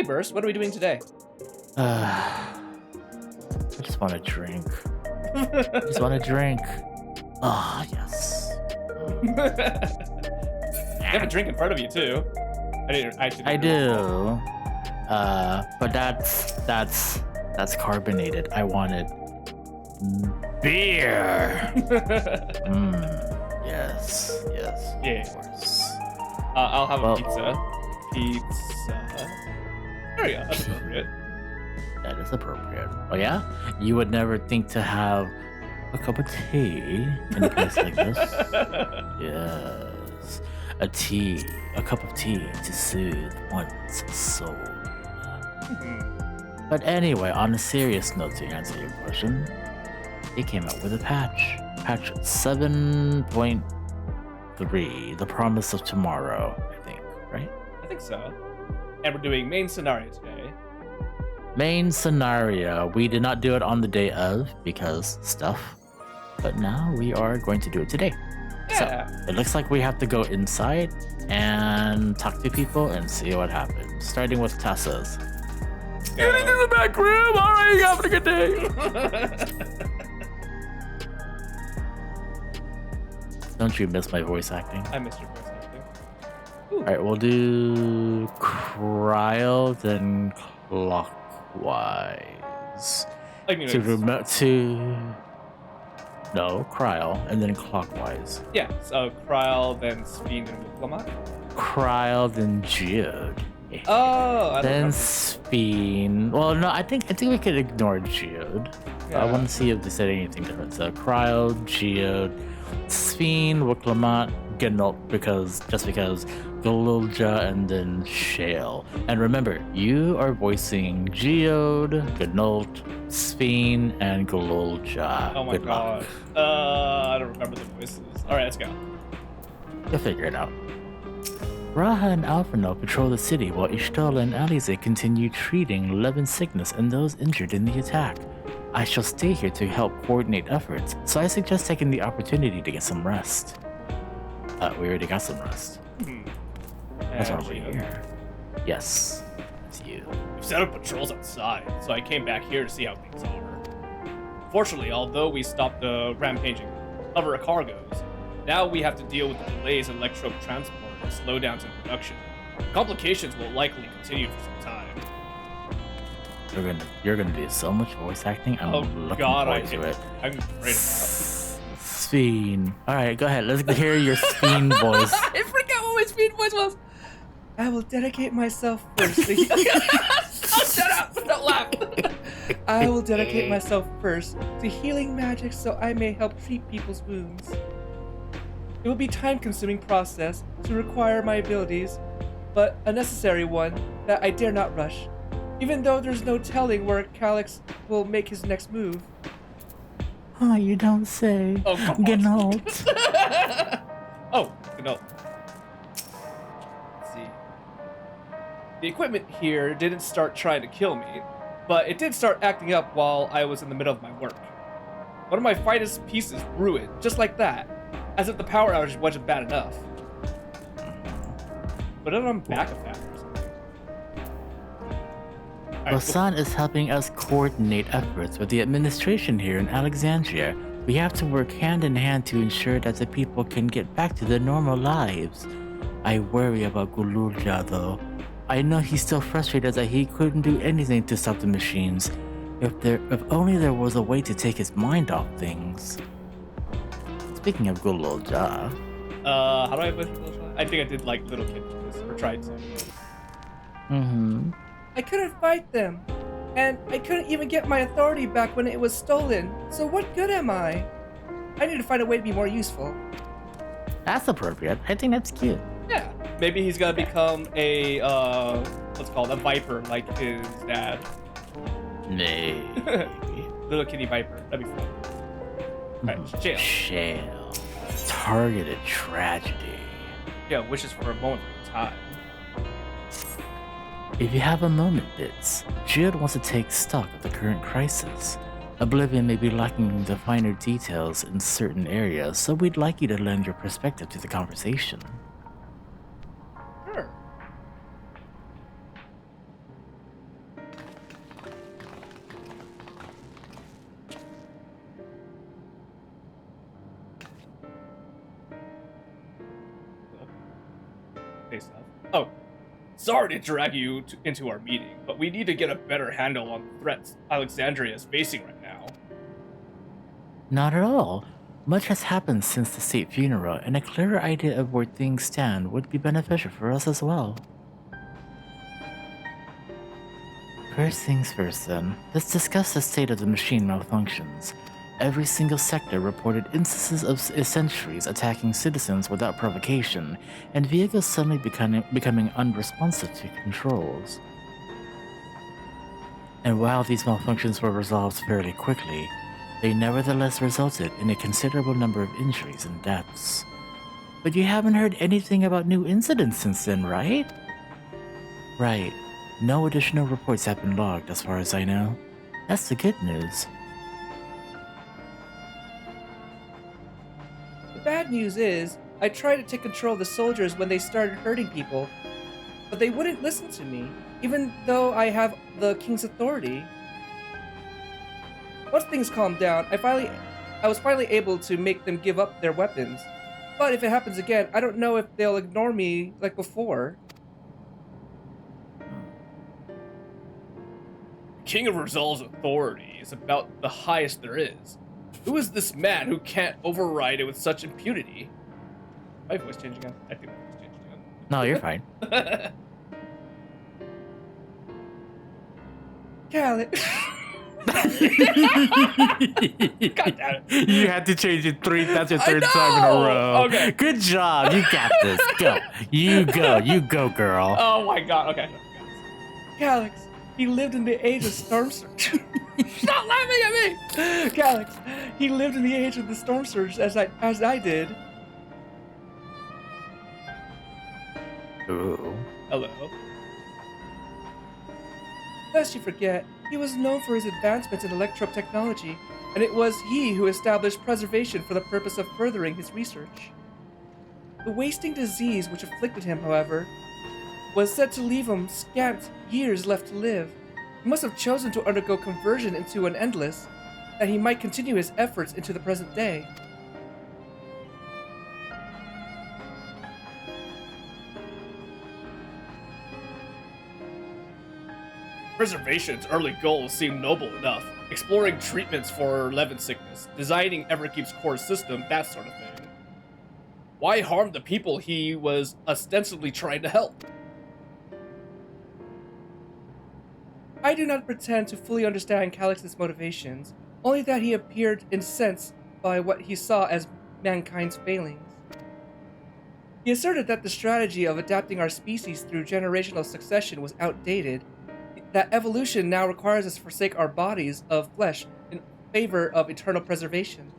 Hey, Burst, what are we doing today? I just want to drink. I just want to drink. Ah, yes. You have a drink in front of you, too. I do. But that's carbonated. I wanted beer. Yes. Yeah. Of course. I'll have a pizza. There we go. That's appropriate. That is appropriate. Oh yeah? You would never think to have a cup of tea in a place like this? Yes. A cup of tea to soothe one's soul. But anyway, on a serious note, to answer your question, they came out with a patch. Patch 7.3, the promise of tomorrow, I think, right? I think so. And we're doing main scenario today. Main scenario. We did not do it on the day of because stuff, but now we are going to do it today. Yeah. So it looks like we have to go inside and talk to people and see what happens. Starting with Tessa's. Get into the back room. All right, you having a good day. Don't you miss my voice acting? I missed your voice acting. All right, we'll do Cryo, then clockwise. I mean, No, Cryo, and then clockwise. Yeah, so Kryl, then Speen, then Wuklamot. Cryo, then Geode. Oh, I don't Then remember. Speen. Well, no, I think we could ignore Geode. Yeah. I want to see if they said anything different. So Cryo, Geode, Speen, Wuklamot, Gnolt, because Galulja, and then Shale. And remember, you are voicing Geode, Gnolt, Speen, and Galulja. Oh my Good luck. god. I don't remember the voices. Alright, let's go. You'll figure it out. Raha and Alphino patrol the city while Ishtal and Alize continue treating Levin's sickness and those injured in the attack. I shall stay here to help coordinate efforts, so I suggest taking the opportunity to get some rest. We already got some rest. That's why we're here. Yes, it's you. We've set up patrols outside, so I came back here to see how things are. Fortunately, although we stopped the rampaging hover cargoes, now we have to deal with the delays in electro transport and slowdowns in production. Complications will likely continue for some time. You're gonna do so much voice acting. I'm looking forward to it. I'm afraid of Speen. All right, go ahead. Let's hear your Speen voice. I forgot what my Speen voice was. I will dedicate myself first. Shut up! Don't laugh. I will dedicate myself first to healing magic so I may help treat people's wounds. It will be a time-consuming process to require my abilities, but a necessary one that I dare not rush, even though there's no telling where Calyx will make his next move. Oh, you don't say. Oh, come on. Gnolt. Oh, no. Let's see. The equipment here didn't start trying to kill me, but it did start acting up while I was in the middle of my work. One of my finest pieces ruined, just like that, as if the power outage wasn't bad enough. But then I'm back of that or something. Lasan is helping us coordinate efforts with the administration here in Alexandria. We have to work hand in hand to ensure that the people can get back to their normal lives. I worry about Galulja though. I know he's still frustrated that he couldn't do anything to stop the machines. If only there was a way to take his mind off things. Speaking of Galulja. How do I play Galulja? I think I did like little kid voice, or tried to. I couldn't fight them, and I couldn't even get my authority back when it was stolen, so what good am I? I need to find a way to be more useful. That's appropriate. I think that's cute. Yeah, maybe he's gonna become a, what's it called, a viper like his dad. Nay. Little kitty viper, that'd be fun. Alright, Jail. Shale. Targeted tragedy. Yeah, wishes for a moment of time. If you have a moment, Bits, Jude wants to take stock of the current crisis. Oblivion may be lacking the finer details in certain areas, so we'd like you to lend your perspective to the conversation. Sure. Sorry to drag you into our meeting, but we need to get a better handle on the threats Alexandria is facing right now. Not at all. Much has happened since the state funeral, and a clearer idea of where things stand would be beneficial for us as well. First things first then, let's discuss the state of the machine malfunctions. Every single sector reported instances of sentries attacking citizens without provocation, and vehicles suddenly becoming unresponsive to controls. And while these malfunctions were resolved fairly quickly, they nevertheless resulted in a considerable number of injuries and deaths. But you haven't heard anything about new incidents since then, right? Right. No additional reports have been logged as far as I know. That's the good news. The bad news is, I tried to take control of the soldiers when they started hurting people, but they wouldn't listen to me, even though I have the king's authority. Once things calmed down, I was finally able to make them give up their weapons. But if it happens again, I don't know if they'll ignore me like before. King of Rizal's authority is about the highest there is. Who is this man who can't override it with such impunity? My voice changed again. I think my voice changed again. No, you're fine. Callie. God damn it. You had to change it that's your third time in a row. Okay. Good job. You got this. Go. You go, girl. Oh my god. Okay. Calix, he lived in the age of storm surge. Stop laughing at me! Calix, he lived in the age of the storm surge as I did. Ooh. Hello. Lest you forget, he was known for his advancements in electro technology, and it was he who established preservation for the purpose of furthering his research. The wasting disease which afflicted him, however, was said to leave him scant years left to live. He must have chosen to undergo conversion into an endless, that he might continue his efforts into the present day. Preservation's early goals seem noble enough. Exploring treatments for Levin sickness, designing Everkeep's core system, that sort of thing. Why harm the people he was ostensibly trying to help? I do not pretend to fully understand Calix's motivations, only that he appeared incensed by what he saw as mankind's failings. He asserted that the strategy of adapting our species through generational succession was outdated, that evolution now requires us to forsake our bodies of flesh in favor of eternal preservation.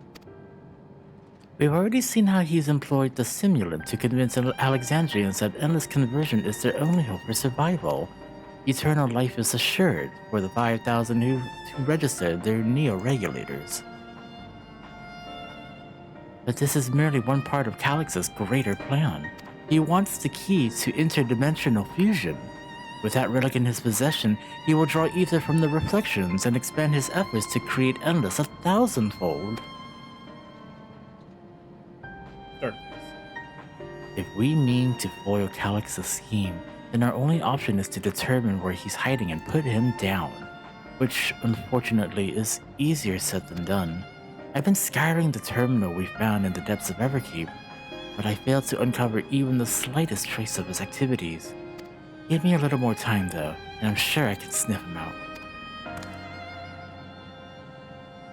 We've already seen how he's employed the simulant to convince Alexandrians that endless conversion is their only hope for survival. Eternal life is assured for the 5,000 who registered their neo-regulators. But this is merely one part of Calix's greater plan. He wants the key to interdimensional fusion. With that relic in his possession, he will draw ether from the reflections and expand his efforts to create endless 1,000-fold. If we mean to foil Calix's scheme, then our only option is to determine where he's hiding and put him down, which unfortunately is easier said than done. I've been scouring the terminal we found in the depths of Everkeep, but I failed to uncover even the slightest trace of his activities. Give me a little more time though, and I'm sure I can sniff him out.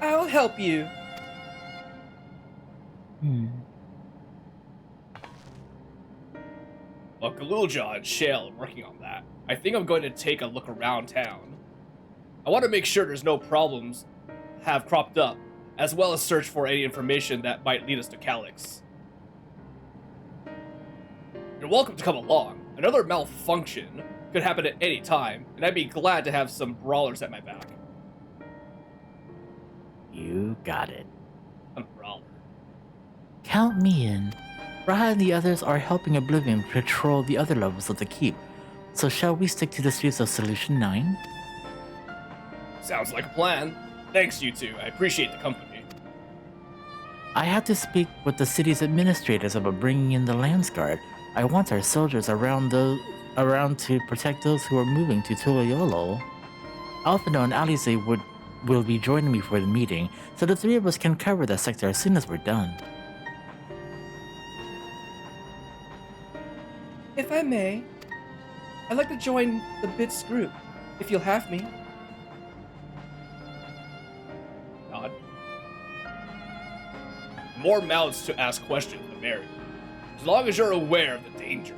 I'll help you. Well, Galulja and Shale are working on that. I think I'm going to take a look around town. I want to make sure there's no problems have cropped up, as well as search for any information that might lead us to Calix. You're welcome to come along. Another malfunction could happen at any time, and I'd be glad to have some brawlers at my back. You got it. I'm a brawler. Count me in. Raha and the others are helping Oblivion patrol the other levels of the keep, so shall we stick to the streets of Solution 9? Sounds like a plan. Thanks, you two. I appreciate the company. I have to speak with the city's administrators about bringing in the Landsguard. I want our soldiers around around to protect those who are moving to Tulayolo. Alphino and Alice will be joining me for the meeting, so the three of us can cover that sector as soon as we're done. If I may, I'd like to join the Bits group, if you'll have me. Nod. More mouths to ask questions, the merrier. As long as you're aware of the dangers.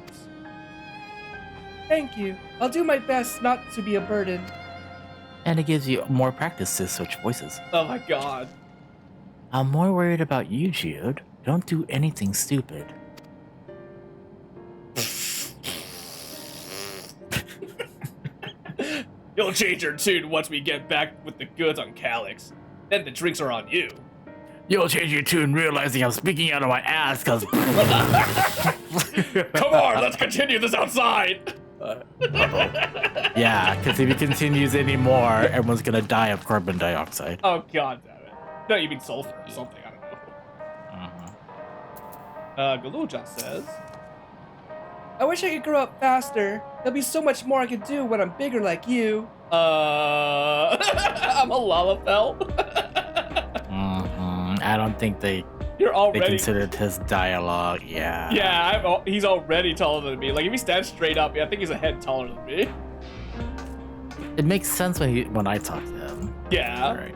Thank you. I'll do my best not to be a burden. And it gives you more practice to switch voices. Oh my god. I'm more worried about you, Geode. Don't do anything stupid. You'll change your tune once we get back with the goods on Calyx. Then the drinks are on you. You'll change your tune realizing I'm speaking out of my ass because... Come on, let's continue this outside! Yeah, because if he continues anymore, everyone's gonna die of carbon dioxide. Oh god damn it. No, you mean sulfur or something, I don't know. Galuja says... I wish I could grow up faster. There'll be so much more I could do when I'm bigger like you. I'm a Lalafell. I don't think they considered his dialogue. Yeah. Yeah, he's already taller than me. Like, if he stands straight up, I think he's a head taller than me. It makes sense when I talk to him. Yeah. All right.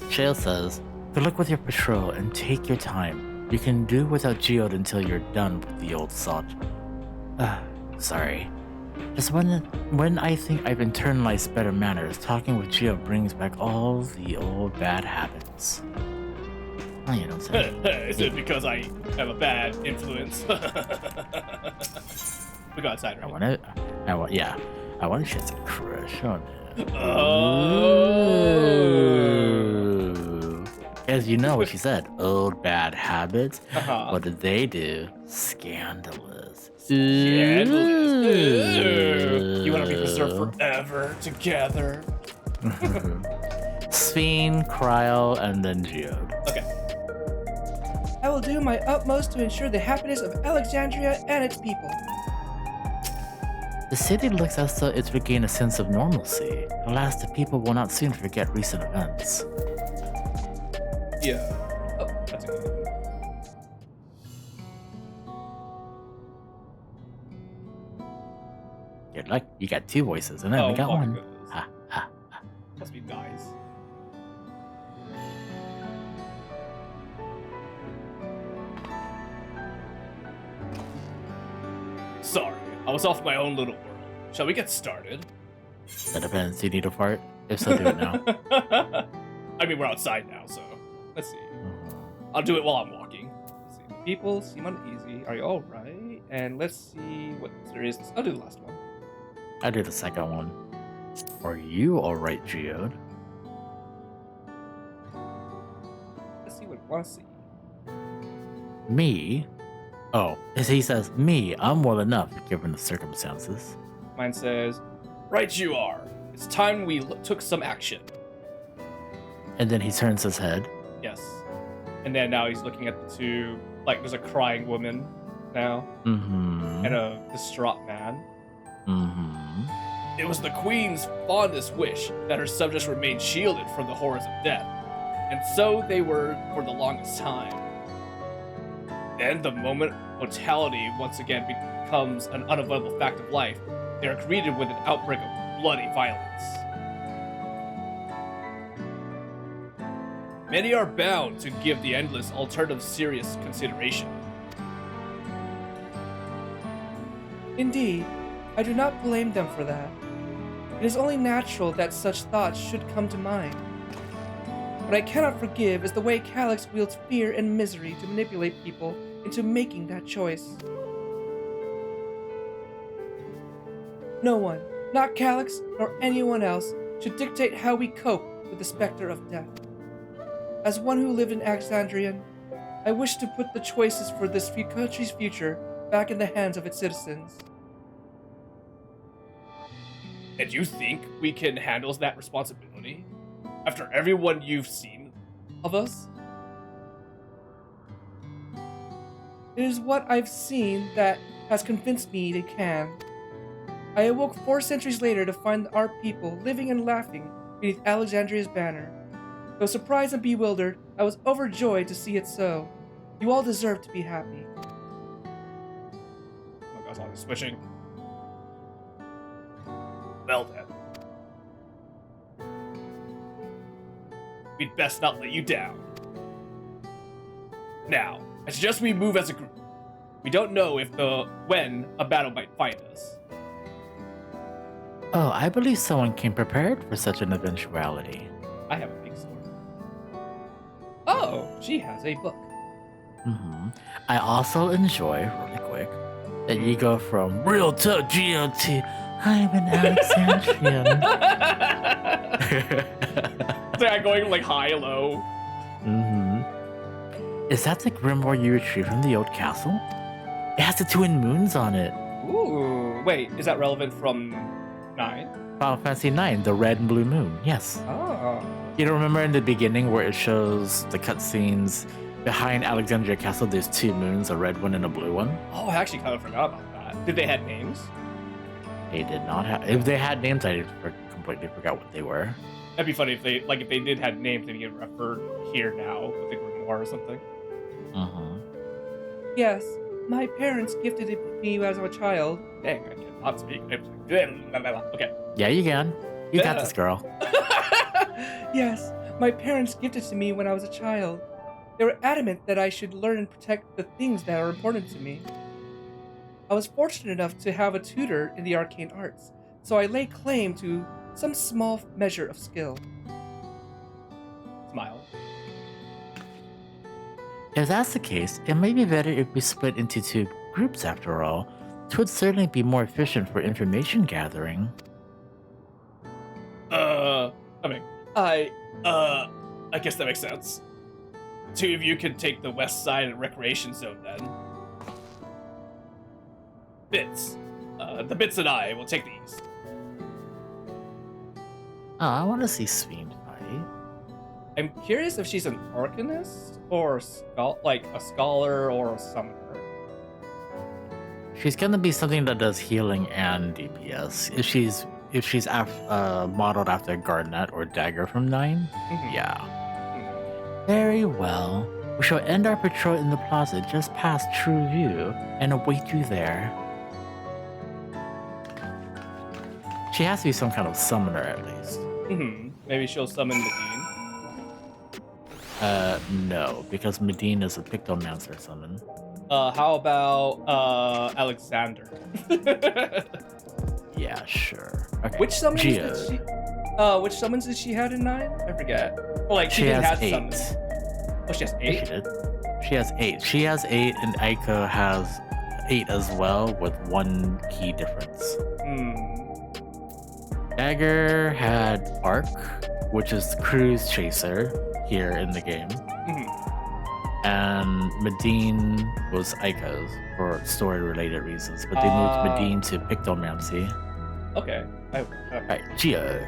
Shale says, good luck with your patrol and take your time. You can do without Geode until you're done with the old salt. Sorry. Just when I think I've internalized better manners, talking with Geode brings back all the old bad habits. Oh, you don't say. Is it because I have a bad influence? We go outside, right? I want to shit some crush on it. Oh. As you know what she said, old bad habits. Uh-huh. What did they do? Scandalous. Scandalous. Ooh. You want to be preserved forever together? Sphene, Kryl, and then Geode. Okay. I will do my utmost to ensure the happiness of Alexandria and its people. The city looks as though it's regained a sense of normalcy. Alas, the people will not soon forget recent events. Yeah. Oh, that's a good one. You're like, you got two voices, and then we got my one. goodness. Ha, ha. Must be nice. Sorry, I was off my own little world. Shall we get started? That depends. Do you need a fart? If so, do it now. I mean, we're outside now, so let's see. I'll do it while I'm walking. Let's see. People seem uneasy. Are you all right? And let's see what there is. I'll do the last one. I do the second one. Are you alright, Geode? Let's see what I want to see. Me? Oh, as he says, me, I'm well enough given the circumstances. Mine says, Right you are. It's time we took some action. And then he turns his head. Yes. And then now he's looking at the two, like there's a crying woman now. Mm-hmm. And a distraught man. Mm-hmm. It was the queen's fondest wish that her subjects remain shielded from the horrors of death. And so they were for the longest time. Then the moment mortality once again becomes an unavoidable fact of life, they are greeted with an outbreak of bloody violence. Many are bound to give the endless alternative serious consideration. indeed, I do not blame them for that. It is only natural that such thoughts should come to mind. What I cannot forgive is the way Calyx wields fear and misery to manipulate people into making that choice. No one, not Calyx nor anyone else, should dictate how we cope with the specter of death. As one who lived in Alexandria, I wish to put the choices for this country's future back in the hands of its citizens. And you think we can handle that responsibility? After everyone you've seen of us? It is what I've seen that has convinced me they can. I awoke 4 centuries later to find our people living and laughing beneath Alexandria's banner. Though surprised and bewildered, I was overjoyed to see it so. You all deserve to be happy. Oh my gosh, I'm switching. Well then. We'd best not let you down. Now, I suggest we move as a group. We don't know when a battle might find us. Oh, I believe someone came prepared for such an eventuality. I have a big sword. Oh, she has a book. I also enjoy, really quick, that you go from real tough Geo to I'm an Alexandrian. So I'm going like high, low. Is that the grimoire you retrieved from the old castle? It has the twin moons on it. Ooh, wait, is that relevant from 9? Final Fantasy IX, the red and blue moon. Yes. Oh. You don't remember in the beginning where it shows the cutscenes behind Alexandria Castle? There's 2 moons, a red one and a blue one. Oh, I actually kind of forgot about that. Did they have names? They did not have. If they had names, I completely forgot what they were. That'd be funny if they did have names and you get referred here now with the grimoire or something. Yes, my parents gifted it to me as a child. Dang, I cannot speak. Okay. Yeah, you can. You got this, girl. Yes, my parents gifted it to me when I was a child. They were adamant that I should learn and protect the things that are important to me. I was fortunate enough to have a tutor in the arcane arts, so I lay claim to some small measure of skill. Smile. If that's the case, it may be better if we split into 2 groups after all. It would certainly be more efficient for information gathering. I guess that makes sense. 2 of you can take the west side and recreation zone then. Bits. The Bits and I will take the east. Oh, I want to see Sveen fight. I'm curious if she's an arcanist or a scholar or a summoner. She's gonna be something that does healing and DPS. If she's modeled after Garnet or Dagger from 9, yeah. Very well. We shall end our patrol in the plaza just past True View and await you there. She has to be some kind of summoner at least. Maybe she'll summon Medine. No, because Medine is a Pictomancer summon. How about Alexander? Yeah, sure. Okay. Which summons Geo. did she? Which summons did she have in 9? I forget. Well, like She did has have 8. summons. Oh, she has Yeah, 8. she did. She has 8. She has 8, and Aiko has 8 as well, with 1 key difference. Dagger had Arc, which is Cruise Chaser here in the game. And Medine was Aiko's for story-related reasons, but they moved Medine to Pictomancy. Okay. Alright, Geo.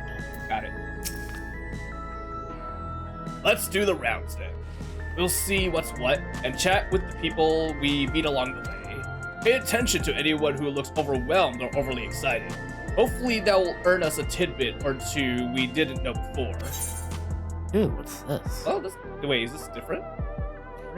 Got it. Let's do the rounds then. We'll see what's what and chat with the people we meet along the way. Pay attention to anyone who looks overwhelmed or overly excited. Hopefully that will earn us a tidbit or 2 we didn't know before. Ooh, what's this? Oh, wait, is this different?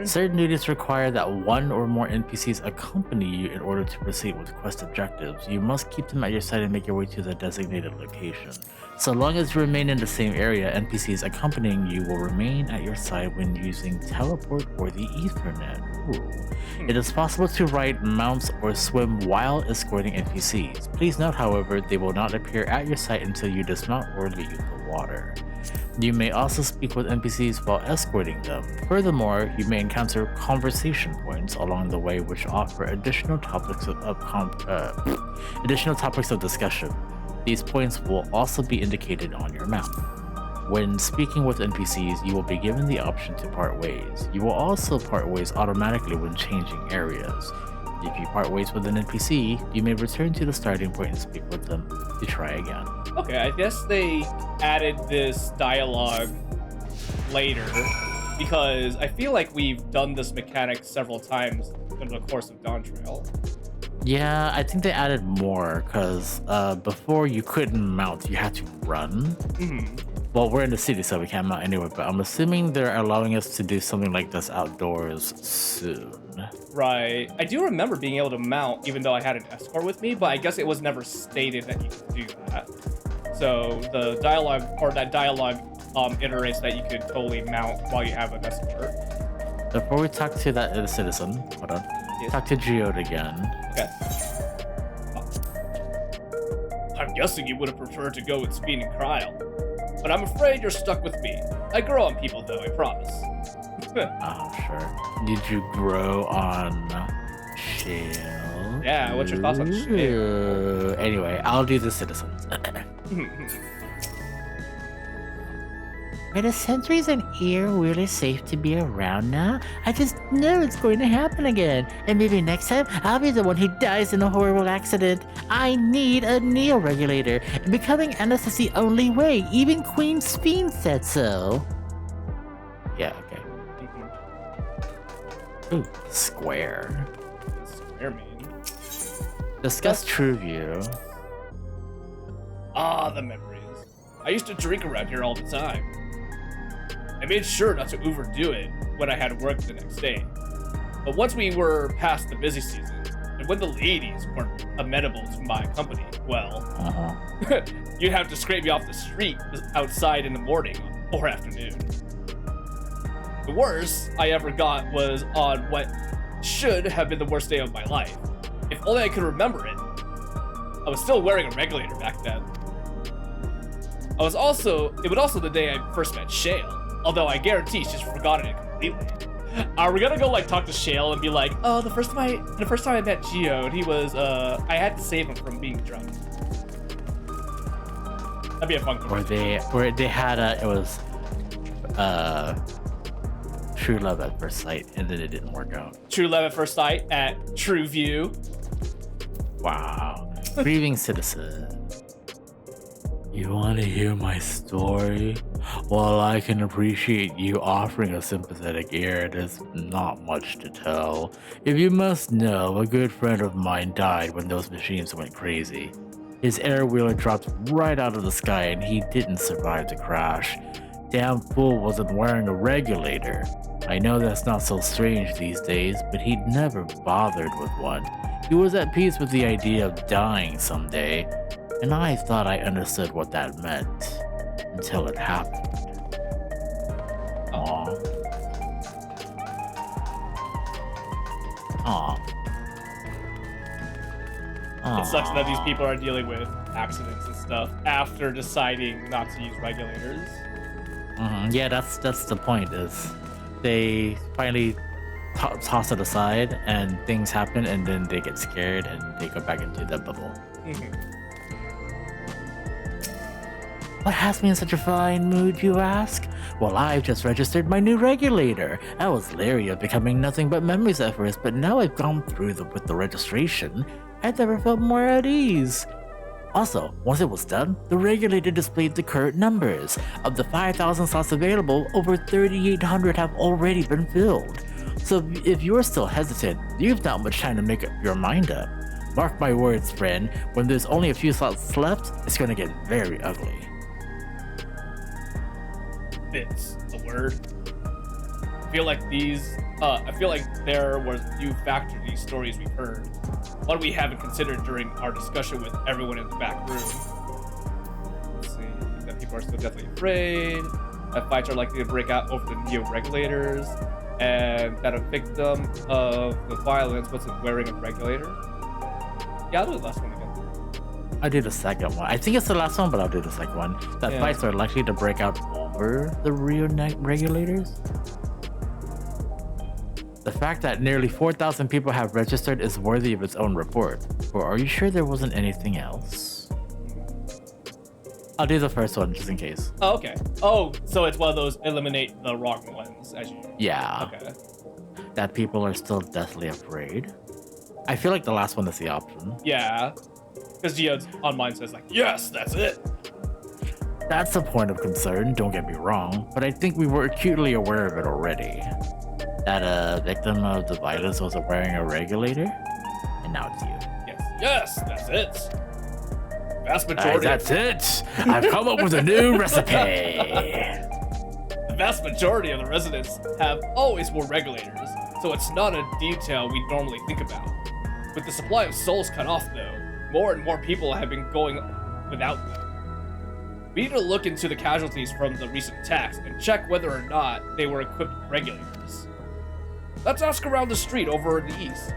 Certain duties require that 1 or more NPCs accompany you in order to proceed with quest objectives. You must keep them at your side and make your way to the designated location. So long as you remain in the same area, NPCs accompanying you will remain at your side when using teleport or the Ethernet. Ooh. It is possible to ride mounts or swim while escorting NPCs. Please note, however, they will not appear at your side until you dismount or leave the water. You may also speak with NPCs while escorting them. Furthermore, you may encounter conversation points along the way which offer additional topics of discussion. These points will also be indicated on your map. When speaking with NPCs, you will be given the option to part ways. You will also part ways automatically when changing areas. If you part ways with an NPC, you may return to the starting point and speak with them to try again. Okay, I guess they added this dialogue later because I feel like we've done this mechanic several times in the course of Dawntrail. Yeah, I think they added more because before you couldn't mount, you had to run. Well, we're in the city, so we can't mount anyway, but I'm assuming they're allowing us to do something like this outdoors soon. Right. I do remember being able to mount, even though I had an escort with me, but I guess it was never stated that you could do that. So the dialogue, or that dialogue iterates that you could totally mount while you have an escort. Before we talk to that citizen, hold on. Yes. Talk to Geode again. Okay. I'm guessing you would have preferred to go with Speed and Cryle, but I'm afraid you're stuck with me. I grow on people, though, I promise. Oh, sure. Did you grow on Shale? Yeah, what's your thoughts on Shale? Anyway, I'll do the citizens. Are the sentries and ear really safe to be around now? I just know it's going to happen again. And maybe next time, I'll be the one who dies in a horrible accident. I need a neo-regulator. And becoming honest is the only way. Even Queen Speen said so. Yeah, okay. Ooh, square. Square mean. Discuss TrueView. Ah, the memories. I used to drink around here all the time. I made sure not to overdo it when I had work the next day. But once we were past the busy season, and when the ladies weren't amenable to my company, well, you'd have to scrape me off the street outside in the morning or afternoon. The worst I ever got was on what should have been the worst day of my life. If only I could remember it. I was still wearing a regulator back then. It was also the day I first met Shale. Although I guarantee she's forgotten it completely. Are we gonna go like talk to Shale and be like, oh, the first time I met Geode, he was I had to save him from being drunk. That'd be a fun conversation. Where they had it was true love at first sight, and then it didn't work out. True love at first sight at TrueView. Wow. Grieving citizen. You want to hear my story? While I can appreciate you offering a sympathetic ear, there's not much to tell. If you must know, a good friend of mine died when those machines went crazy. His air wheeler dropped right out of the sky and he didn't survive the crash. Damn fool wasn't wearing a regulator. I know that's not so strange these days, but he'd never bothered with one. He was at peace with the idea of dying someday. And I thought I understood what that meant until it happened. Aww. Aww. It sucks that these people are dealing with accidents and stuff after deciding not to use regulators. Yeah, that's the point. Is they finally toss it aside and things happen, and then they get scared and they go back into the bubble. What has me in such a fine mood, you ask? Well, I've just registered my new regulator. I was leery of becoming nothing but memories at first, but now I've gone through with the registration, I've never felt more at ease. Also, once it was done, the regulator displayed the current numbers. Of the 5,000 slots available, over 3,800 have already been filled. So if you're still hesitant, you've not much time to make up your mind up. Mark my words, friend, when there's only a few slots left, it's gonna get very ugly. Fits the word. I feel like there were a few factors to these stories we've heard. One we haven't considered during our discussion with everyone in the back room. Let's see, that people are still deathly afraid, that fights are likely to break out over the neo-regulators, and that a victim of the violence wasn't wearing a regulator. Yeah, I'll do the last one again. I'll do the second one. I think it's the last one, but I'll do the second one. That fights are likely to break out over the real regulators. The fact that nearly 4,000 people have registered is worthy of its own report. Or are you sure there wasn't anything else? I'll do the first one just in case. Oh, okay. Oh, so it's one of those eliminate the wrong ones as you. Yeah. Okay. That people are still deathly afraid. I feel like the last one is the option. Yeah. Because Geode's on mine says like, yes, that's it. That's a point of concern, don't get me wrong, but I think we were acutely aware of it already. That a victim of the violence was wearing a regulator, and now it's you. Yes, that's it. Vast majority. That's it. I've come up with a new recipe. The vast majority of the residents have always wore regulators, so it's not a detail we normally think about. With the supply of souls cut off, though, more and more people have been going without them. We need to look into the casualties from the recent attacks and check whether or not they were equipped with regulators. Let's ask around the street over in the east.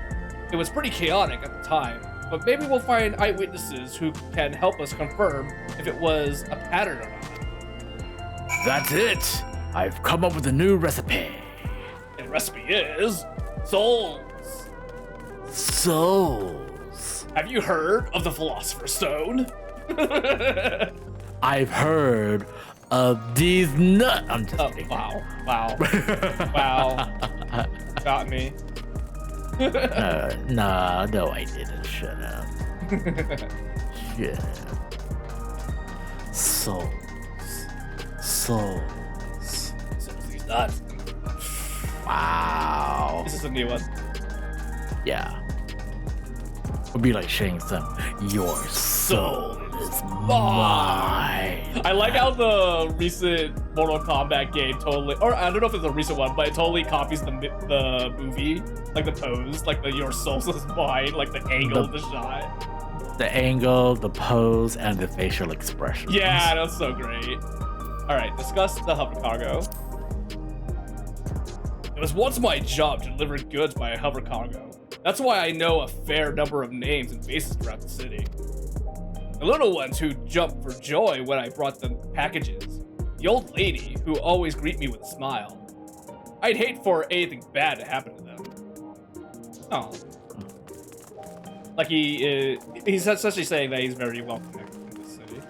It was pretty chaotic at the time, but maybe we'll find eyewitnesses who can help us confirm if it was a pattern or not. That's it. I've come up with a new recipe. And the recipe is souls. Souls. Have you heard of the Philosopher's Stone? I've heard of these nuts. I'm just kidding. Wow. Got me. No, I didn't. Shut up. Shut up. Souls. These nuts. Wow. This is a new one. Yeah. Would be like Shang Tsung. Your soul is mine. I like how the recent Mortal Kombat game totally, or I don't know if it's a recent one, but it totally copies the movie, like the pose, like the your soul is mine, like the angle of the shot. The angle, the pose, and the facial expression. Yeah, that's so great. All right, discuss the hover cargo. It was once my job to deliver goods by a hover cargo. That's why I know a fair number of names and faces throughout the city. The little ones who jumped for joy when I brought them packages. The old lady who always greet me with a smile. I'd hate for anything bad to happen to them. Oh. Like he's essentially saying that he's very well connected in this city.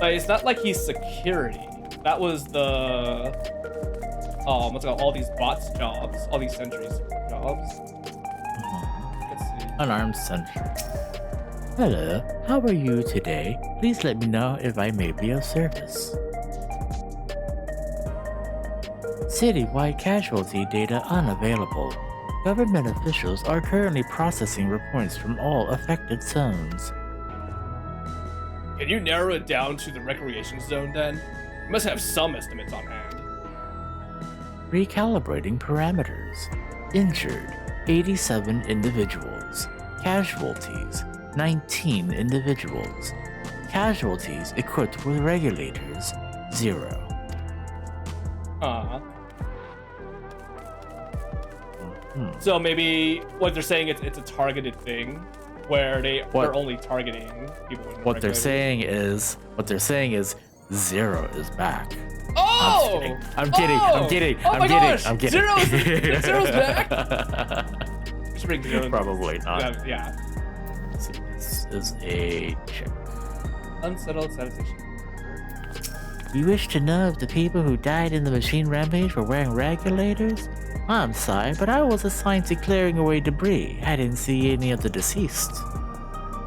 But it's not like he's security. That was the what's it called? All these bots jobs, all these sentries jobs. Let's see. Unarmed sentry. Hello, how are you today? Please let me know if I may be of service. Citywide casualty data unavailable. Government officials are currently processing reports from all affected zones. Can you narrow it down to the recreation zone then? You must have some estimates on hand. Recalibrating parameters. Injured, 87 individuals. Casualties, 19 individuals. Casualties equipped with regulators, 0. So maybe what they're saying it's a targeted thing, where they're only targeting people. What they're saying is 0 is back. Oh! I'm kidding. Oh my gosh! Zero's back. Just bring zero. Probably not. Yeah. This is a check. Unsettled sanitation. You wish to know if the people who died in the machine rampage were wearing regulators? I'm sorry, but I was assigned to clearing away debris. I didn't see any of the deceased.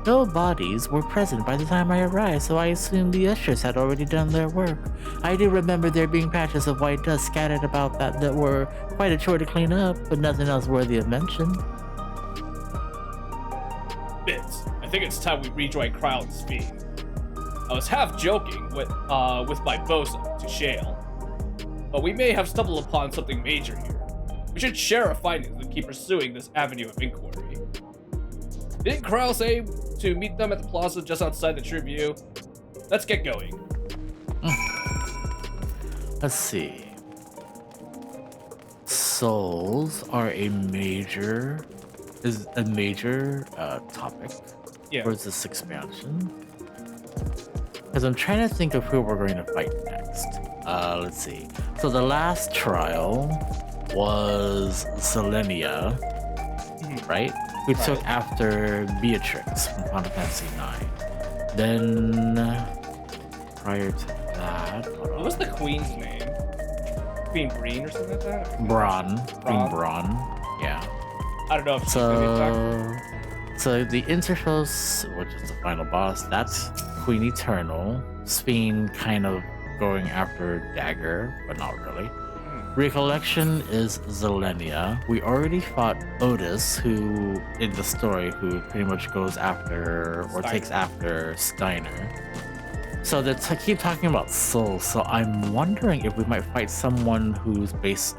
No bodies were present by the time I arrived, so I assumed the ushers had already done their work. I do remember there being patches of white dust scattered about that were quite a chore to clean up, but nothing else worthy of mention. Bits. I think it's time we rejoin Krylan's fiend. I was half joking with my bosun to Shale, but we may have stumbled upon something major here. We should share our findings and keep pursuing this avenue of inquiry. Didn't Kryle say to meet them at the plaza just outside the Tribune? Let's get going. Let's see. Souls are a major topic for this expansion. Because I'm trying to think of who we're going to fight next. Let's see. So the last trial was Selenia, right? Who took after Beatrix from Final Fantasy IX. Then, prior to that... What was the queen's name? Queen Breen or something like that? Queen Braun. Yeah. I don't know if she's gonna be So the Interphos, which is the final boss, that's Queen Eternal. Speen kind of going after Dagger, but not really. Recollection is Zelenia. We already fought Otis, who, in the story, who pretty much goes after, or takes Steiner. after Steiner. So they keep talking about souls, so I'm wondering if we might fight someone who's based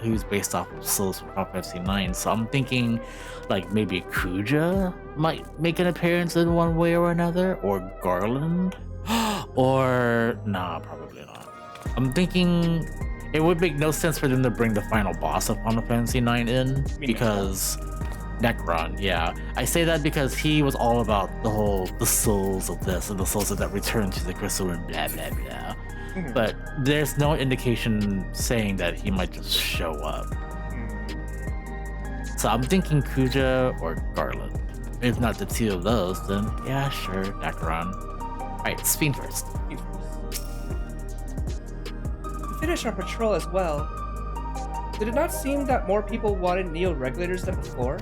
off of souls from Final Fantasy IX. So I'm thinking like maybe Kuja might make an appearance in one way or another, or Garland. Or nah, probably not. I'm thinking it would make no sense for them to bring the final boss of Final Fantasy IX in because Necron, yeah. I say that because he was all about the souls of this and the souls of that return to the crystal and blah blah blah. Mhm. But there's no indication saying that he might just show up. So I'm thinking Kuja or Garland. If not the two of those, then yeah, sure, Necron. Alright, Spin first. We finished our patrol as well. Did it not seem that more people wanted neo-regulators than before?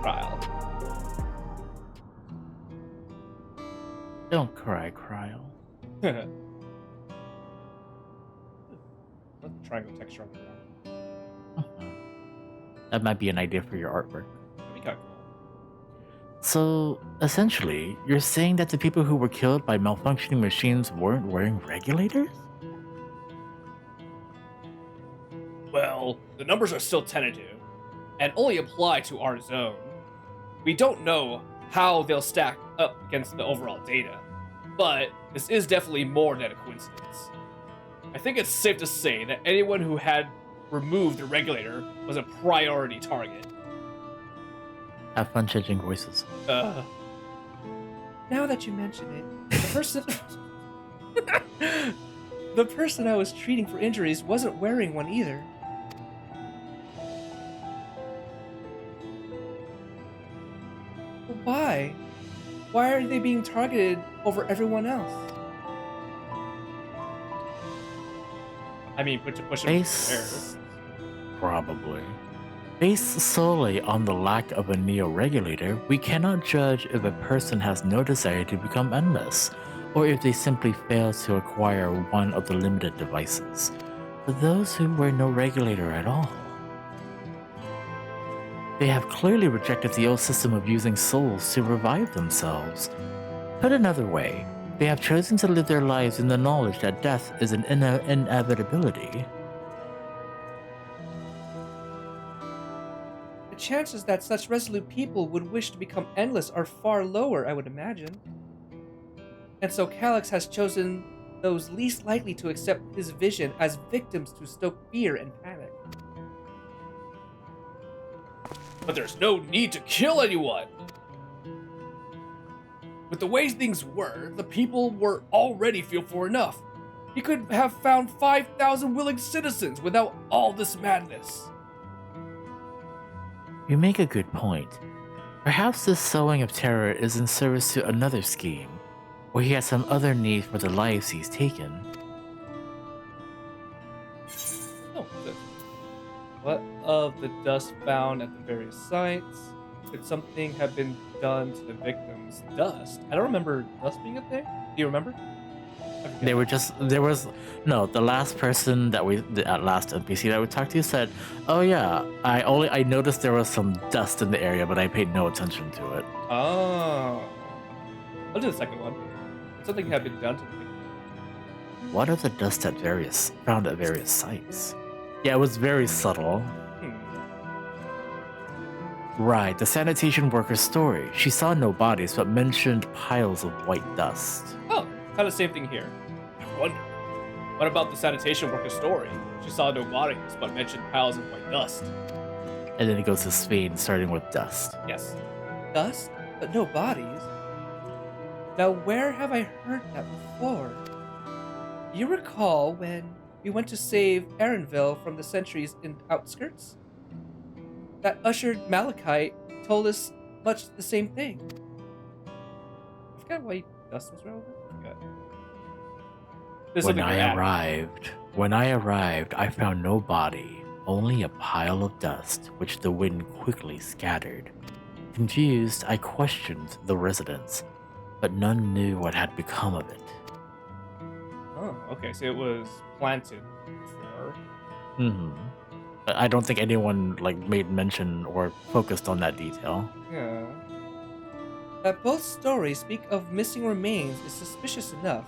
Trial. Don't cry, Cryo. Let the triangle texture on the ground. That might be an idea for your artwork. That'd be kind of cool. So, essentially, you're saying that the people who were killed by malfunctioning machines weren't wearing regulators? Well, the numbers are still tentative, and only apply to our zone. We don't know how they'll stack up against the overall data, but this is definitely more than a coincidence. I think it's safe to say that anyone who had removed the regulator was a priority target. Have fun changing voices. Now that you mention it, the person I was treating for injuries wasn't wearing one either. But why? Why are they being targeted over everyone else? I mean, put to push it Based, probably. Based solely on the lack of a neo-regulator, we cannot judge if a person has no desire to become endless, or if they simply fail to acquire one of the limited devices. For those who wear no regulator at all, they have clearly rejected the old system of using souls to revive themselves. Put another way, they have chosen to live their lives in the knowledge that death is an inevitability. The chances that such resolute people would wish to become endless are far lower, I would imagine. And so Calyx has chosen those least likely to accept his vision as victims to stoke fear and panic. But there's no need to kill anyone! With the way things were, the people were already fearful enough. He could have found 5,000 willing citizens without all this madness. You make a good point. Perhaps this sowing of terror is in service to another scheme, or he has some other need for the lives he's taken. Oh, good. What of the dust found at the various sites? Could something have been done to the victims' dust? I don't remember dust being a thing. Do you remember? The last person that the last NPC that we talked to said, oh yeah, I noticed there was some dust in the area, but I paid no attention to it. Oh. I'll do the second one. Something had been done to the victims. What are the dust found at various sites? Yeah, it was very subtle. Right, the sanitation worker's story. She saw no bodies, but mentioned piles of white dust. Oh, kind of same thing here. I wonder. What about the sanitation worker's story? She saw no bodies, but mentioned piles of white dust. And then it goes to Spain, starting with dust. Yes. Dust, but no bodies? Now where have I heard that before? You recall when we went to save Aaronville from the sentries in outskirts? That ushered Malachite told us much the same thing. I forgot why dust was relevant. When I arrived, I found no body, only a pile of dust, which the wind quickly scattered. Confused, I questioned the residents, but none knew what had become of it. Oh, okay. So it was planted before. But I don't think anyone like made mention or focused on that detail. Yeah. That both stories speak of missing remains is suspicious enough.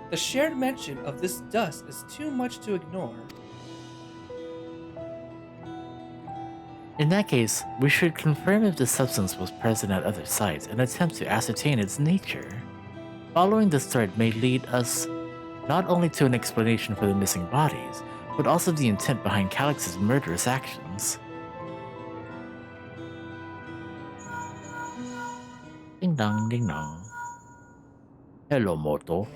The shared mention of this dust is too much to ignore. In that case, we should confirm if the substance was present at other sites and attempt to ascertain its nature. Following this thread may lead us not only to an explanation for the missing bodies, but also the intent behind Calix's murderous actions. Ding dong, ding dong. Hello, Moto.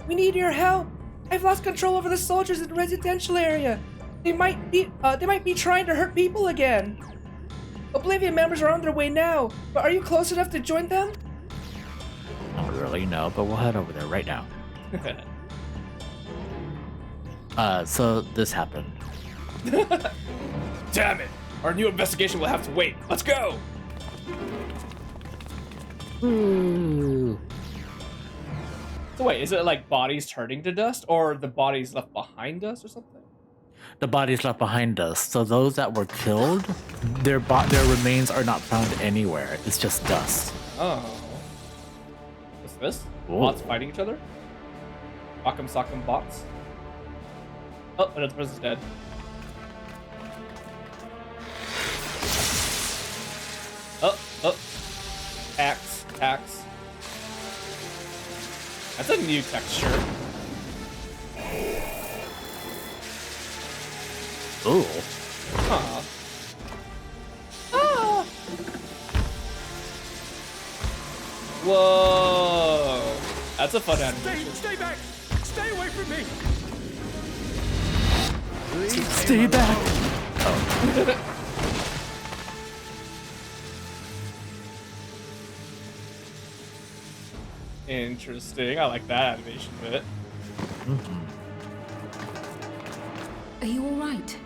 We need your help. I've lost control over the soldiers in the residential area. They might be trying to hurt people again. Oblivion members are on their way now, but are you close enough to join them? Not really, no, but we'll head over there right now. So this happened. Damn it! Our new investigation will have to wait. Let's go! Ooh. So wait, is it like bodies turning to dust, or the bodies left behind us, or something? The bodies left behind us, so those that were killed, their remains are not found anywhere. It's just dust. Oh. What's this? Whoa. Bots fighting each other? Rock'em sock'em bots? Oh, another person's dead. Oh. Axe. That's a new texture. Ooh. Huh. Ah! Whoa. That's a fun animation. Stay back! Stay away from me! Stay back! Interesting. I like that animation bit. Are you all right?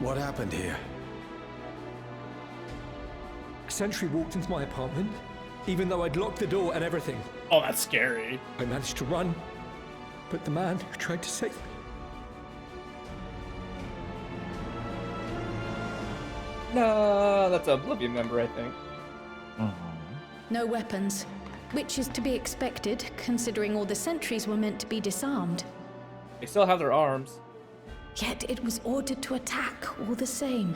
What happened here? A sentry walked into my apartment, even though I'd locked the door and everything. Oh, that's scary. I managed to run, but the man who tried to save me. No, that's a Oblivion member, I think. No weapons, which is to be expected, considering all the sentries were meant to be disarmed. They still have their arms. Yet it was ordered to attack all the same,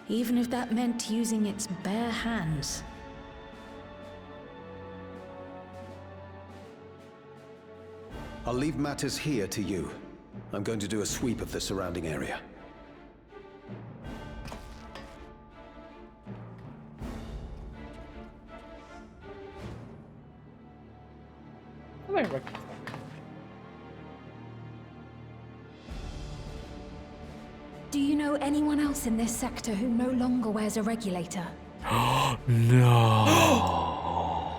even if that meant using its bare hands. I'll leave matters here to you. I'm going to do a sweep of the surrounding area. I think I recognize that. Do you know anyone else in this sector who no longer wears a regulator? No.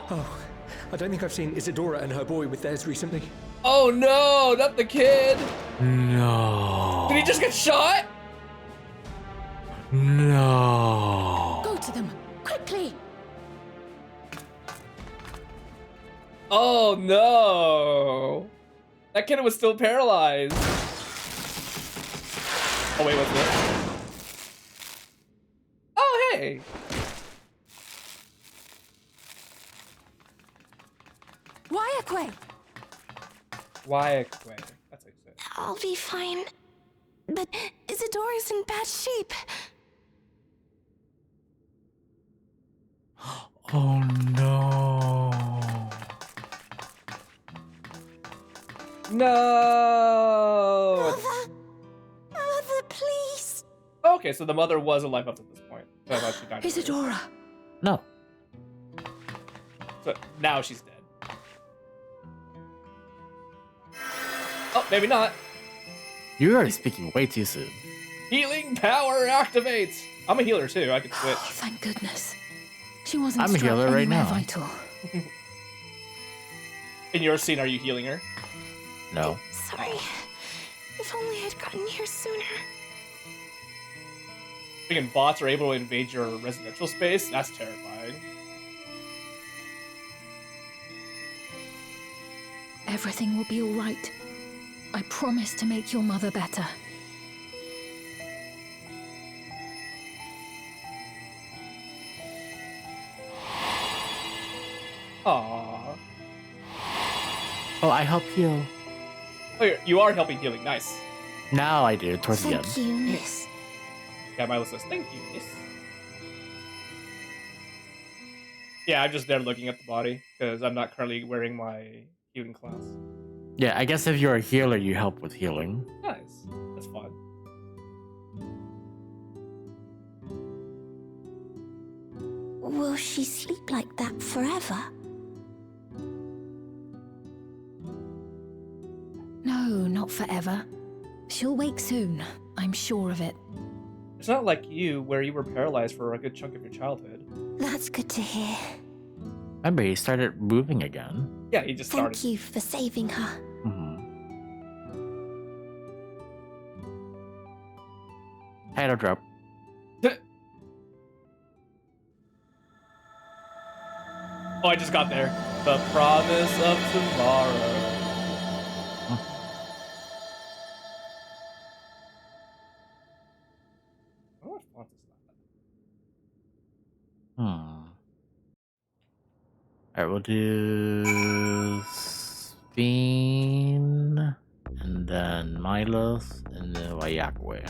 Oh, I don't think I've seen Isadora and her boy with theirs recently. Oh no, not the kid! No. Did he just get shot? No. Go to them, quickly! Oh no! That kid was still paralyzed. Oh wait, what's this? Oh hey! Wyaquay! Wyaquay. That's like it. I'll be fine. But Isadora's in bad shape. Oh no. No! Mother, please. Okay, so the mother was alive up to this point. So I thought she died. Isadora! No. So now she's dead. Oh, maybe not. You are speaking way too soon. Healing power activates. I'm a healer too. I can switch. Oh, thank goodness. She wasn't I'm a struck healer right anywhere now. vital. In your scene, are you healing her? No. Sorry. If only I'd gotten here sooner. Freaking bots are able to invade your residential space? That's terrifying. Everything will be all right. I promise to make your mother better. Aww. Oh, I help heal. Oh, you are helping healing. Nice. Now I do, towards the end. Thank you, miss. Yeah, Milo says, thank you, miss. Yeah, I'm just there looking at the body, because I'm not currently wearing my healing class. Yeah, I guess if you're a healer, you help with healing. Nice. That's fun. Will she sleep like that forever? No, not forever. She'll wake soon. I'm sure of it. It's not like you, where you were paralyzed for a good chunk of your childhood. That's good to hear. Remember, he started moving again. Yeah, he just started. Thank you for saving her. Title drop. Oh, I just got there. The promise of tomorrow. What font is that? Alright, we'll do Speen, and then Milos, and then Wayakwe.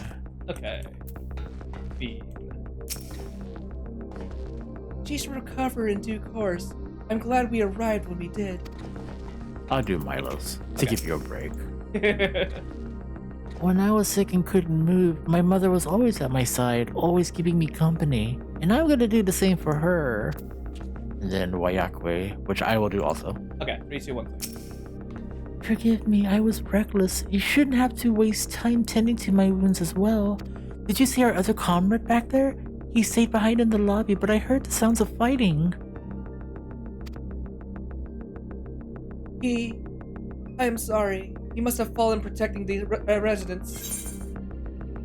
Okay. Bean. She's recover in due course. I'm glad we arrived when we did. I'll do Milos to give you a break. Okay. When I was sick and couldn't move, my mother was always at my side, always keeping me company. And I'm gonna do the same for her. And then Wayakwe, which I will do also. Okay, 3, 2, 1, click. Forgive me, I was reckless. You shouldn't have to waste time tending to my wounds as well. Did you see our other comrade back there? He stayed behind in the lobby, but I heard the sounds of fighting. I'm sorry. He must have fallen protecting the residents.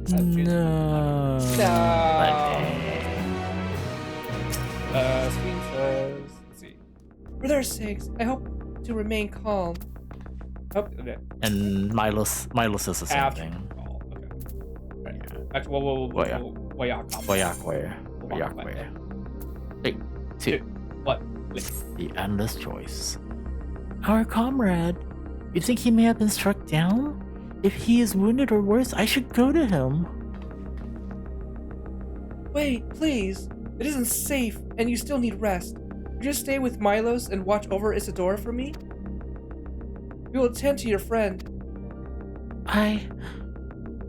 No. Screen says, let's see. For their sakes, I hope to remain calm. Oh, okay. And Milos is the same After thing. call. Okay. Right. Back to Wayakwe. Wayakwe. 3, 2. What? Wait. The endless choice. Our comrade. You think he may have been struck down? If he is wounded or worse, I should go to him. Wait, please. It isn't safe, and you still need rest. Just stay with Milos and watch over Isadora for me? We will attend to your friend.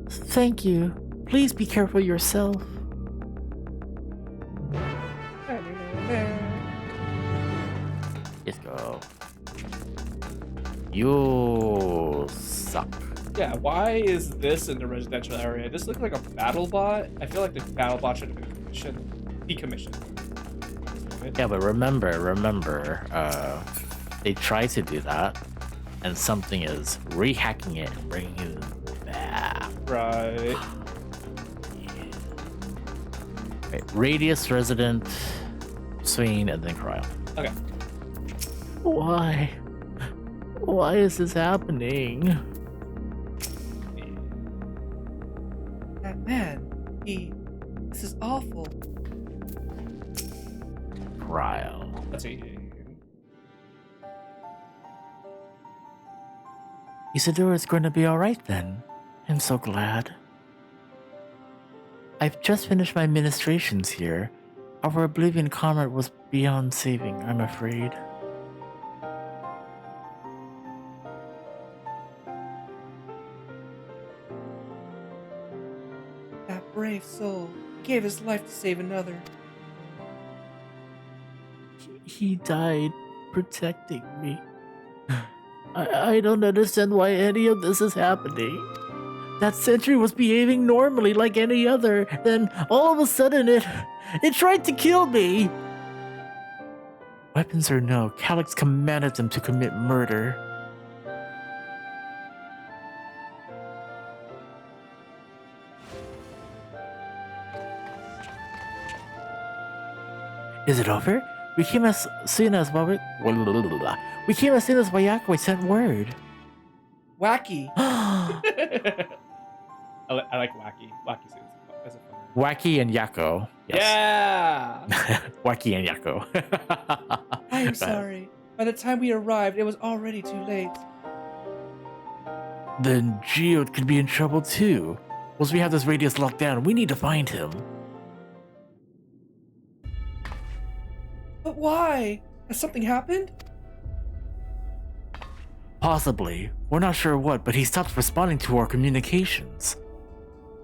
Thank you. Please be careful yourself. Let's go. You suck. Yeah, why is this in the residential area? This looks like a battle bot. I feel like the battle bot should have been decommissioned. Yeah, but remember, they tried to do that, and something is rehacking it and bringing it back. Right. Right. Radius, Resident, Swain, and then Cryo. Okay. Why? Why is this happening? That man, this is awful. Cryo. Let's see. Isadora's going to be alright then. I'm so glad. I've just finished my ministrations here. Our Oblivion comrade was beyond saving, I'm afraid. That brave soul gave his life to save another. He died protecting me. I don't understand why any of this is happening. That sentry was behaving normally like any other, then all of a sudden it tried to kill me. Weapons or no, Calyx commanded them to commit murder. Is it over? We came as soon as Wayakwe sent word. Wacky. I like wacky. Wacky seems as a fun. Wacky and Yako. Yes. Yeah. Wacky and Yako. I am sorry. By the time we arrived, it was already too late. Then Geode could be in trouble too. Once we have this radius locked down, we need to find him. But why? Has something happened? Possibly. We're not sure what, but he stopped responding to our communications.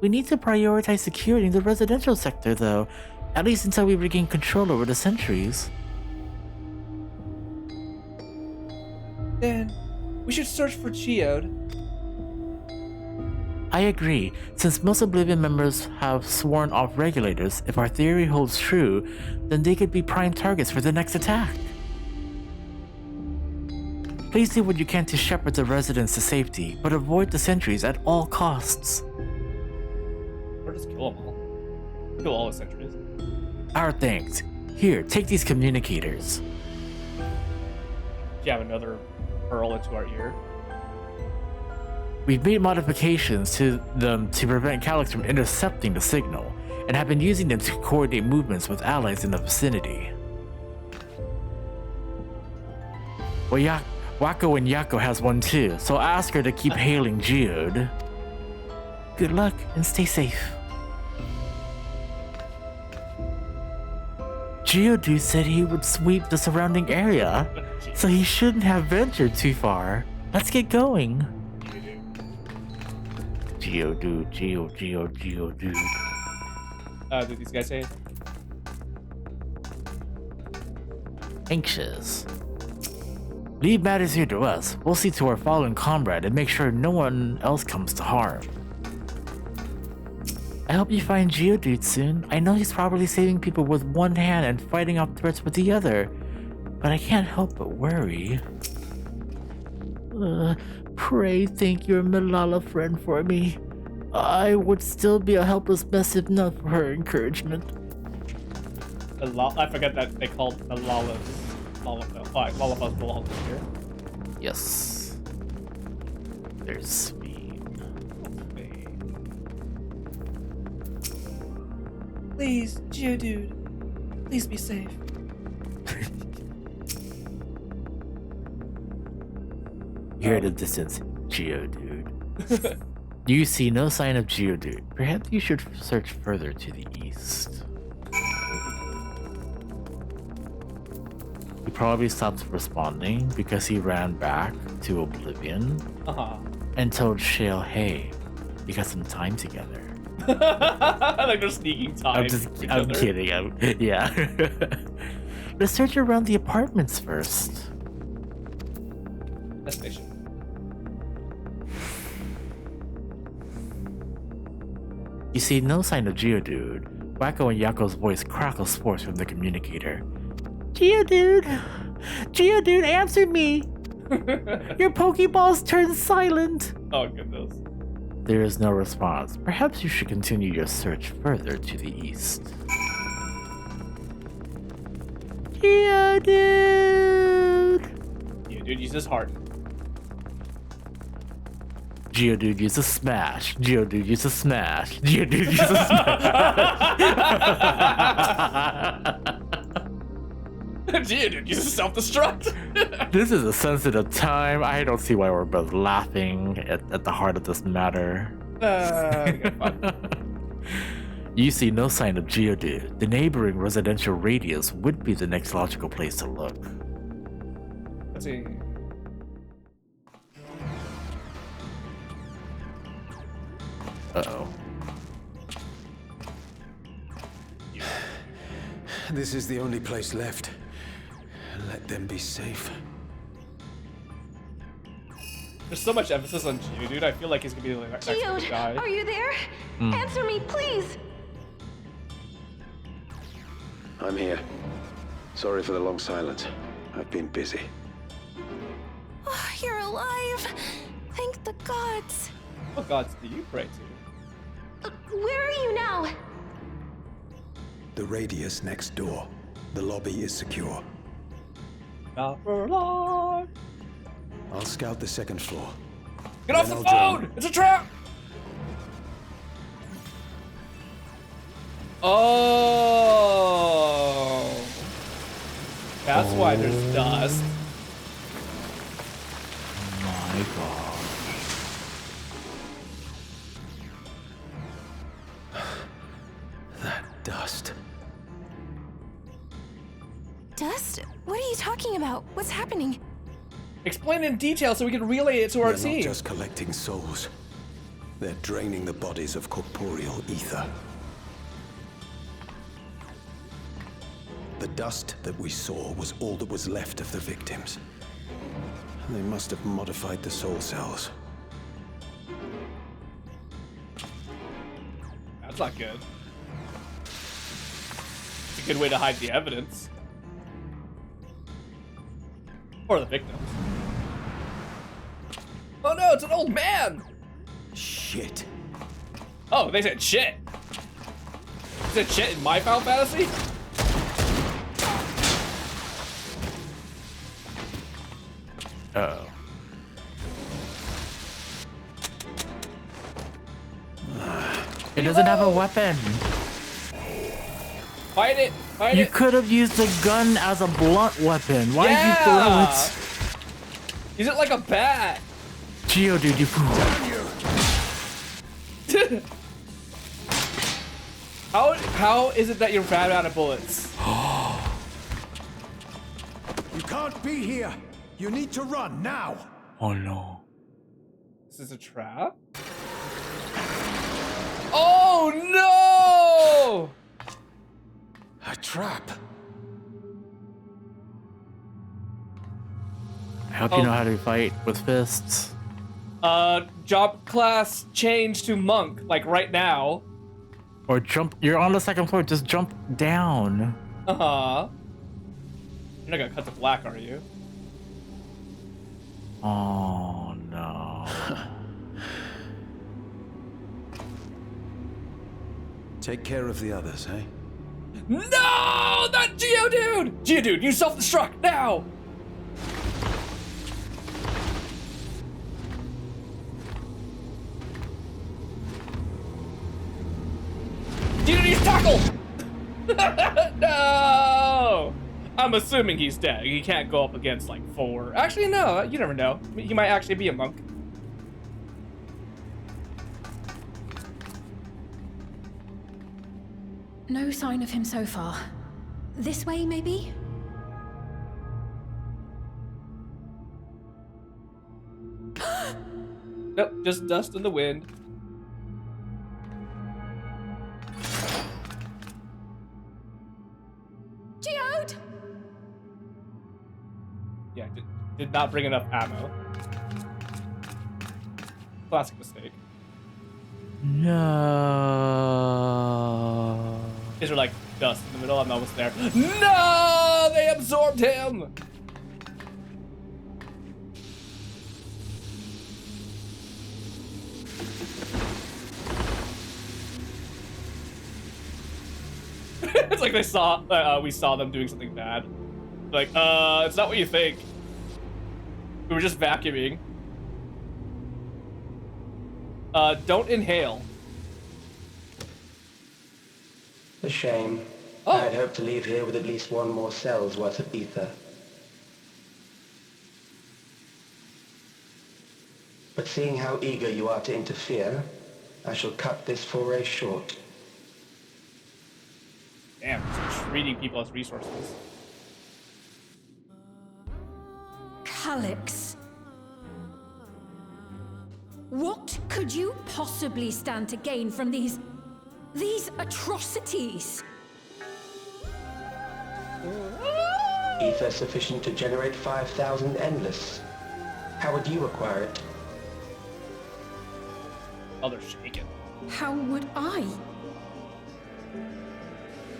We need to prioritize securing the residential sector, though, at least until we regain control over the sentries. Then, we should search for Geode. I agree. Since most Oblivion members have sworn off regulators, if our theory holds true, then they could be prime targets for the next attack. Please do what you can to shepherd the residents to safety, but avoid the sentries at all costs. Or just kill them all. Kill all the sentries. Our thanks. Here, take these communicators. You have another pearl into our ear. We've made modifications to them to prevent Calyx from intercepting the signal, and have been using them to coordinate movements with allies in the vicinity. Wako and Yako has one too, so ask her to keep hailing Geode. Good luck and stay safe. Geodude said he would sweep the surrounding area, so he shouldn't have ventured too far. Let's get going. Geodude. Did these guys say it? Anxious. Leave matters here to us. We'll see to our fallen comrade and make sure no one else comes to harm. I hope you find Geodude soon. I know he's probably saving people with one hand and fighting off threats with the other, but I can't help but worry. Pray thank your Malala friend for me. I would still be a helpless mess if not for her encouragement. I forgot that they called the Lalas. Lollapalooza belongs here. Yes. There's Speed. Please, Geodude. Please be safe. Here at a distance, Geodude. You see no sign of Geodude. Perhaps you should search further to the east. He probably stopped responding because he ran back to Oblivion and told Shale, hey, we got some time together. Like they're sneaking time. I'm kidding. Yeah. Let's search around the apartments first. Destination. You see no sign of Geodude. Wako and Yako's voice crackles forth from the communicator. Geodude! Geodude, answer me! Your Pokeballs turned silent! Oh, goodness. There is no response. Perhaps you should continue your search further to the east. Geodude! Geodude uses heart. Geodude uses smash. Geodude uses smash. Geodude uses smash. Geodude uses self-destruct. This is a sensitive time. I don't see why we're both laughing at the heart of this matter. You see no sign of Geodude. The neighboring residential radius would be the next logical place to look. Let's see. Uh-oh. This is the only place left. Let them be safe. There's so much emphasis on Geodude. I feel like he's gonna be the next big Geode, guy. are you there? Answer me, please. I'm here. Sorry for the long silence. I've been busy. Oh, you're alive. Thank the gods. What gods do you pray to? Where are you now? The radius next door. The lobby is secure. Not for long. I'll scout the second floor. Get off Then the I'll phone! It's a trap! Oh. That's why there's dust. My God. That dust. Dust? What are you talking about? What's happening? Explain in detail so we can relay it to our They're team. not just collecting souls. They're draining the bodies of corporeal ether. The dust that we saw was all that was left of the victims. They must have modified the soul cells. That's not good. It's a good way to hide the evidence. Or the victims. Oh no, it's an old man! Shit. Oh, they said shit. They said shit in my Final Fantasy? Uh-oh. It doesn't have a weapon. Fight it! Fight You it! could have used the gun as a blunt weapon. Why did you throw it? Use it like a bat! Geodude, you fool. How is it that you're bad out of bullets? You can't be here. You need to run now. Oh no. This is a trap? Oh no! A trap. I hope you know how to fight with fists. Job class change to monk, like right now. Or jump. You're on the second floor. Just jump down. Uh-huh. You're not gonna cut to black, are you? Oh no. Take care of the others, eh? No! Not Geodude! Geodude, you self-destruct now! Geodude needs tackle! No! I'm assuming he's dead. He can't go up against like 4. Actually, no, you never know. He might actually be a monk. No sign of him so far. This way, maybe? Nope, just dust in the wind. Geode! Yeah, did not bring enough ammo. Classic mistake. No. These are like dust in the middle. I'm almost there. No! They absorbed him! It's like they saw, we saw them doing something bad. Like, it's not what you think. We were just vacuuming. Don't inhale. A shame. Oh. I'd hoped to leave here with at least one more cell's worth of ether. But seeing how eager you are to interfere, I shall cut this foray short. Damn, it's treating people as resources. Calyx. What could you possibly stand to gain from these atrocities? Ether sufficient to generate 5,000 endless. How would you acquire it? Oh, they're shaking. How would I?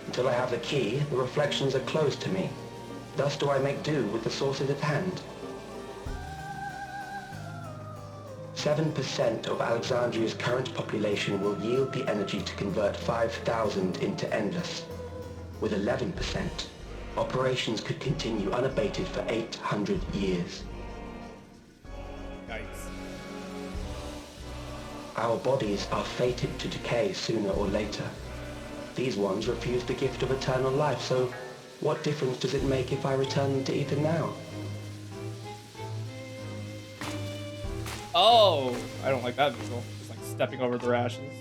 Until I have the key, the reflections are closed to me. Thus do I make do with the sources at hand. 7% of Alexandria's current population will yield the energy to convert 5,000 into endless. With 11%, Operations could continue unabated for 800 years. Yikes. Our bodies are fated to decay sooner or later. These ones refuse the gift of eternal life, so what difference does it make if I return them to ether now? Oh, I don't like that visual. Just like stepping over their ashes.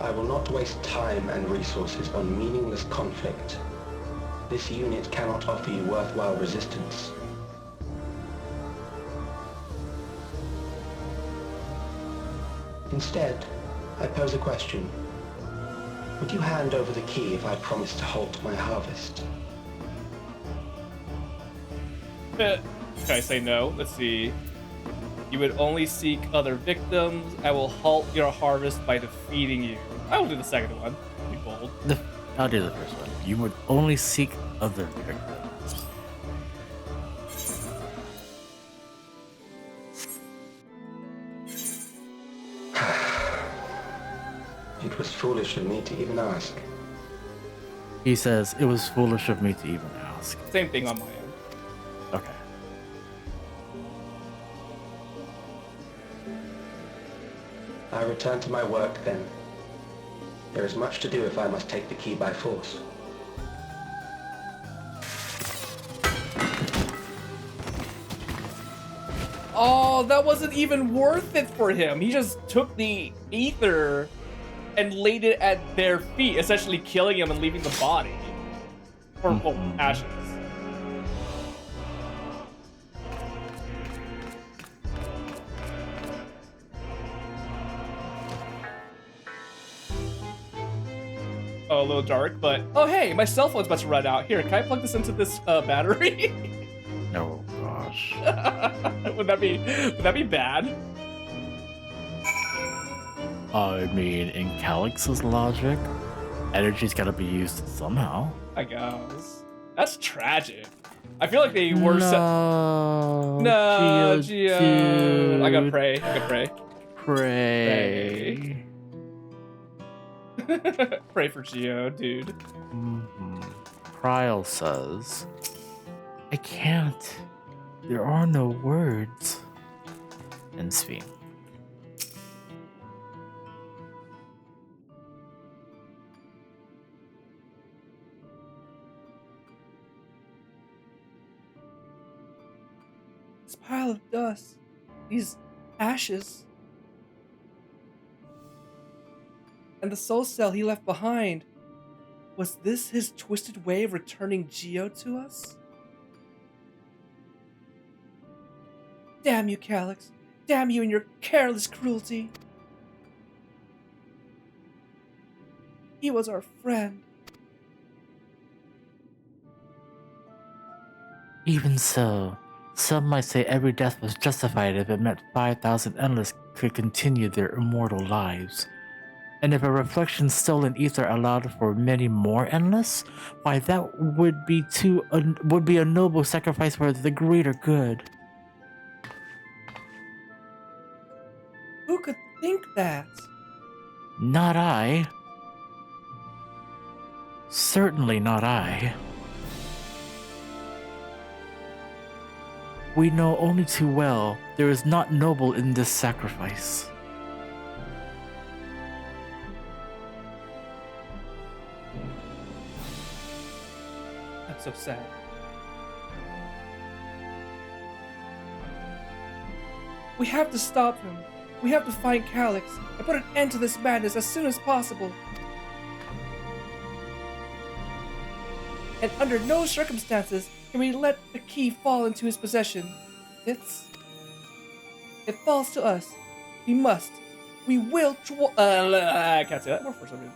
I will not waste time and resources on meaningless conflict. This unit cannot offer you worthwhile resistance. Instead, I pose a question. Would you hand over the key if I promise to halt my harvest? Can I say no? Let's see. You would only seek other victims. I will halt your harvest by defeating you. I will do the second one. Be bold. I'll do the first one. You would only seek other victims. It was foolish of me to even ask. He says, it was foolish of me to even ask. Same thing on my end. Okay. I return to my work then. There is much to do if I must take the key by force. Oh, that wasn't even worth it for him. He just took the ether and laid it at their feet, essentially killing him and leaving the body. Or ashes. Oh, a little dark, but oh hey, my cell phone's about to run out. Here, can I plug this into this battery? Oh gosh. Would that be bad? I mean, in Calix's logic, energy's gotta be used somehow. I guess. That's tragic. I feel like they were No, Geo. I gotta pray. Pray. Pray for Geo, dude. Prial says, I can't. There are no words. And Svi. This pile of dust, these ashes, and the soul cell he left behind. Was this his twisted way of returning Geo to us? Damn you, Calix. Damn you and your careless cruelty. He was our friend. Even so, some might say every death was justified if it meant 5,000 endless could continue their immortal lives. And if a reflection stolen ether allowed for many more endless, why that would be a noble sacrifice for the greater good. Who could think that? Not I. Certainly not I. We know only too well there is not noble in this sacrifice. That's so sad. We have to stop him. We have to find Calix and put an end to this madness as soon as possible. And under no circumstances can we let the key fall into his possession. It falls to us. We must. We will I can't say that more for some reason.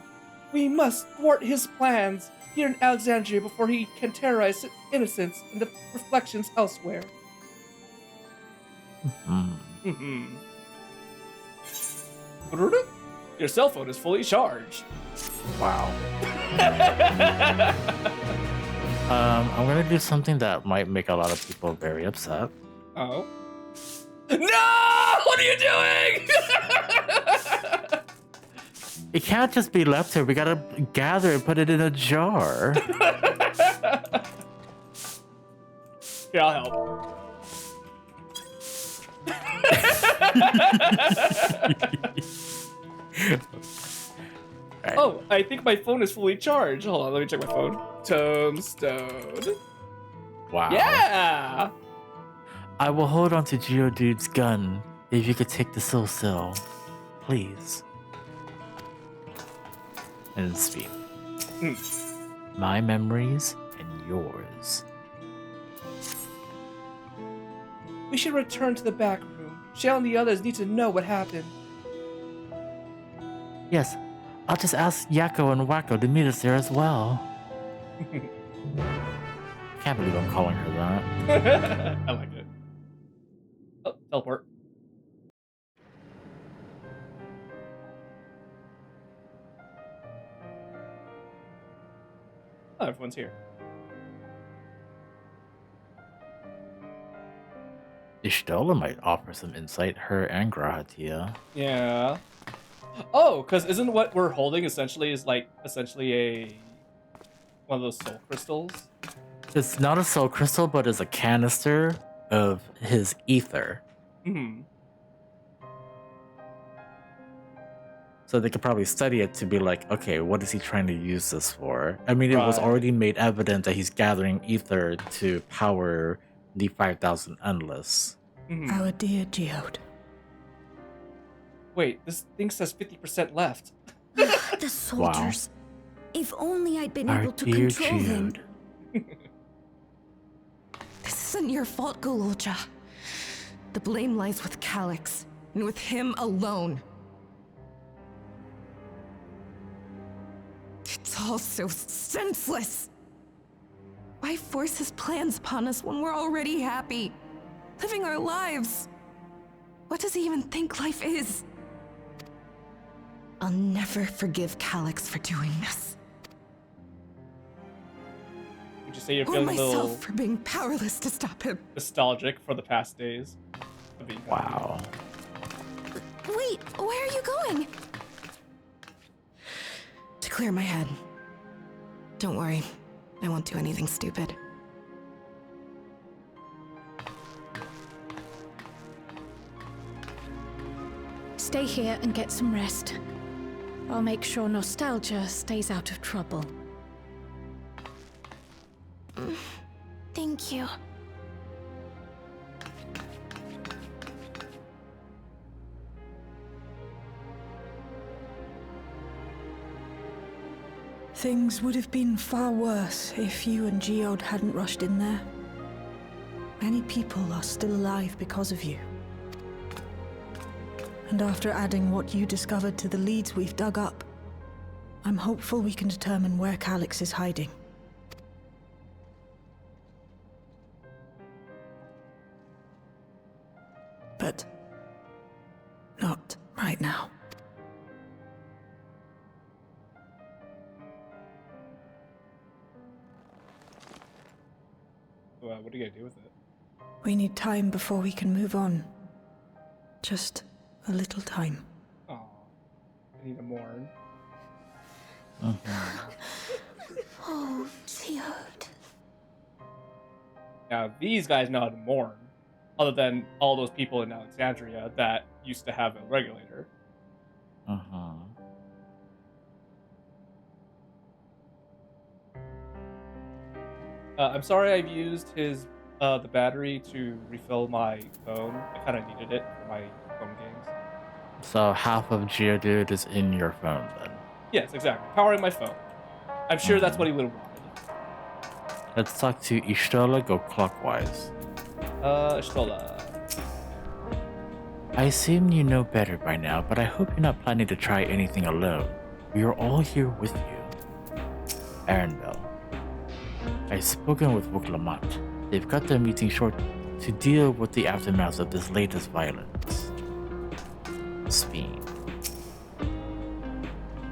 We must thwart his plans here in Alexandria before he can terrorize innocents and the reflections elsewhere. Your cell phone is fully charged. Wow. I'm gonna do something that might make a lot of people very upset. Oh. No! What are you doing? It can't just be left here. We gotta gather and put it in a jar. Here, I'll help. Right. Oh, I think my phone is fully charged. Hold on, let me check my phone. Tombstone. Wow. Yeah! I will hold on to Geodude's gun if you could take the soul cell, please. And speak. My memories and yours. We should return to the back room. Shale and the others need to know what happened. Yes, I'll just ask Yakko and Wacko to meet us there as well. Can't believe I'm calling her that. I like it. Oh, teleport. Oh, everyone's here. Ishtola might offer some insight, her and Grahatia. Yeah. Oh, because isn't what we're holding essentially a one of those soul crystals? It's not a soul crystal, but it's a canister of his ether. Hmm. So they could probably study it to be like, okay, what is he trying to use this for? I mean, it was Right. already made evident that he's gathering ether to power the 5,000 Endless. Our dear Geode. Wait, this thing says 50% left. The soldiers. If only I'd been Our able to dear control them. Geode. This isn't your fault, Gololcha. The blame lies with Calyx, and with him alone. It's all so senseless. Why force his plans upon us when we're already happy, living our lives? What does he even think life is? I'll never forgive Calyx for doing this. Would you say you're Or feeling a myself little for being powerless to stop him. nostalgic for the past days? of being happy? Wow. Wait, where are you going? To clear my head. Don't worry, I won't do anything stupid. Stay here and get some rest. I'll make sure nostalgia stays out of trouble. Thank you. Things would have been far worse if you and Geode hadn't rushed in there. Many people are still alive because of you. And after adding what you discovered to the leads we've dug up, I'm hopeful we can determine where Calyx is hiding. But not right now. Well, what are you gonna do with it? We need time before we can move on. Just a little time. Oh, I need to mourn. Oh, Geode. Now, these guys know how to mourn, other than all those people in Alexandria that used to have a regulator. I'm sorry I've used his the battery to refill my phone. I kind of needed it for my phone games. So half of Geodude is in your phone then. Yes, exactly. Powering my phone. I'm sure that's what he would have wanted. Let's talk to Ishtola, go clockwise. Shtola. I assume you know better by now, but I hope you're not planning to try anything alone. We are all here with you. Arendelle. I've spoken with Wuklamat. They've cut their meeting short to deal with the aftermath of this latest violence. Speen.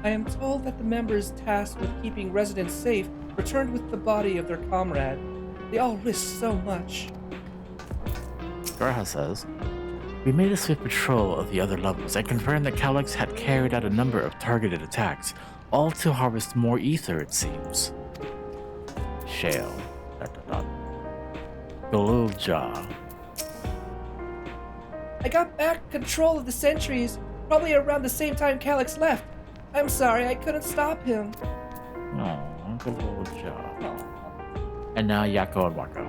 I am told that the members tasked with keeping residents safe returned with the body of their comrade. They all risked so much. Garha says, We made a swift patrol of the other levels and confirmed that Calyx had carried out a number of targeted attacks, all to harvest more ether, it seems. Shale. Golulja. I got back control of the sentries, probably around the same time Calyx left. I'm sorry, I couldn't stop him. Oh, Golulja. And now Yako and Wako.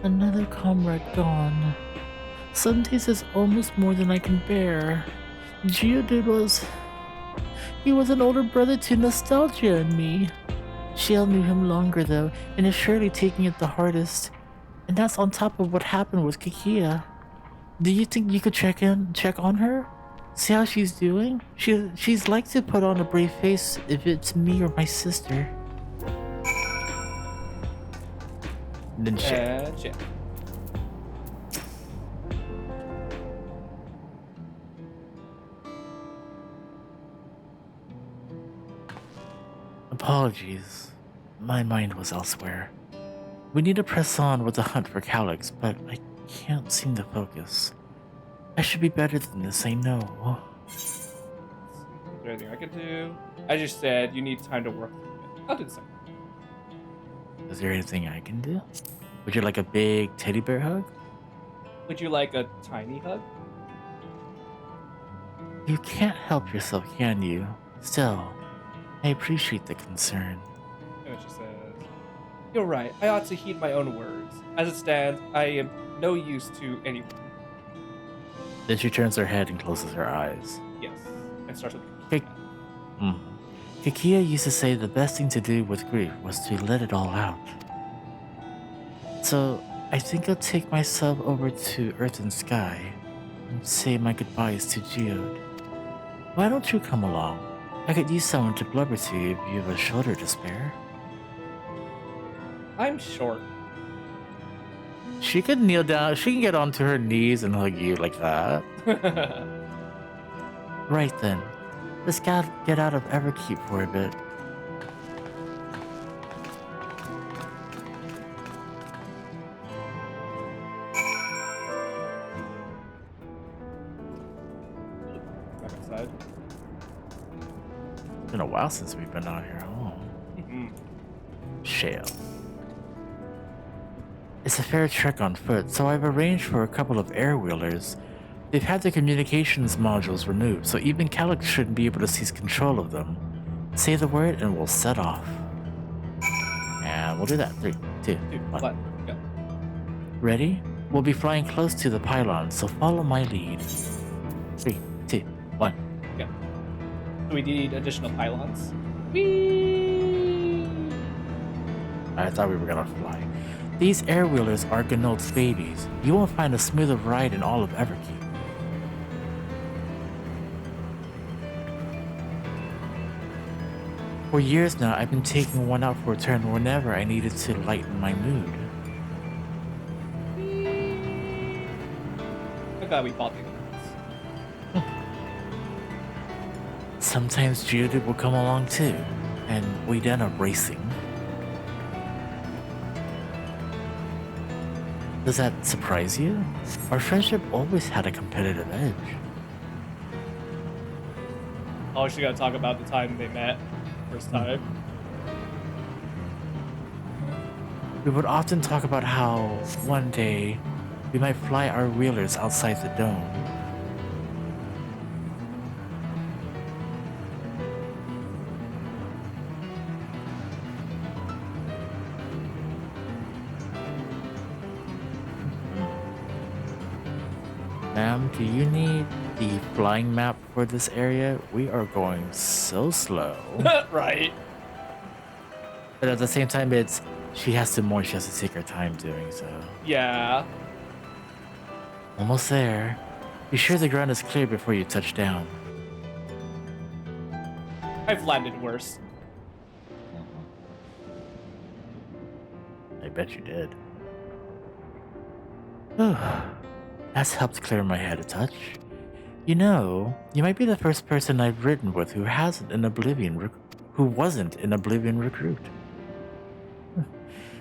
Another comrade gone. Some days is almost more than I can bear. Geodude he was an older brother to Nostalgia and me. Shale knew him longer though, and is surely taking it the hardest. And that's on top of what happened with Kikia. Do you think you could check on her? See how she's doing? She's like to put on a brave face if it's me or my sister. Then check. Check. Apologies. My mind was elsewhere. We need to press on with the hunt for Calyx, but I can't seem to focus. I should be better than this, I know. Is there anything I can do? As you said, you need time to work through it. I'll do the same. Is there anything I can do? Would you like a big teddy bear hug? Would you like a tiny hug? You can't help yourself, can you? Still, I appreciate the concern. And she says, "You're right. I ought to heed my own words. As it stands, I am no use to anyone." Then she turns her head and closes her eyes. Yes, and starts with Kikia used to say the best thing to do with grief was to let it all out. So, I think I'll take myself over to Earth and Sky and say my goodbyes to Geode. Why don't you come along? I could use someone to blubber to if you have a shoulder to spare. I'm short. She could kneel down, she can get onto her knees and hug you like that. Right then. Let's get out of Everkeep for a bit. Back inside. It's been a while since we've been out here. Shale. It's a fair trek on foot, so I've arranged for a couple of air-wheelers. They've had their communications modules removed, so even Calyx shouldn't be able to seize control of them. Say the word and we'll set off. And we'll do that. 3, 2, 1. Go. Ready? We'll be flying close to the pylon, so follow my lead. 3, 2, 1. Go. Do we need additional pylons? Whee! I thought we were gonna fly. These air-wheelers are Gnold's babies. You won't find a smoother ride in all of Everkeep. For years now, I've been taking one out for a turn whenever I needed to lighten my mood. I'm glad we bought these. Sometimes Geodude will come along too, and we'd end up racing. Does that surprise you? Our friendship always had a competitive edge. Oh, she gotta talk about the time they met. First time. We would often talk about how one day we might fly our wheelers outside the dome. Ma'am, do you need the flying map for this area? We are going so slow. Right. But at the same time, she has to take her time doing so. Yeah. Almost there. Be sure the ground is clear before you touch down. I've landed worse. I bet you did. That's helped clear my head a touch. You know, you might be the first person I've ridden with who wasn't an Oblivion recruit.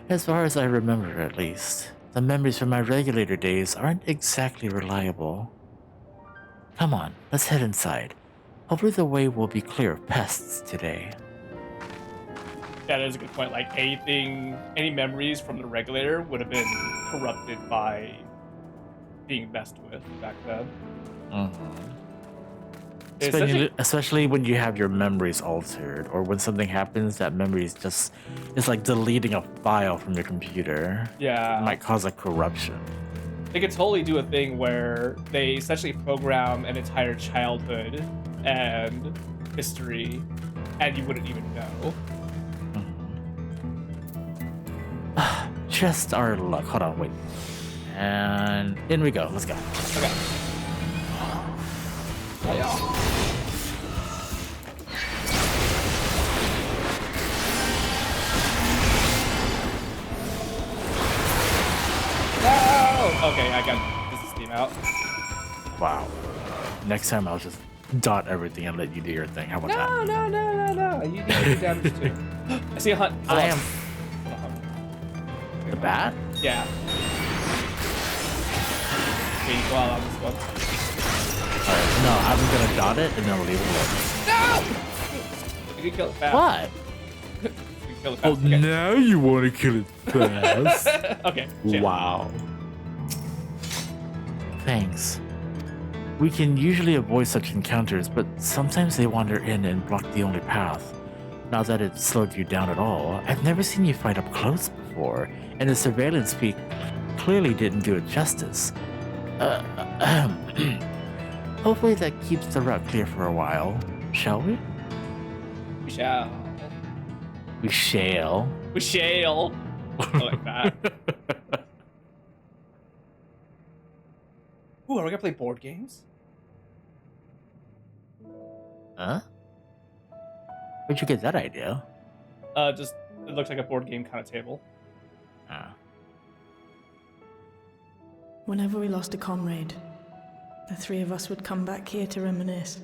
As far as I remember, at least. The memories from my regulator days aren't exactly reliable. Come on, let's head inside. Hopefully the way will be clear of pests today. Yeah, that is a good point. Like any memories from the regulator would have been corrupted by being messed with back then. Especially when you have your memories altered, or when something happens that memory is just it's like deleting a file from your computer. Yeah, it might cause a corruption. They could totally do a thing where they essentially program an entire childhood and history, and you wouldn't even know. Just our luck. Hold on, wait. And in we go. Let's go. Okay. No! Okay, I got this steam out. Wow. Next time I'll just dot everything and let you do your thing. How about that? No. You need to do damage too. I see a hunt. I am. The bat? Yeah. Okay, you go out on this one. Alright, no, I'm gonna dot it and then we'll leave it alone. No! You can kill it fast. What? You can kill it fast. Oh, Okay. now you want to kill it fast? Okay. Wow. Thanks. We can usually avoid such encounters, but sometimes they wander in and block the only path. Not that it slowed you down at all. I've never seen you fight up close before, and the surveillance feed clearly didn't do it justice. Hopefully that keeps the route clear for a while. Shall we? We shall. We shall. We shall. I like that. Ooh, are we gonna play board games? Huh? Where'd you get that idea? Just it looks like a board game kind of table. Whenever we lost a comrade, the three of us would come back here to reminisce.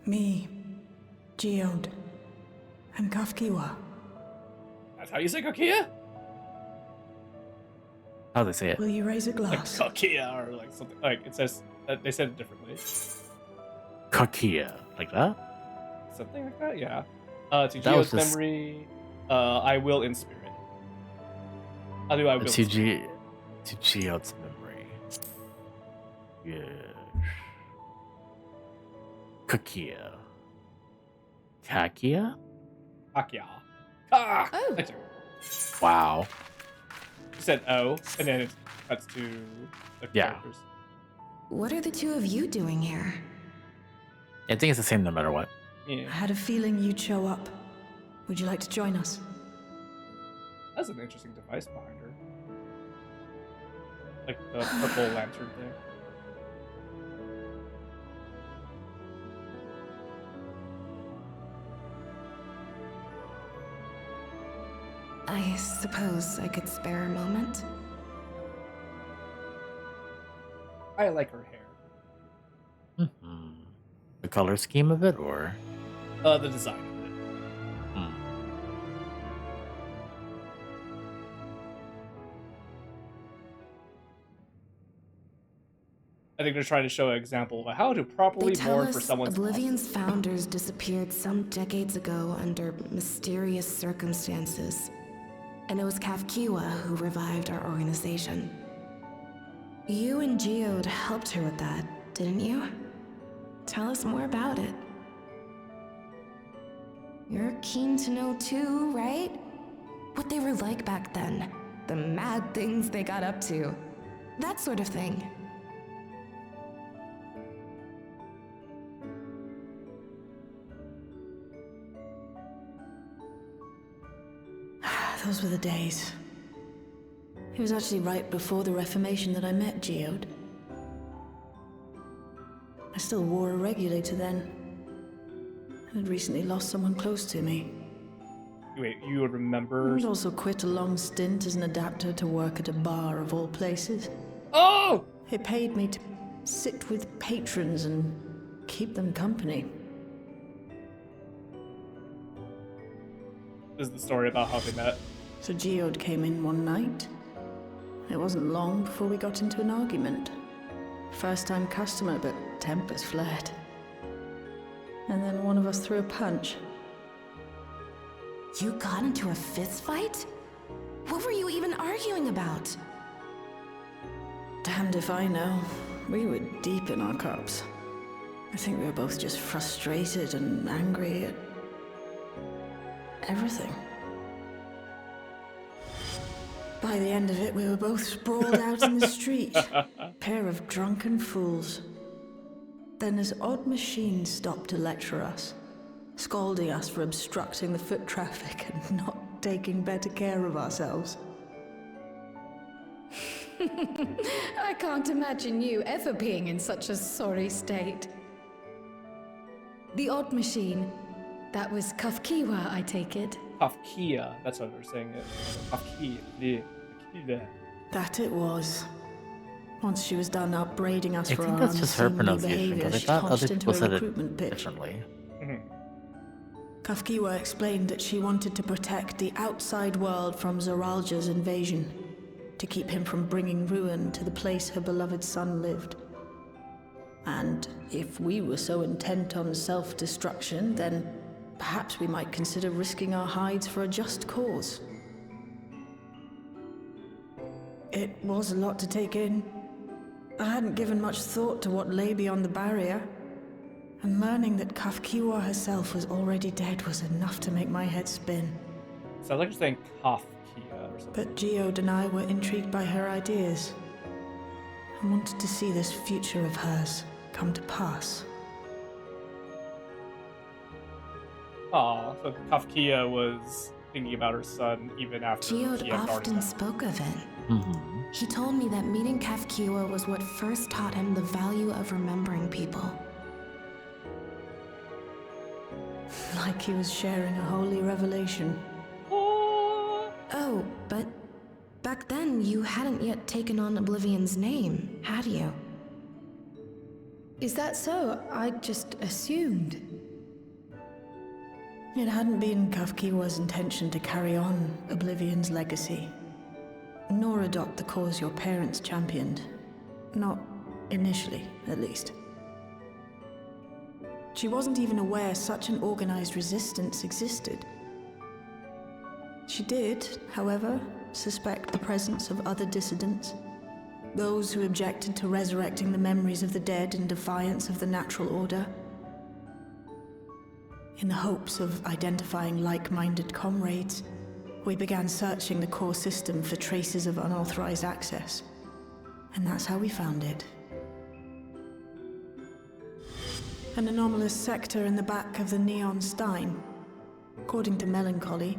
Me, Geode, and Kafkiwa. That's how you say Kokia? How they say it? Will you raise a glass? Like Kokia or like something. Like it says they said it differently. Kakia, like that? Something like that, yeah. To Geode's memory, I will in spirit. I'll do I will. To Geode's memory. Yes. Kakia. Kakia? Kakia. Ah! Oh. Wow. You said O, and then it cuts to the characters. What are the two of you doing here? I think it's the same no matter what. Yeah. I had a feeling you'd show up. Would you like to join us? That's an interesting device behind her. Like the purple lantern thing. I suppose I could spare a moment. I like her hair. The color scheme of it, or? The design of it. I think they're trying to show an example of how to properly mourn for someone's loss. Oblivion's founders disappeared some decades ago under mysterious circumstances. And it was Kafkiwa who revived our organization. You and Geode helped her with that, didn't you? Tell us more about it. You're keen to know too, right? What they were like back then. The mad things they got up to. That sort of thing. Those were the days. It was actually right before the Reformation that I met Geode. I still wore a regulator then. I had recently lost someone close to me. Wait, you would remember? I'd also quit a long stint as an adapter to work at a bar of all places. Oh! It paid me to sit with patrons and keep them company. This is the story about how they met. So Geode came in one night, It wasn't long before we got into an argument. First-time customer, but tempers flared. And then one of us threw a punch. You got into a fist fight? What were you even arguing about? Damned if I know. We were deep in our cups. I think we were both just frustrated and angry at everything. By the end of it, we were both sprawled out in the street. Pair of drunken fools. Then this odd machine stopped to lecture us, scolding us for obstructing the foot traffic and not taking better care of ourselves. I can't imagine you ever being in such a sorry state. The odd machine, that was Kafkiwa, I take it. Kafkia, that's what we're saying it. Kafkia. That it was. Once she was done upbraiding us I for think our that's just her unseemly pronunciation, behavior, because I she thought launched other into people a said it recruitment pitch. differently. Kafkiwa explained that she wanted to protect the outside world from Zoralja's invasion, to keep him from bringing ruin to the place her beloved son lived. And if we were so intent on self-destruction, then perhaps we might consider risking our hides for a just cause. It was a lot to take in. I hadn't given much thought to what lay beyond the barrier, and learning that Kafkiwa herself was already dead was enough to make my head spin. Sounds like you're saying Kafkia or something. But Geode and I were intrigued by her ideas, and wanted to see this future of hers come to pass. Aw, so Kafkia was thinking about her son even after Geode he had already often died. spoke of it. Mm-hmm. He told me that meeting Kafkiwa was what first taught him the value of remembering people. Like he was sharing a holy revelation. Oh, but back then you hadn't yet taken on Oblivion's name, had you? Is that so? I just assumed. It hadn't been Kafkiwa's intention to carry on Oblivion's legacy, nor adopt the cause your parents championed. Not initially, at least. She wasn't even aware such an organized resistance existed. She did, however, suspect the presence of other dissidents, those who objected to resurrecting the memories of the dead in defiance of the natural order. In the hopes of identifying like-minded comrades, we began searching the core system for traces of unauthorized access. And that's how we found it. An anomalous sector in the back of the Neon Stein. According to Melancholy,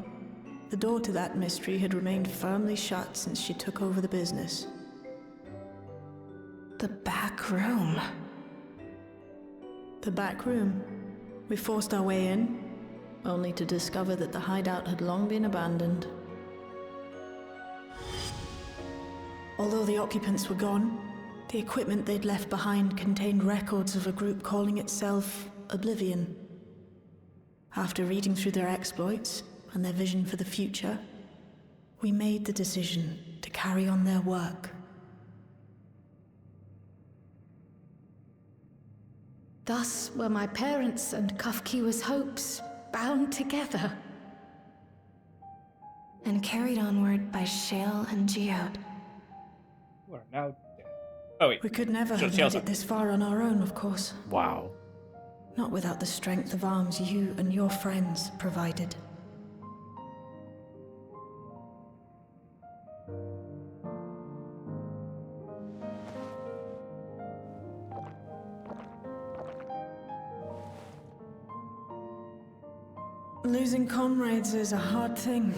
the door to that mystery had remained firmly shut since she took over the business. The back room. The back room. We forced our way in, only to discover that the hideout had long been abandoned. Although the occupants were gone, the equipment they'd left behind contained records of a group calling itself Oblivion. After reading through their exploits and their vision for the future, we made the decision to carry on their work. Thus were my parents' and Kafkiwa's hopes bound together. And carried onward by Shale and Geode. You are now dead. Oh wait. We could never have made it this far on our own, of course. Wow. Not without the strength of arms you and your friends provided. Losing comrades is a hard thing,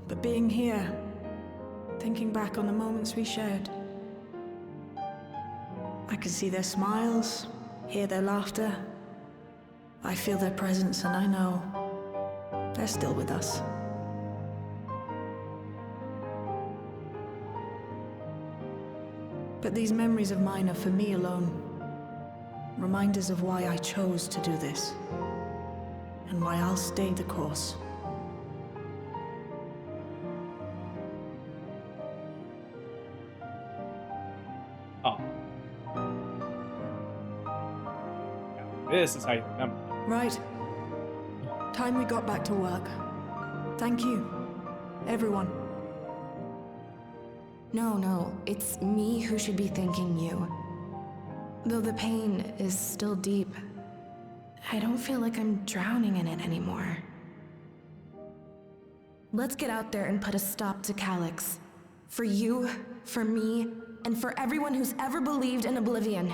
but being here, thinking back on the moments we shared, I can see their smiles, hear their laughter. I feel their presence, and I know they're still with us. But these memories of mine are for me alone. Reminders of why I chose to do this. And why I'll stay the course. Oh. Now, this is how you remember. Right. Time we got back to work. Thank you, everyone. No, it's me who should be thanking you. Though the pain is still deep, I don't feel like I'm drowning in it anymore. Let's get out there and put a stop to Calyx. For you, for me, and for everyone who's ever believed in Oblivion.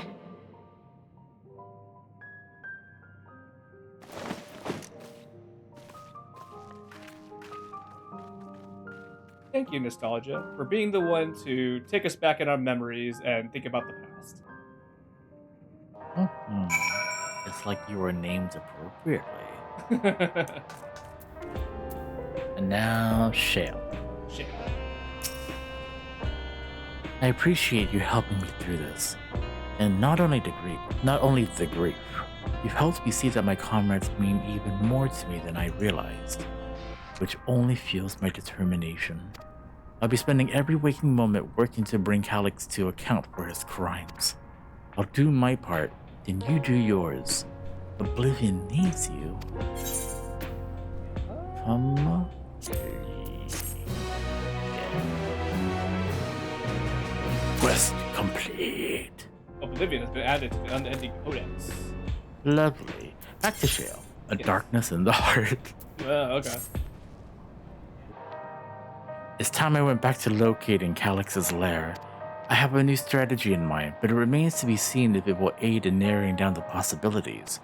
Thank you, Nostalgia, for being the one to take us back in our memories and think about the past. It's like you were named appropriately. And now, Shale. I appreciate you helping me through this. And not only the grief, you've helped me see that my comrades mean even more to me than I realized, which only fuels my determination. I'll be spending every waking moment working to bring Calyx to account for his crimes. I'll do my part, then you do yours. Oblivion needs you. Come. Quest complete. Oblivion has been added to the Unending Codex. Lovely. Back to Shale. A darkness in the heart. Okay. It's time I went back to locating Calyx's lair. I have a new strategy in mind, but it remains to be seen if it will aid in narrowing down the possibilities.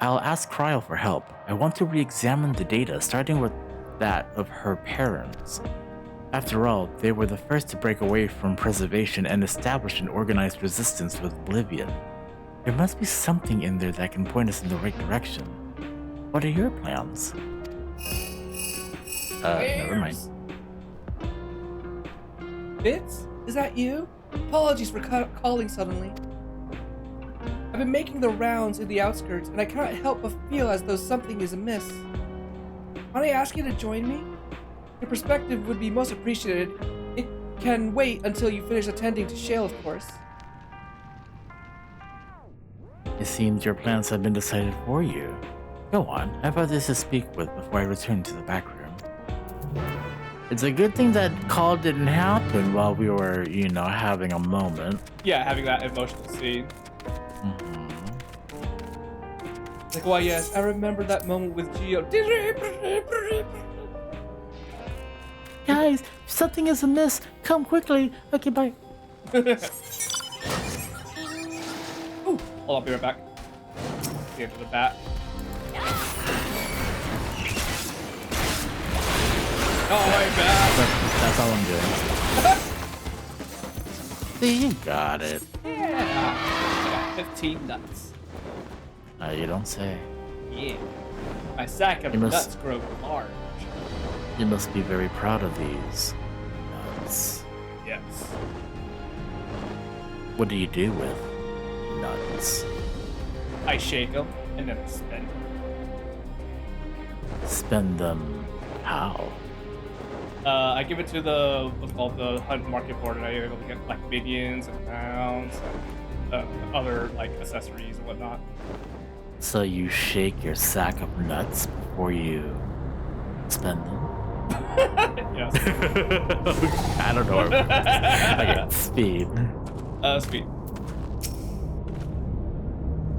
I'll ask Cryo for help. I want to re-examine the data, starting with that of her parents. After all, they were the first to break away from preservation and establish an organized resistance with Oblivion. There must be something in there that can point us in the right direction. What are your plans? Never mind. Fitz? Is that you? Apologies for calling suddenly. I've been making the rounds in the outskirts, and I cannot help but feel as though something is amiss. Might I ask you to join me? Your perspective would be most appreciated. It can wait until you finish attending to Shale, of course. It seems your plans have been decided for you. Go on, I have others to speak with before I return to the back room. It's a good thing that call didn't happen while we were, having a moment. Yeah, having that emotional scene. Like, why yes, I remember that moment with Geo. Guys, something is amiss. Come quickly. Okay, bye. Ooh, I'll be right back. Get to the bat. Oh, my bad. That's all I'm doing. See, you got it. Yeah. I got 15 nuts. You don't say. Yeah. My sack of nuts grow large. You must be very proud of these nuts. Yes. What do you do with nuts? I shake them and then I spend them. Spend them how? I give it to what's called the hunt market board, and I'm able to get like minions and rounds and other like accessories and whatnot. So you shake your sack of nuts before you spend them? Yes. I don't know. Okay, speed. Speed.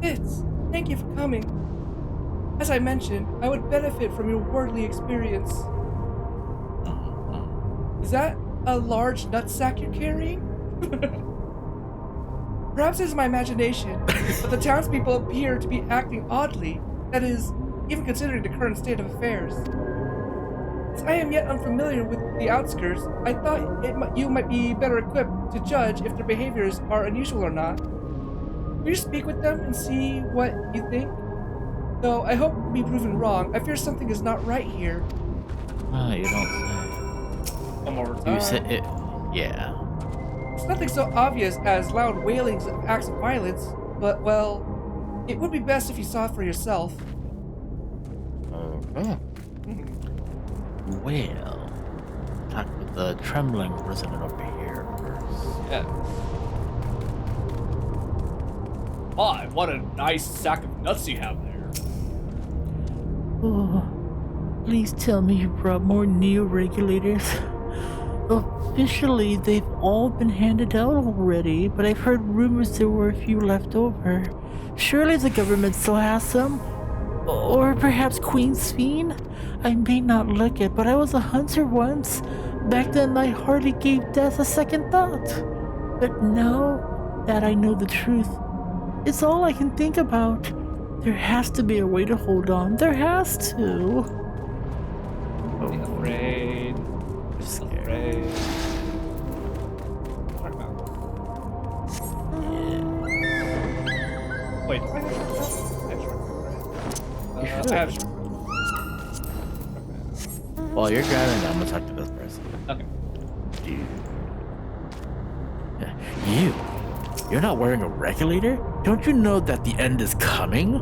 Fitz, thank you for coming. As I mentioned, I would benefit from your worldly experience. Is that a large nutsack you're carrying? Perhaps it's my imagination, but the townspeople appear to be acting oddly. That is, even considering the current state of affairs. Since I am yet unfamiliar with the outskirts, I thought you might be better equipped to judge if their behaviors are unusual or not. Will you speak with them and see what you think? Though I hope to be proven wrong, I fear something is not right here. You don't say. One more time. You said it. Yeah. It's nothing so obvious as loud wailings of acts of violence, but, well, it would be best if you saw it for yourself. Okay. Well, talk with the trembling resident over here first. Yeah. My, what a nice sack of nuts you have there. Oh, please tell me you brought more neo-regulators. Officially, they've all been handed out already, but I've heard rumors there were a few left over. Surely the government still has some? Or perhaps Queen Sphene? I may not look it, but I was a hunter once. Back then, I hardly gave death a second thought. But now that I know the truth, it's all I can think about. There has to be a way to hold on. There has to. I'm afraid. Just Afraid. Wait, do I have I have short. While you're grabbing that, I'm gonna talk to this person. Okay. You're not wearing a regulator? Don't you know that the end is coming?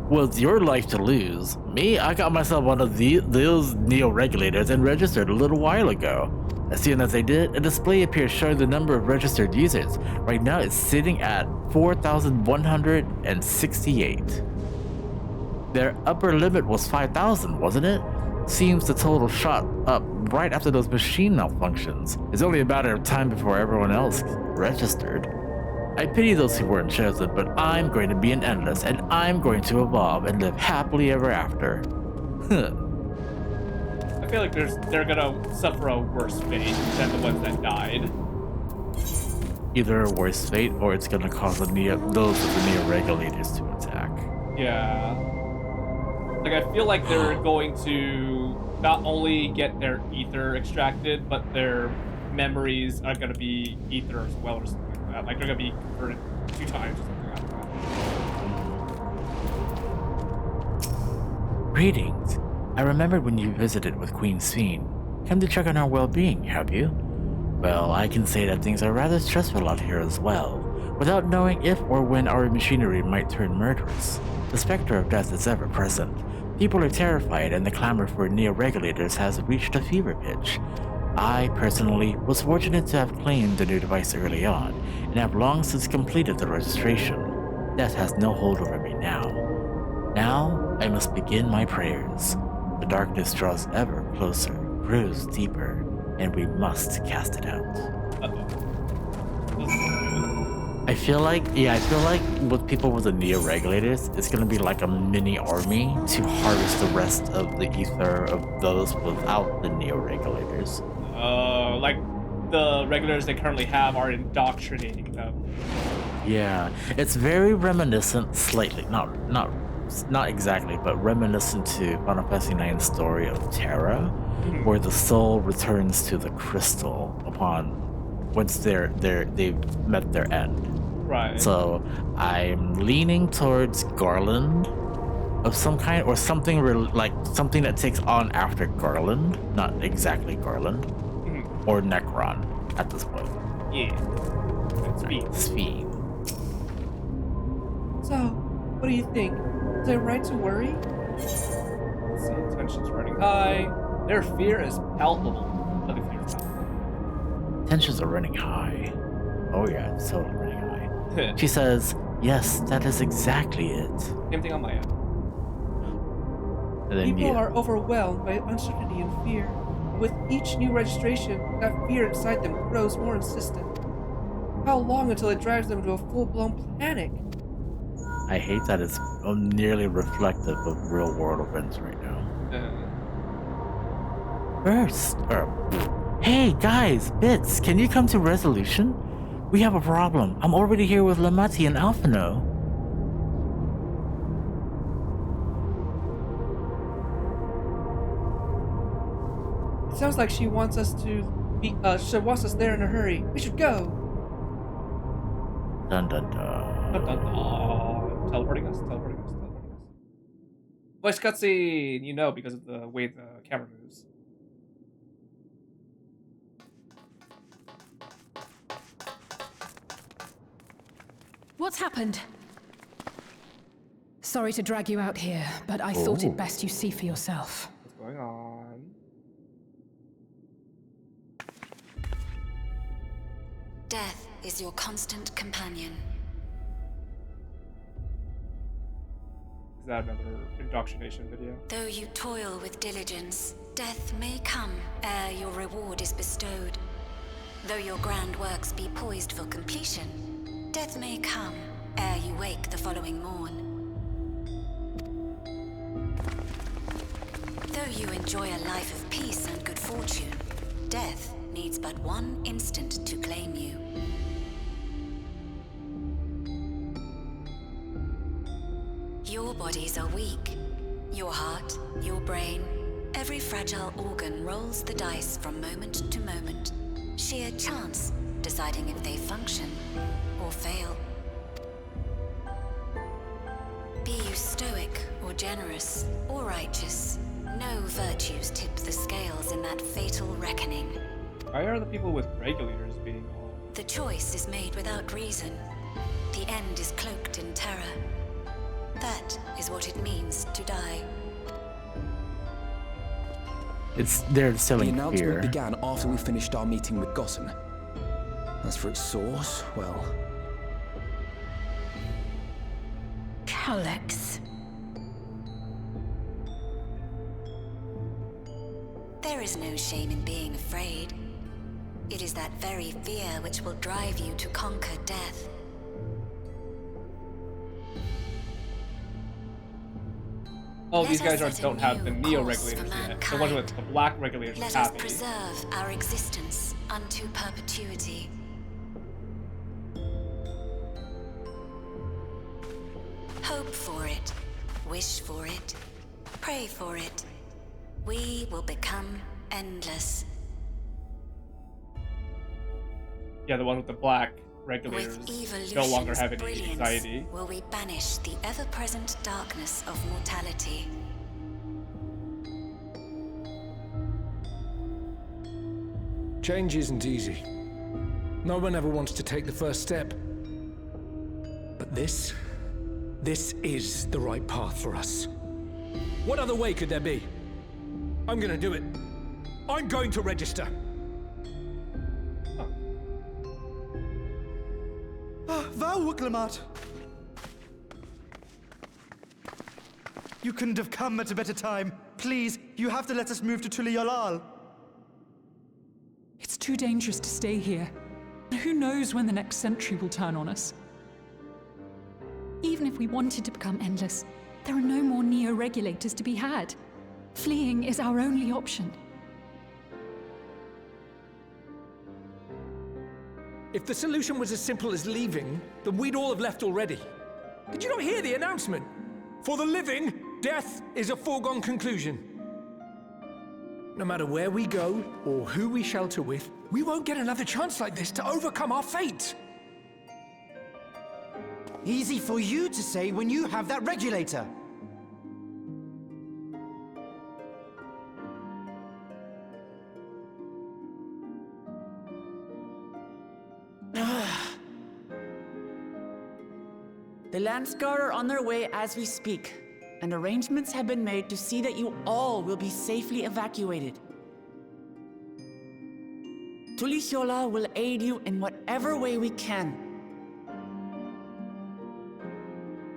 Well, it's your life to lose. Me, I got myself one of those neo-regulators and registered a little while ago. As soon as I did, a display appeared showing the number of registered users. Right now, it's sitting at 4,168. Their upper limit was 5,000, wasn't it? Seems the total shot up right after those machine malfunctions. It's only a matter of time before everyone else registered. I pity those who weren't chosen, but I'm going to be an endless, and I'm going to evolve and live happily ever after. I feel like they're gonna suffer a worse fate than the ones that died. Either a worse fate, or it's gonna cause those of the neo-regulators to attack. Yeah. Like, I feel like they're going to not only get their ether extracted, but their memories are gonna be ether as well, or something like that. Like, they're gonna be converted 2 times or something like that. Greetings. I remembered when you visited with Queen Sphene. Come to check on our well-being, have you? Well, I can say that things are rather stressful out here as well, without knowing if or when our machinery might turn murderous. The specter of death is ever present. People are terrified, and the clamor for neo-regulators has reached a fever pitch. I, personally, was fortunate to have claimed the new device early on, and have long since completed the registration. Death has no hold over me now. Now, I must begin my prayers. The darkness draws ever closer, grows deeper, and we must cast it out. I feel like with people with the neo-regulators, it's gonna be like a mini army to harvest the rest of the ether of those without the neo-regulators. Like the regulators they currently have are indoctrinating them. Yeah, it's very reminiscent, slightly, not exactly, but reminiscent to Final Fantasy IX's story of Terra, where the soul returns to the crystal once they've met their end. Right. So I'm leaning towards Garland of some kind, or something like something that takes on after Garland, not exactly Garland, or Necron at this point. Yeah. Sphene. So, what do you think? Is it right to worry? Let's see, tension's running high. Their fear is palpable. Their fear is palpable. Tensions are running high. Oh yeah, it's totally running high. She says, yes, that is exactly it. Same thing on my end. And then People are overwhelmed by uncertainty and fear. With each new registration, that fear inside them grows more insistent. How long until it drives them to a full-blown panic? I hate that it's nearly reflective of real-world events right now. Hey guys, Bits, can you come to resolution? We have a problem. I'm already here with Lamati and Alphino. It sounds like she wants us to be. She wants us there in a hurry. We should go. Dun dun dun. Dun, dun, dun. Teleporting us. Voice cutscene, you know, because of the way the camera moves. What's happened? Sorry to drag you out here, but I thought it best you see for yourself. What's going on? Death is your constant companion. that another indoctrination video? Though you toil with diligence, death may come ere your reward is bestowed. Though your grand works be poised for completion, death may come ere you wake the following morn. Though you enjoy a life of peace and good fortune, death needs but one instant to claim you. Your bodies are weak. Your heart, your brain, every fragile organ rolls the dice from moment to moment. Sheer chance deciding if they function or fail. Be you stoic or generous or righteous, no virtues tip the scales in that fatal reckoning. Why are the people with regulators being all... The choice is made without reason. The end is cloaked in terror. That is what it means to die. They're selling The announcement fear. began after we finished our meeting with Gossen. As for its source, well... Alex. There is no shame in being afraid. It is that very fear which will drive you to conquer death. Oh, Let these guys us set a don't have the new Neo course regulators for yet. The ones with the black regulators are Let us happy. preserve our existence unto perpetuity. Hope for it, wish for it, pray for it. We will become endless. Yeah, the one with the black regulators With no longer evolution's have any brilliance, anxiety. will we banish the ever-present darkness of mortality. Change isn't easy. No one ever wants to take the first step. But this is the right path for us. What other way could there be? I'm gonna do it. I'm going to register. Val Wuklemat! You couldn't have come at a better time. Please, you have to let us move to Tuliyolal. It's too dangerous to stay here. Who knows when the next century will turn on us? Even if we wanted to become endless, there are no more neo-regulators to be had. Fleeing is our only option. If the solution was as simple as leaving, then we'd all have left already. Did you not hear the announcement? For the living, death is a foregone conclusion. No matter where we go, or who we shelter with, we won't get another chance like this to overcome our fate. Easy for you to say when you have that regulator. The Landsguard are on their way as we speak, and arrangements have been made to see that you all will be safely evacuated. Tulihiola will aid you in whatever way we can.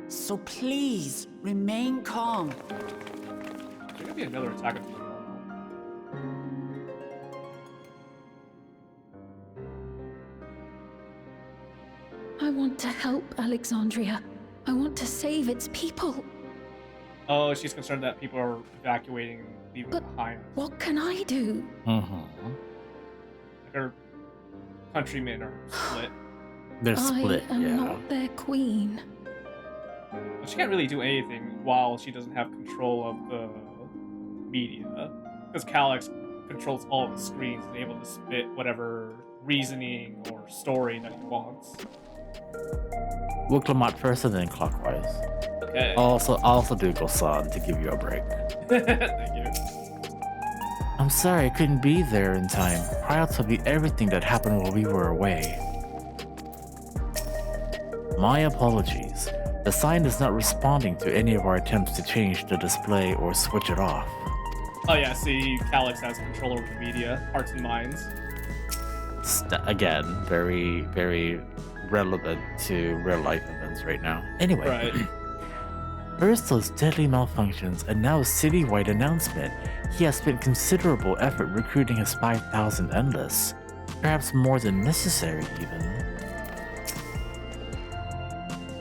So please, remain calm. There's gonna be another attack of I want to help Alexandria. I want to save its people. Oh, she's concerned that people are evacuating and leaving behind. What can I do? Her countrymen are split. They're split, I am yeah. not their queen. But she can't really do anything while she doesn't have control of the media. Because Calyx controls all of the screens and able to spit whatever reasoning or story that he wants. Wuklemat first and then clockwise. Okay. Also do Gosan to give you a break. Thank you. I'm sorry I couldn't be there in time. Prior to be everything that happened while we were away. My apologies. The sign is not responding to any of our attempts to change the display or switch it off. Oh yeah, see, Calyx has control over the media, hearts and minds. Again, very, very relevant to real life events right now. Anyway. Right. Ursul's deadly malfunctions and now citywide announcement. He has spent considerable effort recruiting his 5,000 Endless. Perhaps more than necessary, even.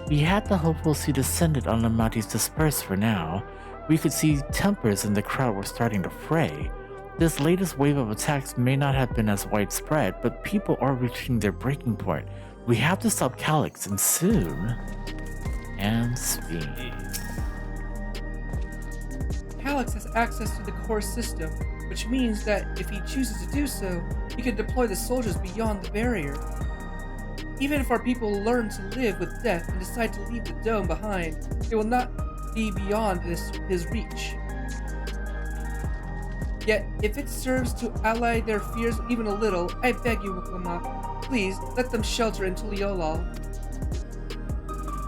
We had the hope we'll see Descendant on Lamati's disperse for now. We could see tempers in the crowd were starting to fray. This latest wave of attacks may not have been as widespread, but people are reaching their breaking point. We have to stop Calyx, and soon. And speed. Calyx has access to the core system, which means that if he chooses to do so, he can deploy the soldiers beyond the barrier. Even if our people learn to live with death and decide to leave the dome behind, it will not be beyond his reach. Yet, if it serves to allay their fears even a little, I beg you, Wuklama, please let them shelter in Tuliolal.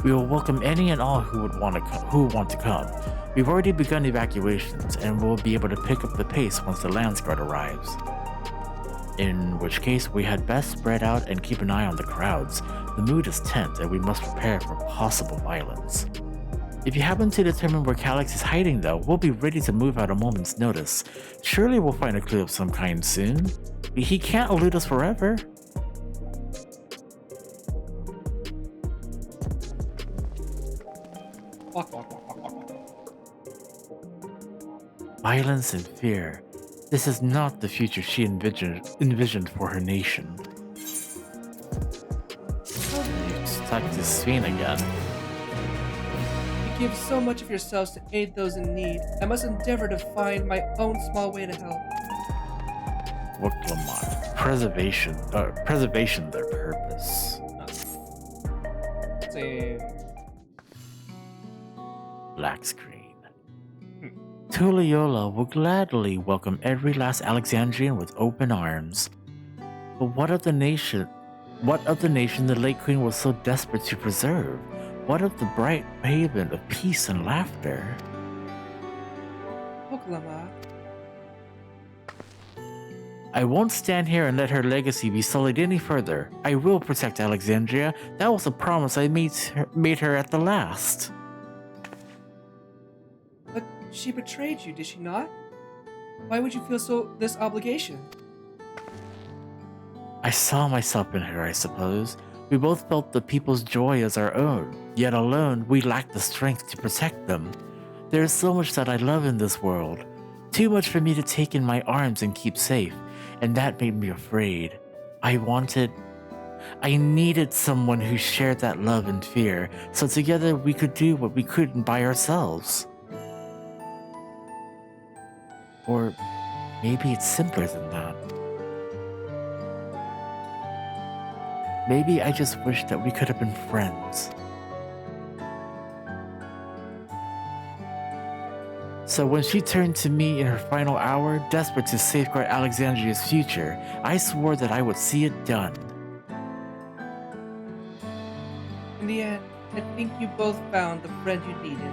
We will welcome any and all who want to come. We've already begun evacuations, and we'll be able to pick up the pace once the Landsguard arrives. In which case, we had best spread out and keep an eye on the crowds. The mood is tense, and we must prepare for possible violence. If you happen to determine where Calyx is hiding though, we'll be ready to move at a moment's notice. Surely we'll find a clue of some kind soon. He can't elude us forever. Violence and fear. This is not the future she envisioned for her nation. You stuck to Sven again. You give so much of yourselves to aid those in need. I must endeavor to find my own small way to help. Wuklama. Preservation their purpose. See. Black screen. Tuliola will gladly welcome every last Alexandrian with open arms. But what of the nation the late queen was so desperate to preserve? What of the bright haven of peace and laughter? Wuklama. I won't stand here and let her legacy be sullied any further. I will protect Alexandria. That was a promise I made her at the last. But she betrayed you, did she not? Why would you feel this obligation? I saw myself in her, I suppose. We both felt the people's joy as our own, yet alone we lacked the strength to protect them. There is so much that I love in this world, too much for me to take in my arms and keep safe, and that made me afraid. I needed someone who shared that love and fear, so together we could do what we couldn't by ourselves. Or maybe it's simpler than that. Maybe I just wish that we could have been friends. So when she turned to me in her final hour, desperate to safeguard Alexandria's future, I swore that I would see it done. In the end, I think you both found the friend you needed.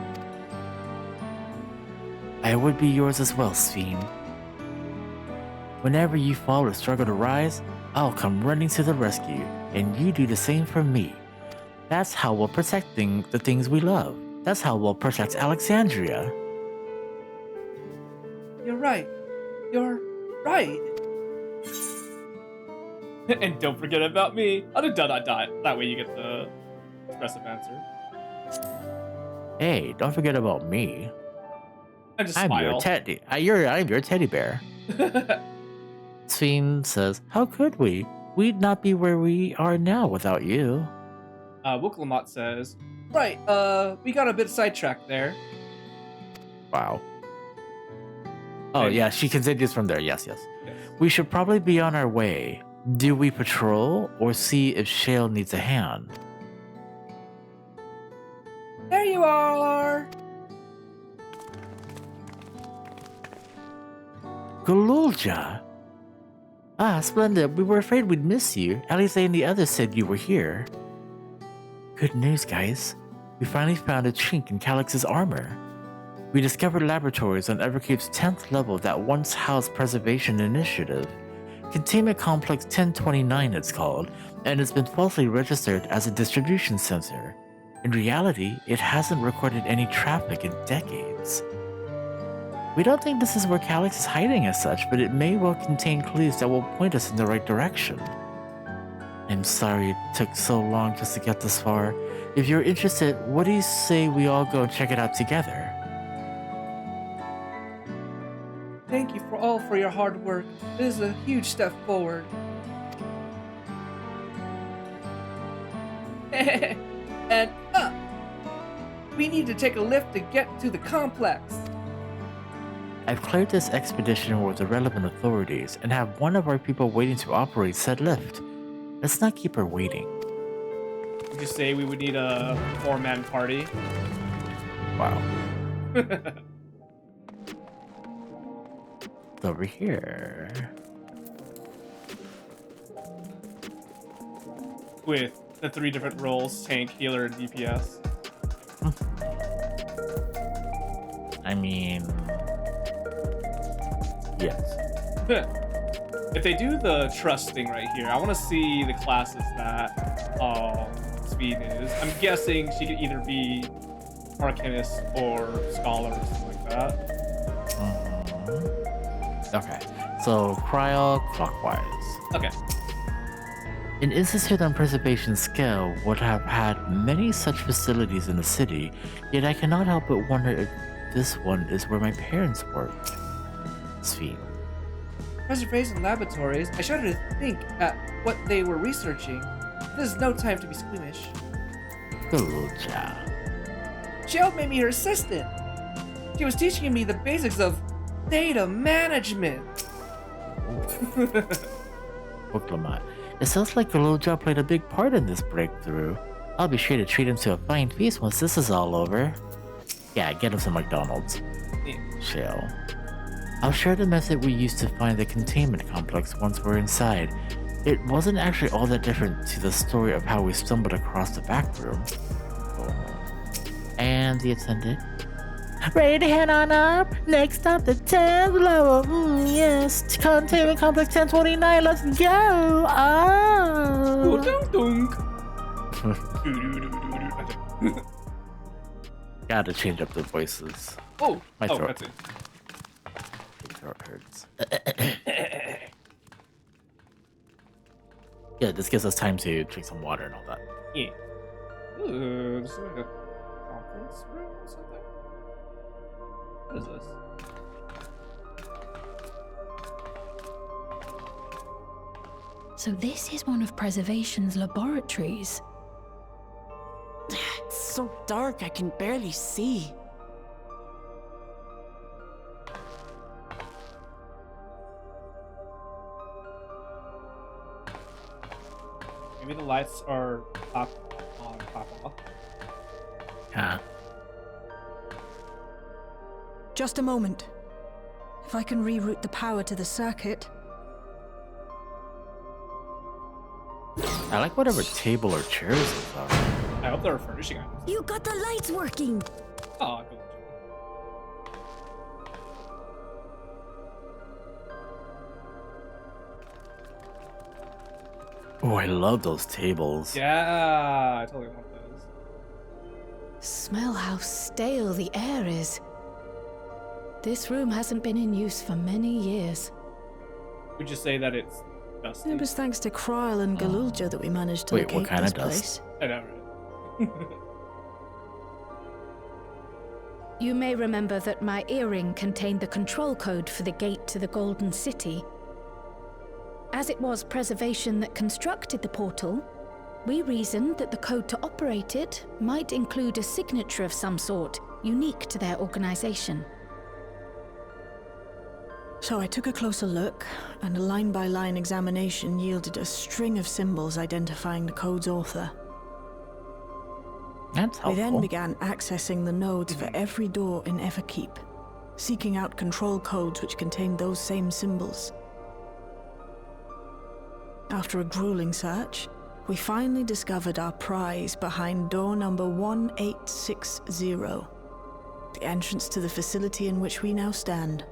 I would be yours as well, Sven. Whenever you fall or struggle to rise, I'll come running to the rescue, and you do the same for me. That's how we'll protect the things we love. That's how we'll protect Alexandria. You're right. You're right. And don't forget about me. .dot. That way you get the expressive answer. Hey, don't forget about me. I just I'm smile. your teddy. I'm your teddy bear. Sven says, "How could we? We'd not be where we are now without you." Wuklamat says, "Right. We got a bit sidetracked there." Wow. Oh yeah, she continues from there. Yes. We should probably be on our way. Do we patrol or see if Shale needs a hand? There you are. Galulja! Ah, splendid. We were afraid we'd miss you. Alize and the others said you were here. Good news, guys. We finally found a chink in Calyx's armor. We discovered laboratories on Evercape's 10th level that once housed Preservation Initiative. Containment Complex 1029 it's called, and it's been falsely registered as a distribution center. In reality, it hasn't recorded any traffic in decades. We don't think this is where Calyx is hiding as such, but it may well contain clues that will point us in the right direction. I'm sorry it took so long just to get this far. If you're interested, what do you say we all go and check it out together? Thank you for your hard work. This is a huge step forward. And up! We need to take a lift to get to the complex. I've cleared this expedition with the relevant authorities and have one of our people waiting to operate said lift. Let's not keep her waiting. Did you say we would need a 4-man party? Wow. Over here. With the 3 different roles, tank, healer, and DPS. I mean... yes. If they do the trust thing right here, I want to see the classes that Speed is. I'm guessing she could either be Arcanist or Scholar or something like that. Okay, so Cryo clockwise. Okay. An Institute on Preservation scale would have had many such facilities in the city, yet I cannot help but wonder if this one is where my parents worked. Sweet. Preservation laboratories, I shudder to think at what they were researching. This is no time to be squeamish. Gotcha. Jill made me her assistant. She was teaching me the basics of data management. Pokemon. It sounds like Galuja played a big part in this breakthrough. I'll be sure to treat him to a fine feast once this is all over. Yeah, get him some McDonald's. Chill. I'll share the method we used to find the containment complex once we're inside. It wasn't actually all that different to the story of how we stumbled across the back room. And the attendant. Ready to head on up? Next up, the 10th level. Yes, containment complex 1029. Let's go. Oh. Gotta change up the voices. Oh, my throat. That's it. My throat hurts. Yeah, this gives us time to drink some water and all that. Yeah. Ooh, this is like a conference room or something? What is this? So this is one of Preservation's laboratories. It's so dark, I can barely see. Maybe the lights are top on, top off. Huh. Just a moment. If I can reroute the power to the circuit. I like whatever table or chairs these are. I hope they're furnishing items. You got the lights working. Oh, cool. Oh, I love those tables. Yeah, I totally want those. Smell how stale the air is. This room hasn't been in use for many years. Would you say that it's dusty? It was thanks to Kryl and Galulja that we managed to Wait, locate what kind this of dust? place. I know, right? You may remember that my earring contained the control code for the gate to the Golden City. As it was Preservation that constructed the portal, we reasoned that the code to operate it might include a signature of some sort, unique to their organization. So I took a closer look, and a line-by-line examination yielded a string of symbols identifying the code's author. That's helpful. We then began accessing the nodes for every door in Everkeep, seeking out control codes which contained those same symbols. After a grueling search, we finally discovered our prize behind door number 1860, the entrance to the facility in which we now stand.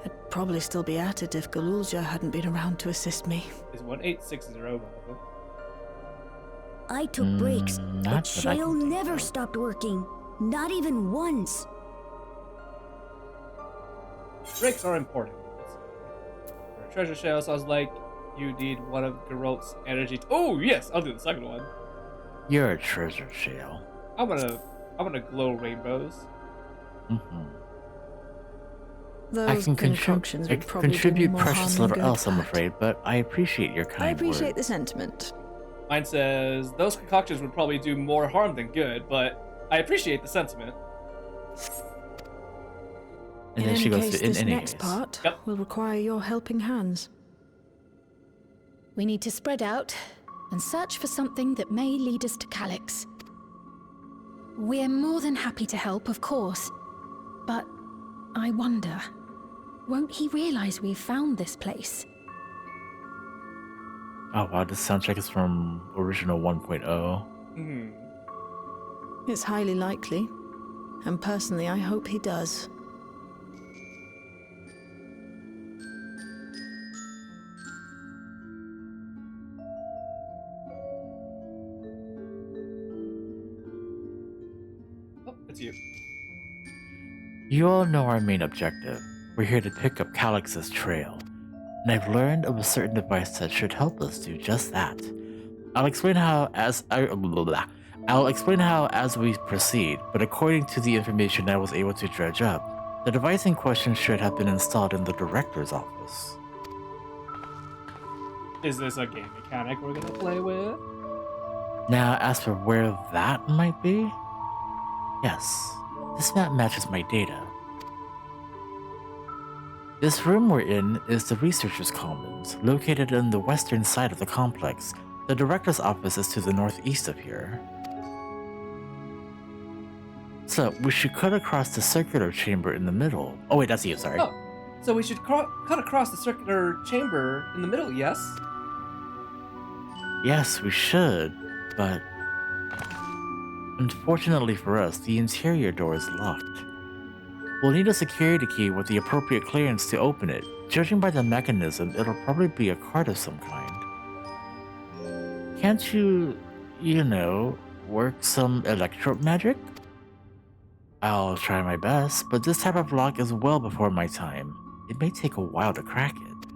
I'd probably still be at it if Galulja hadn't been around to assist me. Is 1860 relevant? I took breaks, not but that I Shale can never stopped working. Not even once. Breaks are important. For a treasure shell, sounds like you need one of Geralt's energy. Oh yes, I'll do the second one. You're a treasure shale. I'm gonna glow rainbows. Those I can concoctions would probably do contribute more precious harm than little good. else, I'm afraid, but I appreciate your kind I appreciate words. the sentiment. Mine says those concoctions would probably do more harm than good, but I appreciate the sentiment. And In then any she goes case, to, in this any next case. part will require your helping hands. We need to spread out and search for something that may lead us to Calyx. We're more than happy to help, of course. But I wonder, won't he realize we've found this place? Oh wow, this soundtrack is from original 1.0. It's highly likely. And personally, I hope he does. Oh, it's you. You all know our main objective. We're here to pick up Calyx's trail. And I've learned of a certain device that should help us do just that. I'll explain how as we proceed, but according to the information I was able to dredge up, the device in question should have been installed in the director's office. Is this a game mechanic we're gonna play with? Now, as for where that might be, yes, this map matches my data. This room we're in is the Researchers' Commons, located on the western side of the complex. The director's office is to the northeast of here. So, we should cut across the circular chamber in the middle. Oh wait, that's you, sorry. Oh, so we should cut across the circular chamber in the middle, yes? Yes, we should, but unfortunately for us, the interior door is locked. We'll need a security key with the appropriate clearance to open it. Judging by the mechanism, it'll probably be a card of some kind. Can't you know, work some electro magic? I'll try my best, but this type of lock is well before my time. It may take a while to crack it.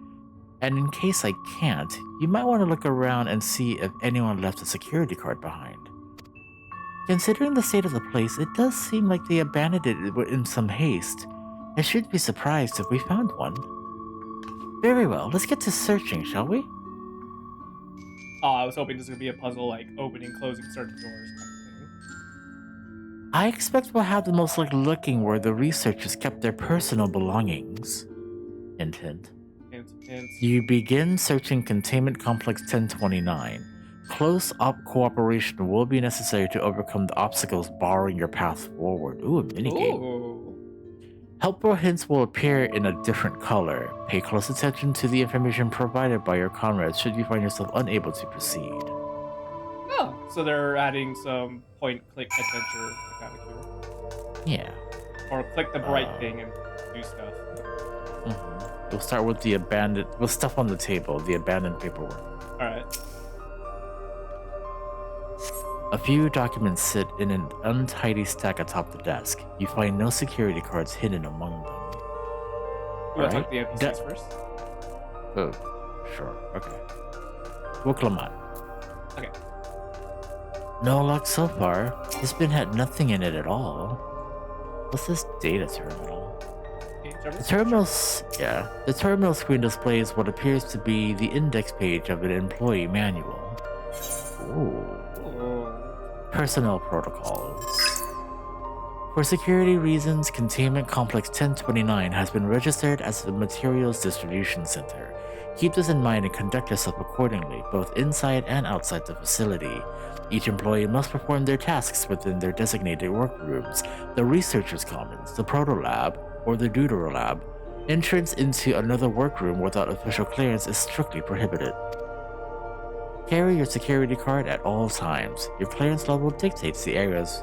And in case I can't, you might want to look around and see if anyone left a security card behind. Considering the state of the place, it does seem like they abandoned it in some haste. I shouldn't be surprised if we found one. Very well, let's get to searching, shall we? Oh, I was hoping this was gonna be a puzzle like opening, closing certain doors kind of thing. I expect we'll have the most like looking where the researchers kept their personal belongings. Hint, hint. Hint, hint. You begin searching Containment Complex 1029. Close-up cooperation will be necessary to overcome the obstacles barring your path forward. Ooh, a minigame. Ooh. Helpful hints will appear in a different color. Pay close attention to the information provided by your comrades should you find yourself unable to proceed. Oh, so they're adding some point-click adventure kind of cool. Yeah. Or click the bright thing and do stuff. We'll start with the abandoned, with stuff on the table, the abandoned paperwork. Alright. A few documents sit in an untidy stack atop the desk. You find no security cards hidden among them. You want to talk to the NPCs first? Oh, sure. Okay. Woklamat. Okay. No luck so far. This bin had nothing in it at all. What's this data terminal? The terminal screen displays what appears to be the index page of an employee manual. Ooh. Personnel protocols. For security reasons, Containment Complex 1029 has been registered as the Materials Distribution Center. Keep this in mind and conduct yourself accordingly, both inside and outside the facility. Each employee must perform their tasks within their designated workrooms, the Researchers' Commons, the Proto Lab, or the Deutero Lab. Entrance into another workroom without official clearance is strictly prohibited. Carry your security card at all times. Your clearance level dictates the areas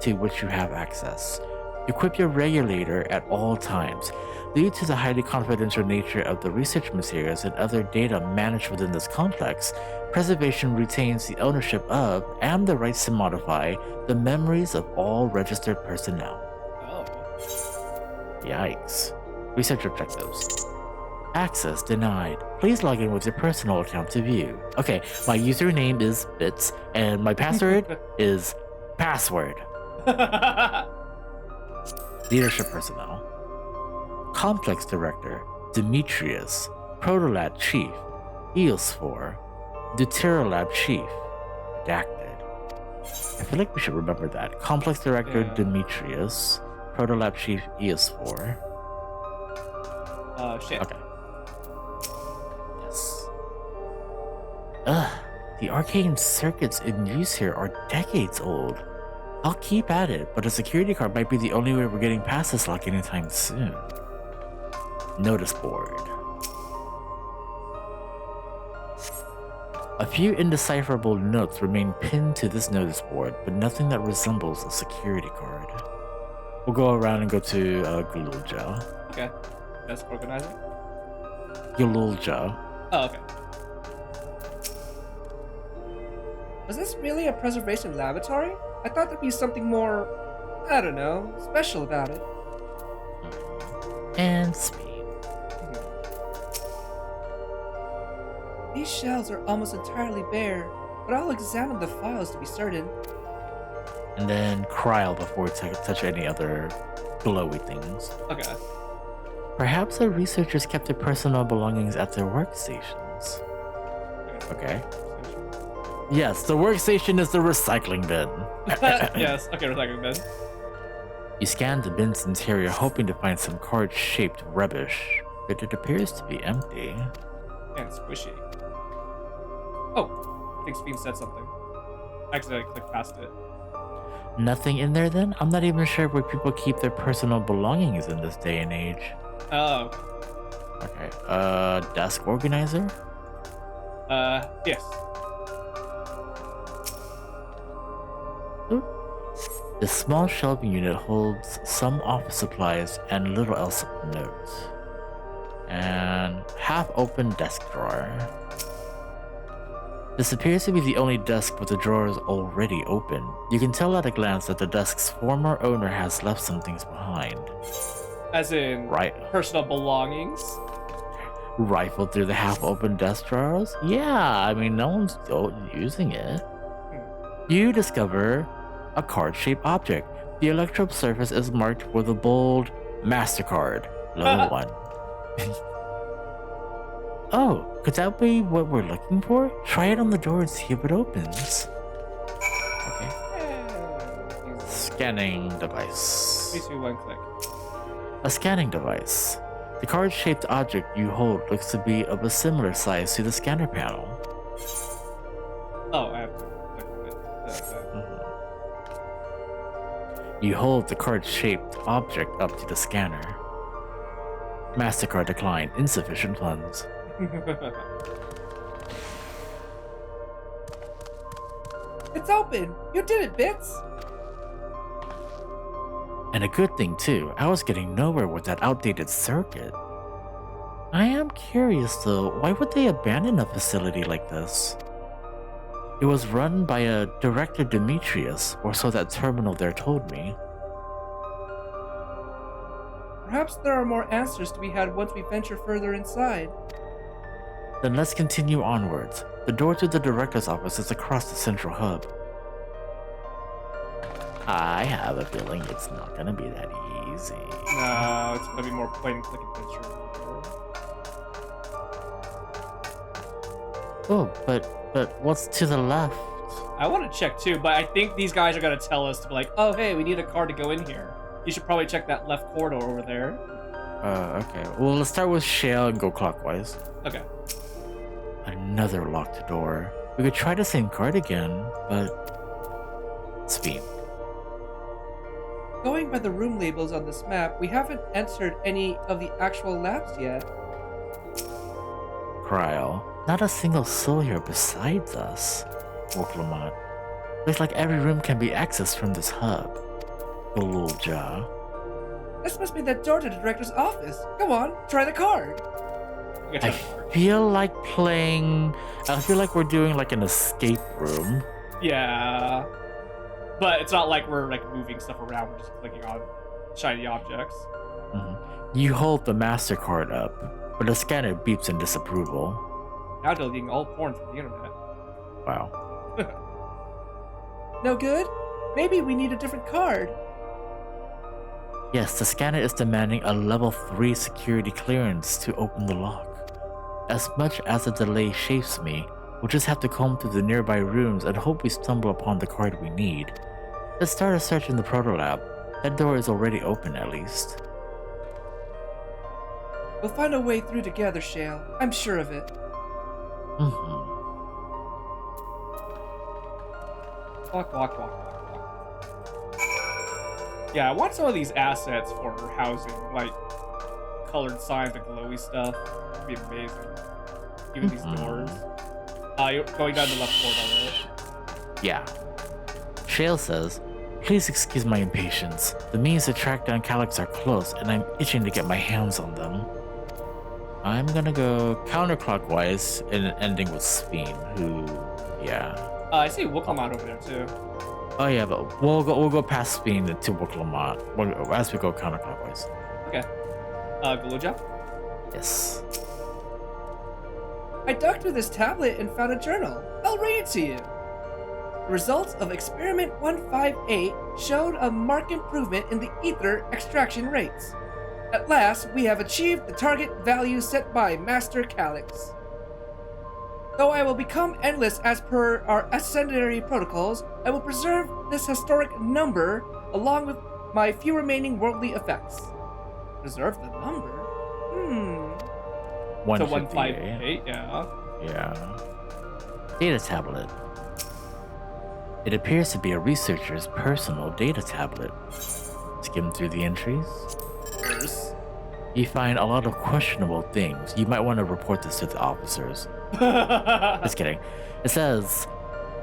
to which you have access. Equip your regulator at all times. Due to the highly confidential nature of the research materials and other data managed within this complex, Preservation retains the ownership of and the rights to modify the memories of all registered personnel. Oh. Yikes. Research objectives. Access denied. Please log in with your personal account to view. Okay, my username is Bits, and my password is password. Leadership personnel. Complex Director, Demetrius. Protolab Chief, Eosphore. Deuterolab Chief, Redacted. I feel like we should remember that. Complex Director, Demetrius. Protolab Chief, Eosphore. Shit. Okay. Yes. Ugh, the arcane circuits in use here are decades old. I'll keep at it, but a security card might be the only way we're getting past this lock anytime soon. Notice board. A few indecipherable notes remain pinned to this notice board, but nothing that resembles a security card. We'll go around and go to Gululja. Okay. Desk organizer? Gululja. Oh, okay. Was this really a preservation laboratory? I thought there'd be something more, I don't know, special about it. And speed. These shelves are almost entirely bare, but I'll examine the files to be certain. And then Kryl before we touch any other glowy things. Okay. Perhaps the researchers kept their personal belongings at their workstations. Okay. Yes, the workstation is the recycling bin. Yes, okay, recycling bin. You scan the bin's interior hoping to find some card-shaped rubbish, but it appears to be empty. And squishy. Oh, I think Speen said something. I accidentally clicked past it. Nothing in there then? I'm not even sure where people keep their personal belongings in this day and age. Oh. Okay, desk organizer? Yes. The small shelving unit holds some office supplies and little else of note. And half-open desk drawer. This appears to be the only desk with the drawers already open. You can tell at a glance that the desk's former owner has left some things behind. As in, personal belongings? Rifled through the half-open desk drawers? Yeah, I mean, no one's using it. You discover a card-shaped object. The electrode surface is marked with a bold MasterCard, level 1. Oh, could that be what we're looking for? Try it on the door and see if it opens. Okay. Scanning device. 3, 2, 1, click. A scanning device. The card-shaped object you hold looks to be of a similar size to the scanner panel. Oh, I have to click it. You hold the card-shaped object up to the scanner. MasterCard declined. Insufficient funds. It's open! You did it, Bits! And a good thing too, I was getting nowhere with that outdated circuit. I am curious though, why would they abandon a facility like this? It was run by a Director Demetrius, or so that terminal there told me. Perhaps there are more answers to be had once we venture further inside. Then let's continue onwards. The door to the Director's office is across the central hub. I have a feeling it's not gonna be that easy. No, it's gonna be more point and click adventure. Oh, but what's to the left? I want to check too, but I think these guys are gonna tell us to be like, oh hey, we need a card to go in here. You should probably check that left corridor over there. Okay. Well, let's start with Shale and go clockwise. Okay. Another locked door. We could try the same card again, but... Speed. Going by the room labels on this map, we haven't entered any of the actual labs yet. Kryl. Not a single soul here besides us. Lamont. Looks like every room can be accessed from this hub. Gululja. This must be the door to the director's office. Go on, try the card. I feel like we're doing like an escape room. Yeah. But it's not like we're like moving stuff around, we're just clicking on shiny objects. Mm-hmm. You hold the MasterCard up, but the scanner beeps in disapproval. Now deleting all porn from the internet. Wow. No good? Maybe we need a different card. Yes, the scanner is demanding a level 3 security clearance to open the lock. As much as the delay chafes me, we'll just have to comb through the nearby rooms and hope we stumble upon the card we need. Let's start a search in the proto lab. That door is already open, at least. We'll find a way through together, Shale. I'm sure of it. Mm-hmm. Walk. Yeah, I want some of these assets for housing, like colored signs, the glowy stuff. It'd be amazing. Even these doors. You're going down the left corridor, right? Yeah. Shale says, "Please excuse my impatience. The means to track down Calyx are close, and I'm itching to get my hands on them." I'm gonna go counterclockwise and ending with Speen, who, yeah. I see Wooklamont over there too. Oh yeah, but we'll go past Speen to Wooklamont as we go counterclockwise. Okay. Galuja? Yes. I dug through this tablet and found a journal. I'll read it to you. The results of experiment 158 showed a marked improvement in the ether extraction rates. At last, we have achieved the target value set by Master Calyx. Though I will become endless as per our ascendancy protocols, I will preserve this historic number along with my few remaining worldly effects. Preserve the number? 158, yeah. Yeah. Data tablet. It appears to be a researcher's personal data tablet. Skim through the entries. You find a lot of questionable things. You might want to report this to the officers. Just kidding. It says,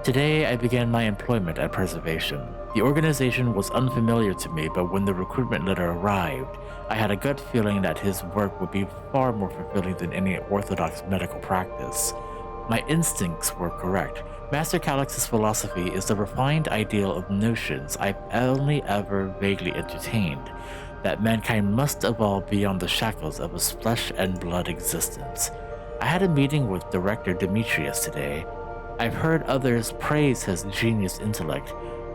"Today I began my employment at Preservation. The organization was unfamiliar to me, but when the recruitment letter arrived, I had a gut feeling that his work would be far more fulfilling than any orthodox medical practice. My instincts were correct. Master Calyx's philosophy is the refined ideal of notions I've only ever vaguely entertained, that mankind must evolve beyond the shackles of his flesh and blood existence. I had a meeting with Director Demetrius today. I've heard others praise his genius intellect,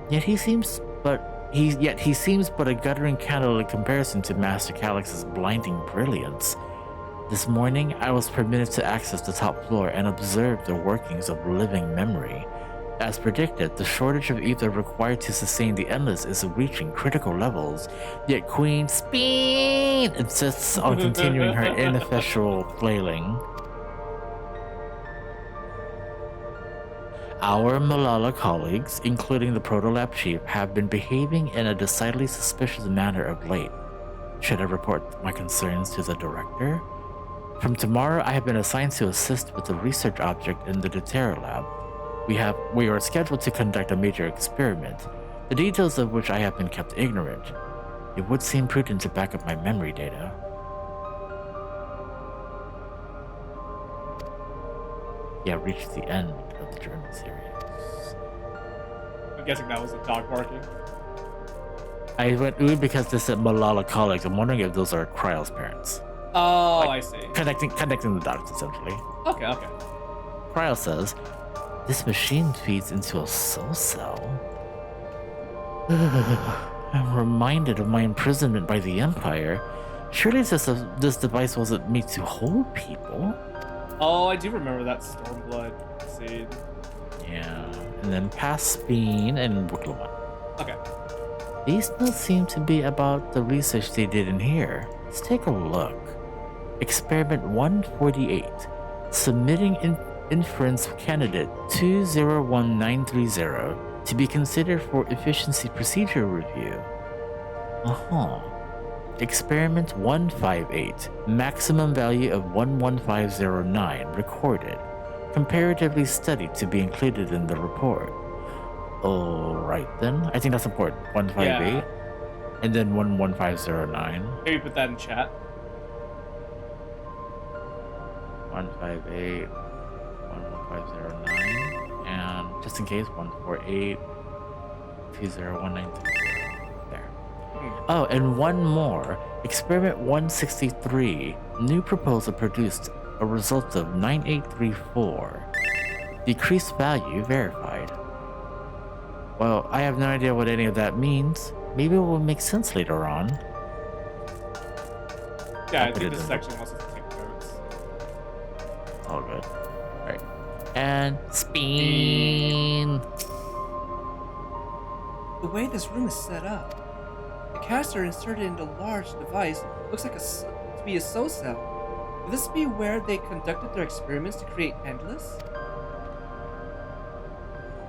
yet he seems but a guttering candle in comparison to Master Calyx's blinding brilliance. This morning, I was permitted to access the top floor and observe the workings of living memory. As predicted, the shortage of ether required to sustain the Endless is reaching critical levels, yet Queen Speen insists on continuing her ineffectual flailing. Our Malala colleagues, including the Protolab Chief, have been behaving in a decidedly suspicious manner of late. Should I report my concerns to the Director? From tomorrow, I have been assigned to assist with the research object in the Dawntrail lab. We are scheduled to conduct a major experiment, the details of which I have been kept ignorant. It would seem prudent to back up my memory data. Yeah, reached the end of the journal series. I'm guessing that was a dog barking. I went ooh because this said Malala colleagues. I'm wondering if those are Cryle's parents. Oh, I see. Connecting the dots, essentially. Okay. Cryle says, "This machine feeds into a soul cell." I'm reminded of my imprisonment by the Empire. Surely this device wasn't made to hold people. Oh, I do remember that Stormblood scene. Yeah, and then past Speen and Wooklamont. Okay. These notes seem to be about the research they did in here. Let's take a look. Experiment 148. Submitting inference candidate 201930 to be considered for efficiency procedure review. Experiment 158. Maximum value of 11509 recorded. Comparatively studied to be included in the report. Alright then. I think that's important. 158. Yeah. And then 11509. Maybe put that in chat. 158 11509, and just in case 148 201930. There. Oh, and one more. Experiment 163. New proposal produced a result of 9834. Decreased value verified. Well, I have no idea what any of that means. Maybe it will make sense later on. Yeah, I think this section wants us to take notes. All good. Alright. And spin. The way this room is set up, the caster inserted into a large device looks like to be a soul cell. Would this be where they conducted their experiments to create Endless?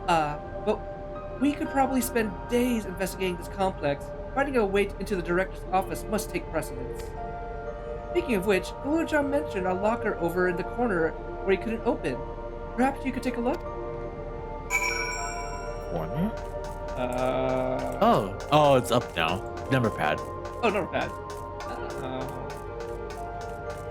But we could probably spend days investigating this complex. Finding a way into the director's office must take precedence. Speaking of which, Gulujan mentioned a locker over in the corner where he couldn't open. Perhaps you could take a look? Corner? Oh, it's up now. Number pad. Oh, number pad.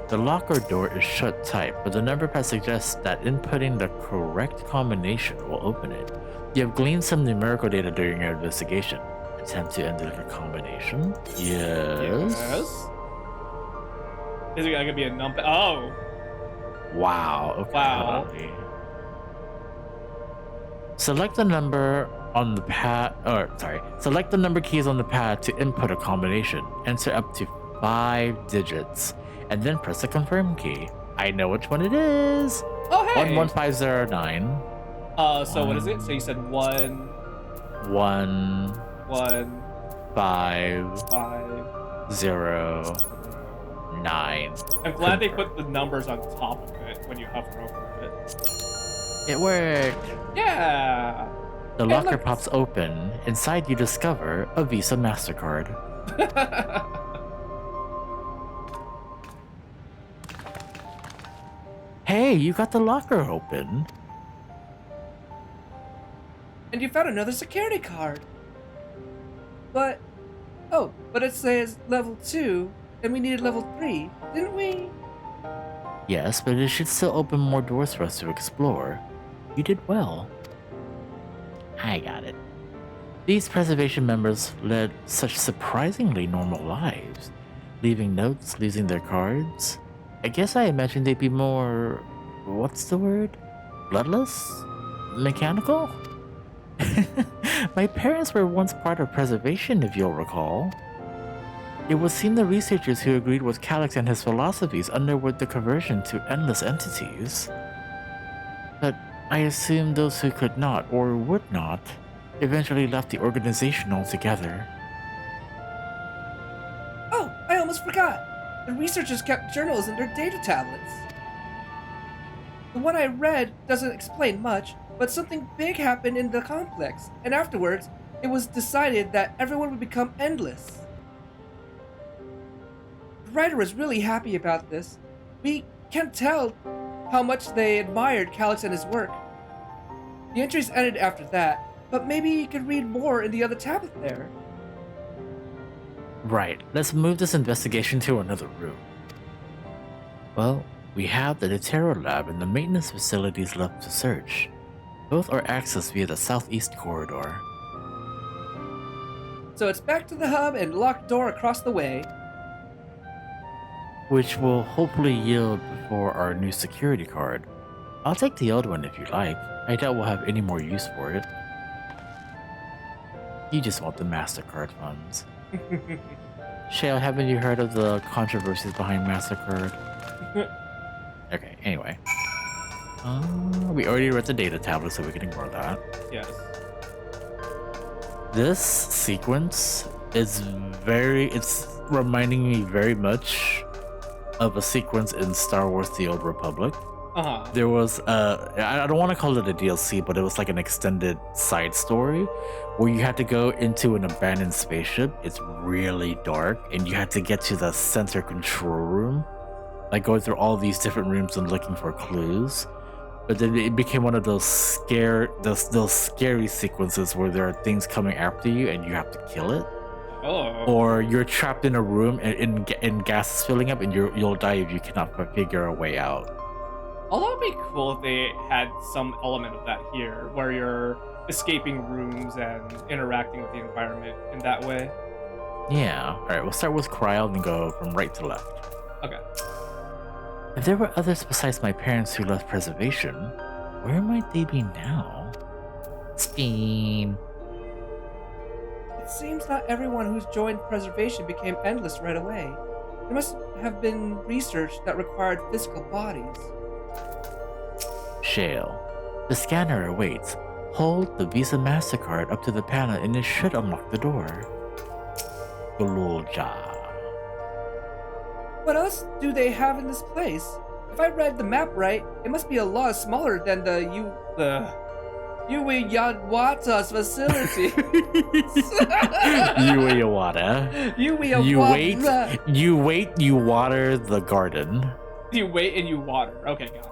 The locker door is shut tight, but the number pad suggests that inputting the correct combination will open it. You have gleaned some numerical data during your investigation. Attempt to enter the combination? Yes. Is it gonna be a numpad? Oh. Wow. Okay. Wow. Select the number on the pad, select the number keys on the pad to input a combination. Enter up to 5 digits, and then press the confirm key. I know which one it is. Oh, hey. 11509. So what is it? So you said 1 5 0 9. I'm glad they put the numbers on top of it when you hover over it. It worked. Yeah. The locker pops open. Inside you discover a Visa MasterCard. Hey, you got the locker open. And you found another security card. But it says level 2, and we needed level 3, didn't we? Yes, but it should still open more doors for us to explore. You did well. I got it. These preservation members led such surprisingly normal lives, leaving notes, losing their cards. I guess I imagined they'd be more... what's the word? Bloodless? Mechanical? My parents were once part of preservation, if you'll recall. It would seem the researchers who agreed with Calyx and his philosophies underwent the conversion to endless entities. But I assume those who could not, or would not, eventually left the organization altogether. Oh, I almost forgot! The researchers kept journals in their data tablets. The one I read doesn't explain much, but something big happened in the complex, and afterwards, it was decided that everyone would become endless. The writer was really happy about this. We can't tell how much they admired Calyx and his work. The entries ended after that, but maybe you could read more in the other tablet there. Right, let's move this investigation to another room. Well, we have the Dawntrail lab and the maintenance facilities left to search. Both are accessed via the southeast corridor. So it's back to the hub and locked door across the way. Which will hopefully yield before our new security card. I'll take the old one if you like. I doubt we'll have any more use for it. You just want the MasterCard funds. Shale, haven't you heard of the controversies behind MasterCard? Okay, anyway. We already read the data tablet, so we can ignore that. Yes. This sequence is it's reminding me very much of a sequence in Star Wars The Old Republic. Uh-huh. There was I don't want to call it a DLC, but it was like an extended side story where you had to go into an abandoned spaceship. It's really dark, and you had to get to the center control room, like going through all these different rooms and looking for clues. But then it became one of those scary sequences where there are things coming after you and you have to kill it. Oh. Or you're trapped in a room and gas is filling up and you'll die if you cannot figure a way out. Although it'd be cool if they had some element of that here, where you're escaping rooms and interacting with the environment in that way. Yeah. Alright, we'll start with Cryle and go from right to left. Okay. If there were others besides my parents who left preservation, where might they be now? Spin. It seems not everyone who's joined preservation became endless right away. There must have been research that required physical bodies. Shale. The scanner awaits. Hold the Visa MasterCard up to the panel and it should unlock the door. Gululja. What else do they have in this place? If I read the map right, it must be a lot smaller than the Ueyawata's facility. Ueyawata. Ueyawata. You wait, you water the garden. You wait and you water. Okay, got it.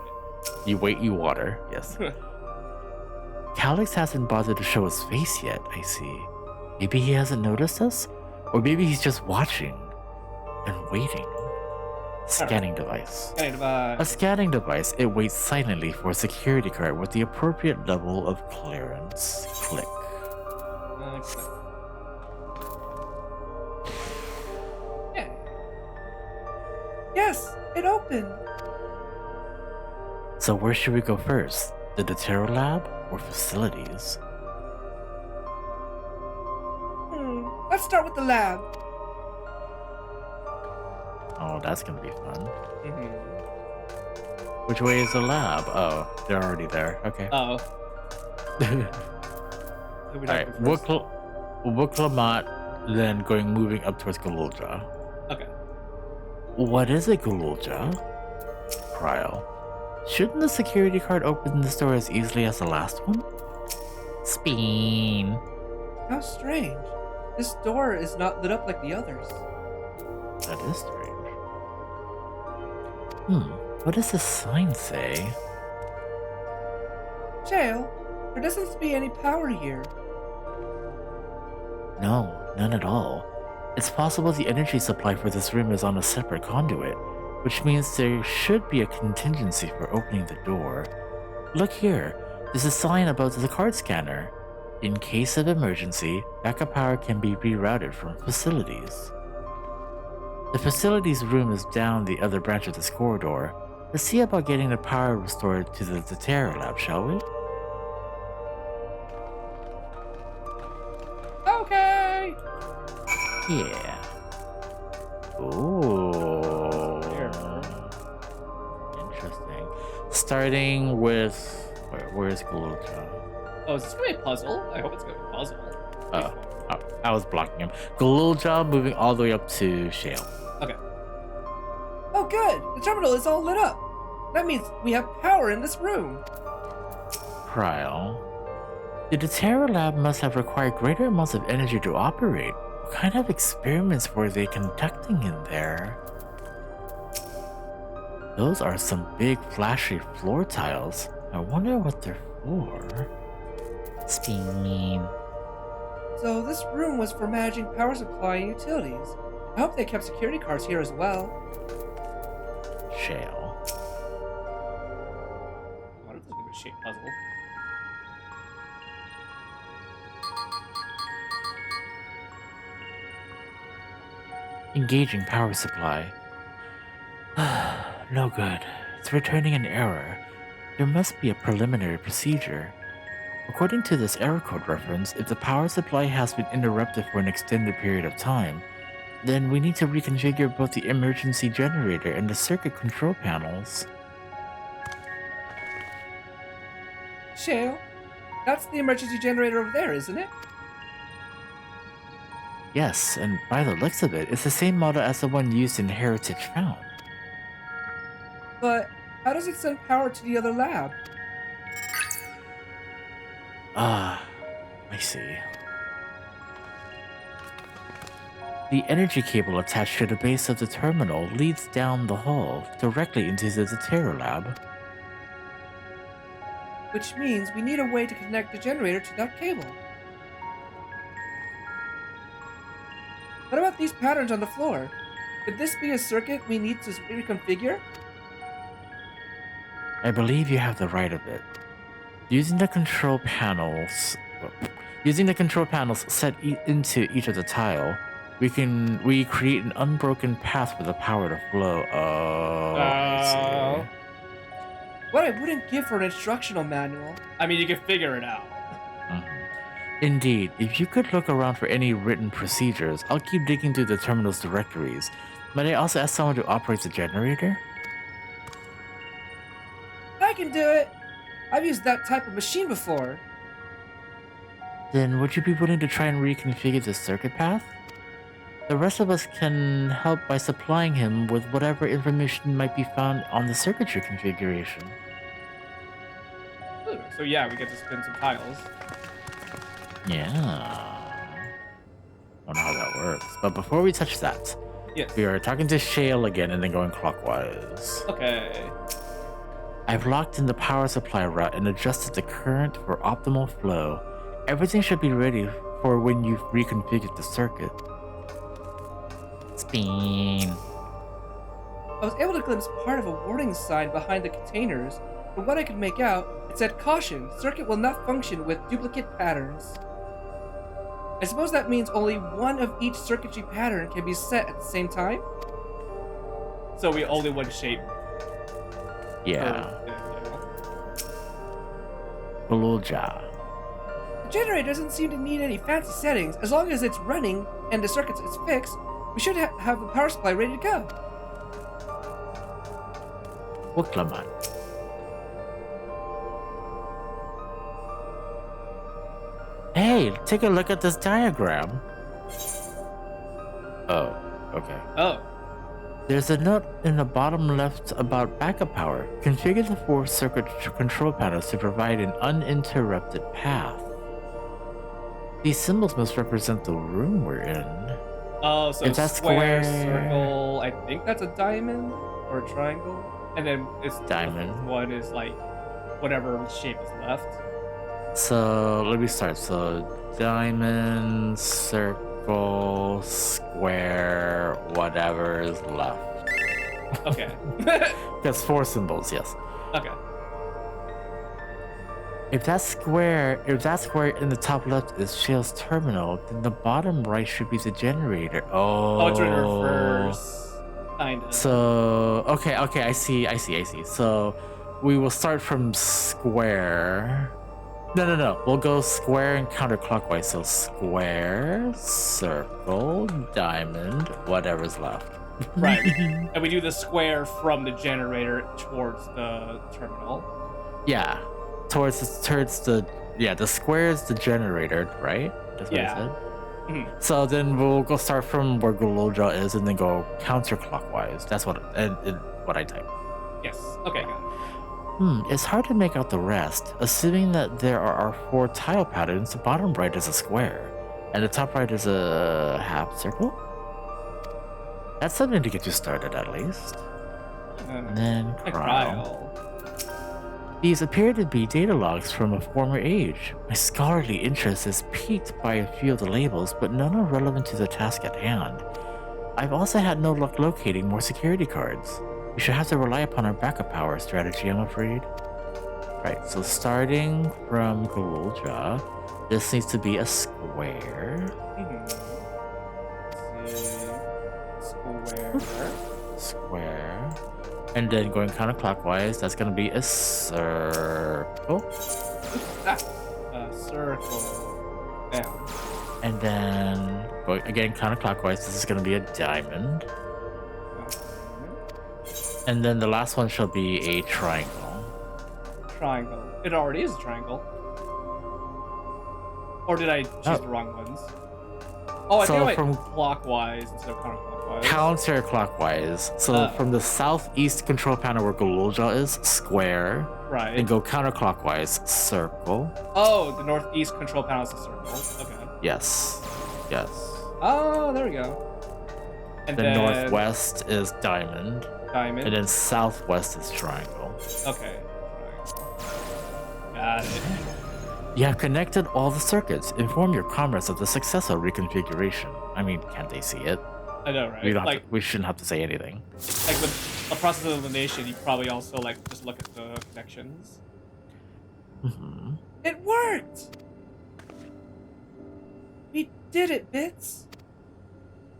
You wait, you water. Yes. Calix hasn't bothered to show his face yet, I see. Maybe he hasn't noticed us? Or maybe he's just watching and waiting. Scanning device. Scanning device. A scanning device, it waits silently for a security card with the appropriate level of clearance. Click. Yeah. Yes, it opened. So where should we go first? The Datero lab or facilities? Let's start with the lab. Oh, that's gonna be fun. Which way is the lab? Oh, they're already there. Okay. Oh. Alright, Wuklamat, then moving up towards Gululja. Okay. What is a Gululja? Cryle. Shouldn't the security card open this door as easily as the last one? Spin. How strange. This door is not lit up like the others. That is strange. What does this sign say? Jail, there doesn't seem to be any power here. No, none at all. It's possible the energy supply for this room is on a separate conduit, which means there should be a contingency for opening the door. Look here, there's a sign about the card scanner. In case of emergency, backup power can be rerouted from facilities. The facilities room is down the other branch of this corridor. Let's see about getting the power restored to the Datero lab, shall we? Okay. Yeah. Ooh. Interesting. Starting with where's Gululja? Oh, is this gonna be a puzzle? I hope it's gonna be a puzzle. Oh, I was blocking him. Gululja moving all the way up to Shale. Okay. Oh, good. The terminal is all lit up. That means we have power in this room. Cryle. The Datero lab must have required greater amounts of energy to operate. What kind of experiments were they conducting in there? Those are some big flashy floor tiles. I wonder what they're for. Spin. So this room was for managing power supply and utilities. I hope they kept security cards here as well. Shale. What if this is gonna be a shape puzzle? Engaging power supply. No good. It's returning an error. There must be a preliminary procedure. According to this error code reference, if the power supply has been interrupted for an extended period of time, then we need to reconfigure both the emergency generator and the circuit control panels. Shale, that's the emergency generator over there, isn't it? Yes, and by the looks of it, it's the same model as the one used in Heritage Found. But how does it send power to the other lab? I see. The energy cable attached to the base of the terminal leads down the hall directly into the Datero lab. Which means we need a way to connect the generator to that cable. What about these patterns on the floor? Could this be a circuit we need to reconfigure? I believe you have the right of it. Using the control panels set into each of the tile, we create an unbroken path for the power to flow. Oh, I see. What I wouldn't give for an instructional manual. I mean, you can figure it out. Indeed, if you could look around for any written procedures, I'll keep digging through the terminal's directories. Might I also ask someone to operate the generator? I can do it. I've used that type of machine before. Then would you be willing to try and reconfigure the circuit path? The rest of us can help by supplying him with whatever information might be found on the circuitry configuration. Ooh, so yeah, we get to spin some tiles. Yeah. I don't know how that works. But before we touch that, yes, we are talking to Shale again and then going clockwise. Okay. I've locked in the power supply route and adjusted the current for optimal flow. Everything should be ready for when you've reconfigured the circuit. Spin. I was able to glimpse part of a warning sign behind the containers. From what I could make out, it said, "Caution, circuit will not function with duplicate patterns." I suppose that means only one of each circuitry pattern can be set at the same time? So we only one shape. Yeah. Bululja. The generator doesn't seem to need any fancy settings. As long as it's running and the circuit is fixed, we should have the power supply ready to go. Wuklaman. Hey, take a look at this diagram. Oh, okay. Oh. There's a note in the bottom left about backup power. Configure the 4 circuit control panels to provide an uninterrupted path. These symbols must represent the room we're in. Oh, so if that's square, circle, I think that's a diamond or a triangle. And then it's diamond. One is like whatever shape is left. So let me start. So diamond, circle, square, whatever is left. Okay. That's 4 symbols, yes. Okay. If that square in the top left is Shale's terminal, then the bottom right should be the generator. Oh, it's in reverse. Kinda. So okay, I see. So we will start from square. No. We'll go square and counterclockwise. So square, circle, diamond, whatever's left. Right. And we do the square from the generator towards the terminal. Yeah. Towards the square is the generator, right? That's what I said. Mm-hmm. So then we'll go start from where Gululja is and then go counterclockwise. That's what I type. Yes. Okay. Got it. It's hard to make out the rest. Assuming that there are 4 tile patterns, the bottom right is a square, and the top right is a half circle. That's something to get you started, at least. And then Cryle. These appear to be data logs from a former age. My scholarly interest is piqued by a few of the labels, but none are relevant to the task at hand. I've also had no luck locating more security cards. We should have to rely upon our backup power strategy, I'm afraid. Right, so starting from Gululja, this needs to be a square. Square. And then going counterclockwise, that's gonna be a circle. Circle. Down. And then going again counterclockwise, this is gonna be a diamond. And then the last one shall be a triangle. Triangle. It already is a triangle. Or did I choose the wrong ones? Oh, I think I went clockwise instead of counterclockwise. Counterclockwise. So from the southeast control panel where Gululja is, square. Right. And go counterclockwise, circle. Oh, the northeast control panel is a circle. Okay. Yes. Oh, there we go. And then northwest then is diamond. Diamond. And then southwest is triangle. Okay. Got it. You have connected all the circuits. Inform your comrades of the successful reconfiguration. I mean, can't they see it? I know, right? We shouldn't have to say anything. Like a process of elimination, you probably also like just look at the connections. Mm-hmm. It worked! We did it, Bits!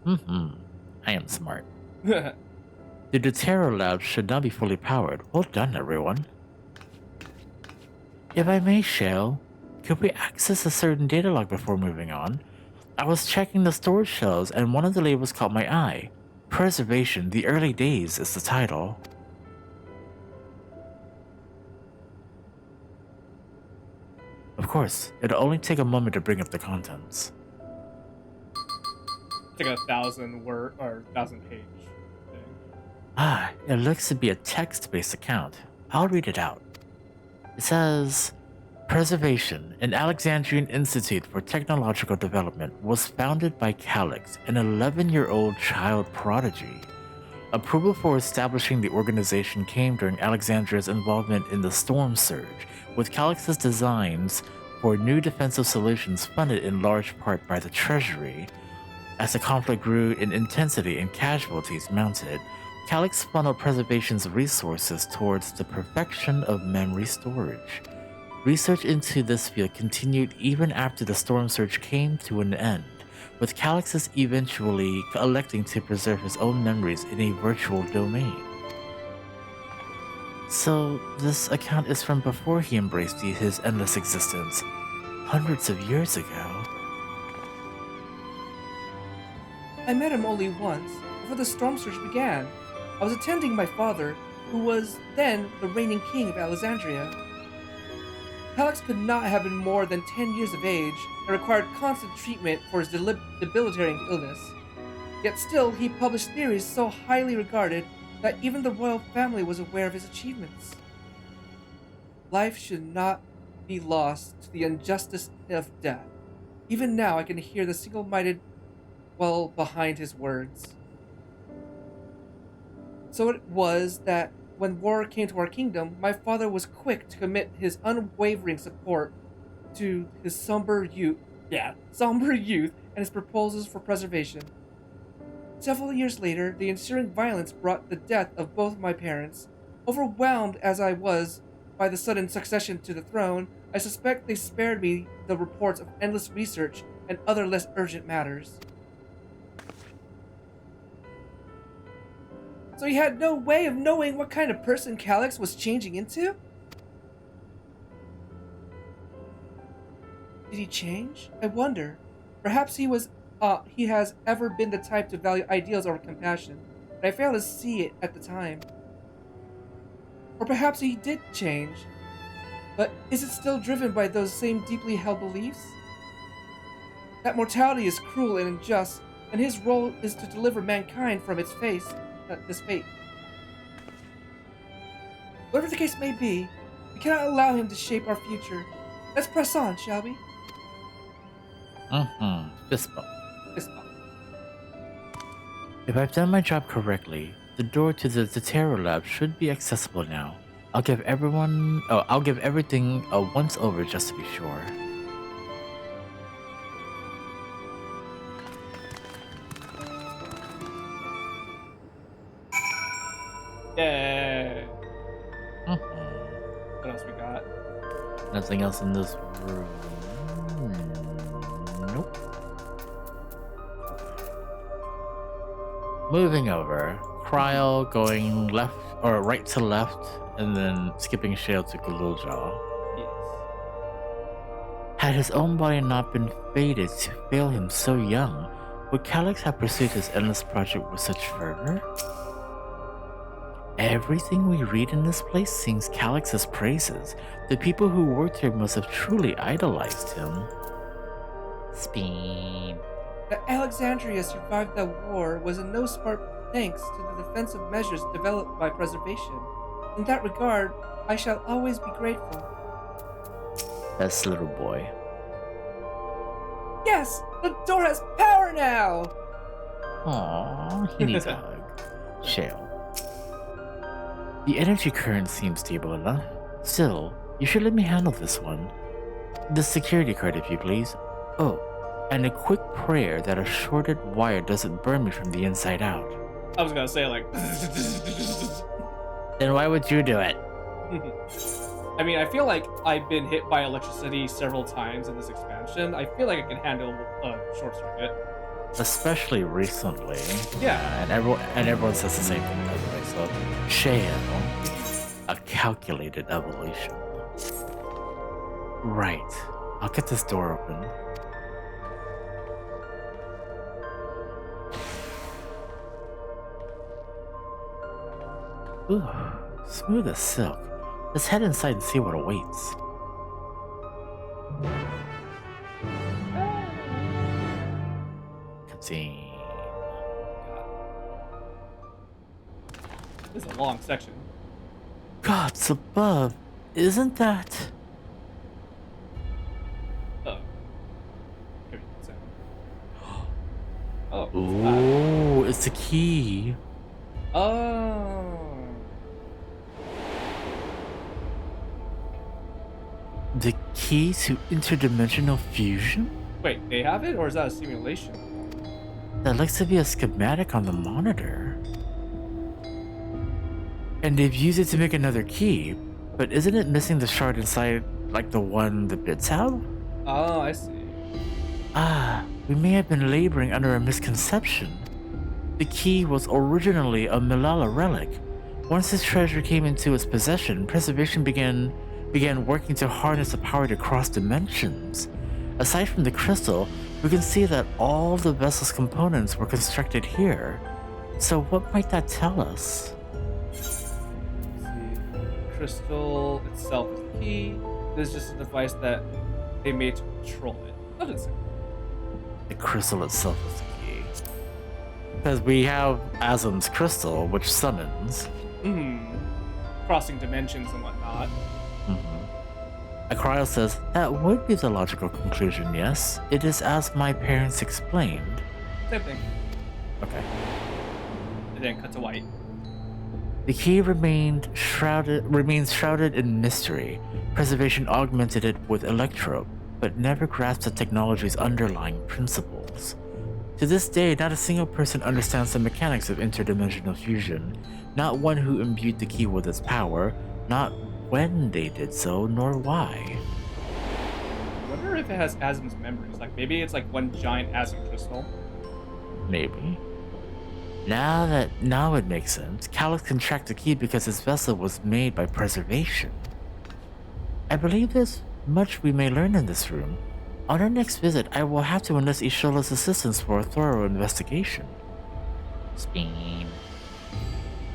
Mm-hmm. I am smart. The Dawntrail lab should now be fully powered. Well done, everyone. If I may, Shale, could we access a certain data log before moving on? I was checking the storage shelves and one of the labels caught my eye. Preservation, the early days is the title. Of course, it'll only take a moment to bring up the contents. It's like a 1,000-word or 1,000-page thing. Ah, it looks to be a text-based account. I'll read it out. It says, Preservation, an Alexandrian Institute for Technological Development, was founded by Calix, an 11-year-old child prodigy. Approval for establishing the organization came during Alexandria's involvement in the Storm Surge, with Calix's designs for new defensive solutions funded in large part by the Treasury. As the conflict grew in intensity and casualties mounted, Calix funneled Preservation's resources towards the perfection of memory storage. Research into this field continued even after the Storm Surge came to an end, with Calix's eventually electing to preserve his own memories in a virtual domain. So, this account is from before he embraced his endless existence, hundreds of years ago. I met him only once, before the Storm Surge began. I was attending my father, who was then the reigning king of Alexandria. Calix could not have been more than 10 years of age and required constant treatment for his debilitating illness. Yet still, he published theories so highly regarded that even the royal family was aware of his achievements. Life should not be lost to the injustice of death. Even now, I can hear the single-minded well behind his words. So it was that when war came to our kingdom, my father was quick to commit his unwavering support to his somber youth and his proposals for preservation. Several years later, the ensuing violence brought the death of both my parents. Overwhelmed as I was by the sudden succession to the throne, I suspect they spared me the reports of endless research and other less urgent matters. So he had no way of knowing what kind of person Calix was changing into? Did he change? I wonder. Perhaps he has ever been the type to value ideals over compassion, but I failed to see it at the time. Or perhaps he did change, but is it still driven by those same deeply held beliefs? That mortality is cruel and unjust, and his role is to deliver mankind from its fate. Whatever the case may be, we cannot allow him to shape our future. Let's press on, shall we? Fist bump. Fist bump. If I've done my job correctly, the door to the Dawntrail lab should be accessible now. I'll give everything a once over just to be sure. Yay! What else we got? Nothing else in this room. Nope. Moving over. Cryo going left or right to left, and then skipping Shale to Galuljaw. Yes. Had his own body not been fated to fail him so young, would Calix have pursued his endless project with such fervor? Everything we read in this place sings Calix's praises. The people who worked here must have truly idolized him. Speed. That Alexandria survived the war was in no part thanks to the defensive measures developed by preservation. In that regard, I shall always be grateful. That's little boy. Yes! The door has power now! Aww, he needs a hug. Shale. The energy current seems stable enough. Still, you should let me handle this one. The security card, if you please. Oh, and a quick prayer that a shorted wire doesn't burn me from the inside out. I was gonna say like. Then why would you do it? I mean, I feel like I've been hit by electricity several times in this expansion. I feel like I can handle a short circuit. Especially recently. Yeah. And everyone says the same thing, by the way. So, Shale, a calculated evolution. Right. I'll get this door open. Ooh, smooth as silk. Let's head inside and see what awaits. Cutscene. This is a long section. Gods above, isn't that? Oh. Oh. Ooh, it's a key. Oh. The key to interdimensional fusion? Wait, they have it, or is that a simulation? That looks to be a schematic on the monitor. And they've used it to make another key, but isn't it missing the shard inside, like the one the bits have? Oh, I see. Ah, we may have been laboring under a misconception. The key was originally a Milala relic. Once this treasure came into its possession, preservation began working to harness the power to cross dimensions. Aside from the crystal, we can see that all the vessel's components were constructed here. So what might that tell us? Let's see. Crystal itself is the key. This is just a device that they made to control it. What is it? The crystal itself is the key. Because we have Azum's crystal, which summons. Crossing dimensions and whatnot. Acryo says, that would be the logical conclusion, yes. It is as my parents explained. Same thing. Okay. And then cut to white. The key remains shrouded in mystery. Preservation augmented it with electro, but never grasped the technology's underlying principles. To this day, not a single person understands the mechanics of interdimensional fusion. Not one who imbued the key with its power, not when they did so, nor why. I wonder if it has Azum's memories. Like, maybe it's like one giant Azum crystal. Maybe. Now it makes sense. Calyx can track the key because his vessel was made by preservation. I believe there's much we may learn in this room. On our next visit, I will have to enlist Ishola's assistance for a thorough investigation. Spin.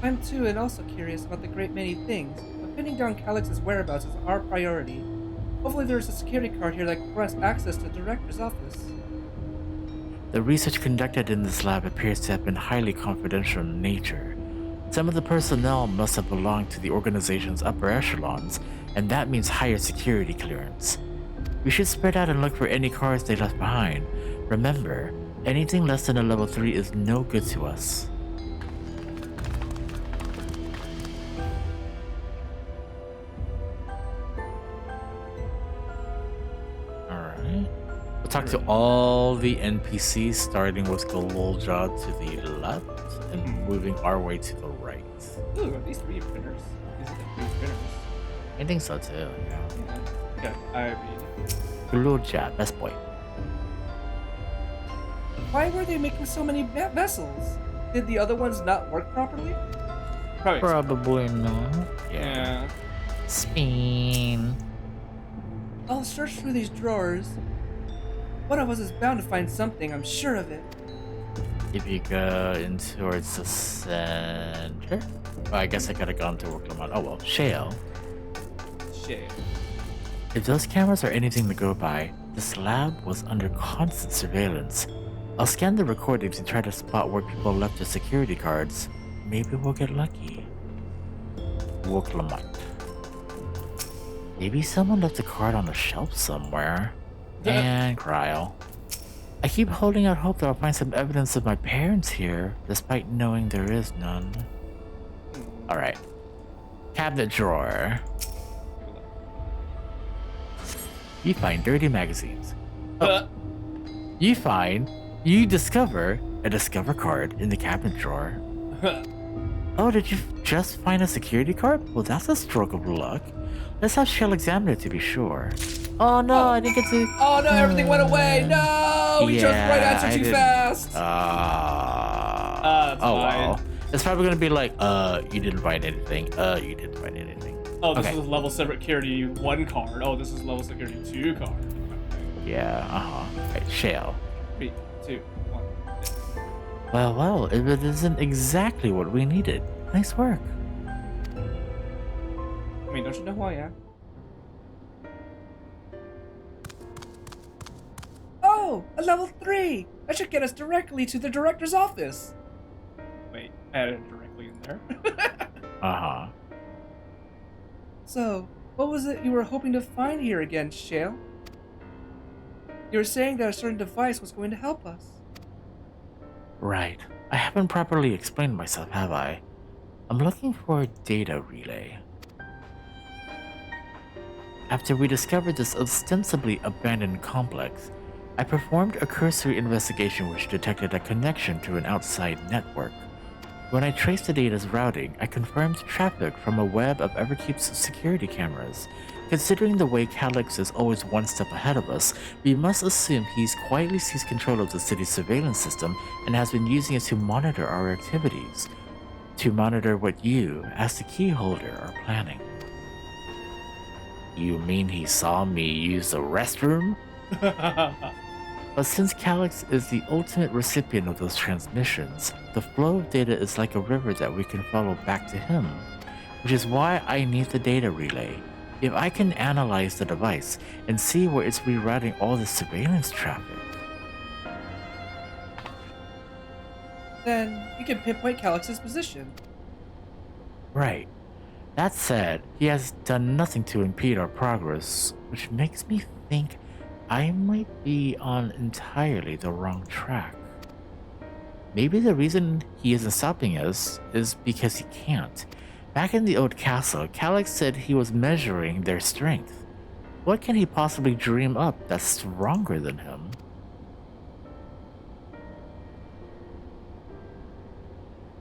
I'm too, and also curious about the great many things. But pinning down Calyx's whereabouts is our priority. Hopefully there's a security card here that grants access to the director's office. The research conducted in this lab appears to have been highly confidential in nature. Some of the personnel must have belonged to the organization's upper echelons, and that means higher security clearance. We should spread out and look for any cards they left behind. Remember, anything less than a level 3 is no good to us. Talk to all the NPCs, starting with Gololja to the left and moving our way to the right. Ooh, are these 3D printers? These are the 3D printers. I think so too, yeah. Okay, I read. Gololja, best boy. Why were they making so many vessels? Did the other ones not work properly? Probably not. Yeah. Spin. I'll search through these drawers. One of us is bound to find something, I'm sure of it. If you go in towards the center. Well, I guess I could have gone to Worklamont. Oh well, Shale. If those cameras are anything to go by, this lab was under constant surveillance. I'll scan the recordings and try to spot where people left their security cards. Maybe we'll get lucky. Worklamont. Maybe someone left a card on a shelf somewhere. And Cryo. I keep holding out hope that I'll find some evidence of my parents here, despite knowing there is none. Alright. Cabinet drawer. You find dirty magazines. Oh. You discover a discover card in the cabinet drawer. Oh, did you just find a security card? Well, that's a stroke of luck. Let's have Shell examine it to be sure. Oh no, I didn't get to... Oh no, everything went away! No! We chose the right answer too fast! Oh well. It's probably gonna be like, you didn't find anything. You didn't find anything. Oh, this okay. is level security 1 card. Oh, this is level security 2 card. Yeah, Right, Shell. 3, 2, 1. Well, it isn't exactly what we needed. Nice work. I mean, don't you know who I am? Oh, a level 3! That should get us directly to the director's office. Wait, add it directly in there. So, what was it you were hoping to find here again, Shale? You were saying that a certain device was going to help us. Right. I haven't properly explained myself, have I? I'm looking for a data relay. After we discovered this ostensibly abandoned complex, I performed a cursory investigation which detected a connection to an outside network. When I traced the data's routing, I confirmed traffic from a web of Everkeep's security cameras. Considering the way Calyx is always one step ahead of us, we must assume he's quietly seized control of the city's surveillance system and has been using it to monitor our activities. To monitor what you, as the key holder, are planning. You mean he saw me use the restroom? But since Calyx is the ultimate recipient of those transmissions, the flow of data is like a river that we can follow back to him, which is why I need the data relay. If I can analyze the device and see where it's rerouting all the surveillance traffic, then you can pinpoint Calyx's position. Right. That said, he has done nothing to impede our progress, which makes me think I might be on entirely the wrong track. Maybe the reason he isn't stopping us is because he can't. Back in the old castle, Calyx said he was measuring their strength. What can he possibly dream up that's stronger than him?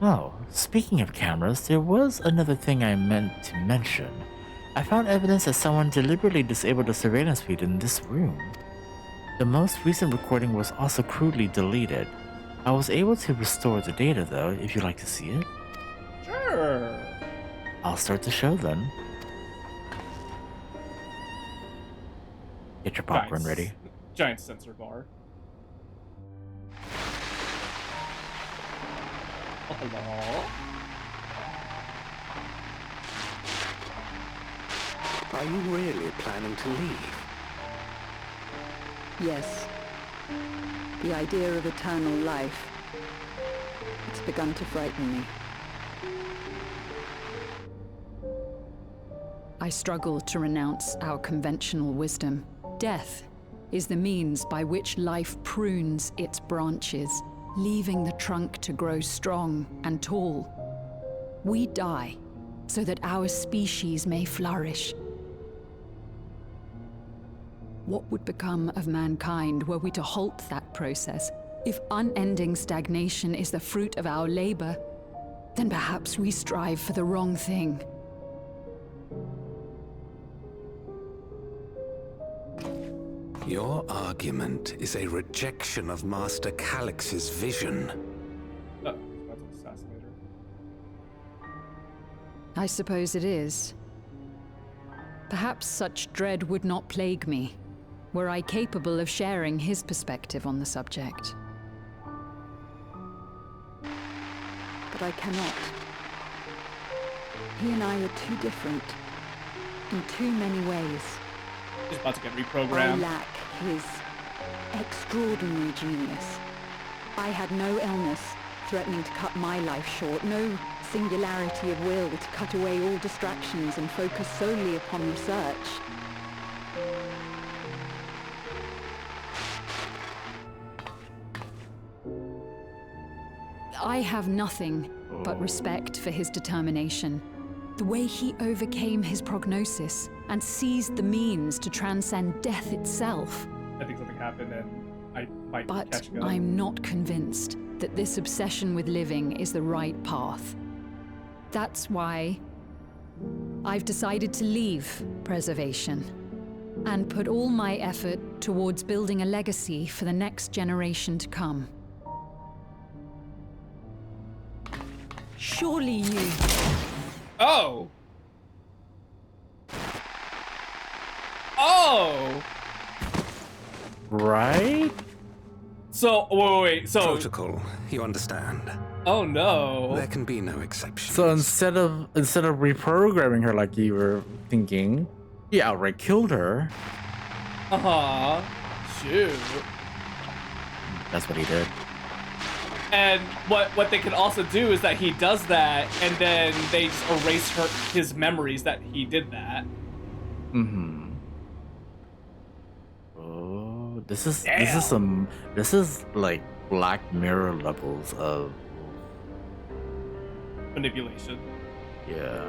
Oh, speaking of cameras, there was another thing I meant to mention. I found evidence that someone deliberately disabled the surveillance feed in this room. The most recent recording was also crudely deleted. I was able to restore the data though, if you'd like to see it. Sure. I'll start the show then. Get your popcorn ready. Giant sensor bar. Oh, hello. Are you really planning to leave? Yes. The idea of eternal life. It's begun to frighten me. I struggle to renounce our conventional wisdom. Death is the means by which life prunes its branches, leaving the trunk to grow strong and tall. We die so that our species may flourish. What would become of mankind were we to halt that process? If unending stagnation is the fruit of our labor, then perhaps we strive for the wrong thing. Your argument is a rejection of Master Calyx's vision. That's an assassinator. I suppose it is. Perhaps such dread would not plague me, were I capable of sharing his perspective on the subject. But I cannot. He and I are too different, in too many ways. He's about to get I reprogrammed. lack his extraordinary genius. I had no illness threatening to cut my life short, no singularity of will to cut away all distractions and focus solely upon research. I have nothing but respect for his determination. The way he overcame his prognosis and seized the means to transcend death itself. I think something happened and I might But catch up. I'm not convinced that this obsession with living is the right path. That's why I've decided to leave preservation and put all my effort towards building a legacy for the next generation to come. Surely you... Oh! Oh! Right? So, wait. So... Protocol, you understand. Oh no. There can be no exceptions. So instead of reprogramming her like you were thinking, he outright killed her. Shoot. That's what he did. And what they could also do is that he does that, and then they just erase his memories that he did that. Mm-hmm. Oh, this is like Black Mirror levels of manipulation. Yeah.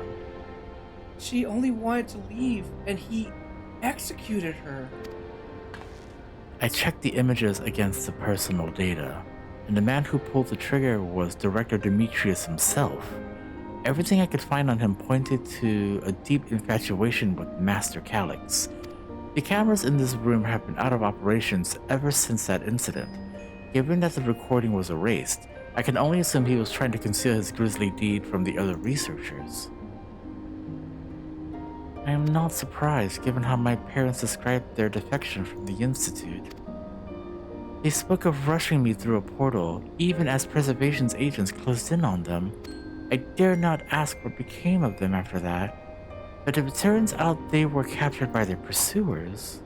She only wanted to leave, and he executed her. I checked the images against the personal data, and the man who pulled the trigger was Director Demetrius himself. Everything I could find on him pointed to a deep infatuation with Master Calyx. The cameras in this room have been out of operations ever since that incident. Given that the recording was erased, I can only assume he was trying to conceal his grisly deed from the other researchers. I am not surprised given how my parents described their defection from the Institute. They spoke of rushing me through a portal, even as Preservation's agents closed in on them. I dare not ask what became of them after that, but if it turns out they were captured by their pursuers...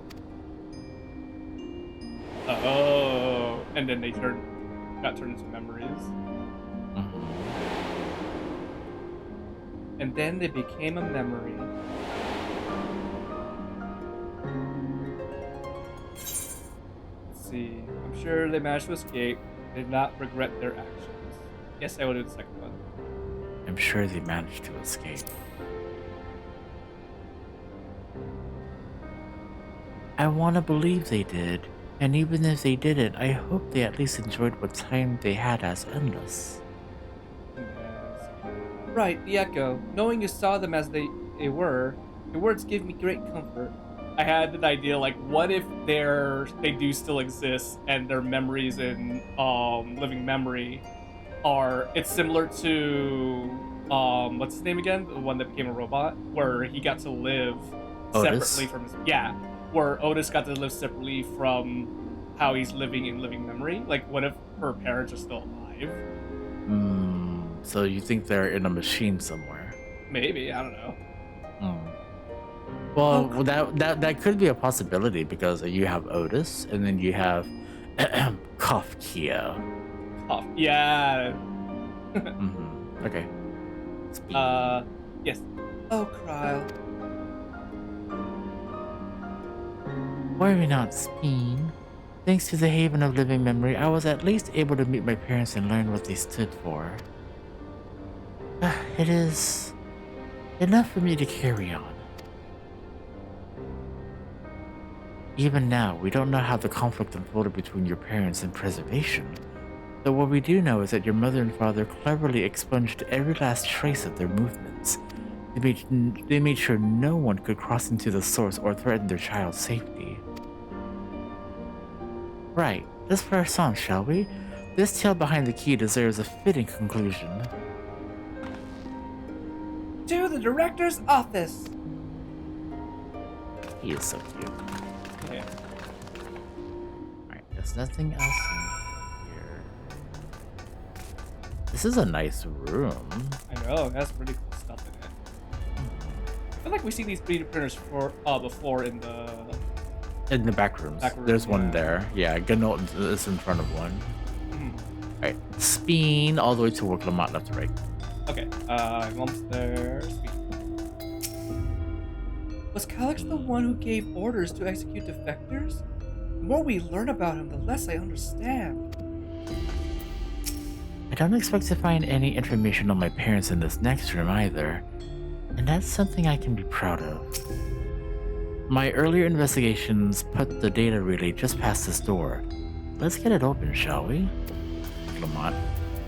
Oh, and then they got turned into memories. Mm-hmm. And then they became a memory. Let's see. I'm sure they managed to escape. They did not regret their actions. Yes, I will do the second one. I'm sure they managed to escape. I want to believe they did, and even if they didn't, I hope they at least enjoyed what time they had as endless. Right, the Echo. Knowing you saw them as they were, your words give me great comfort. I had an idea, like, what if they do still exist and their memories in living memory it's similar to what's his name again? The one that became a robot, where he got to live separately from his where Otis got to live separately from how he's living in living memory. Like, what if her parents are still alive? So you think they're in a machine somewhere? Maybe, I don't know. Well, that could be a possibility because you have Otis and then you have Kafkia. Yeah. Okay. Yes. Oh, Kryle. Worry not, Speen. Thanks to the Haven of Living Memory, I was at least able to meet my parents and learn what they stood for. It is enough for me to carry on. Even now, we don't know how the conflict unfolded between your parents and Preservation. Though what we do know is that your mother and father cleverly expunged every last trace of their movements. They made sure no one could cross into the source or threaten their child's safety. Right, let's press on, shall we? This tale behind the key deserves a fitting conclusion. To the director's office! He is so cute. Yeah. Alright, there's nothing else in here. This is a nice room. I know, it has really cool stuff in it. I feel like we've seen these 3D printers before in the back rooms. There's one there. Yeah, Ganot is in front of one. Alright, Speen all the way to work Lamont left to right. Okay, I'm almost there. Was Calyx the one who gave orders to execute defectors? The more we learn about him, the less I understand. I don't expect to find any information on my parents in this next room either, and that's something I can be proud of. My earlier investigations put the data relay just past this door. let's get it open, shall we? Lamont.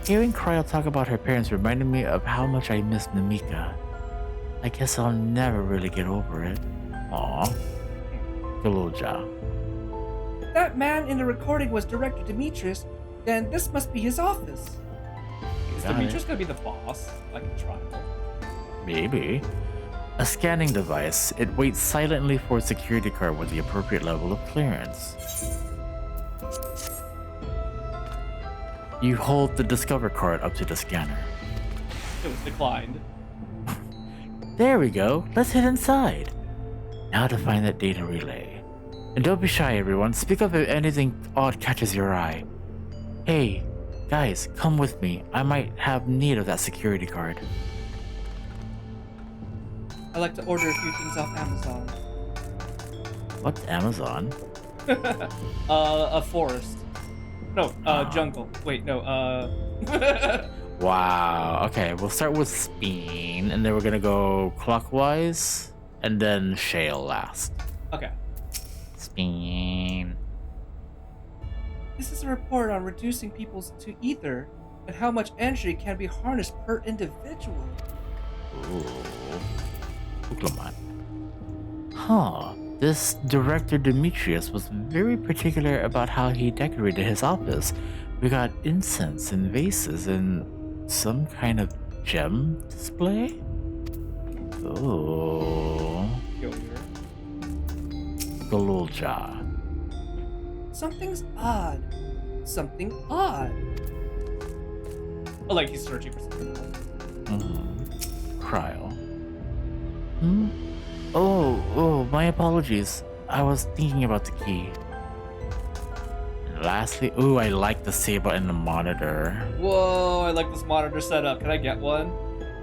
Hearing Cryo talk about her parents reminded me of how much I miss Namika. I guess I'll never really get over it. Aww. Galuja. If that man in the recording was Director Demetrius, then this must be his office. Is Demetrius gonna be the boss, like in Trial? Maybe. A scanning device. It waits silently for a security card with the appropriate level of clearance. You hold the Discover card up to the scanner. It was declined. There we go. Let's head inside. Now to find that data relay. And don't be shy, everyone. Speak up if anything odd catches your eye. Hey, guys, come with me. I might have need of that security card. I'd like to order a few things off Amazon. What's Amazon? A forest. No, jungle. Wait, no, Wow. Okay, we'll start with Speen, and then we're gonna go clockwise, and then Shale last. Okay. Speen. This is a report on reducing people to ether and how much energy can be harnessed per individual. Ooh. Oklaman. Huh. This Director Demetrius was very particular about how he decorated his office. We got incense and vases and some kind of gem display? Oh. Galulja. Something's odd. Something odd. Oh, like he's searching for something. Cryo. Oh, my apologies. I was thinking about the key. And lastly, ooh, I like the saber and the monitor. Whoa, I like this monitor setup. Can I get one?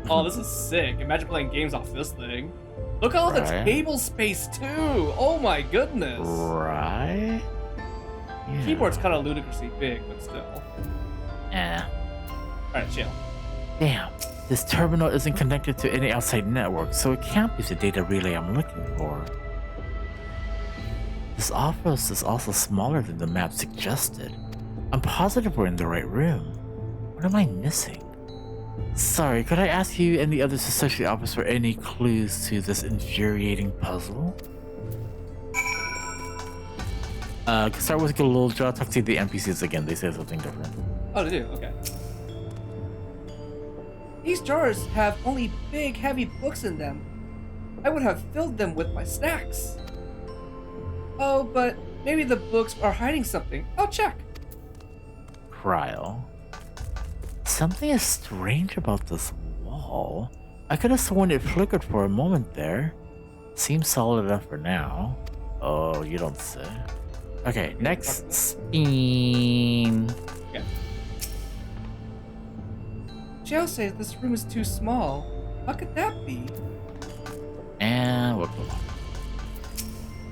Oh, this is sick. Imagine playing games off this thing. Look at all the table space, too. Oh my goodness. Right? Yeah. Keyboard's kind of ludicrously big, but still. Alright, chill. Damn. This terminal isn't connected to any outside network, so it can't be the data relay I'm looking for. This office is also smaller than the map suggested. I'm positive we're in the right room. What am I missing? Sorry, could I ask you and the others to search the office for any clues to this infuriating puzzle? Start with Galulja, talk to the NPCs again, they say something different. Oh, they do? Okay. These jars have only big, heavy books in them. I would have filled them with my snacks. Oh, but maybe the books are hiding something. I'll check. Cryo. Something is strange about this wall. I could have sworn it flickered for a moment there. Seems solid enough for now. Oh, you don't say. Okay, next Speen. Yeah. Jill says this room is too small. How could that be? And we'll go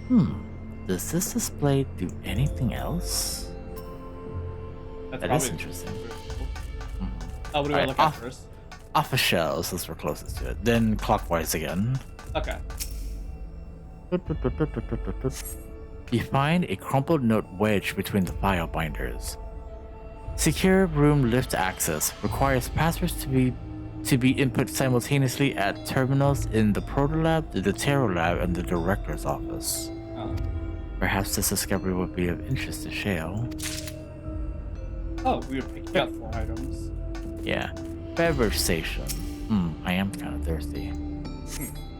on. Does this display do anything else? That is interesting. Oh, what do I look at first? Off of shelves, since we're closest to it. Then clockwise again. Okay. You find a crumpled note wedged between the file binders. Secure room lift access requires passwords to be input simultaneously at terminals in the Proto Lab, the Deutero Lab, and the Director's office. Oh. Perhaps this discovery would be of interest to Shale. Oh, we were picking up 4 items. Yeah. Beverage station. I am kind of thirsty.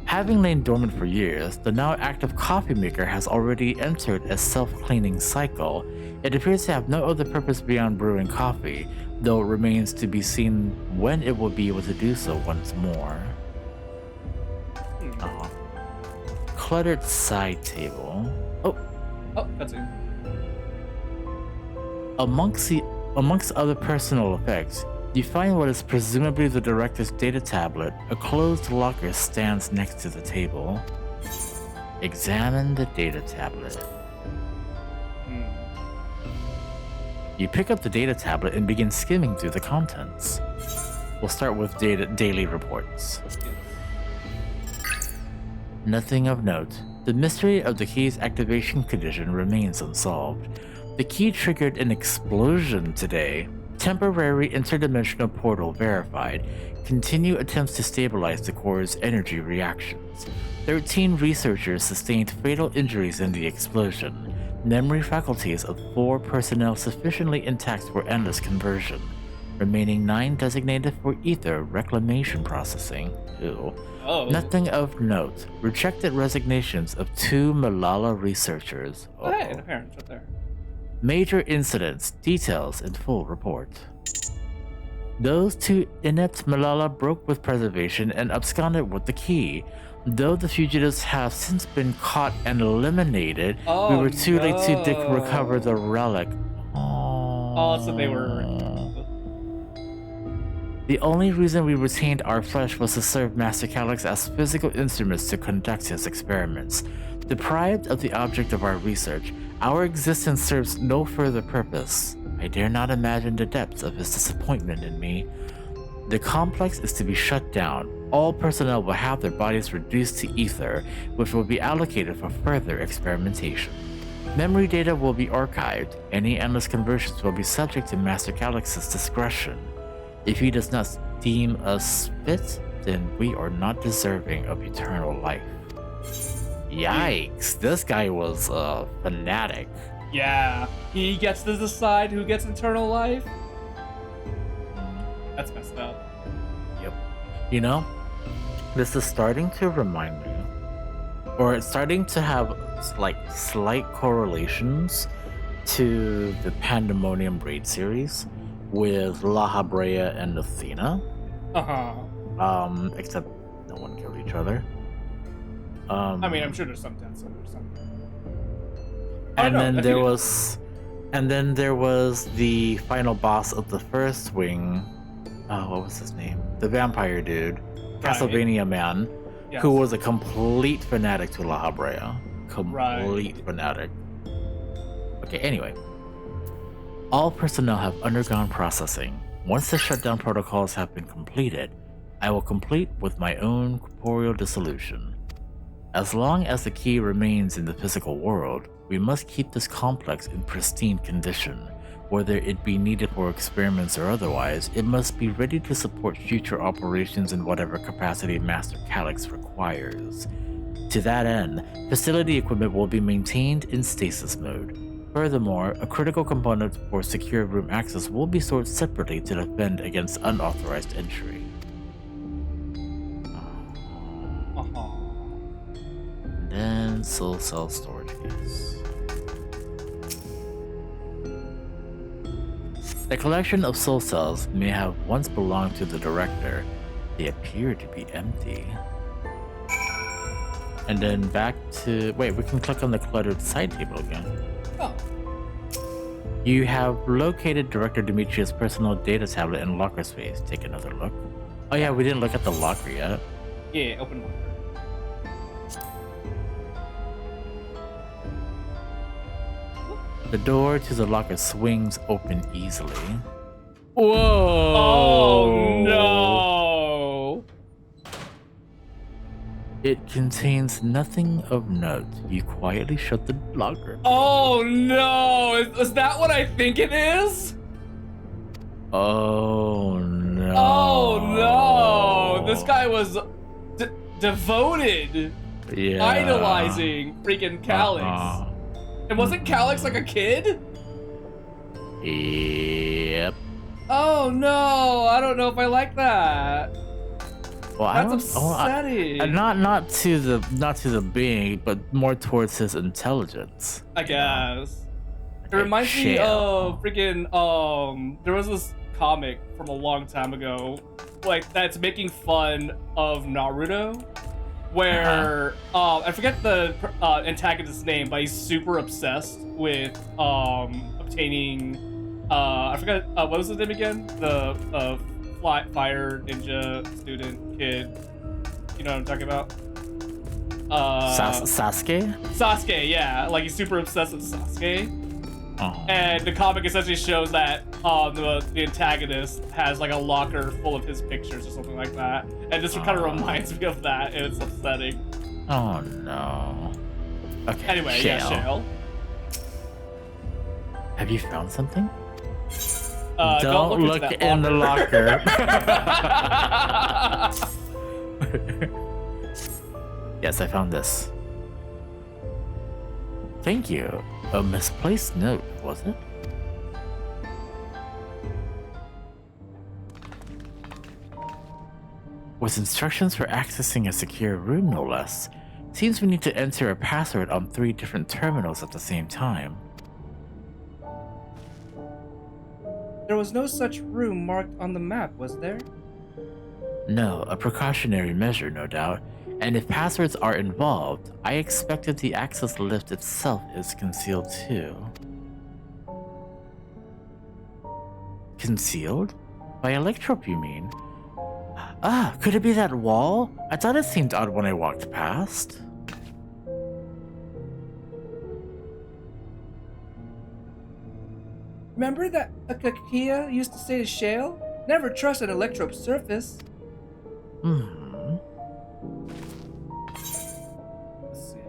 Having lain dormant for years, the now active coffee maker has already entered a self-cleaning cycle. It appears to have no other purpose beyond brewing coffee, though it remains to be seen when it will be able to do so once more. Cluttered side table. Oh, that's it. Amongst other personal effects, you find what is presumably the director's data tablet. A closed locker stands next to the table. Examine the data tablet. You pick up the data tablet and begin skimming through the contents. We'll start with daily reports. Nothing of note. The mystery of the key's activation condition remains unsolved. The key triggered an explosion today. Temporary interdimensional portal verified. Continue attempts to stabilize the core's energy reactions. 13 researchers sustained fatal injuries in the explosion. Memory faculties of 4 personnel sufficiently intact for endless conversion. Remaining 9 designated for ether reclamation processing. Ew. Oh. Nothing of note. Rejected resignations of 2 Malala researchers. Oh, hey, the parents right there. Major incidents, details in full report. Those 2 inept Malala broke with preservation and absconded with the key. Though the fugitives have since been caught and eliminated, we were too late to recover the relic. Oh, so they were... The only reason we retained our flesh was to serve Master Calyx as physical instruments to conduct his experiments. Deprived of the object of our research, our existence serves no further purpose. I dare not imagine the depths of his disappointment in me. The complex is to be shut down. All personnel will have their bodies reduced to ether, which will be allocated for further experimentation. Memory data will be archived. Any endless conversions will be subject to Master Calyx's discretion. If he does not deem us fit, then we are not deserving of eternal life. Yikes, this guy was a fanatic. Yeah, he gets to decide who gets eternal life? That's messed up. Yep. You know, this is starting to remind me, or it's starting to have like slight correlations to the Pandemonium Raid series with La Habrea and Athena. Except no one killed each other. I mean, I'm sure there's some deaths or something. And then there was the final boss of the first wing. Oh, what was his name? The vampire dude, Castlevania man, who was a complete fanatic to La Habrea. Complete fanatic. Okay, anyway. All personnel have undergone processing. Once the shutdown protocols have been completed, I will complete with my own corporeal dissolution. As long as the key remains in the physical world, we must keep this complex in pristine condition. Whether it be needed for experiments or otherwise, it must be ready to support future operations in whatever capacity Master Calyx requires. To that end, facility equipment will be maintained in stasis mode. Furthermore, a critical component for secure room access will be stored separately to defend against unauthorized entry. And then soul cell storage case. The collection of soul cells may have once belonged to the director. They appear to be empty. And then back to... Wait, we can click on the cluttered side table again. Oh. You have located Director Demetrius' personal data tablet in locker space. Take another look. Oh yeah, we didn't look at the locker yet. Yeah, open locker. The door to the locker swings open easily. Whoa! Oh no! It contains nothing of note. You quietly shut the locker. Oh no! Is that what I think it is? Oh no! Oh no! This guy was devoted, idolizing freaking Calyx. And wasn't Calyx like a kid? Yep. Oh no! I don't know if I like that. Well, that's upsetting. Not to the being, but more towards his intelligence. I guess. It reminds me of freaking there was this comic from a long time ago, like that's making fun of Naruto, where I forget the antagonist's name, but he's super obsessed with obtaining I forgot what was his name again? The fire ninja student kid. You know what I'm talking about? Sasuke? Sasuke, yeah. Like he's super obsessed with Sasuke. And the comic essentially shows that the antagonist has like a locker full of his pictures or something like that. And this kind of reminds me of that, and it's upsetting. Oh no. Okay. Anyway, yeah, Shale. Have you found something? Don't look in the locker. Yes, I found this. Thank you. A misplaced note, was it? With instructions for accessing a secure room, no less. Seems we need to enter a password on 3 different terminals at the same time. There was no such room marked on the map, was there? No, a precautionary measure, no doubt. And if passwords are involved, I expect that the access lift itself is concealed too. Concealed? By electrope, you mean? Ah, could it be that wall? I thought it seemed odd when I walked past. Remember that Akakia used to say to Shale? Never trust an electrope surface. Let's see.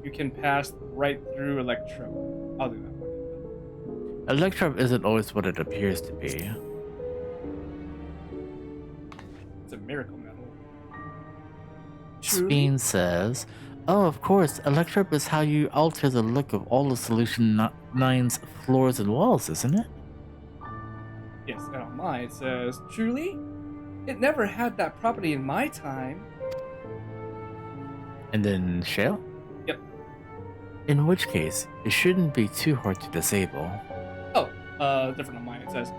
You can pass right through electro. I'll do that one. Electrope isn't always what it appears to be. It's a miracle metal. Speen says, oh, of course, electrope is how you alter the look of all of Solution 9's floors and walls, isn't it? Yes, and on mine it says, truly? It never had that property in my time. And then Shale? Yep. In which case, it shouldn't be too hard to disable. Oh, different on mine. It says,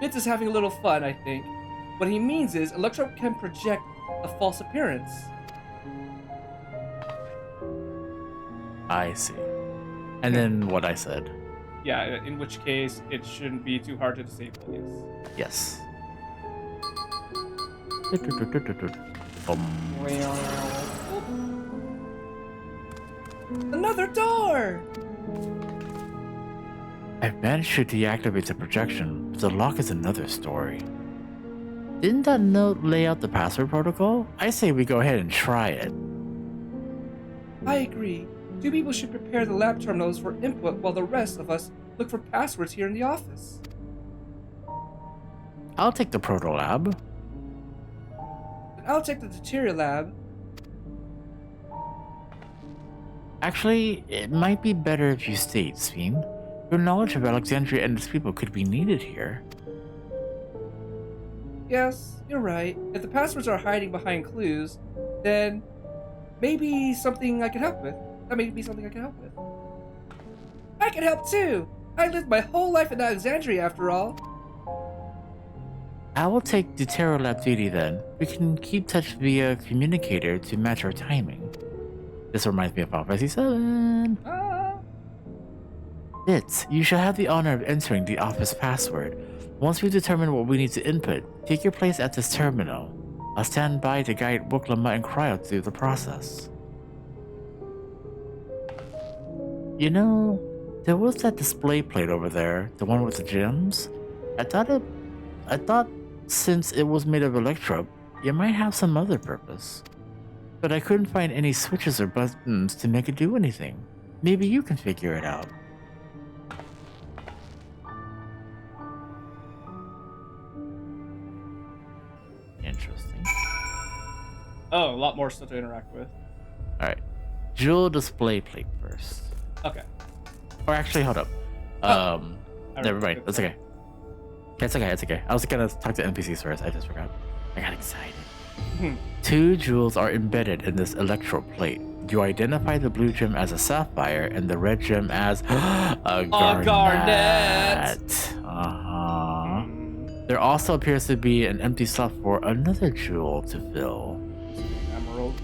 Vince is having a little fun, I think. What he means is, electrope can project a false appearance. I see. And then what I said. Yeah, in which case it shouldn't be too hard to disable, Yes. yes. Another door! I've managed to deactivate the projection, but the lock is another story. Didn't that note lay out the password protocol? I say we go ahead and try it. I agree. 2 people should prepare the lab terminals for input while the rest of us look for passwords here in the office. I'll take the proto lab. And I'll take the deuteria lab. Actually, it might be better if you stayed, Speen. Your knowledge of Alexandria and its people could be needed here. Yes, you're right. If the passwords are hiding behind clues, then maybe something I can help with. That may be something I can help with. I can help too! I lived my whole life in Alexandria after all. I will take Deutero Lab duty then. We can keep touch via communicator to match our timing. This reminds me of Final Fantasy XIV. Bits, you shall have the honor of entering the office password. Once we've determined what we need to input, take your place at this terminal. I'll stand by to guide Wuklama and Cryo through the process. You know, there was that display plate over there, the one with the gems. I thought since it was made of electrope, it might have some other purpose. But I couldn't find any switches or buttons to make it do anything. Maybe you can figure it out. Interesting. Oh, a lot more stuff to interact with. Alright. Jewel display plate first. Okay. Or actually, hold up. Never mind. That's okay. It's okay. I was gonna talk to NPCs first. I just forgot. I got excited. 2 jewels are embedded in this electro plate. You identify the blue gem as a sapphire and the red gem as a garnet. There also appears to be an empty slot for another jewel to fill. Emerald.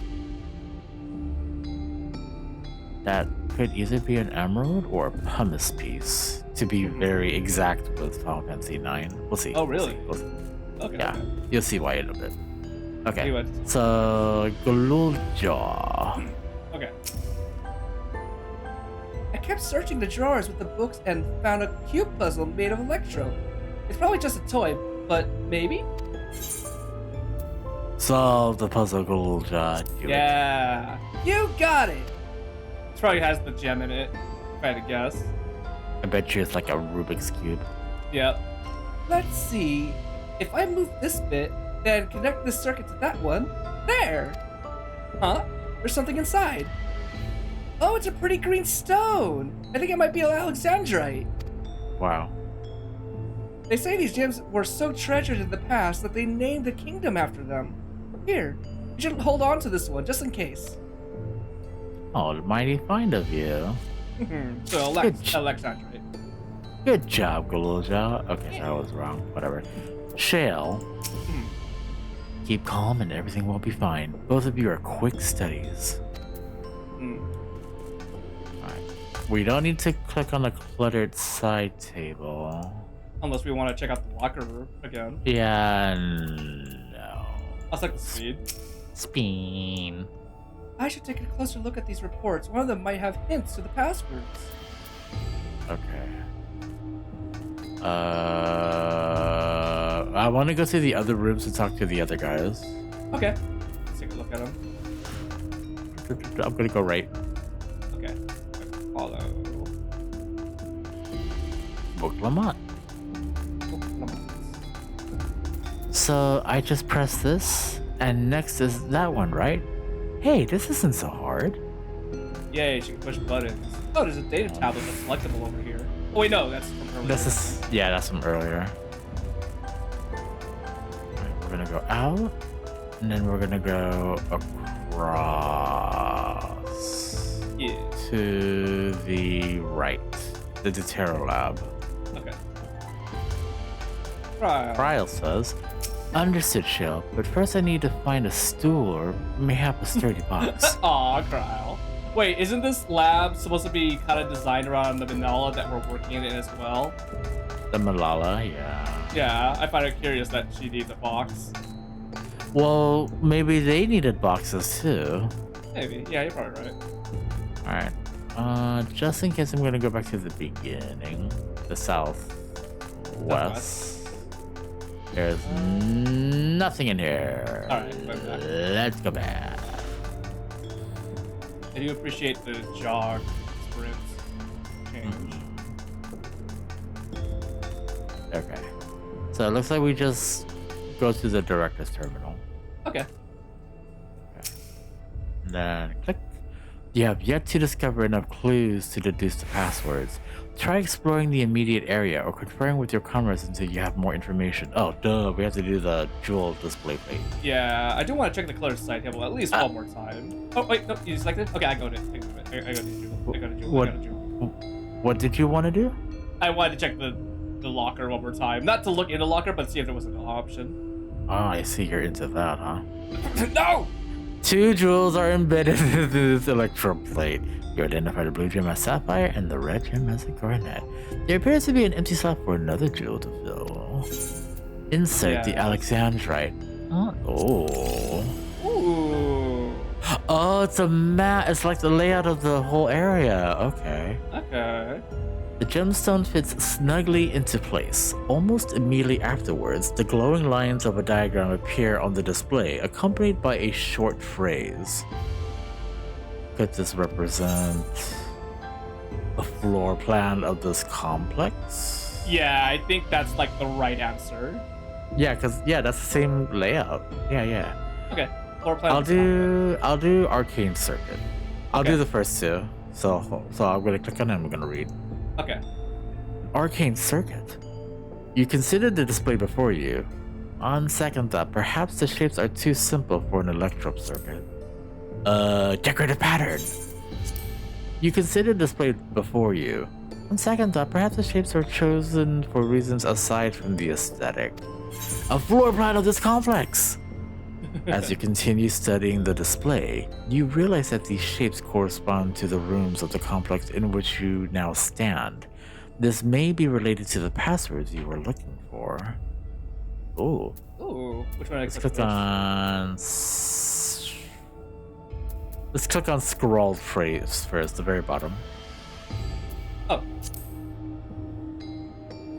That could either be an emerald or a pumice piece, to be very exact with Final Fantasy IX. We'll see. Oh, really? We'll see. Okay. Yeah, okay. you'll see why in a bit. Okay, Anyway. so Gluljaw. Okay. I kept searching the drawers with the books and found a cube puzzle made of electro. It's probably just a toy, but maybe? Solve the puzzle, Gluljaw. Yeah. You got it! This probably has the gem in it. Try to guess. I bet you it's like a Rubik's Cube. Yep. Let's see. If I move this bit, then connect this circuit to that one. There! Huh? There's something inside. Oh, it's a pretty green stone. I think it might be an Alexandrite. Wow. They say these gems were so treasured in the past that they named the kingdom after them. Here, you should hold on to this one just in case. Oh, mighty fine of you. So Alexandrite. Good job, Galoja. Okay, that was wrong. Whatever. Shale. Keep calm and everything will be fine. Both of you are quick studies. Alright. We don't need to click on the cluttered side table. Unless we want to check out the locker room again. Yeah, no. I'll check the speed. Spin. I should take a closer look at these reports. One of them might have hints to the passwords. Okay. I want to go to the other rooms to talk to the other guys. Okay. Let's take a look at them. I'm gonna go right. Okay. Follow. Book Lamont. So I just press this, and next is that one, right? Hey, this isn't so hard. Yay, she can push buttons. Oh, there's a data tablet that's selectable over here. Oh wait, no, that's from earlier. That's from earlier. Right, we're gonna go out, and then we're gonna go across to the right, the Deutero lab. Okay. Trial says, understood, Shell, but first I need to find a stool or mayhap a sturdy box. Aw, Kyle. Wait, isn't this lab supposed to be kind of designed around the Manila that we're working in as well? The Malala, yeah. Yeah, I find it curious that she needs a box. Well, maybe they needed boxes too. Maybe. Yeah, you're probably right. Alright. Just in case, I'm gonna go back to the beginning. The southwest. There's nothing in here. Alright, let's go back. I do appreciate the jog sprint change. Okay. So it looks like we just go to the director's terminal. Okay. Then click. You have yet to discover enough clues to deduce the passwords. Try exploring the immediate area or conferring with your comrades until you have more information. Oh, duh, we have to do the jewel display plate. Yeah, I do want to check the color side table at least one more time. Oh, wait, no, you selected? Okay, I got it. I got a jewel. What did you want to do? I wanted to check the locker one more time. Not to look in the locker, but see if there was an option. Oh, I see you're into that, huh? No! 2 jewels are embedded in this electroplate. You identify the blue gem as sapphire and the red gem as a garnet. There appears to be an empty slot for another jewel to fill. Insert the Alexandrite. Oh. Ooh. Oh, it's a map. It's like the layout of the whole area. Okay. Okay. The gemstone fits snugly into place. Almost immediately afterwards, the glowing lines of a diagram appear on the display, accompanied by a short phrase. Could this represent a floor plan of this complex? Yeah, I think that's like the right answer. Yeah, that's the same layout. Yeah. Okay. Floor plan. I'll do arcane circuit. I'll do the first 2. So I'm gonna click on it and I'm gonna read. Okay. Arcane circuit. You consider the display before you. On second thought, perhaps the shapes are too simple for an electro circuit. Decorative pattern. You consider the display before you. On second thought, perhaps the shapes are chosen for reasons aside from the aesthetic. A floor plan of this complex. As you continue studying the display, you realize that these shapes correspond to the rooms of the complex in which you now stand. This may be related to the passwords you were looking for. Ooh. Ooh. Which one? Let's click on scrawled phrase first, the very bottom. Oh.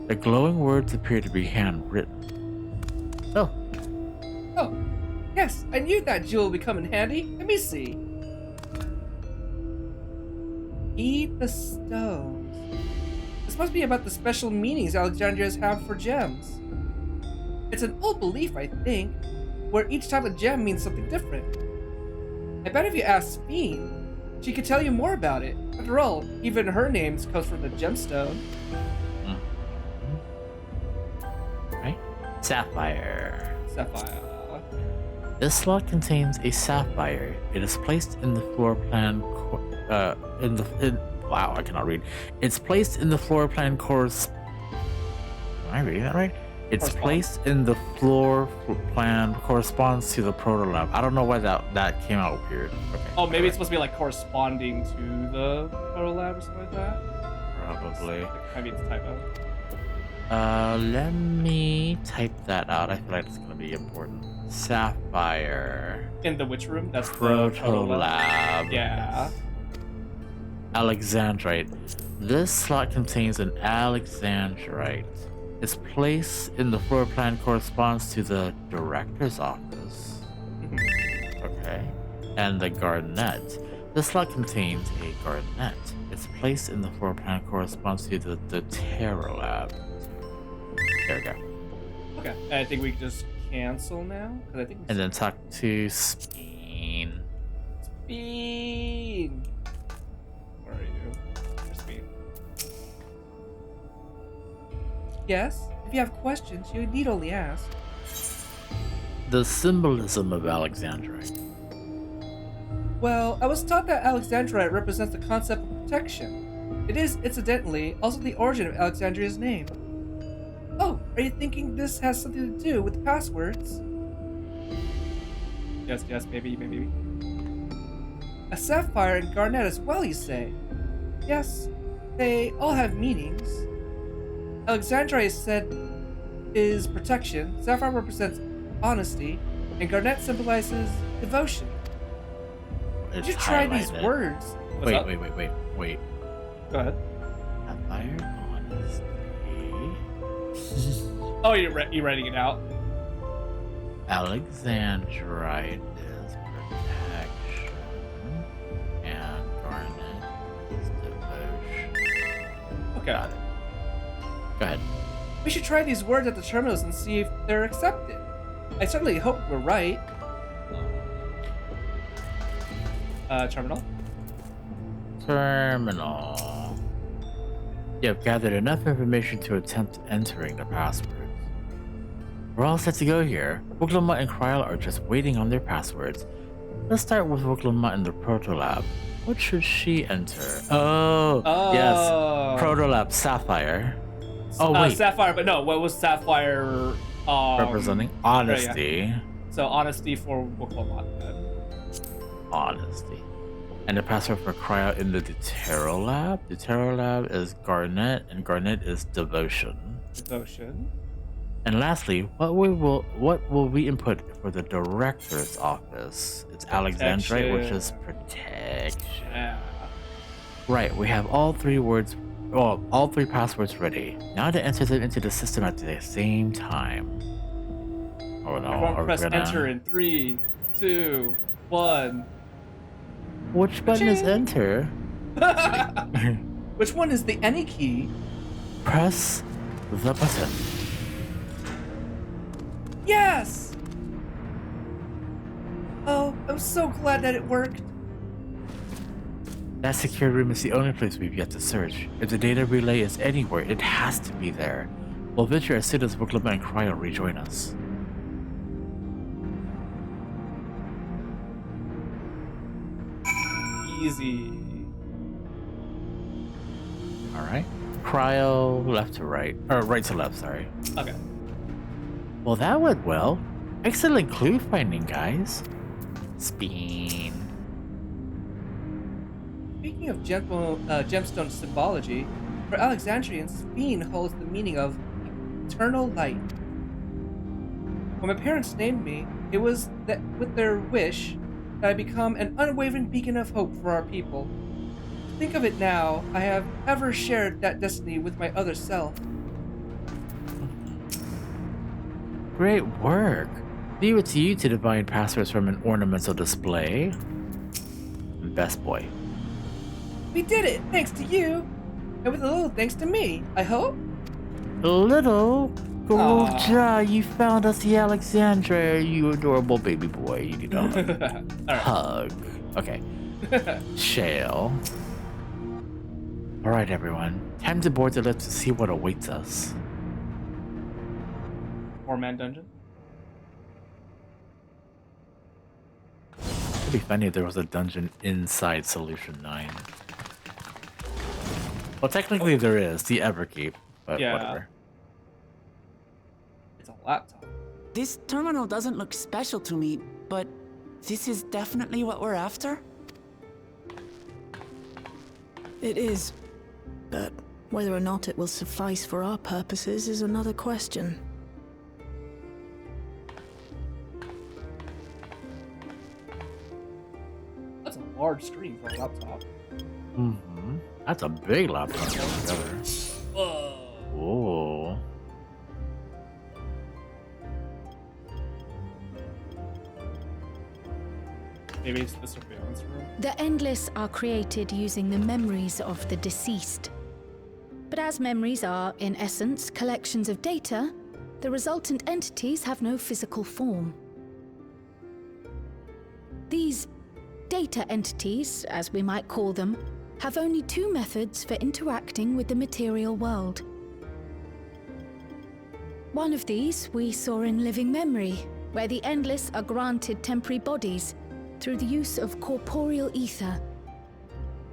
The glowing words appear to be handwritten. Oh. Yes, I knew that jewel would come in handy. Let me see. Heed the stones. This must be about the special meanings Alexandrians have for gems. It's an old belief, I think, where each type of gem means something different. I bet if you ask Fiend, she could tell you more about it. After all, even her name comes from the gemstone. Right? Sapphire. Sapphire. This slot contains a sapphire. It is placed in the floor plan. Wow, I cannot read. It's placed in the floor plan course. Am I reading that right? It's placed in the floor plan corresponds to the proto lab. I don't know why that came out weird. Okay, oh, maybe it's supposed to be like corresponding to the proto lab or something like that. Probably. Maybe it's a typo. Let me type that out. I feel like it's gonna be important. Sapphire. In the witch room? That's proto the proto lab. Yeah. Alexandrite. This slot contains an Alexandrite. Its place in the floor plan corresponds to the director's office. Okay. And the garnet. This slot contains a garnet. Its place in the floor plan corresponds to the Terror Lab. There we go. Okay. I think we can just cancel now. I think. And then talk to Speen. Speen. Where are you? Where's Speen? Yes, if you have questions, you need only ask. The symbolism of Alexandrite. Well, I was taught that Alexandrite represents the concept of protection. It is, incidentally, also the origin of Alexandria's name. Oh, are you thinking this has something to do with the passwords? Yes, maybe. A sapphire and garnet as well, you say? Yes, they all have meanings. Alexandrite is protection, sapphire represents honesty, and garnet symbolizes devotion. You should try these words. Wait. Go ahead. Sapphire, honesty. Oh, you're writing it out? Alexandrite is protection, and garnet is devotion. Okay. Got it. Go ahead. We should try these words at the terminals and see if they're accepted. I certainly hope we're right. Terminal? Terminal. You have gathered enough information to attempt entering the passwords. We're all set to go here. Woglama and Kryl are just waiting on their passwords. Let's start with Woglama in the Proto Lab. What should she enter? Oh. Yes. Proto Lab Sapphire. Oh, wait. Sapphire, but no, what was Sapphire representing? Honesty. Yeah. So honesty for Woglama. Honesty. And the password for Kryl in the Deutero Lab? Deutero Lab is Garnet, and Garnet is Devotion. Devotion. And lastly, what will we input for the Director's Office? It's Alexandrite, which is protection. Yeah. Right, we have all three passwords ready. Now to enter them into the system at the same time. Oh no, Everyone press enter in 3, 2, 1. Which button is enter? Which one is the any key? Press the button. Yes! Oh, I'm so glad that it worked. That secure room is the only place we've yet to search. If the data relay is anywhere, it has to be there. We'll venture as soon as Woglama and Kryl rejoin us. Easy. Alright. Kryl left to right. Or right to left, sorry. Okay. Well, that went well. Excellent clue finding, guys. Speen. Speaking of gemstone symbology, for Alexandrians, Speen holds the meaning of eternal light. When my parents named me, it was that with their wish that I become an unwavering beacon of hope for our people. Think of it now, I have ever shared that destiny with my other self. Great work. Leave it to you to divine passwords from an ornamental display. Best boy. We did it, thanks to you. And with a little thanks to me, I hope? Little Golja, you found us the Alexandra, you adorable baby boy. You need a hug. Okay. Shale. Alright, everyone. Time to board the lift to see what awaits us. 4-man dungeon? It'd be funny if there was a dungeon inside Solution 9. Well, technically there is, the Everkeep, but whatever. It's a laptop. This terminal doesn't look special to me, but this is definitely what we're after? It is. But whether or not it will suffice for our purposes is another question. That's a large screen for a laptop. Mm-hmm. That's a big laptop altogether. Whoa. Maybe it's the surveillance room. The Endless are created using the memories of the deceased. But as memories are, in essence, collections of data, the resultant entities have no physical form. These data entities, as we might call them, have only two methods for interacting with the material world. One of these we saw in living memory, where the Endless are granted temporary bodies through the use of corporeal ether.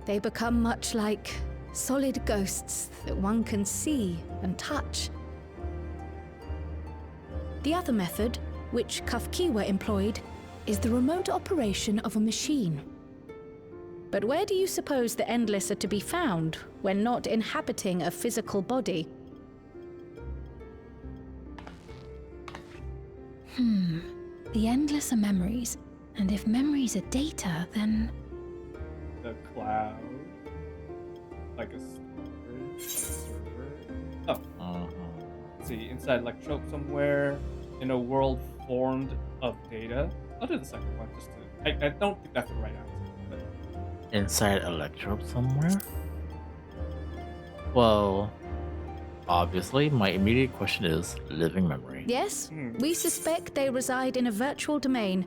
They become much like solid ghosts that one can see and touch. The other method, which Kafkiwa employed, is the remote operation of a machine. But where do you suppose the Endless are to be found when not inhabiting a physical body? The Endless are memories, and if memories are data, then... The cloud. Like a server. Oh. Let's see, inside Electrope somewhere, in a world formed of data. I'll do the second one just to... I don't think that's the right answer. But... Inside Electrope somewhere? Well, obviously, my immediate question is living memory. Yes, we suspect they reside in a virtual domain.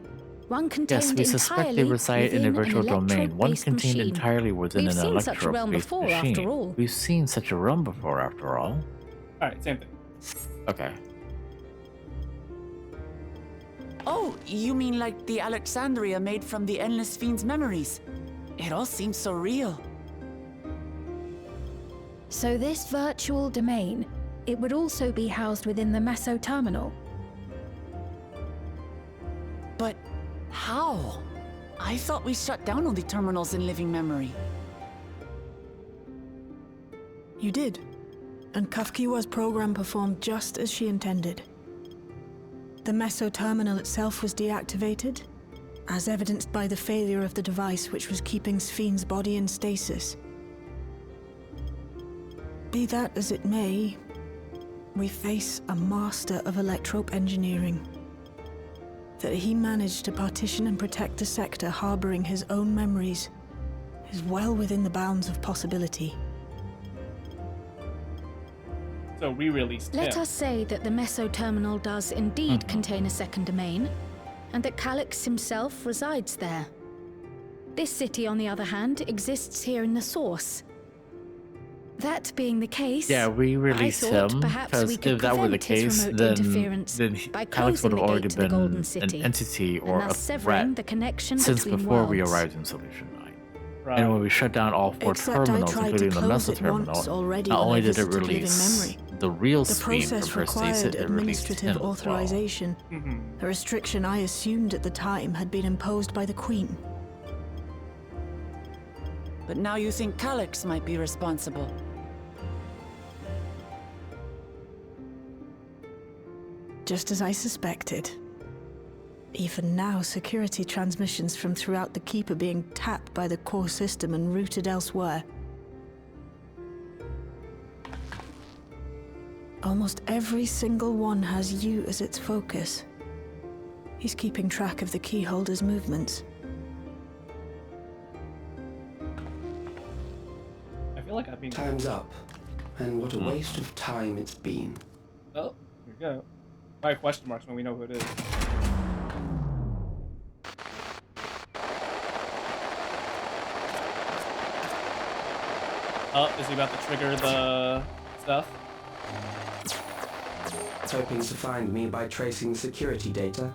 One contained Yes, we suspect they reside in a virtual domain, one contained entirely within an electro-based machine. We've seen such a realm before, after all. Alright, same thing. Okay. Oh, you mean like the Alexandria made from the Endless Fiend's memories? It all seems so real. So this virtual domain, it would also be housed within the Meso terminal. But how? I thought we shut down all the terminals in living memory. You did. And Kafkiwa's program performed just as she intended. The Meso terminal itself was deactivated, as evidenced by the failure of the device which was keeping Spheen's body in stasis. Be that as it may, we face a master of electrope engineering. That he managed to partition and protect the sector harboring his own memories is well within the bounds of possibility. So we released him. Let us say that the Meso terminal does indeed contain a second domain, and that Calyx himself resides there. This city, on the other hand, exists here in the source. That being the case, yeah, we released him because if that were the case, then Calyx would have already been an entity or a threat since before we arrived in Solution 9. Right. And when we shut down all 4 terminals, including the Meso terminal, not only did it release the real Spheen from her stasis, it released him authorization. Well. A restriction I assumed at the time had been imposed by the Queen. But now you think Calyx might be responsible. Just as I suspected. Even now, security transmissions from throughout the Keep are being tapped by the core system and routed elsewhere. Almost every single one has you as its focus. He's keeping track of the keyholder's movements. mean, Time's up. And what a waste of time it's been. oh, here we go. Why question marks when we know who it is? Oh, is he about to trigger the stuff? Hoping to find me by tracing security data?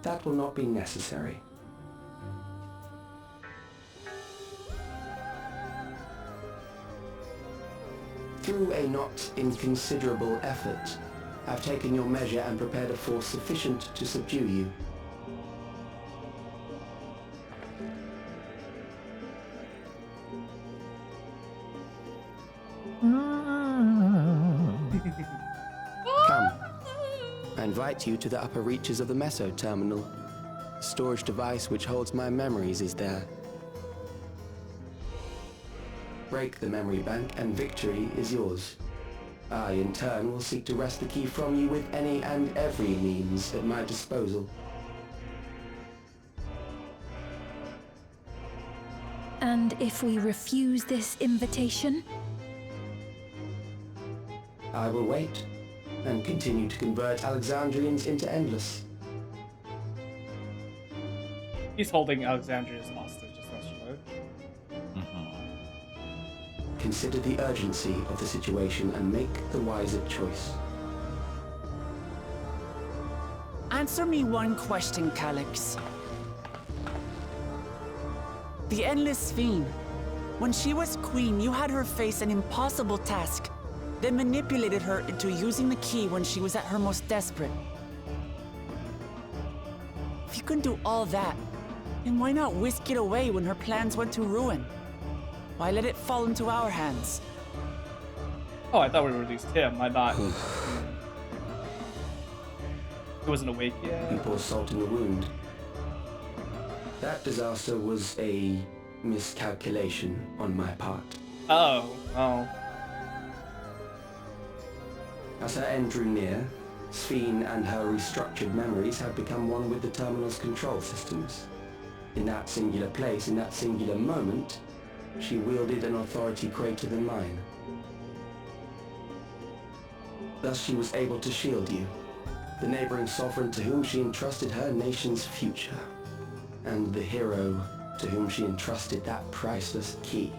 That will not be necessary. Through a not inconsiderable effort, I've taken your measure and prepared a force sufficient to subdue you. Come. I invite you to the upper reaches of the Meso Terminal. The storage device which holds my memories is there. Break the memory bank and victory is yours. I, in turn, will seek to wrest the key from you with any and every means at my disposal. And if we refuse this invitation? I will wait and continue to convert Alexandrians into endless. He's holding Alexandria's hostage, essentially. Consider the urgency of the situation and make the wiser choice. Answer me one question, Calyx. The Endless Fiend. When she was queen, you had her face an impossible task, then manipulated her into using the key when she was at her most desperate. If you can do all that, then why not whisk it away when her plans went to ruin? Why let it fall into our hands? Oh, I thought we released him. I thought he wasn't awake yet. You pour salt in the wound. That disaster was a miscalculation on my part. Oh. As her end drew near, Sphene and her restructured memories have become one with the terminal's control systems. In that singular place, in that singular moment, she wielded an authority greater than mine. Thus she was able to shield you, the neighboring sovereign to whom she entrusted her nation's future, and the hero to whom she entrusted that priceless key.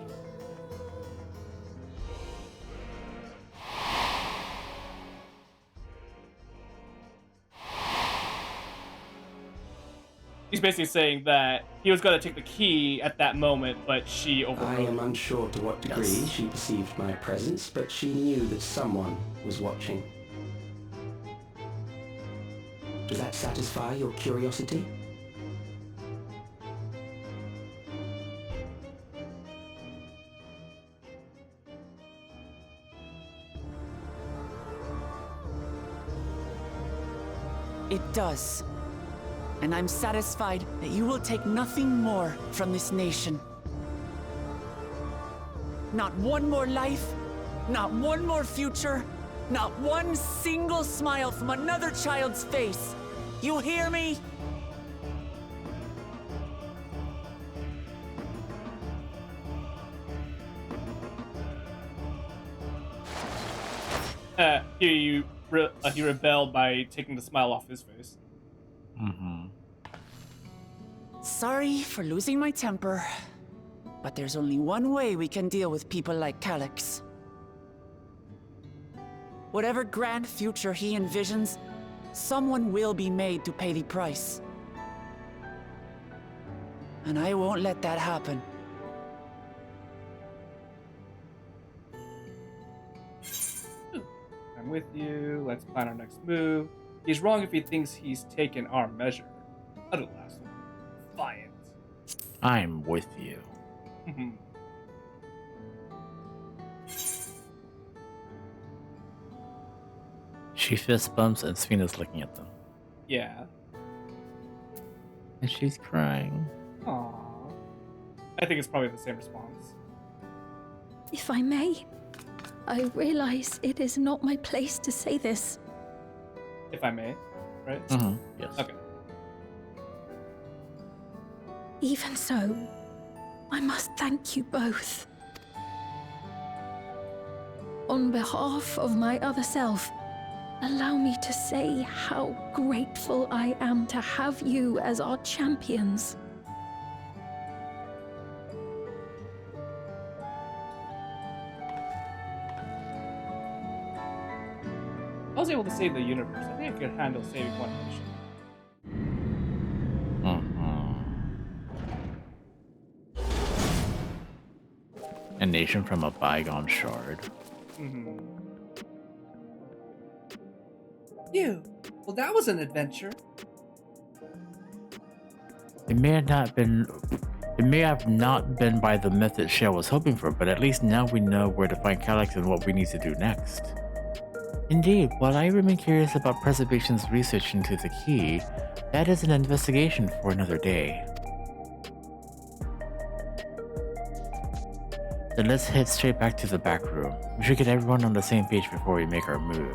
He's basically saying that he was going to take the key at that moment, but she overrode. I am unsure to what degree she perceived my presence, but she knew that someone was watching. Does that satisfy your curiosity? It does. And I'm satisfied that you will take nothing more from this nation. Not one more life, not one more future, not one single smile from another child's face. You hear me? He rebelled by taking the smile off his face. Sorry for losing my temper, but there's only one way we can deal with people like Calyx. Whatever grand future he envisions, someone will be made to pay the price. And I won't let that happen. I'm with you. Let's plan our next move. He's wrong if he thinks he's taken our measure. That'll last one. Defiant. I'm with you. She fist bumps and Sphina's looking at them. Yeah. And she's crying. Aww. I think it's probably the same response. If I may, I realize it is not my place to say this. If I may, right? Yes. Okay. Even so, I must thank you both. on behalf of my other self, allow me to say how grateful I am to have you as our champions. I was able to save the universe. I think I could handle saving one nation. A nation from a bygone shard. You. Well, that was an adventure. It may have not been by the method Shale was hoping for, but at least now we know where to find Calyx and what we need to do next. Indeed, while I remain curious about Preservation's research into the key, that is an investigation for another day. Then let's head straight back to the back room. We should get everyone on the same page before we make our move.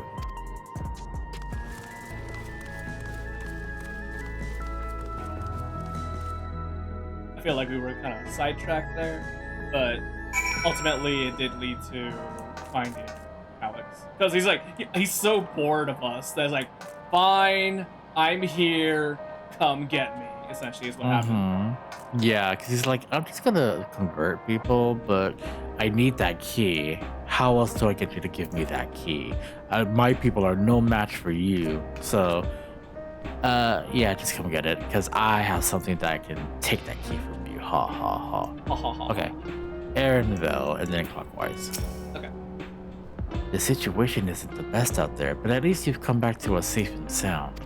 I feel like we were kind of sidetracked there, but ultimately it did lead to finding Alex. Because he's so bored of us that he's like, fine, I'm here, come get me, essentially is what happened. Yeah, because he's like, I'm just gonna convert people, but I need that key. How else do I get you to give me that key? My people are no match for you, so yeah, just come get it, because I have something that I can take that key from you. Ha ha ha. Ha ha ha. Okay, Aaronville, and then clockwise. Okay. The situation isn't the best out there, but at least you've come back to us safe and sound.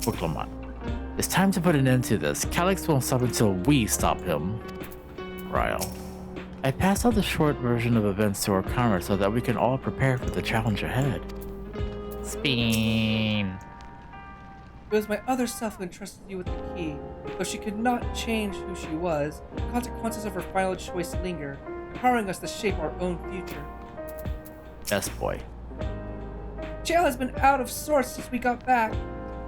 Booklamont. It's time to put an end to this. Calyx won't stop until we stop him. Ryle. I passed out the short version of events to our comrades so that we can all prepare for the challenge ahead. Spin. It was my other self who entrusted you with the key. Though she could not change who she was, the consequences of her final choice linger, empowering us to shape our own future. Yes, boy. Jail has been out of sorts since we got back.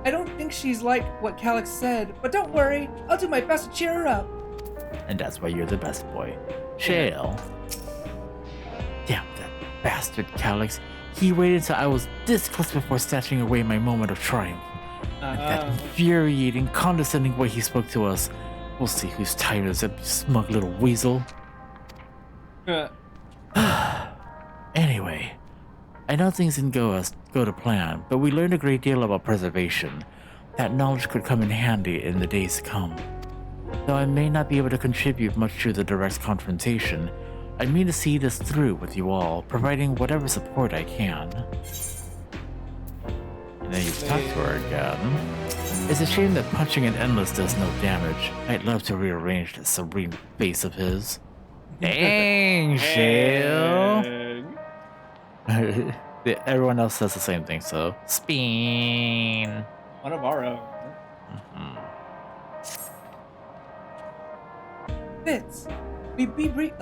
I don't think she's like what Calyx said, but don't worry, I'll do my best to cheer her up. And that's why you're the best boy. Shale. Damn that bastard Calyx. He waited until I was this close before snatching away my moment of triumph. And that infuriating, condescending way he spoke to us. We'll see who's tired as a smug little weasel. Anyway, I know things didn't go to plan, but we learned a great deal about preservation. That knowledge could come in handy in the days to come. Though I may not be able to contribute much to the direct confrontation, I mean to see this through with you all, providing whatever support I can. And then you talk to her again. It's a shame that punching an endless does no damage. I'd love to rearrange that serene face of his. Dang, Shale! Everyone else says the same thing, so spin. One of our own. Fitz, we briefed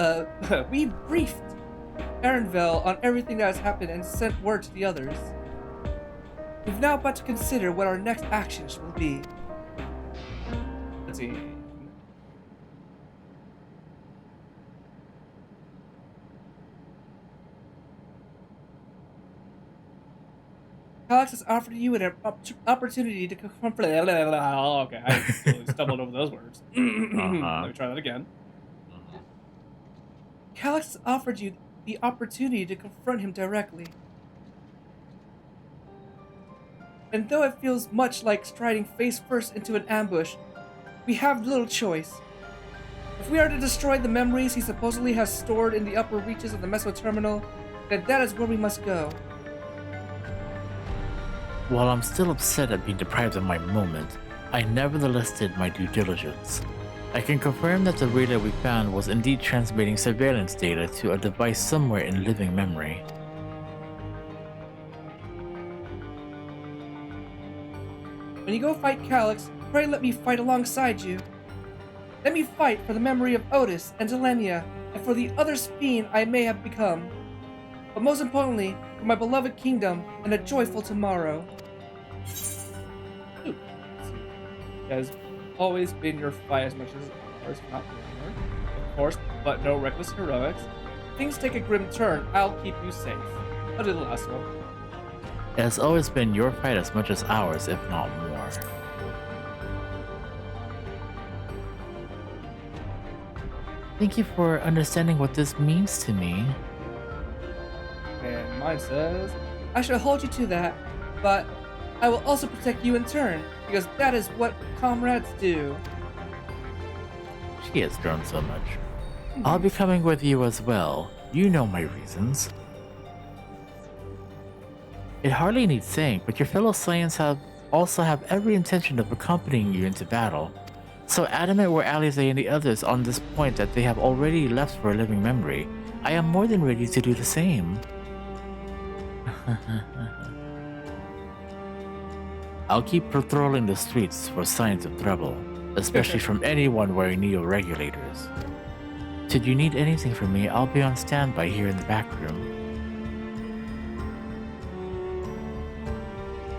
Aaronville on everything that has happened and sent word to the others. We've now got to consider what our next actions will be. Let's see. Calyx has offered you an opportunity to confront. Okay, I totally stumbled over those words. Let me try that again. Calyx has offered you the opportunity to confront him directly. And though it feels much like striding face first into an ambush, we have little choice. If we are to destroy the memories he supposedly has stored in the upper reaches of the Meso Terminal, then that is where we must go. While I'm still upset at being deprived of my moment, I nevertheless did my due diligence. I can confirm that the relay we found was indeed transmitting surveillance data to a device somewhere in living memory. When you go fight Calyx, pray let me fight alongside you. Let me fight for the memory of Otis and Zelenia, and for the other Speen I may have become. But most importantly, for my beloved kingdom and a joyful tomorrow. Ooh. It has always been your fight as much as ours, not more, of course, but no reckless heroics. things take a grim turn, I'll keep you safe. I'll do the last one. It has always been your fight as much as ours, if not more. Thank you for understanding what this means to me. And mine says, I shall hold you to that, but I will also protect you in turn, because that is what comrades do. She has grown so much. I'll be coming with you as well. You know my reasons. It hardly needs saying, but your fellow Saiyans also have every intention of accompanying you into battle. So adamant were Alize and the others on this point that they have already left for a living memory. I am more than ready to do the same. I'll keep patrolling the streets for signs of trouble, especially from anyone wearing neo-regulators. Should you need anything from me, I'll be on standby here in the back room.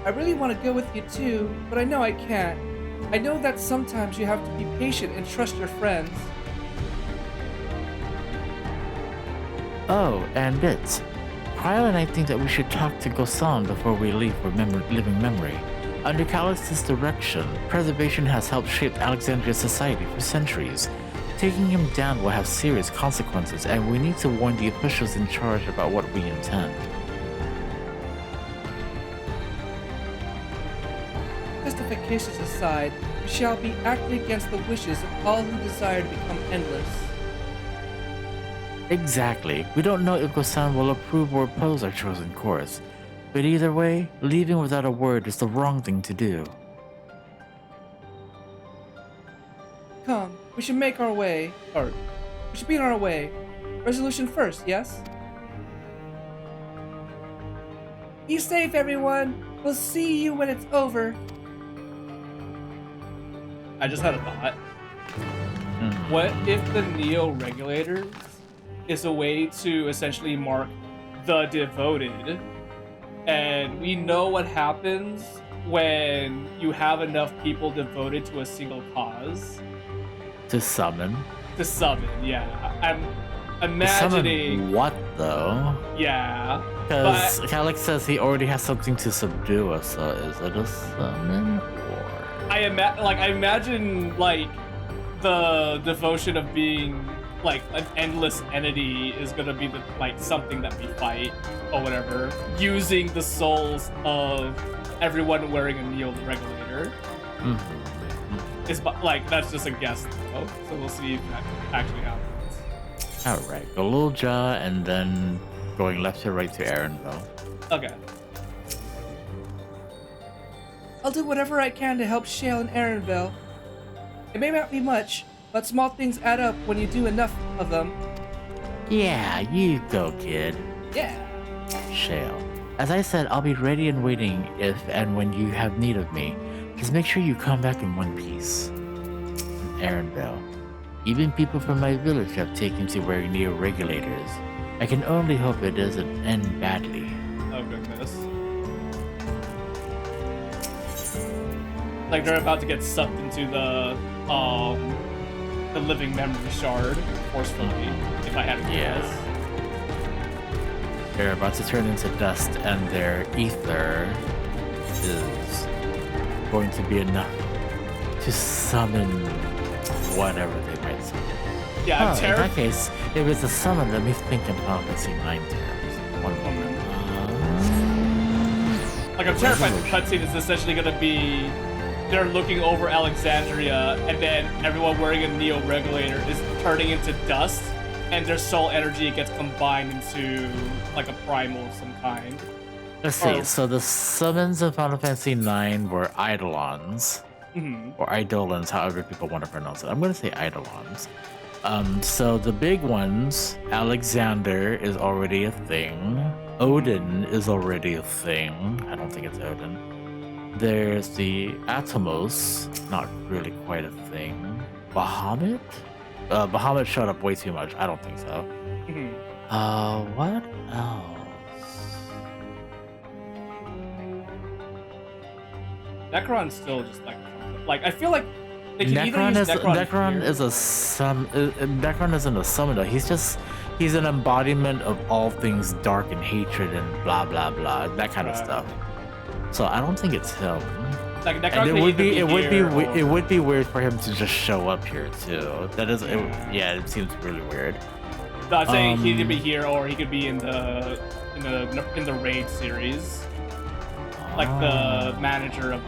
I really want to go with you too, but I know I can't. I know that sometimes you have to be patient and trust your friends. Oh, and Bits. Kyle and I think that we should talk to Gosan before we leave for living memory. Under Calix's direction, preservation has helped shape Alexandria's society for centuries. Taking him down will have serious consequences, and we need to warn the officials in charge about what we intend. Justifications aside, we shall be acting against the wishes of all who desire to become endless. Exactly. We don't know if Gosan will approve or oppose our chosen course. But either way, leaving without a word is the wrong thing to do. Come, we should make our way, or we should be on our way. Resolution first, yes? Be safe, everyone! We'll see you when it's over. I just had a thought. What if the neo-regulators is a way to essentially mark the devoted, and we know what happens when you have enough people devoted to a single cause? To summon? To summon, yeah. I'm imagining... Summon what, though? Yeah. Because Calix says he already has something to subdue us, so is it a summon? I imagine like the devotion of being like an endless entity is gonna be the something that we fight or whatever, using the souls of everyone wearing a neo-regulator. It's that's just a guess though, so we'll see if that actually happens. Alright, Galulja and then going left to right to Erenville. Okay. I'll do whatever I can to help Shale and Erenville. It may not be much, but small things add up when you do enough of them. Yeah, you go, kid. Yeah. Shale. As I said, I'll be ready and waiting if and when you have need of me. Just make sure you come back in one piece. And Erenville. Even people from my village have taken to wearing neo-regulators. I can only hope it doesn't end badly. Oh goodness. Like they're about to get sucked into the living memory shard forcefully, if I had to guess. They're about to turn into dust, and their ether is going to be enough to summon whatever they might summon. Yeah, in that case, if it's a summon, let me think in Final Fantasy IX terms. One moment. Like I'm terrified the cutscene is essentially going to be they're looking over Alexandria, and then everyone wearing a neo-regulator is turning into dust, and their soul energy gets combined into like a primal of some kind. Let's see. So the summons of Final Fantasy IX were Eidolons, or Eidolons, however people want to pronounce it. I'm going to say Eidolons. So the big ones, Alexander is already a thing. Odin is already a thing. I don't think it's Odin. There's the Atomos, not really quite a thing. Bahamut? Bahamut showed up way too much. I don't think so. What else? Necron's still just like I feel like they can Necron either use Necron isn't a summoner. He's just he's an embodiment of all things dark and hatred and blah blah blah, that kind of stuff. So I don't think it's him. Like, and it would be weird for him to just show up here too. That is, it seems really weird. So I'm saying he could be here, or he could be in the raid series, like the manager of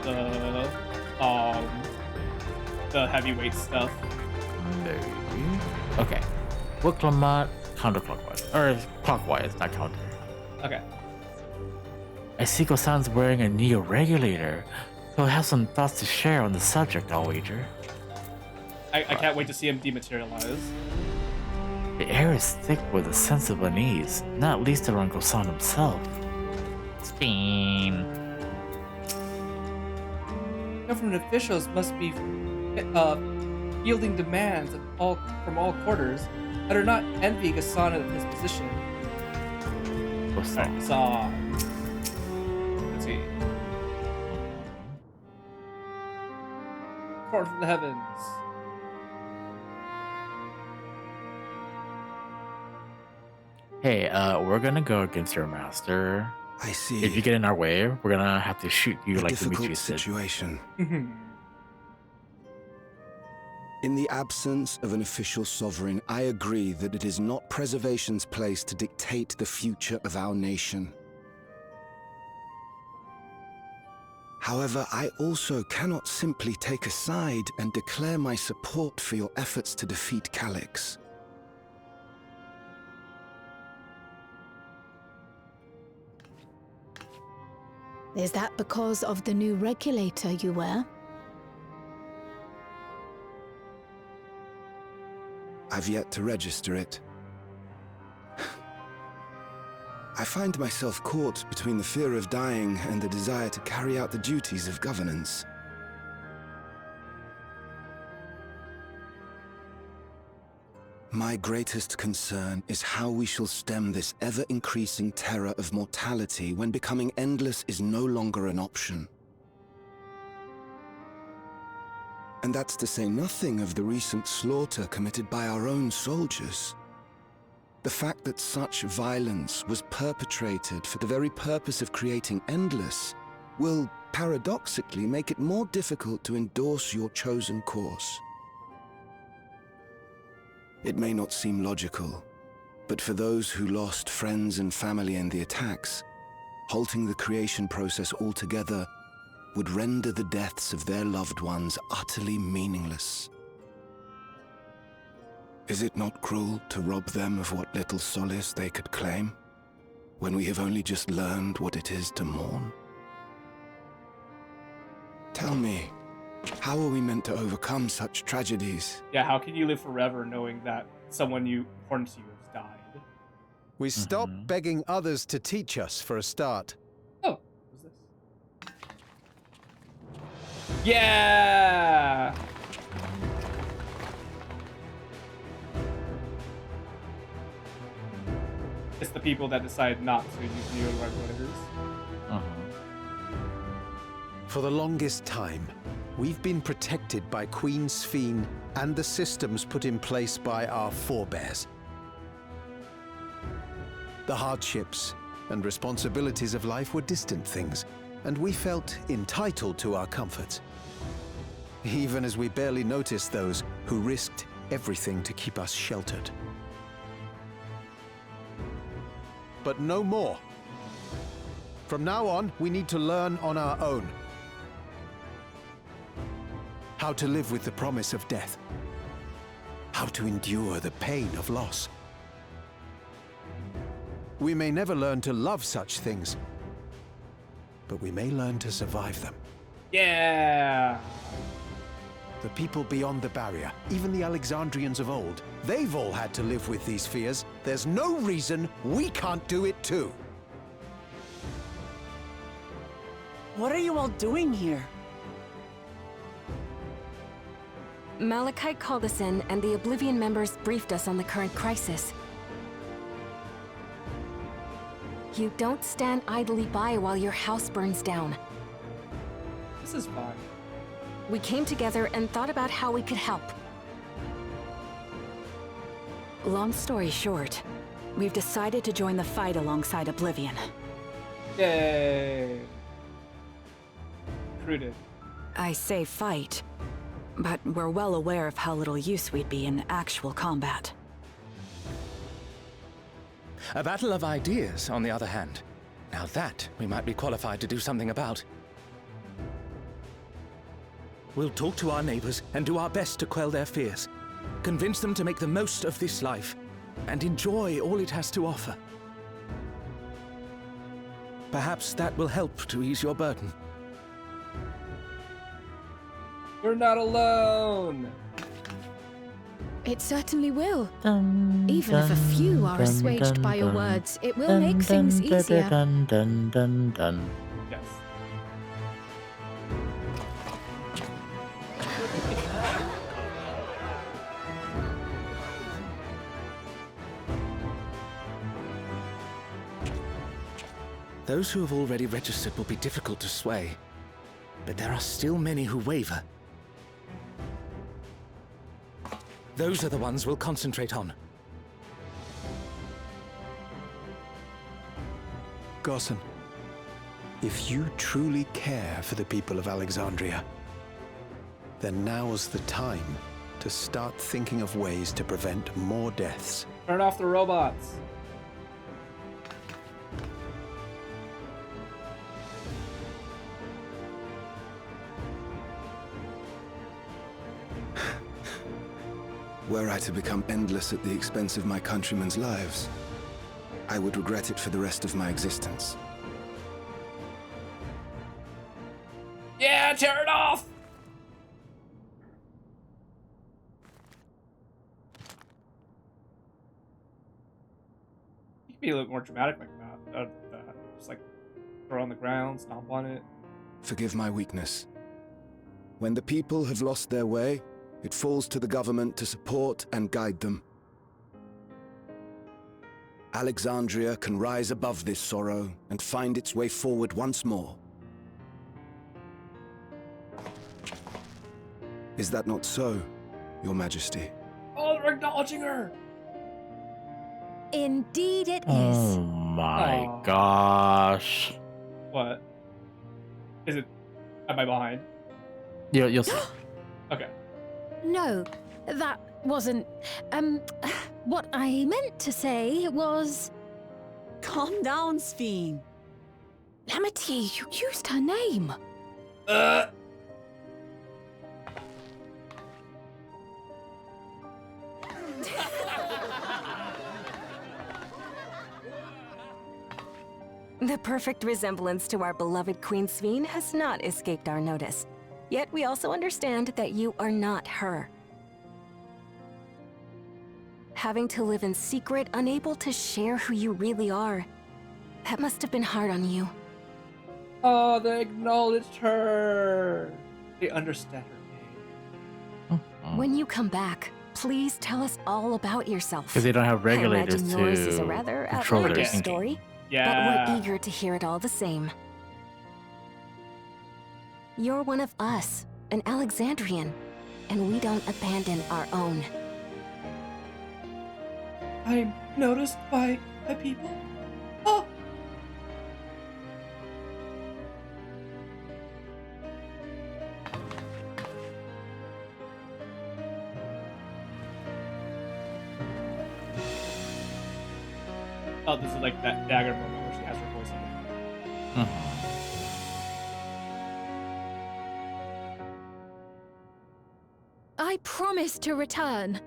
the heavyweight stuff. Maybe. Okay. What counterclockwise or clockwise, not counter. Okay. I see Gosan's wearing a neo-regulator. He'll have some thoughts to share on the subject, I'll wager. I can't wait to see him dematerialize. The air is thick with a sense of unease, not least around Gosan himself. Spin. Government officials must be fielding demands from all quarters that are not envying Gosan of his position. Gosan. Let's see. Court from the heavens. Hey, we're gonna go against your master. I see. If you get in our way, we're gonna have to shoot you like difficult Dimitri said. Situation. In the absence of an official sovereign, I agree that it is not preservation's place to dictate the future of our nation. However, I also cannot simply take a side and declare my support for your efforts to defeat Calyx. Is that because of the new regulator you wear? I've yet to register it. I find myself caught between the fear of dying and the desire to carry out the duties of governance. My greatest concern is how we shall stem this ever-increasing terror of mortality when becoming endless is no longer an option. And that's to say nothing of the recent slaughter committed by our own soldiers. The fact that such violence was perpetrated for the very purpose of creating endless will, paradoxically, make it more difficult to endorse your chosen course. It may not seem logical, but for those who lost friends and family in the attacks, halting the creation process altogether would render the deaths of their loved ones utterly meaningless. Is it not cruel to rob them of what little solace they could claim, when we have only just learned what it is to mourn? Tell me, how are we meant to overcome such tragedies? Yeah, how can you live forever knowing that someone important to you has died? We stop begging others to teach us for a start. Oh, what's this? Yeah! It's the people that decide not to use neo-regulators. For the longest time, we've been protected by Queen Sphene and the systems put in place by our forebears. The hardships and responsibilities of life were distant things, and we felt entitled to our comforts, even as we barely noticed those who risked everything to keep us sheltered. But no more. From now on, we need to learn on our own. How to live with the promise of death. How to endure the pain of loss. We may never learn to love such things, but we may learn to survive them. Yeah! The people beyond the barrier, even the Alexandrians of old, they've all had to live with these fears. There's no reason we can't do it too. What are you all doing here? Malachite called us in, and the Oblivion members briefed us on the current crisis. You don't stand idly by while your house burns down. This is fine. We came together and thought about how we could help. Long story short, We've decided to join the fight alongside Oblivion. Yay! Recruited. I say fight, but we're well aware of how little use we'd be in actual combat. A battle of ideas, on the other hand. Now that we might be qualified to do something about. We'll talk to our neighbors and do our best to quell their fears. Convince them to make the most of this life and enjoy all it has to offer. Perhaps that will help to ease your burden. You're not alone! It certainly will. Even if a few are assuaged by your words, it will make things easier. Yes. Those who have already registered will be difficult to sway, but there are still many who waver. Those are the ones we'll concentrate on. Gossen, if you truly care for the people of Alexandria, then now's the time to start thinking of ways to prevent more deaths. Turn off the robots. Were I to become endless at the expense of my countrymen's lives, I would regret it for the rest of my existence. Yeah, tear it off! You could be a little more dramatic like that. Just like throw on the ground, stomp on it. Forgive my weakness. When the people have lost their way, it falls to the government to support and guide them. Alexandria can rise above this sorrow and find its way forward once more. Is that not so, Your Majesty? Oh, they're acknowledging her! Indeed it is. Oh my gosh. What? Is it... Am I behind? You'll see. Okay. No, that wasn't... what I meant to say was... Calm down, Sphene. Lamity, you used her name. The perfect resemblance to our beloved Queen Sphene has not escaped our notice. Yet we also understand that you are not her. Having to live in secret, unable to share who you really are, that must have been hard on you. Oh, they acknowledged her! They understand her pain. When you come back, please tell us all about yourself. Because they don't have regulators I imagine yours is a rather control their outlandish thinking. story, Yeah. but we're eager to hear it all the same. You're one of us, an Alexandrian, and we don't abandon our own. I'm noticed by people. Oh! Oh, this is like that dagger moment where she has her voice on it. I promise to return.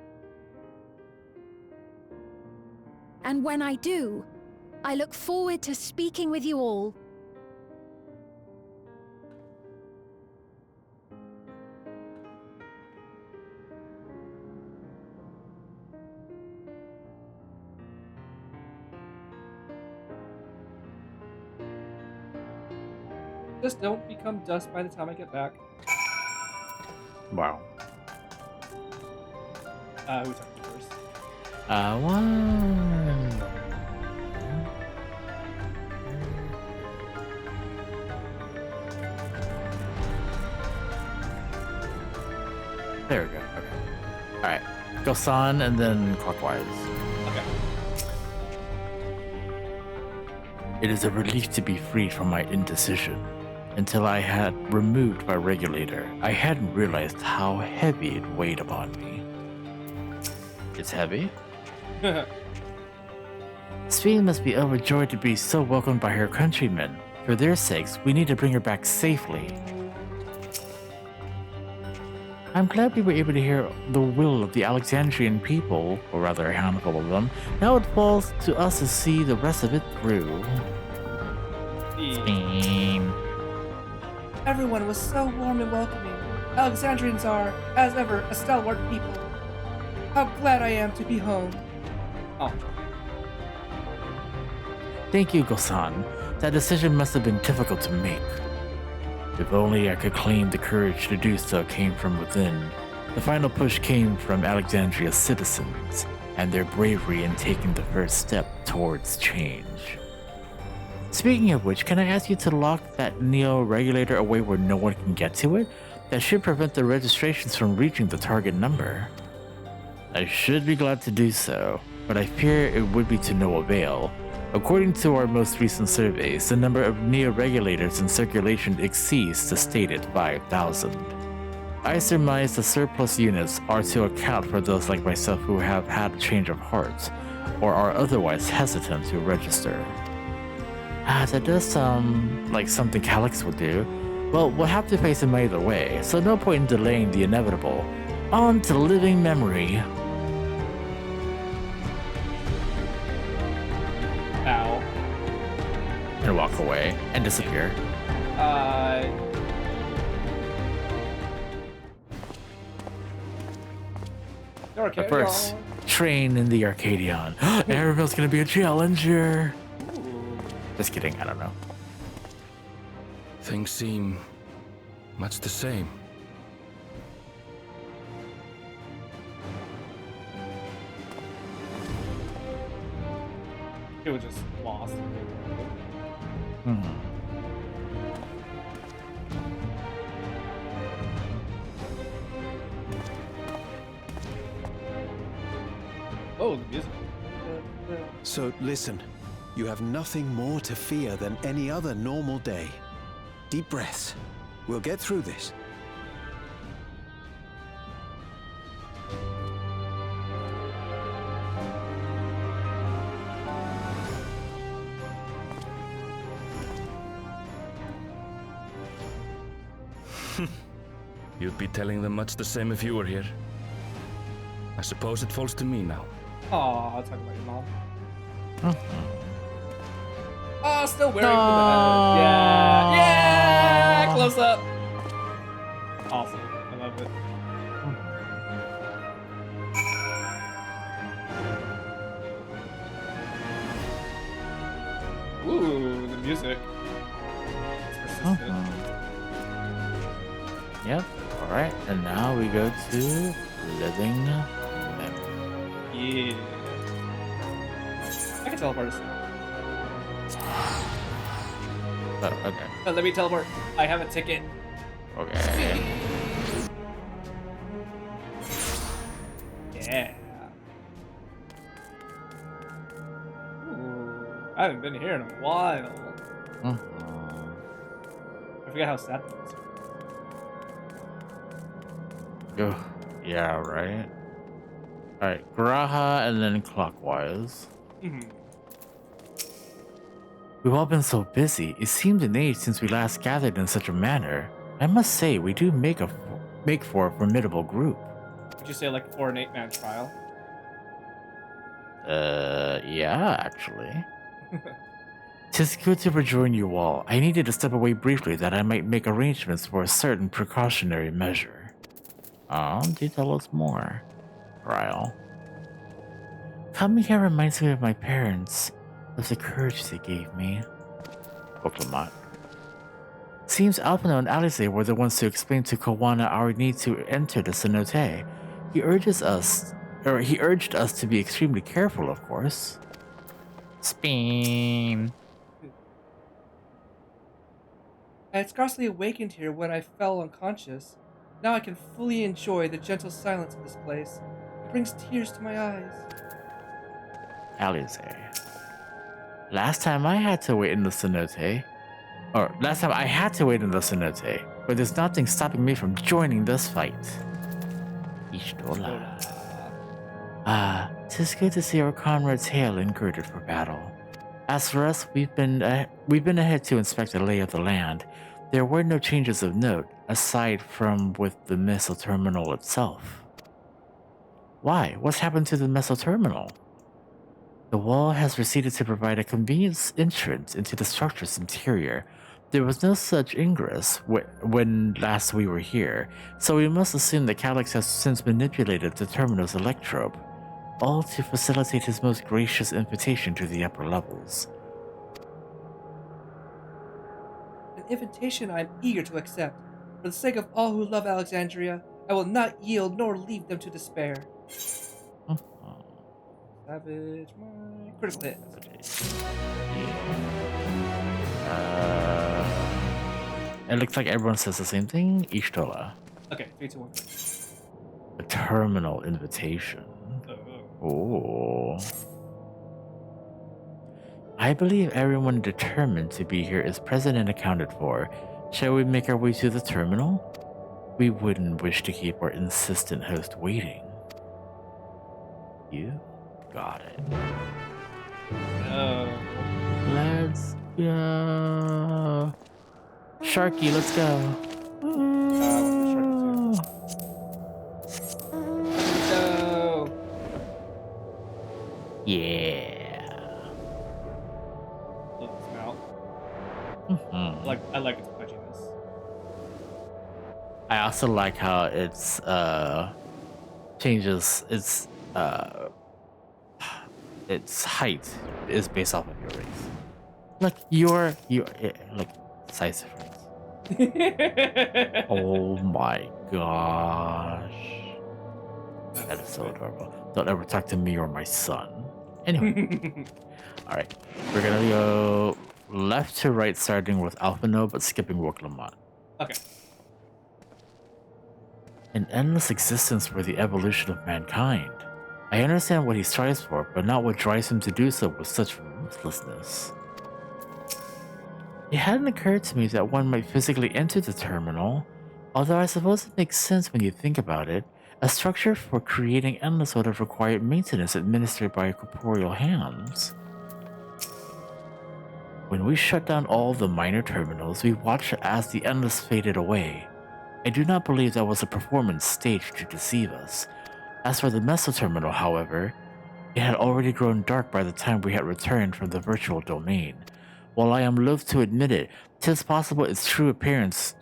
And when I do, I look forward to speaking with you all. Just don't become dust by the time I get back. Wow. Who's talking first? One. There we go. Okay. Alright. Go sun and then clockwise. Okay. It is a relief to be freed from my indecision. Until I had removed my regulator, I hadn't realized how heavy it weighed upon me. It's heavy? Sphene must be overjoyed to be so welcomed by her countrymen. For their sakes, we need to bring her back safely. I'm glad we were able to hear the will of the Alexandrian people, or rather a handful of them. Now it falls to us to see the rest of it through. Sphene. Everyone was so warm and welcoming. Alexandrians are, as ever, a stalwart people. How glad I am to be home. Oh. Thank you, Gosan. That decision must have been difficult to make. If only I could claim the courage to do so came from within. The final push came from Alexandria's citizens, and their bravery in taking the first step towards change. Speaking of which, can I ask you to lock that neo-regulator away where no one can get to it? That should prevent the registrations from reaching the target number. I should be glad to do so, but I fear it would be to no avail. According to our most recent surveys, the number of neo-regulators in circulation exceeds the stated 5,000. I surmise the surplus units are to account for those like myself who have had a change of heart, or are otherwise hesitant to register. That does sound like something Calyx would do. Well, we'll have to face him either way, so no point in delaying the inevitable. On to living memory. Ow. And walk away and disappear. But first, train in the Arcadion. Aravel's gonna be a challenger. Just kidding, I don't know. Things seem much the same. It was just lost. Oh, the music. So listen, you have nothing more to fear than any other normal day. Deep breaths. We'll get through this. You'd be telling them much the same if you were here. I suppose it falls to me now. Aw, I'll talk about your mom. Oh, still wearing the head. Yeah. Yeah! Close up. Awesome. I love it. Ooh, the music. It's persistent. Yep. Alright, and now we go to living memory. Yeah. I can teleport us. Oh, okay. Let me teleport. I have a ticket. Okay. Yeah. Ooh, I haven't been here in a while. I forget how sad that is. Oh, yeah, right. Alright, Graha and then clockwise. We've all been so busy. It seemed an age since we last gathered in such a manner. I must say, we do make for a formidable group. Would you say like a 4 and 8 man trial? Yeah, actually. 'Tis good to rejoin you all. I needed to step away briefly that I might make arrangements for a certain precautionary measure. Do tell us more, Ryle. Coming here reminds me of my parents, of the courage they gave me. Oklamat. Seems Alpino and Alice were the ones to explain to Kawana our need to enter the cenote. He urged us to be extremely careful, of course. Spin. I had scarcely awakened here when I fell unconscious. Now I can fully enjoy the gentle silence of this place. It brings tears to my eyes. Alice. Last time I had to wait in the cenote, but there's nothing stopping me from joining this fight. Ishtola. Ah, 'tis good to see our comrades hail and girded for battle. As for us, we've been ahead to inspect the lay of the land. There were no changes of note, aside from with the missile terminal itself. Why? What's happened to the missile terminal? The wall has receded to provide a convenient entrance into the structure's interior. There was no such ingress when last we were here, so we must assume that Calyx has since manipulated the terminal's electrobe, all to facilitate his most gracious invitation to the upper levels. An invitation I am eager to accept. For the sake of all who love Alexandria, I will not yield nor leave them to despair. Savage, my critical hit. It looks like everyone says the same thing. Ishtola. Okay, 3, 2, 1. A terminal invitation. Oh. I believe everyone determined to be here is present and accounted for. Shall we make our way to the terminal? We wouldn't wish to keep our insistent host waiting. You got it. No. Let's go. Sharky, let's go. No. Yeah. Love its mouth. I like its pudginess. I also like how it's changes its height is based off of your race. Like your like size difference. Oh my gosh. That is so adorable. Don't ever talk to me or my son. Anyway. Alright. We're gonna go left to right starting with Alphino but skipping Woklamont. Okay. An endless existence for the evolution of mankind. I understand what he strives for, but not what drives him to do so with such ruthlessness. It hadn't occurred to me that one might physically enter the terminal, although I suppose it makes sense when you think about it. A structure for creating endless would have required maintenance administered by corporeal hands. When we shut down all the minor terminals, we watched as the endless faded away. I do not believe that was a performance staged to deceive us. As for the meso terminal, however, it had already grown dark by the time we had returned from the virtual domain. While I am loath to admit it, 'tis possible its true appearance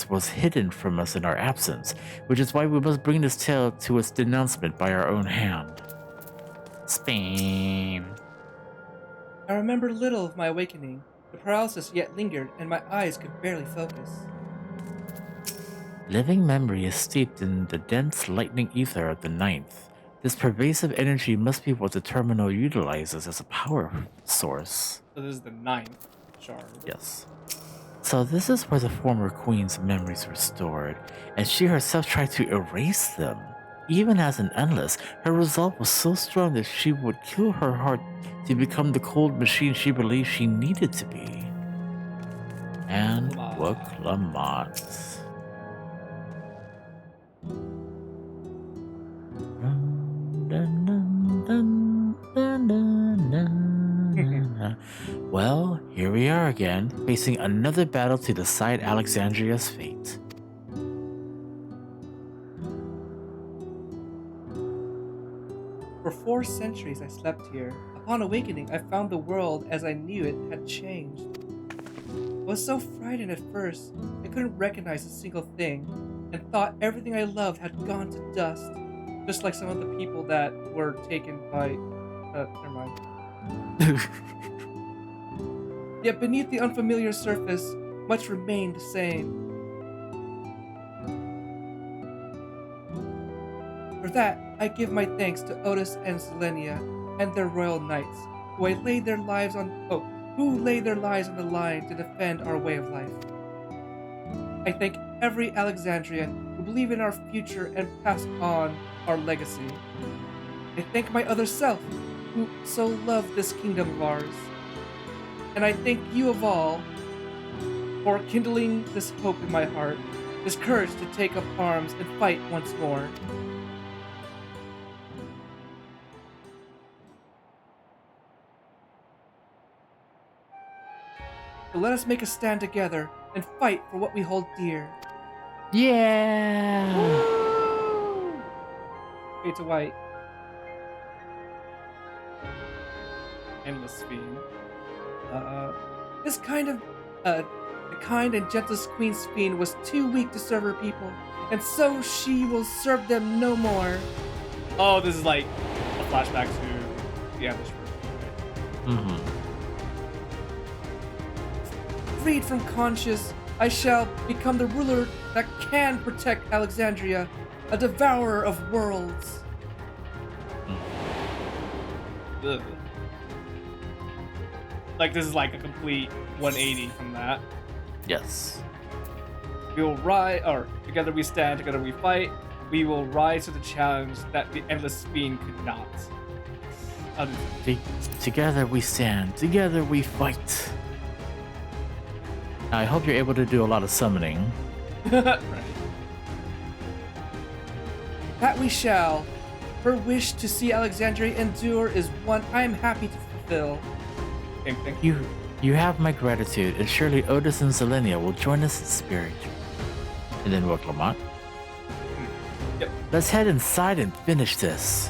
was hidden from us in our absence, which is why we must bring this tale to its denouncement by our own hand. Spam. I remember little of my awakening. The paralysis yet lingered, and my eyes could barely focus. Living memory is steeped in the dense lightning ether of the ninth. This pervasive energy must be what the terminal utilizes as a power source. So this is the 9th shard. Yes. So this is where the former queen's memories were stored, and she herself tried to erase them. Even as an endless, her resolve was so strong that she would kill her heart to become the cold machine she believed she needed to be. And Woklamont. Well, here we are again, facing another battle to decide Alexandria's fate. For 4 centuries I slept here. Upon awakening, I found the world as I knew it had changed. I was so frightened at first, I couldn't recognize a single thing, and thought everything I loved had gone to dust, just like some of the people that were taken by... never mind. Yet beneath the unfamiliar surface, much remained the same. For that, I give my thanks to Otis and Selenia and their royal knights, who laid their lives on the line to defend our way of life. I thank every Alexandrian who believe in our future and pass on our legacy. I thank my other self, who so loved this kingdom of ours. and I thank you of all for kindling this hope in my heart, this courage to take up arms and fight once more. So let us make a stand together and fight for what we hold dear. Yeah! Fade to white. Endless Fiend. This the kind and gentlest Queen Sphene was too weak to serve her people, and so she will serve them no more. Oh, this is like a flashback to the Ambush version, right? Freed from conscience, I shall become the ruler that can protect Alexandria, a devourer of worlds. Ugh. Like, this is like a complete 180 from that. Yes. We will rise, or together we stand, together we fight. We will rise to the challenge that the Endless Fiend could not. Together we stand, together we fight. I hope you're able to do a lot of summoning. Right. That we shall. Her wish to see Alexandria endure is one I am happy to fulfill. Same thing. You have my gratitude, and surely Otis and Selenia will join us in spirit. And then work Lamont. Yep. Let's head inside and finish this.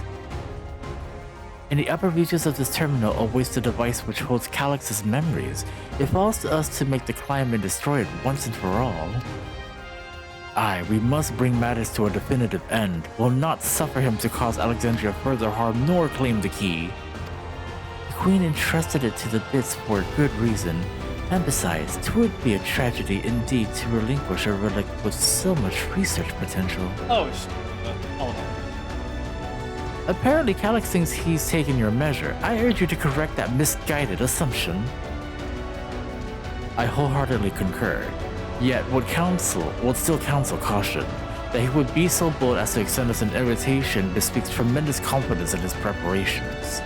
In the upper reaches of this terminal awaits the device which holds Calyx's memories. It falls to us to make the climb and destroy it once and for all. We must bring matters to a definitive end. We'll not suffer him to cause Alexandria further harm nor claim the key. The Queen entrusted it to the Bits for a good reason, and besides, 'twould be a tragedy indeed to relinquish a relic with so much research potential. Oh, it's all about it. Apparently, Calyx thinks he's taken your measure. I urge you to correct that misguided assumption. I wholeheartedly concur. Yet, would still counsel caution. That he would be so bold as to extend us an invitation bespeaks tremendous confidence in his preparations.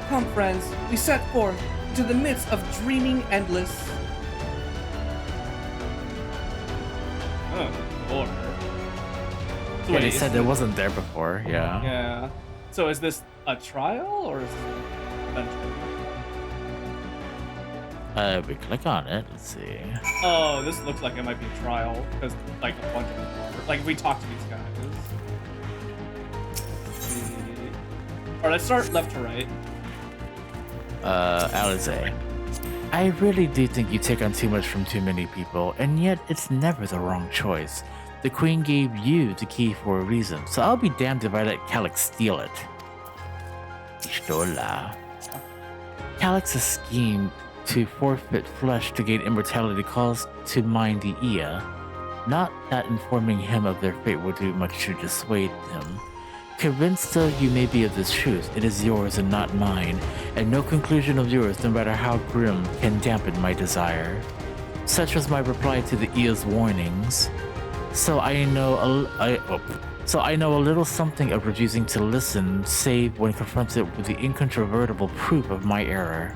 Come, friends, we set forth into the midst of dreaming endless. Oh, Lord. So Yeah, they said it wasn't there before, yeah. Yeah. So is this a trial, or is it a dungeon? We click on it, let's see. Oh, this looks like it might be a trial, because, like, a bunch of them are. Like, if we talk to these guys. Let's see. Alright, let's start left to right. Alize. I really do think you take on too much from too many people, and yet it's never the wrong choice. The Queen gave you the key for a reason, so I'll be damned if I let Calyx steal it. Pistola. Calyx's scheme to forfeit flesh to gain immortality calls to mind the Ia. Not that informing him of their fate would do much to dissuade him. Convinced though you may be of this truth, it is yours and not mine, and no conclusion of yours, no matter how grim, can dampen my desire. Such was my reply to the Ia's warnings. So I know a little something of refusing to listen, save when confronted with the incontrovertible proof of my error.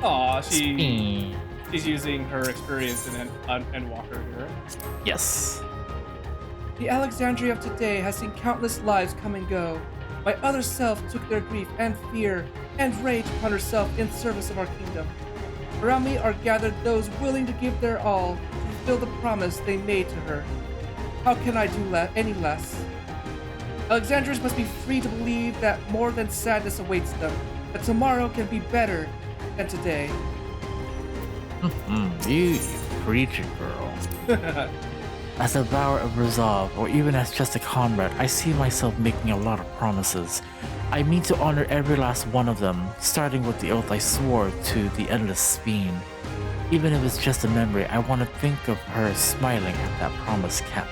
Aw, she's using her experience in Endwalker here. Yes. The Alexandria of today has seen countless lives come and go. My other self took their grief and fear and rage upon herself in service of our kingdom. Around me are gathered those willing to give their all to fulfill the promise they made to her. How can I do any less? Alexandrians must be free to believe that more than sadness awaits them, that tomorrow can be better than today. You preach it, girl. As a vower of resolve, or even as just a comrade, I see myself making a lot of promises. I mean to honor every last one of them, starting with the oath I swore to the Endless Sphene. Even if it's just a memory, I want to think of her smiling at that promise kept.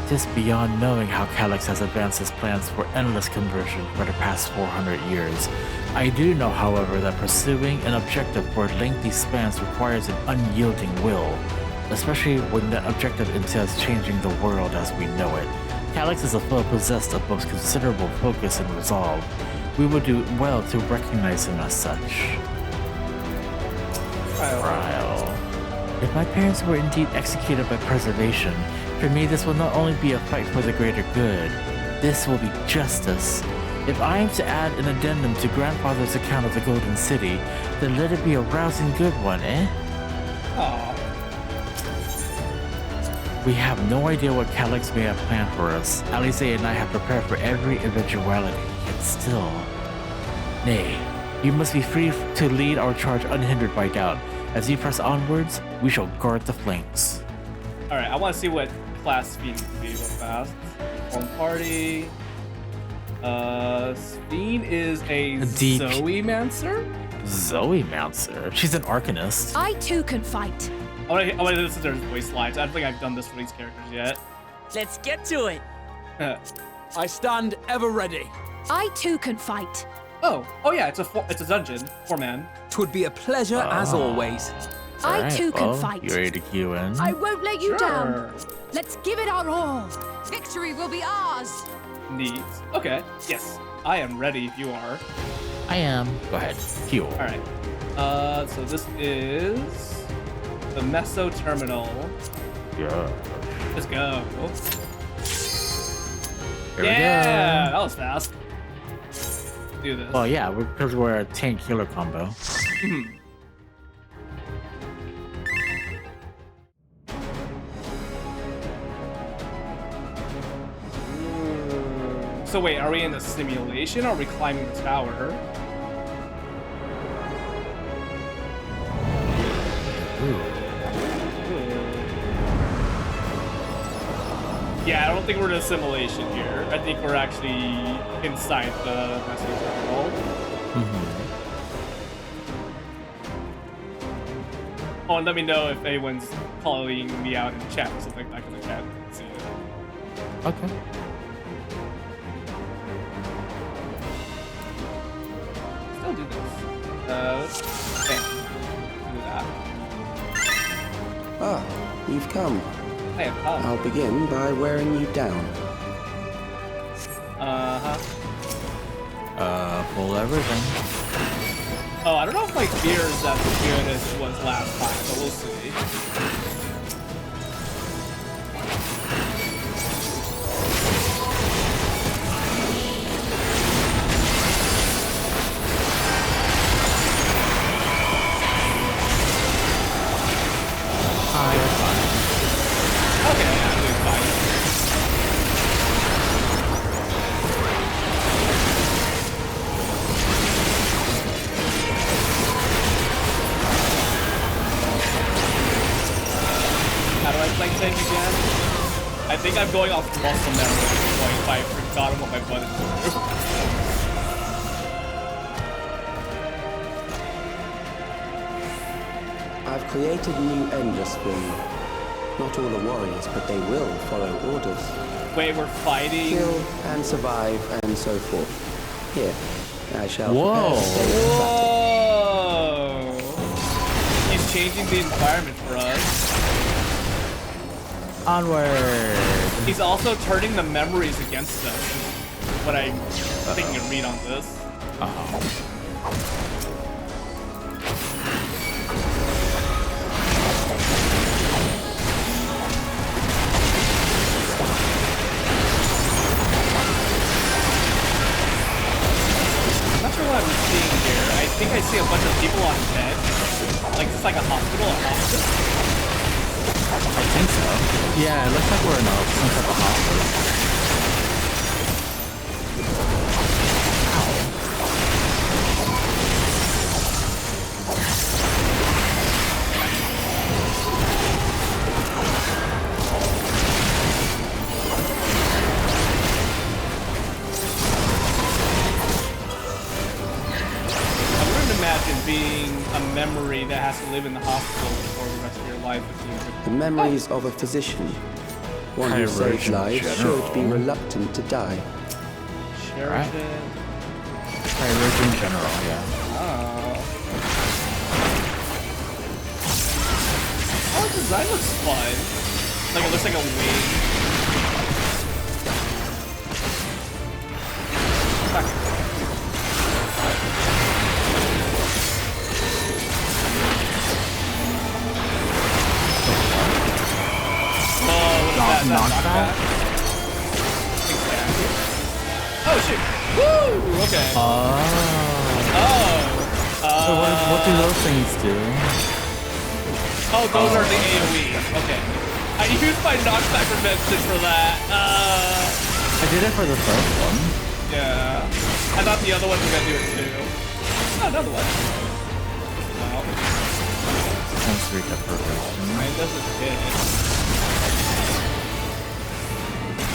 Just beyond knowing how Calyx has advanced his plans for endless conversion for the past 400 years. I do know, however, that pursuing an objective for lengthy spans requires an unyielding will. especially when that objective entails changing the world as we know it. Calyx is a foe possessed of both considerable focus and resolve. We would do well to recognize him as such. Trial. If my parents were indeed executed by preservation, for me this will not only be a fight for the greater good, this will be justice. If I am to add an addendum to grandfather's account of the Golden City, then let it be a rousing good one, eh? Aww. We have no idea what Calyx may have planned for us. Alice and I have prepared for every eventuality, yet still. Nay, you must be free to lead our charge unhindered by doubt. As you press onwards, we shall guard the flanks. Alright, I want to see what class Sphene can be real fast. Home party. Sphene is a Zoe-mancer? Zoe-mancer? She's an Arcanist. I too can fight. I want to listen to their voice lines. I don't think I've done this for these characters yet. Let's get to it. I stand ever ready. I too can fight. Oh yeah, it's a dungeon. 4-man. 'Twould be a pleasure as always. I too can fight. You ready to queue in? I won't let you down. Let's give it our all. Victory will be ours. Neat. Okay. Yes, I am ready if you are. I am. Go ahead. Queue. All right. So this is the Meso Terminal. Yeah. Let's go. Here we go. That was fast. Do this. Well, yeah, because we're a tank healer combo. So wait, are we in a simulation or are we climbing the tower? Yeah, I don't think we're in a simulation here. I think we're actually inside the message terminal. Oh, and let me know if anyone's calling me out in chat or something like that, because I can't see it. Okay. Still do this. Okay. Do that. Ah, you've come. I have come. I'll begin by wearing you down. Full everything. Oh, I don't know if my gear is as good as it was last time, but we'll see. Okay, I'm doing fine. How do I play tank again? I think I'm going off muscle memory at this point, if I've forgotten what my buttons do. I've created new endless for you. Not all are warriors, but they will follow orders. Wait, we're fighting? Kill and survive and so forth. Here, I shall Whoa! prepare the Whoa! He's changing the environment for us. Onward! He's also turning the memories against us. What I'm taking a read on this. I'm not sure what I'm seeing here. I think I see a bunch of people on bed. Like, it's like a hospital, a hospice. I think so. Yeah, it looks like we're in some type of hospital. I wouldn't imagine being a memory that has to live in the hospital for the rest of your life. The memories of a physician. One who saves lives should be reluctant to die. Sheridan. Chirurgeon General, yeah. Oh. Oh, the design looks fun. Like it looks like a wing. Knockback. Exactly. Oh shit! Woo! Okay. So what do those things do? Oh, those are the AoE. Okay. I used my knockback prevention for that. I did it for the first one. Yeah. I thought the other ones were gonna do it too. Oh, another one. Wow. Sensory deprivation. Mine doesn't hit.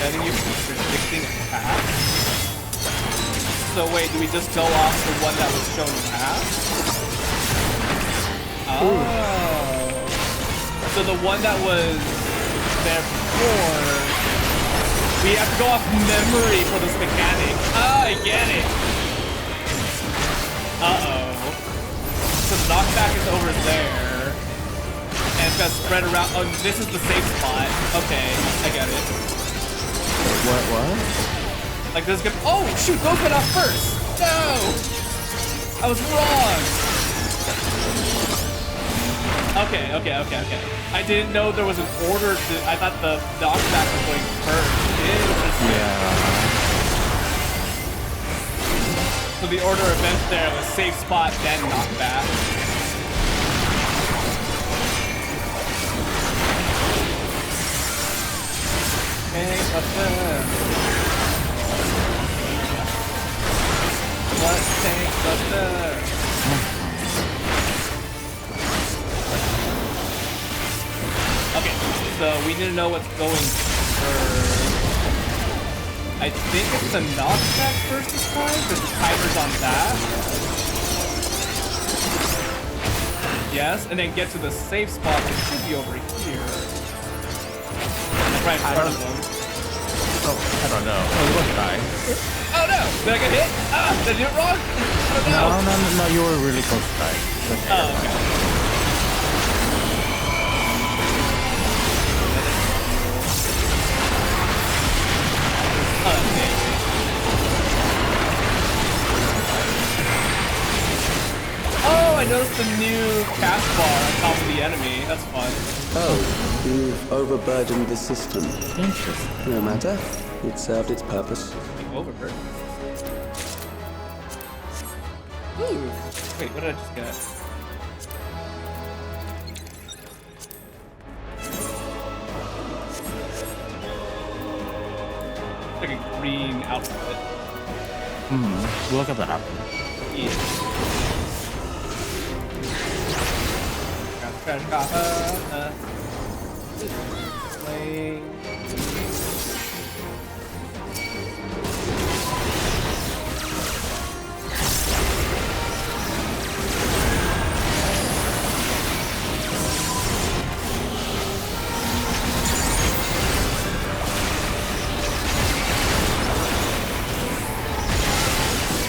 Getting you from predicting attacks. So wait, do we just go off the one that was shown last? Oh. So the one that was there before, we have to go off memory for this mechanic. Oh, I get it. Uh-oh. So the knockback is over there. And it's gonna spread around. Oh, this is the safe spot. Okay, I get it. What? Like this good. Oh shoot, those went off first. No, I was wrong. Okay. I didn't know there was an order to. I thought the knockback was going first. Interesting. Yeah. So the order of events there was safe spot, then knockback. Okay, what's that? Let's take the Okay, so we need to know what's going first. I think it's the knockback first this time, because the timer's on that. Yes, and then get to the safe spot, which should be over here. Right in front of them. Oh, I don't know. Oh, look, Oh no! Did I get hit? Ah! Did I do it wrong? I don't know. No, you were really close to dying. Okay. Oh, okay. Oh, I noticed the new cast bar on top of the enemy. That's fun. Oh, you've overburdened the system. Interesting. No matter. It served its purpose. Overburdened. Ooh. Wait, what did I just get? Like a green outfit. Look at that. Yeah. Trash copper. Sling.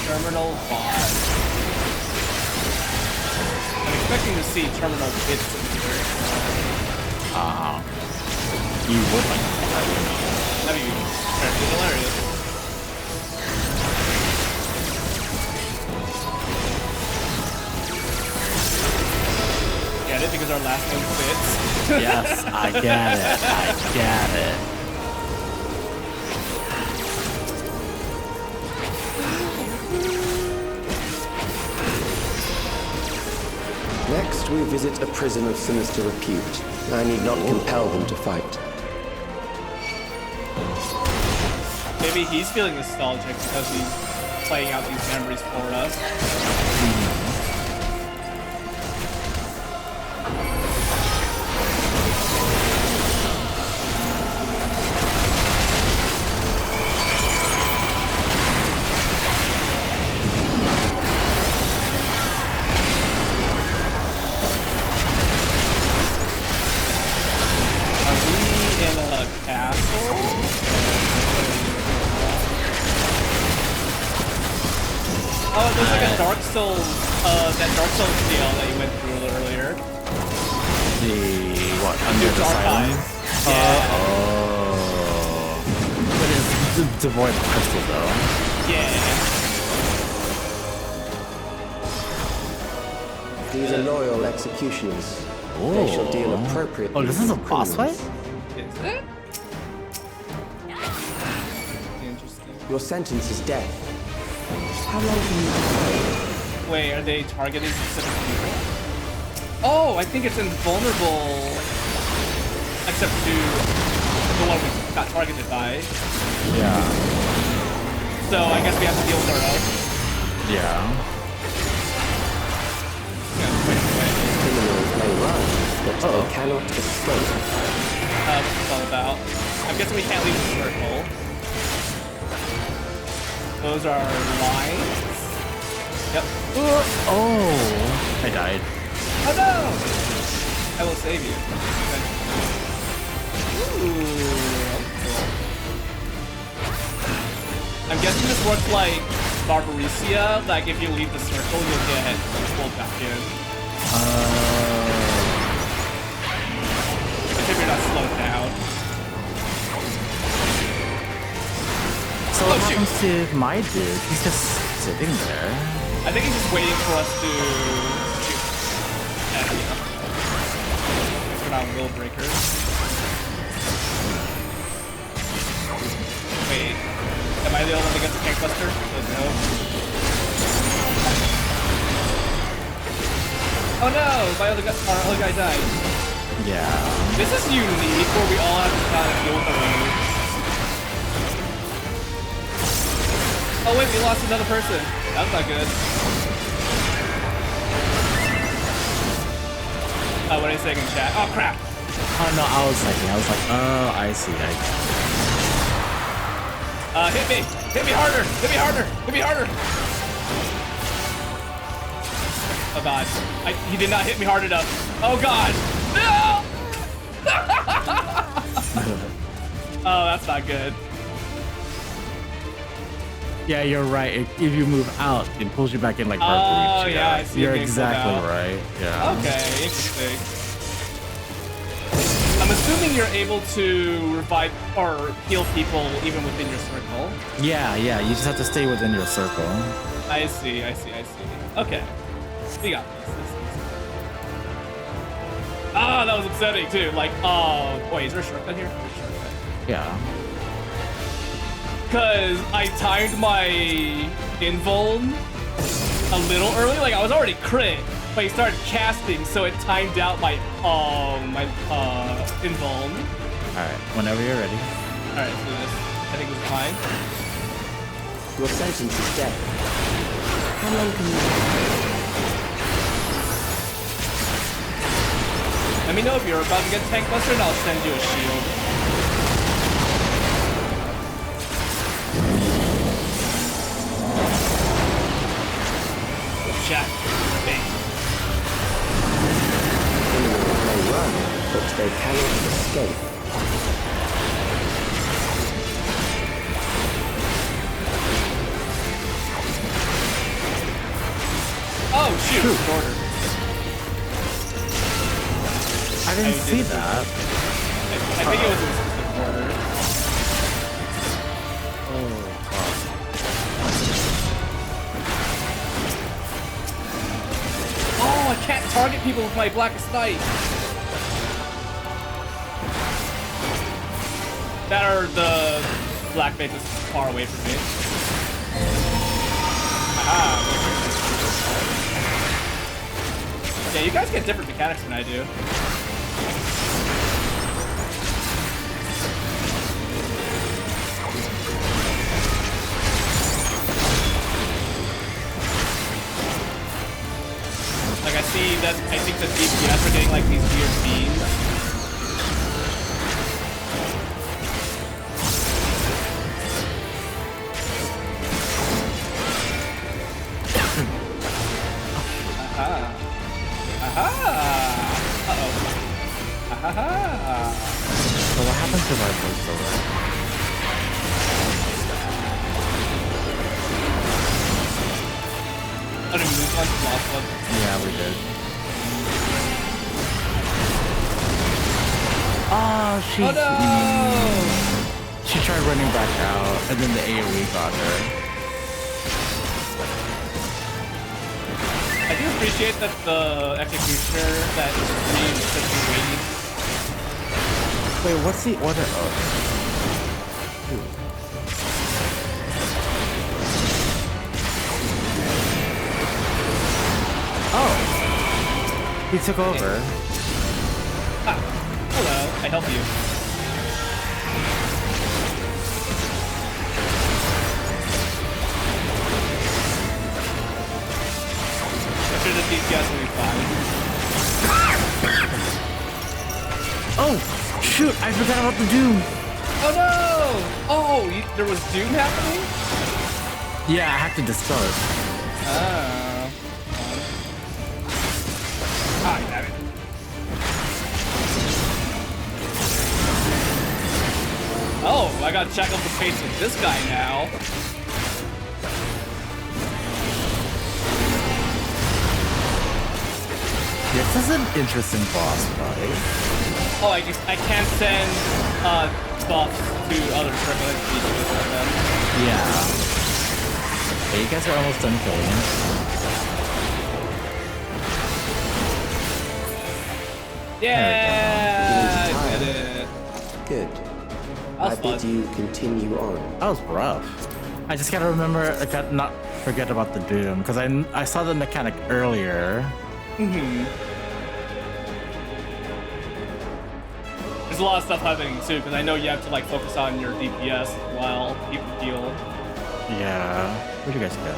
Terminal bot. I'm expecting to see terminal bits in here. You would like that. That'd be hilarious. Get it? Because our last name fits? Yes, I get it. I get it. Next, we visit a prison of sinister repute. I need not compel them to fight. Maybe he's feeling nostalgic because he's playing out these memories for us. That Dark Souls deal that you went through a little earlier. what? Under the silence? Yeah. But it's devoid of crystal though. Yeah. These are loyal executioners. They shall deal appropriately. Oh, this is a boss fight? Is it? Interesting. Your sentence is death. How long can you Wait, are they targeting specific people? Oh, I think it's invulnerable. Except to the one we got targeted by. Yeah. So I guess we have to deal with our own. Yeah. Criminals may run, but they cannot escape. What's this all about? I'm guessing we can't leave the circle. Those are lines. Yep. Oh, I died. Oh no! I will save you. Ooh, cool. I'm guessing this works like Barbarecia, like if you leave the circle, you'll get pulled back in. If you're not slowed down. So what happens to my dude? He's just sitting there. I think he's just waiting for us to shoot. We're not will breakers. Wait, am I the only one that gets the tank buster? No. Oh no, our other guy died. Yeah. This is unique where we all have to kind of deal with our own. Oh wait, we lost another person. That's not good. Oh, what are you saying in chat? Oh crap! Oh no, I was like, oh, I see. Hit me! Hit me harder! Hit me harder! Hit me harder! Oh god. He did not hit me hard enough. Oh god! No! Oh, that's not good. Yeah, you're right. If you move out, it pulls you back in like Barbarecia. Oh yeah, I see. You're exactly right. Yeah. Okay, interesting. I'm assuming you're able to revive or heal people even within your circle. Yeah, you just have to stay within your circle. I see. Okay. We got this. Ah, that was upsetting too. Like, oh, wait, is there a shortcut here? There's a shortcut. Yeah. Because I timed my invuln a little early. Like, I was already crit, but he started casting, so it timed out my invuln. Alright, whenever you're ready. Alright, let's do this. I think this is fine. Your sentence is death. How long can you... Let me know if you're about to get tank buster and I'll send you a shield. Chat. Criminals may run, but they cannot escape. Oh shoot! Order. I didn't see that. I think it was in the order. Oh, I can't target people with my Blackest Night. That are the black base is far away from me. Aha. Yeah, you guys get different mechanics than I do. Like I see that, I think the DPS are getting like these weird beams. Aha. Aha. Uh-oh. Aha. So what happens if I voice over? Oh, did we lose one? Lost one? Yeah, we did. Oh, she. Oh no! She tried running back out, and then the AoE got her. I do appreciate that the executioner that Reeves has been waiting. Wait, what's the order of? Oh, he took over. Ah, hello, I help you. After the DPS will be fine. Oh, shoot, I forgot about the Doom. Oh no! Oh, there was Doom happening? Yeah, I have to dispel it. Oh. Ah, damn it. Oh, I gotta check out the pace with this guy now. This is an interesting boss fight. Oh, I can't send buffs to other privileged features like that. Yeah. Hey, you guys are almost done killing it. Yeah, I did it. Good. That was I bid you continue on. That was rough. I just gotta remember, I gotta not forget about the Doom, because I saw the mechanic earlier. Mm-hmm. There's a lot of stuff happening too, because I know you have to like focus on your DPS while people heal. Yeah. Where'd you guys go?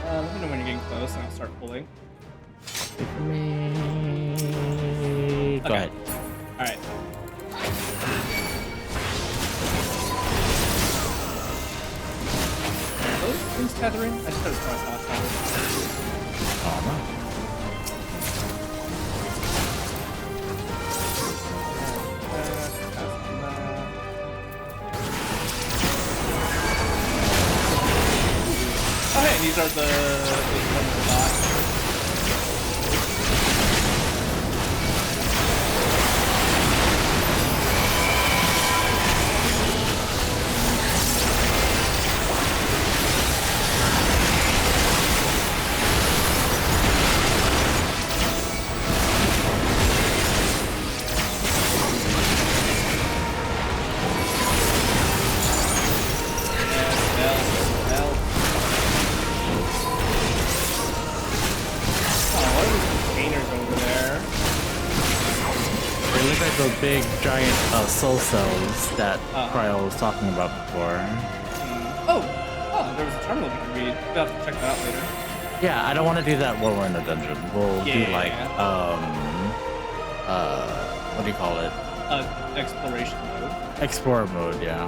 Let me know when you're getting close, and I'll start pulling. Go ahead. All right. Are those things tethering? I just heard it last time. Oh no. Oh hey, these are the dots. Those big giant soul cells that Cryo was talking about before. Oh, there was a terminal we can read. We'll have to check that out later. Yeah, I don't want to do that while we're in the dungeon. We'll do like what do you call it? Exploration mode. Explorer mode, yeah.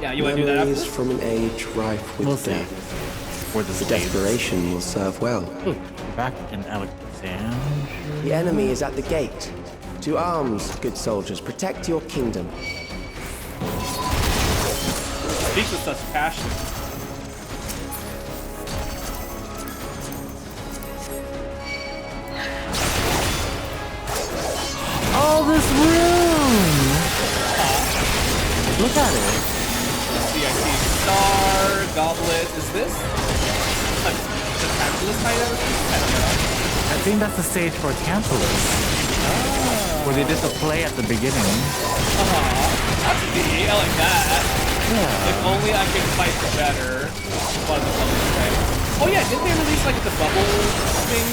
Yeah, you want to do that after Memories this? from an age rife with death. The desperation will serve well. Ooh, back in Alexandria. The enemy is at the gate. To arms, good soldiers, protect your kingdom. Speaks with such passion. Oh, this room! Look at it. Let's see, I see Star, Goblet. Is this a Tantalus night ever? I don't know. I think that's the stage for Tantalus. Where they did the play at the beginning. That's neat. I like that. Yeah. If only I could fight better. What the public say? Oh yeah, didn't they release like the bubble thing?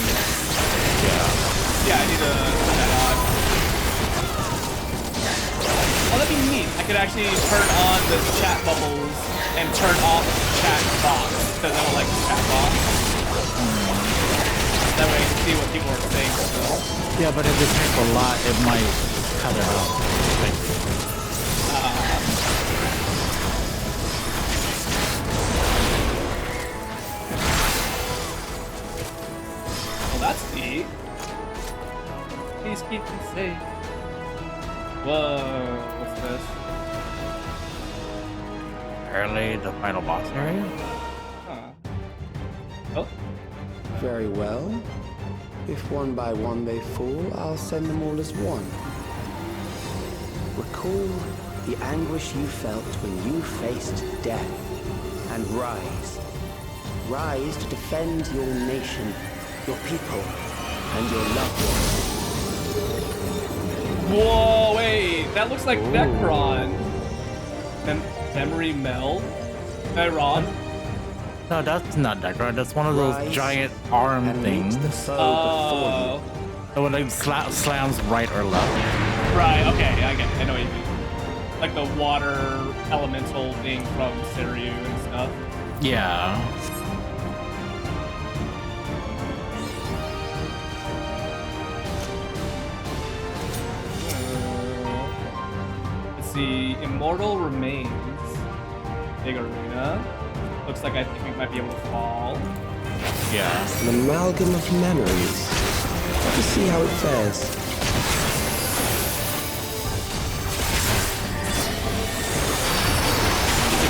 Yeah. Yeah, I need to turn that on. Oh, that'd be neat. I could actually turn on the chat bubbles and turn off the chat box because I don't like the chat box. That way I can see what people are saying still. Yeah, but if it takes a lot, it might cut it out. Well, that's neat. Please keep them safe. Whoa, what's this? Apparently the final boss area? Oh. Very well. If one by one they fall, I'll send them all as one. Recall the anguish you felt when you faced death, and rise. Rise to defend your nation, your people, and your loved ones. Whoa, wait, that looks like Necron. Memory meld? Am I wrong? No, that's not Necron. That's one of those giant arm things. Oh. The one that slams right or left. Right, okay, I get it. I know what you mean. Like the water elemental thing from Siriu and stuff. Yeah. Let's see, Immortal Remains. Big arena. Looks like I think we might be able to fall. Yeah. An amalgam of memories. Let's see how it fares.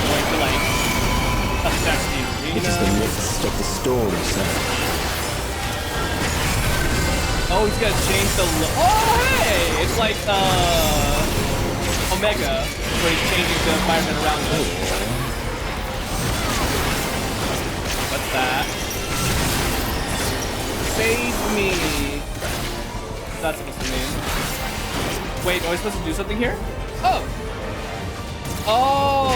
Going to like affect the arena. It is the midst of the storm, sir. Oh, he's gonna change the look. Oh, hey! It's like Omega, where he's changing the environment around us. What's that? Save me. What's that supposed to mean? Wait, are we supposed to do something here? Oh! Oh!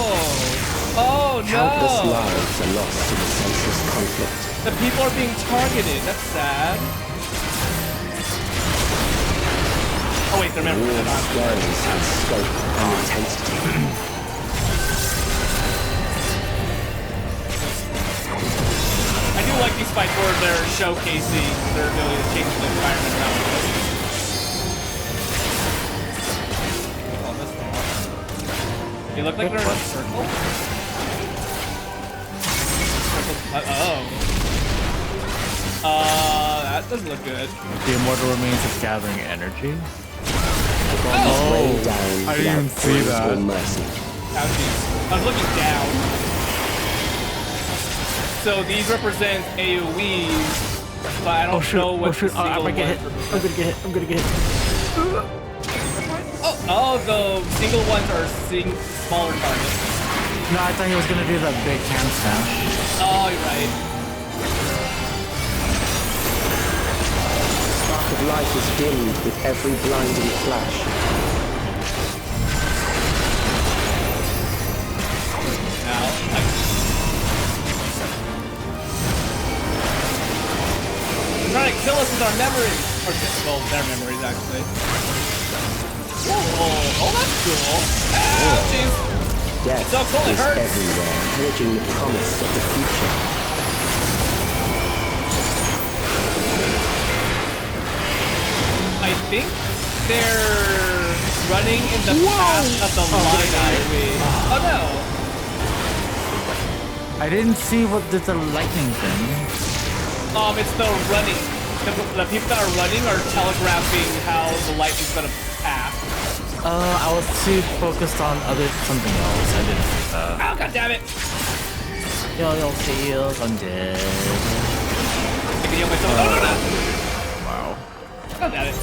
Oh no! Countless lives are lost in the senseless conflict. The people are being targeted. That's sad. Oh wait, they're members. War scales and scope and intensity. I do like these fights where they're showcasing their ability to change the environment around us. They look like they're in a circle. That doesn't look good. The immortal remains of gathering energy. Oh, I didn't even see that. Ouchies. I was looking down. So these represent AoEs, but I don't know what the single I'm gonna get hit. I'm gonna get hit. Oh, the single ones are smaller targets. No, I thought he was gonna do the big hand smash. Oh, you're right. Spark of life is dimmed with every blinding flash. Now, they're trying to kill us with our memories. Or, well, their memories, actually. Oh, that's cool. Ah, jeez. Death So cool, it is hurts. everywhere, pillaging the promise of the future. I think they're running in the path of the line AoE. Oh no! I didn't see what did the lightning thing. It's the running. The people that are running are telegraphing how the lightning's gonna pass. I was too focused on something else. I didn't see that. Oh, god damn it! You'll feel I'm dead. I can heal myself. Oh, no. Wow. God damn it.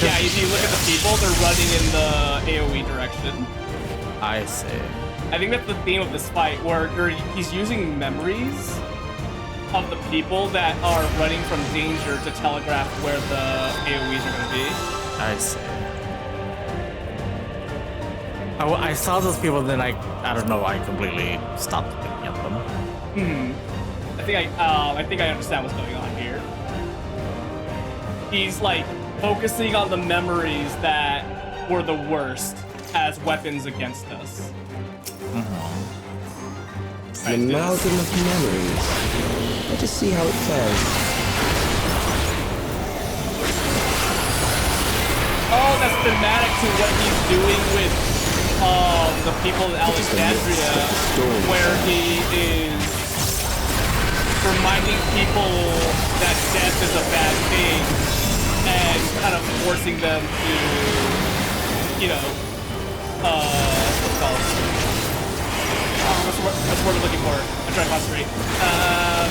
Yeah, if you look at the people, they're running in the AoE direction. I see. I think that's the theme of this fight, where he's using memories of the people that are running from danger to telegraph where the AoEs are going to be. I see. I saw those people, then I don't know, I completely stopped looking at them. I think I understand what's going on here. He's like focusing on the memories that were the worst as weapons against us. An amalgam of memories. Let us see how it fares. Oh, that's thematic to what he's doing with the people in Alexandria, where he is reminding people that death is a bad thing and kind of forcing them to, you know, what's it called? What's the word I'm looking for? I'm trying to concentrate.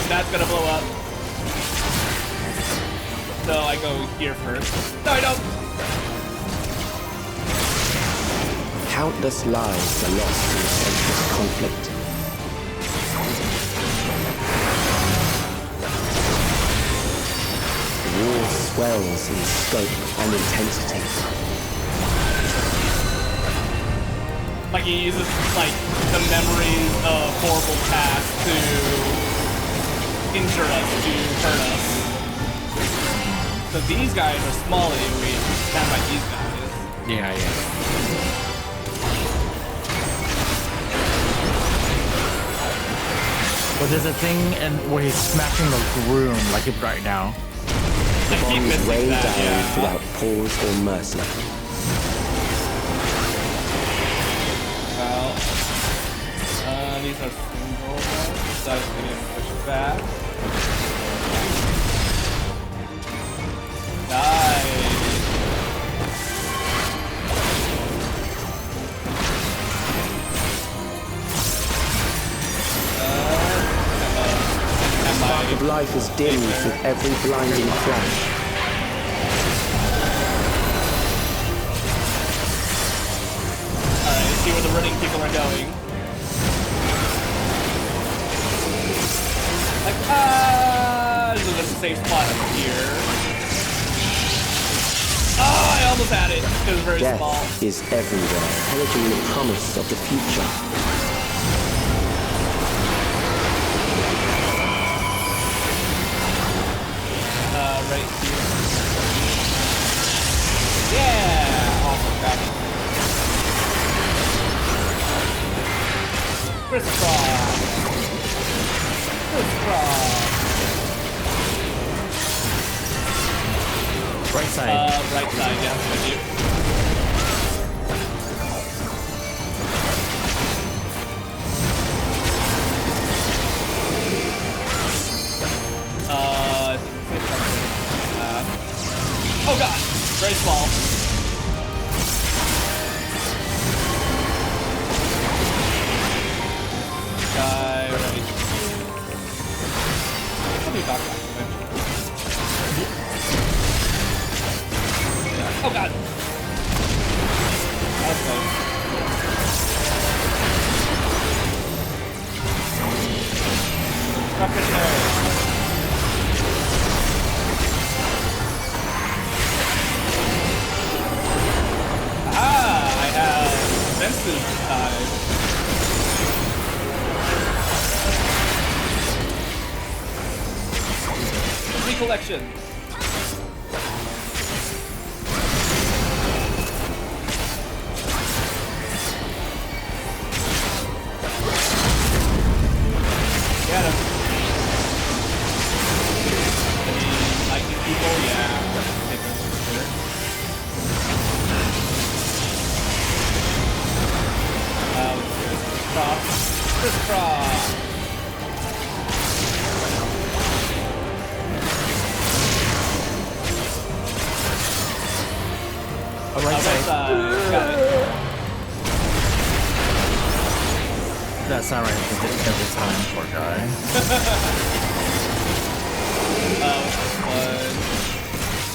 That's gonna blow up. So I go here first. No, I don't. Countless lives are lost in the senseless conflict. The war swells in scope and intensity. Like he uses like the memories of horrible past to injure us, to hurt us. So these guys are small anyway, not like these guys. Yeah. Well, there's a thing and where he's smacking the room like it right now. The bombs rain down without pause or mercy. Well, these are single ones, so I'm gonna push back. Nice. The spark of life is dimmed with every blinding flash. Alright, let's see where the running people are going. Like, there's a safe spot up here. Oh, I almost had it, because it was very Death small. is everywhere, heralding the promise of the future. Right here. Yeah! Awesome, got it. Crisscross! Crisscross! Right side. Right side, yeah, thank you. Oh god! Very small. Guy right here. Let me back eventually. Oh god! That was close. Rocket nose. I have fences tied. Recollection. Get him. Any lightning people? Yeah. Take them consider. Crisscross. Right side. Got it. That's not right. I did it every time, poor guy.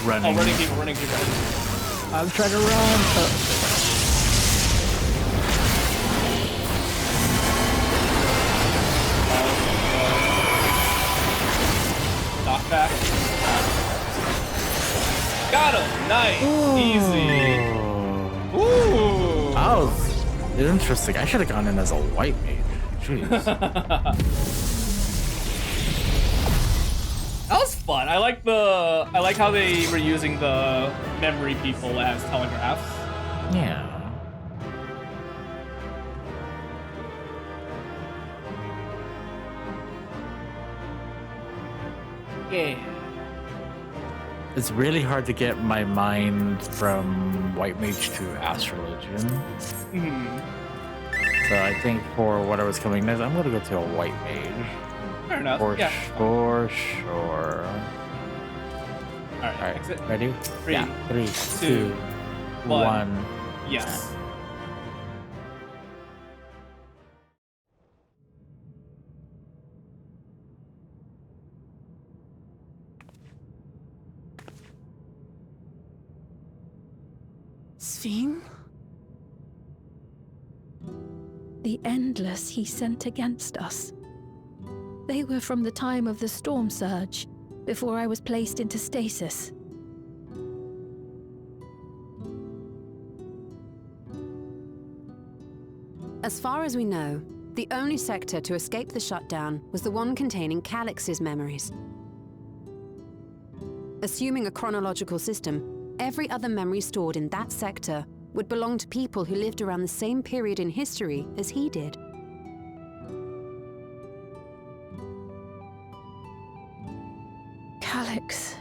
Running. Oh, running people. I'm trying to run. Knockback. Got him! Nice! Easy! Ooh! That was interesting. I should have gone in as a white mage. Jeez. That was fun. I like how they were using the memory people as telegraphs. Yeah. Yeah. It's really hard to get my mind from white mage to astrologian. So I think for what I was coming next, I'm gonna go to a white mage. Fair enough. For sure. Alright, exit. Ready? 3, yeah. 3, 2, 1. Yes. Sphene? The endless he sent against us. They were from the time of the storm surge, before I was placed into stasis. As far as we know, the only sector to escape the shutdown was the one containing Calix's memories. Assuming a chronological system, every other memory stored in that sector would belong to people who lived around the same period in history as he did. Calix,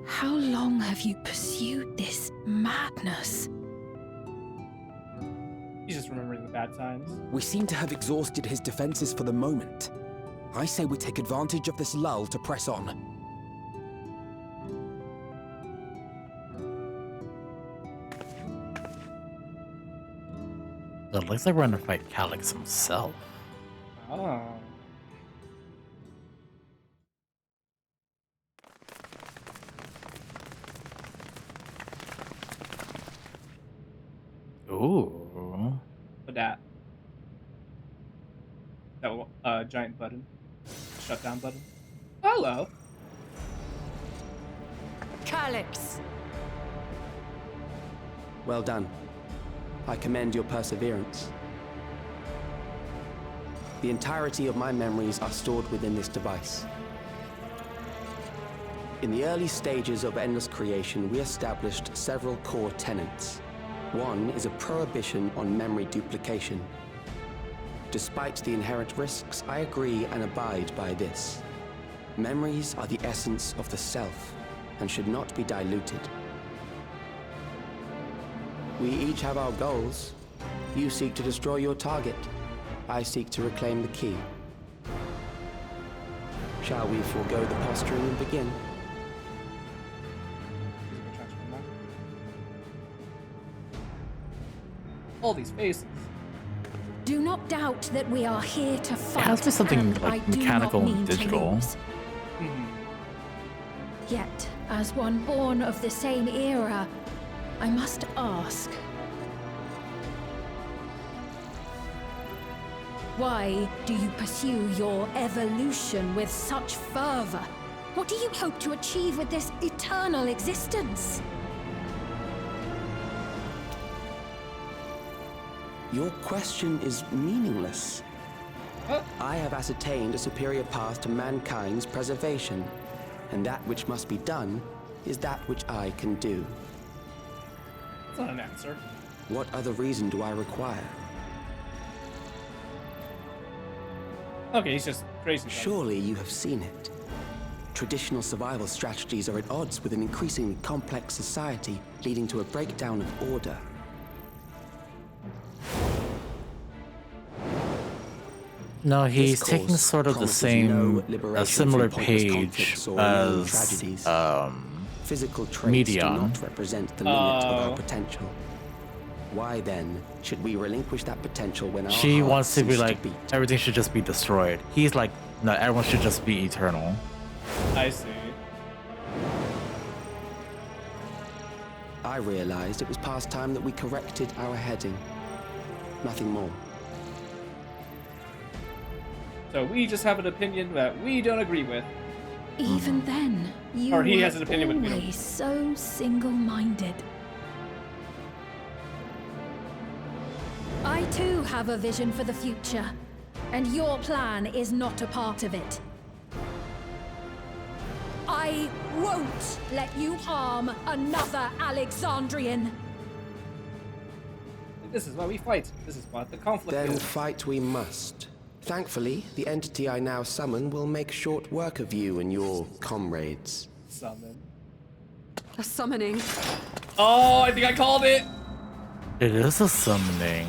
how long have you pursued this madness? He's just remembering the bad times. We seem to have exhausted his defenses for the moment. I say we take advantage of this lull to press on. It looks like we're gonna fight Calix himself. Oh. Ooh. What that? That giant button. Shutdown button. Hello. Calix! Well done. I commend your perseverance. The entirety of my memories are stored within this device. In the early stages of Endless Creation, we established several core tenets. One is a prohibition on memory duplication. Despite the inherent risks, I agree and abide by this. Memories are the essence of the self and should not be diluted. We each have our goals. You seek to destroy your target. I seek to reclaim the key. Shall we forego the posturing and begin? All these faces. Do not doubt that we are here to fight. It has to be something and like I do mechanical not and mean to digital. lose. Yet, as one born of the same era, I must ask, why do you pursue your evolution with such fervor? What do you hope to achieve with this eternal existence? Your question is meaningless. I have ascertained a superior path to mankind's preservation, and that which must be done is that which I can do. That's not an answer. What other reason do I require? Okay, he's just crazy. Surely you have seen it. Traditional survival strategies are at odds with an increasingly complex society, leading to a breakdown of order. No, he's taking sort of the same, a similar page as Physical traits Medion. do not represent the limit of our potential. Why then should we relinquish that potential when our She hearts wants to be cease like, beat? everything should just be destroyed. He's like, no, everyone should just be eternal. I see. I realized it was past time that we corrected our heading. Nothing more. So we just have an opinion that we don't agree with. Even then, you Or he were has an opinion with me. always so single-minded. I too have a vision for the future, and your plan is not a part of it. I won't let you harm another Alexandrian. This is why we fight. This is what the conflict Then is. fight we must. Thankfully, the entity I now summon will make short work of you and your comrades. Summon. A summoning. Oh, I think I called it. It is a summoning.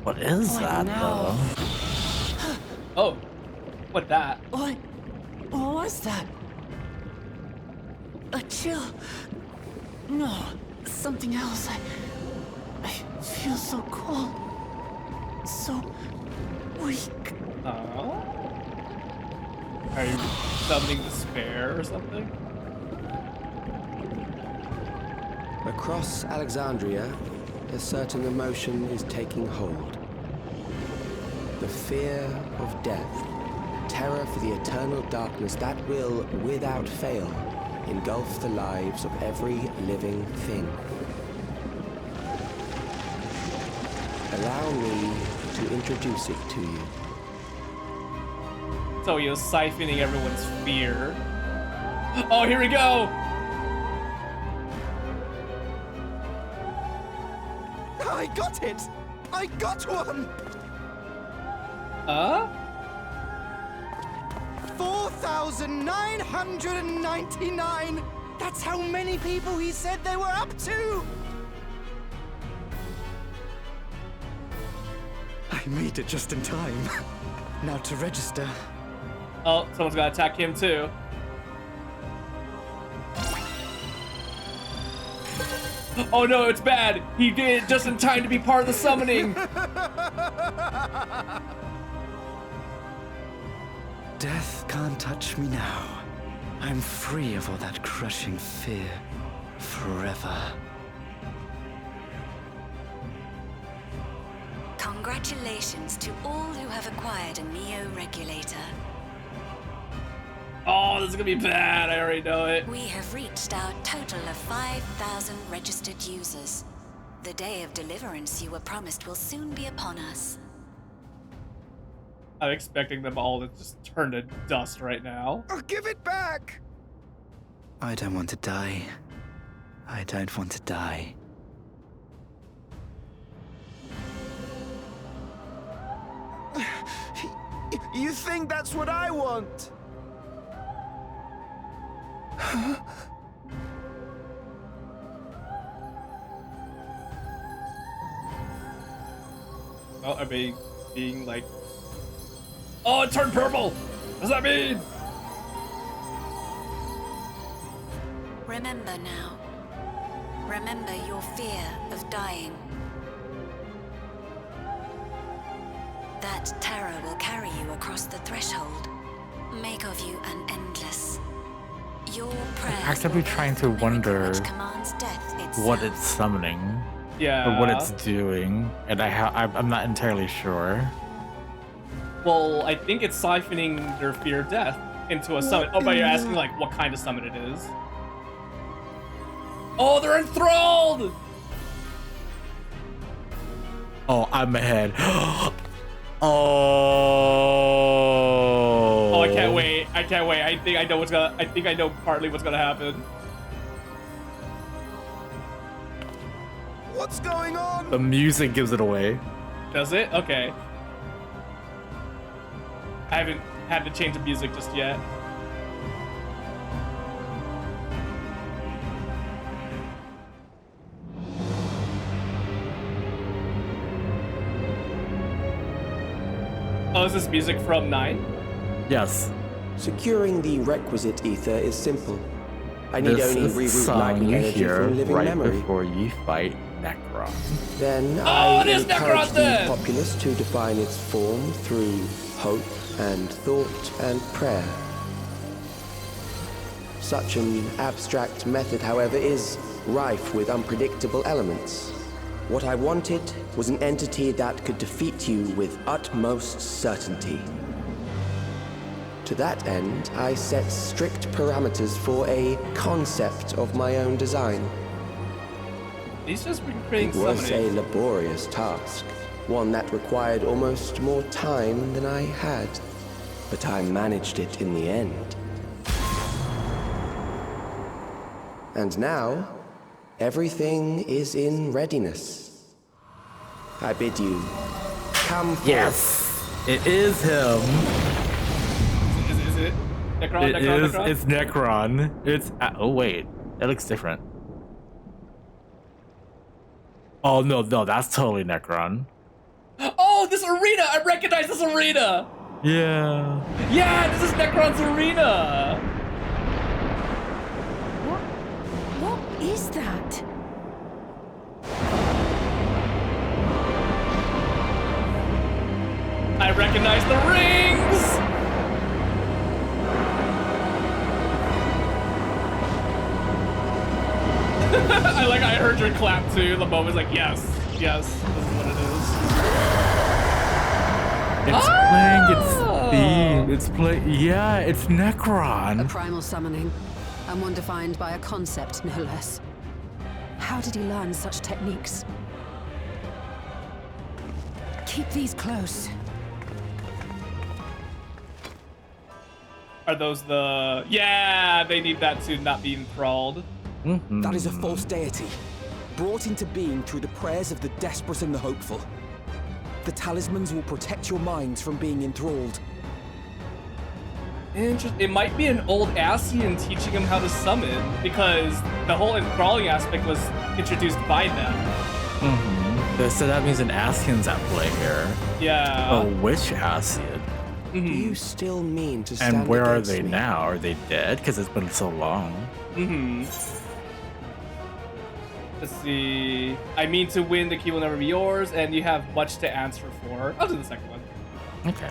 What is What that, now? though? Oh, what that? What was that? A chill? No, something else. I feel so cold. So weak. Oh? Are you summoning despair or something? Across Alexandria, a certain emotion is taking hold. The fear of death, terror for the eternal darkness that will, without fail, engulf the lives of every living thing. Allow me to introduce it to you. So he was siphoning everyone's fear. Oh, here we go! I got it! I got one! 4,999! That's how many people he said they were up to! I made it just in time. Now to register. Oh, someone's gonna attack him too. Oh no, it's bad! He did it just in time to be part of the summoning! Death can't touch me now. I'm free of all that crushing fear. Forever. Congratulations to all who have acquired a Neo-Regulator. Oh, this is gonna be bad, I already know it. We have reached our total of 5,000 registered users. The day of deliverance you were promised will soon be upon us. I'm expecting them all to just turn to dust right now. I'll give it back! I don't want to die. I don't want to die. You think that's what I want? Oh, are they being like... Oh, it turned purple! What does that mean? Remember now. Remember your fear of dying. That terror will carry you across the threshold. Make of you an endless. Your prayers I'm actively trying to wonder what it's summoning. Yeah. Or what it's doing. And I'm not entirely sure. Well, I think it's siphoning their fear of death into a summon. Oh, but you're asking like what kind of summon it is. Oh, they're enthralled! Oh, I'm ahead. Oh, I can't wait. I can't wait. I think I know partly what's gonna happen. What's going on? The music gives it away. Does it? Okay. I haven't had to change the music just yet. Oh, is this music from 9? Yes. Securing the requisite ether is simple. I need This only is the reroute song lightning you energy hear from living right memory. before you fight Necron. Then Oh, I it is encourage Necron the then! populace to define its form through hope and thought and prayer. Such an abstract method, however, is rife with unpredictable elements. What I wanted was an entity that could defeat you with utmost certainty. To that end, I set strict parameters for a concept of my own design. He's just been creating It was summoning. a laborious task, one that required almost more time than I had, but I managed it in the end. And now, everything is in readiness. I bid you, come forth. Yes, it is him. Is it? Necron, It Necron, is. Necron? It's Necron. It's. Oh wait, that looks different. Oh no, that's totally Necron. Oh, this arena! I recognize this arena! Yeah. Yeah, this is Necron's arena! What is that? I recognize the rings! I heard your clap too. The moment's like, yes, this is what it is. It's playing its theme. It's yeah, it's Necron. A primal summoning, and one defined by a concept, no less. How did he learn such techniques? Keep these close. Are those the... Yeah, they need that to not be enthralled. That is a false deity, brought into being through the prayers of the desperate and the hopeful. The talismans will protect your minds from being enthralled. It might be an old Ascian teaching him how to summon, because the whole enthralling aspect was introduced by them. So that means an Ascian's at play here. Yeah. A witch Ascian. Do you still mean to stand And where are against they me? now? Are they dead? Because it's been so long. Let's see. I mean to win, the key will never be yours, and you have much to answer for. I'll do the second one. Okay.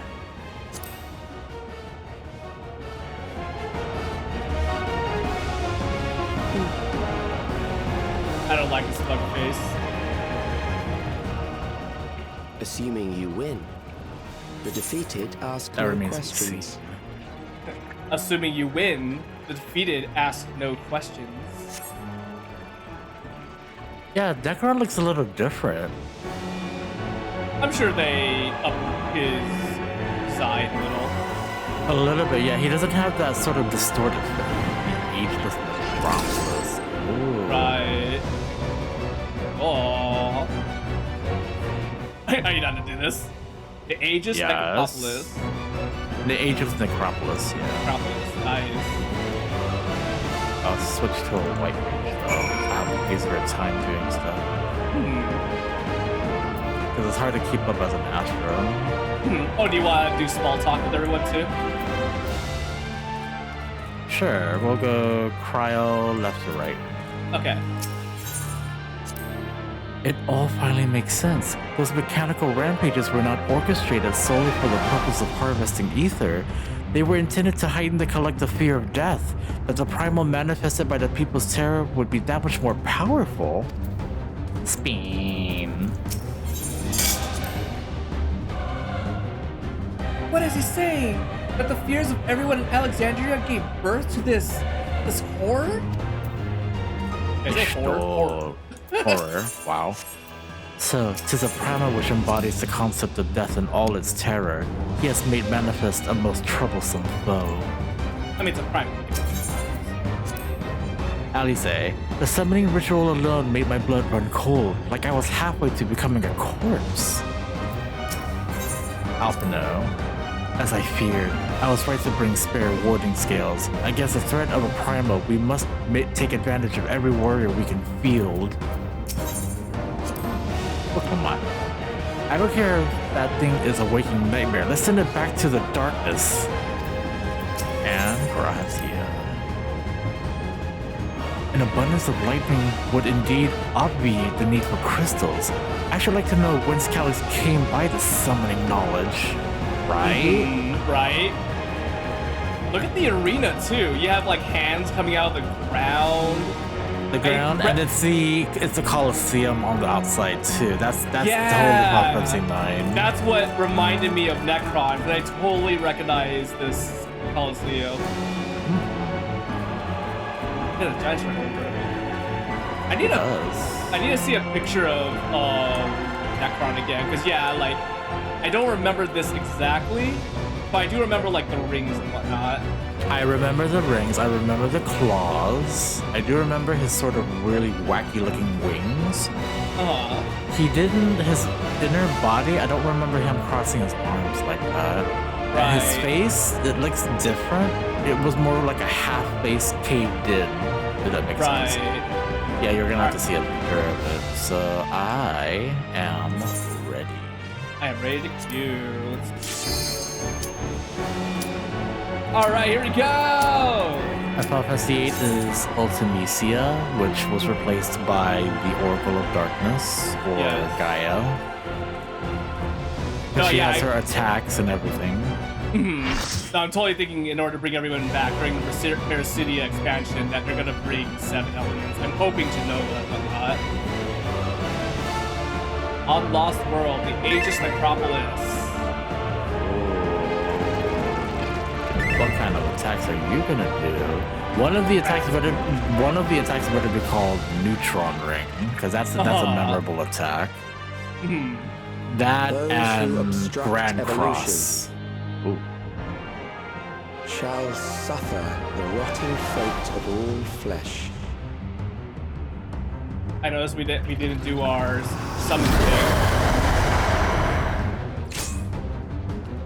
I don't like this smug face. Assuming you win, the defeated ask That no remains questions. Assuming you win, the defeated ask no questions. Yeah, Necron looks a little different. I'm sure they up his side a little. A little bit, yeah. He doesn't have that sort of distorted face. He ageless necropolis. Right. Oh. Are you down to do this? The Aegis Necropolis. The Age of Necropolis, yeah. Necropolis, nice. I'll switch to a white mage though. I have an easier time doing stuff. Because it's hard to keep up as an Astro. Oh, do you want to do small talk with everyone too? Sure, we'll go cryo left to right. Okay. It all finally makes sense. Those mechanical rampages were not orchestrated solely for the purpose of harvesting ether. They were intended to heighten the collective fear of death, that the primal manifested by the people's terror would be that much more powerful. Spin. What is he saying? That the fears of everyone in Alexandria gave birth to this horror? Is it horror? Horror, wow. So, 'tis a primal which embodies the concept of death in all its terror. He has made manifest a most troublesome foe. I mean, it's a primal. Alice, the summoning ritual alone made my blood run cold, like I was halfway to becoming a corpse. Alphino, as I feared, I was right to bring spare warding scales. Against the threat of a primal, we must take advantage of every warrior we can field. Oh, come on. I don't care if that thing is a waking nightmare. Let's send it back to the darkness. And Grazia. An abundance of lightning would indeed obviate the need for crystals. I should like to know whence Calix came by this summoning knowledge. Right? Right. Look at the arena too. You have like hands coming out of the ground. The ground, and it's the Colosseum on the outside too. That's yeah. the whole Final Fantasy IX. That's what reminded me of Necron, but I totally recognize this Colosseum. Get a giant strike over it. I need to see a picture of Necron again, because yeah, like I don't remember this exactly, but I do remember like the rings and whatnot. I remember the rings, I remember the claws, I do remember his sort of really wacky looking wings. He didn't, his inner body, I don't remember him crossing his arms like that. Right. His face, it looks different. It was more like a half face caved in, if that makes sense. Yeah, you're gonna have to see a picture of it. So I am ready. I am ready to queue. Alright, here we go! Final Fantasy VIII is Ultimecia, which was replaced by the Oracle of Darkness, or Gaia. She has her attacks and everything. No, I'm totally thinking in order to bring everyone back during the Parasidia expansion that they're gonna bring 7 elements. I'm hoping to know that, but not. On Lost World, the Aegis Necropolis. What kind of attacks are you gonna do? One of the attacks better be called Neutron Ring, because that's a memorable attack. That Those who and obstruct Grand evolution Cross. Ooh. shall suffer the rotting fate of all flesh. I noticed we didn't do our summon thing.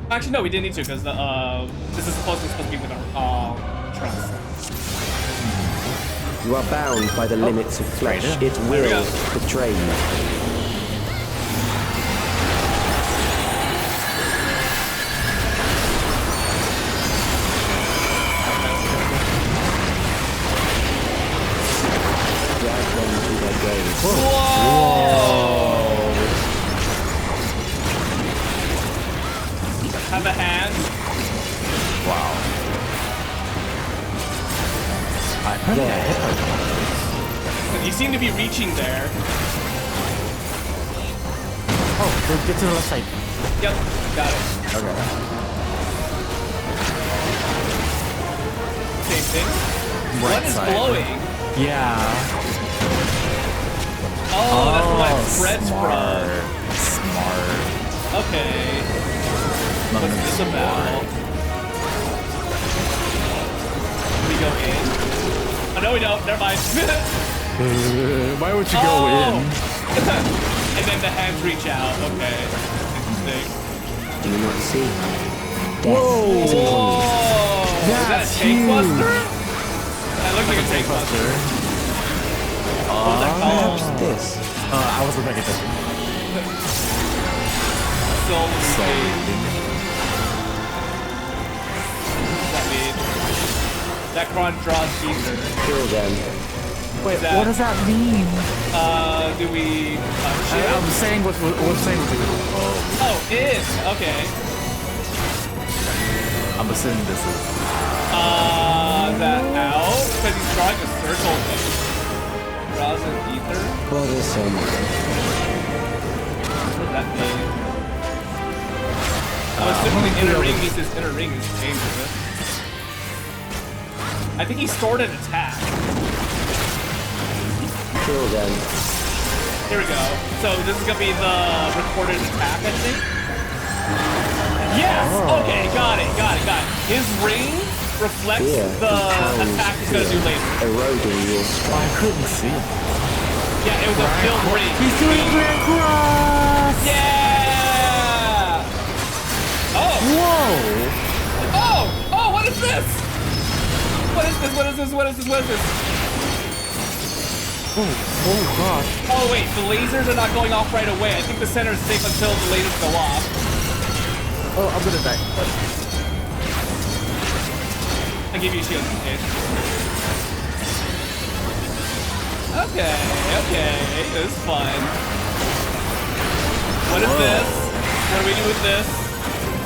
Actually, no, we didn't need to because this is supposed to be with our trust. You are bound by the limits of flesh. It will betray you. Whoa! Have a hand. Wow. I heard that hit her. You seem to be reaching there. Oh, get to the left side. Yep, got it. Okay. Same thing. Right What is side. glowing? Yeah. Oh, that's my Fred's smart. bro. Smart. Okay. What's this about? We go in? Oh, no, we don't. Never mind. Why would you go in? And then the hands reach out. Okay. Interesting. Do you not see? Whoa! Is that a tank buster? That looks like a tank buster. What's that called? This. I was looking at this. Soul Regain. What does that mean? Zekron draws ether. Kill them. Wait, what does that mean? Do we touch it? I'm saying what's saying with the Oh, is. Okay. I'm assuming this is. That out? Because he's drawing a circle. Draws an ether? Bothersome. What does that mean? I'm assuming the inner ring means his inner ring is dangerous. I think he stored an attack. Kill them. Here we go. So this is gonna be the recorded attack, I think. Yes! Okay, got it. His ring reflects the attack he's gonna do later. Eroding your I couldn't see it. Yeah, it was a filled ring. He's doing Grand Cross! Yeah! Oh! Whoa! Oh, what is this? What is this? Oh gosh. Oh wait, the lasers are not going off right away. I think the center is safe until the lasers go off. Oh, I'm gonna die. I give you a shield in case. Okay, this is fun. What is this? What do we do with this?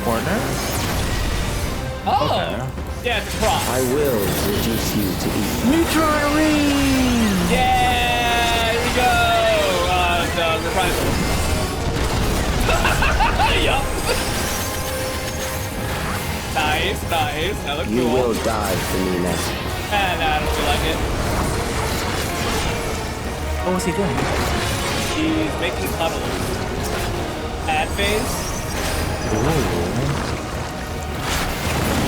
Corner? Oh! Okay. Yeah, it's a cross. I will reduce you to ether. Neutron Ring! Yeah, here we go! The reprisal. Yup. Nice. That looks cool. You will die for me now. Nah, I don't feel like it. What was he doing? He's making puddles. Ad phase.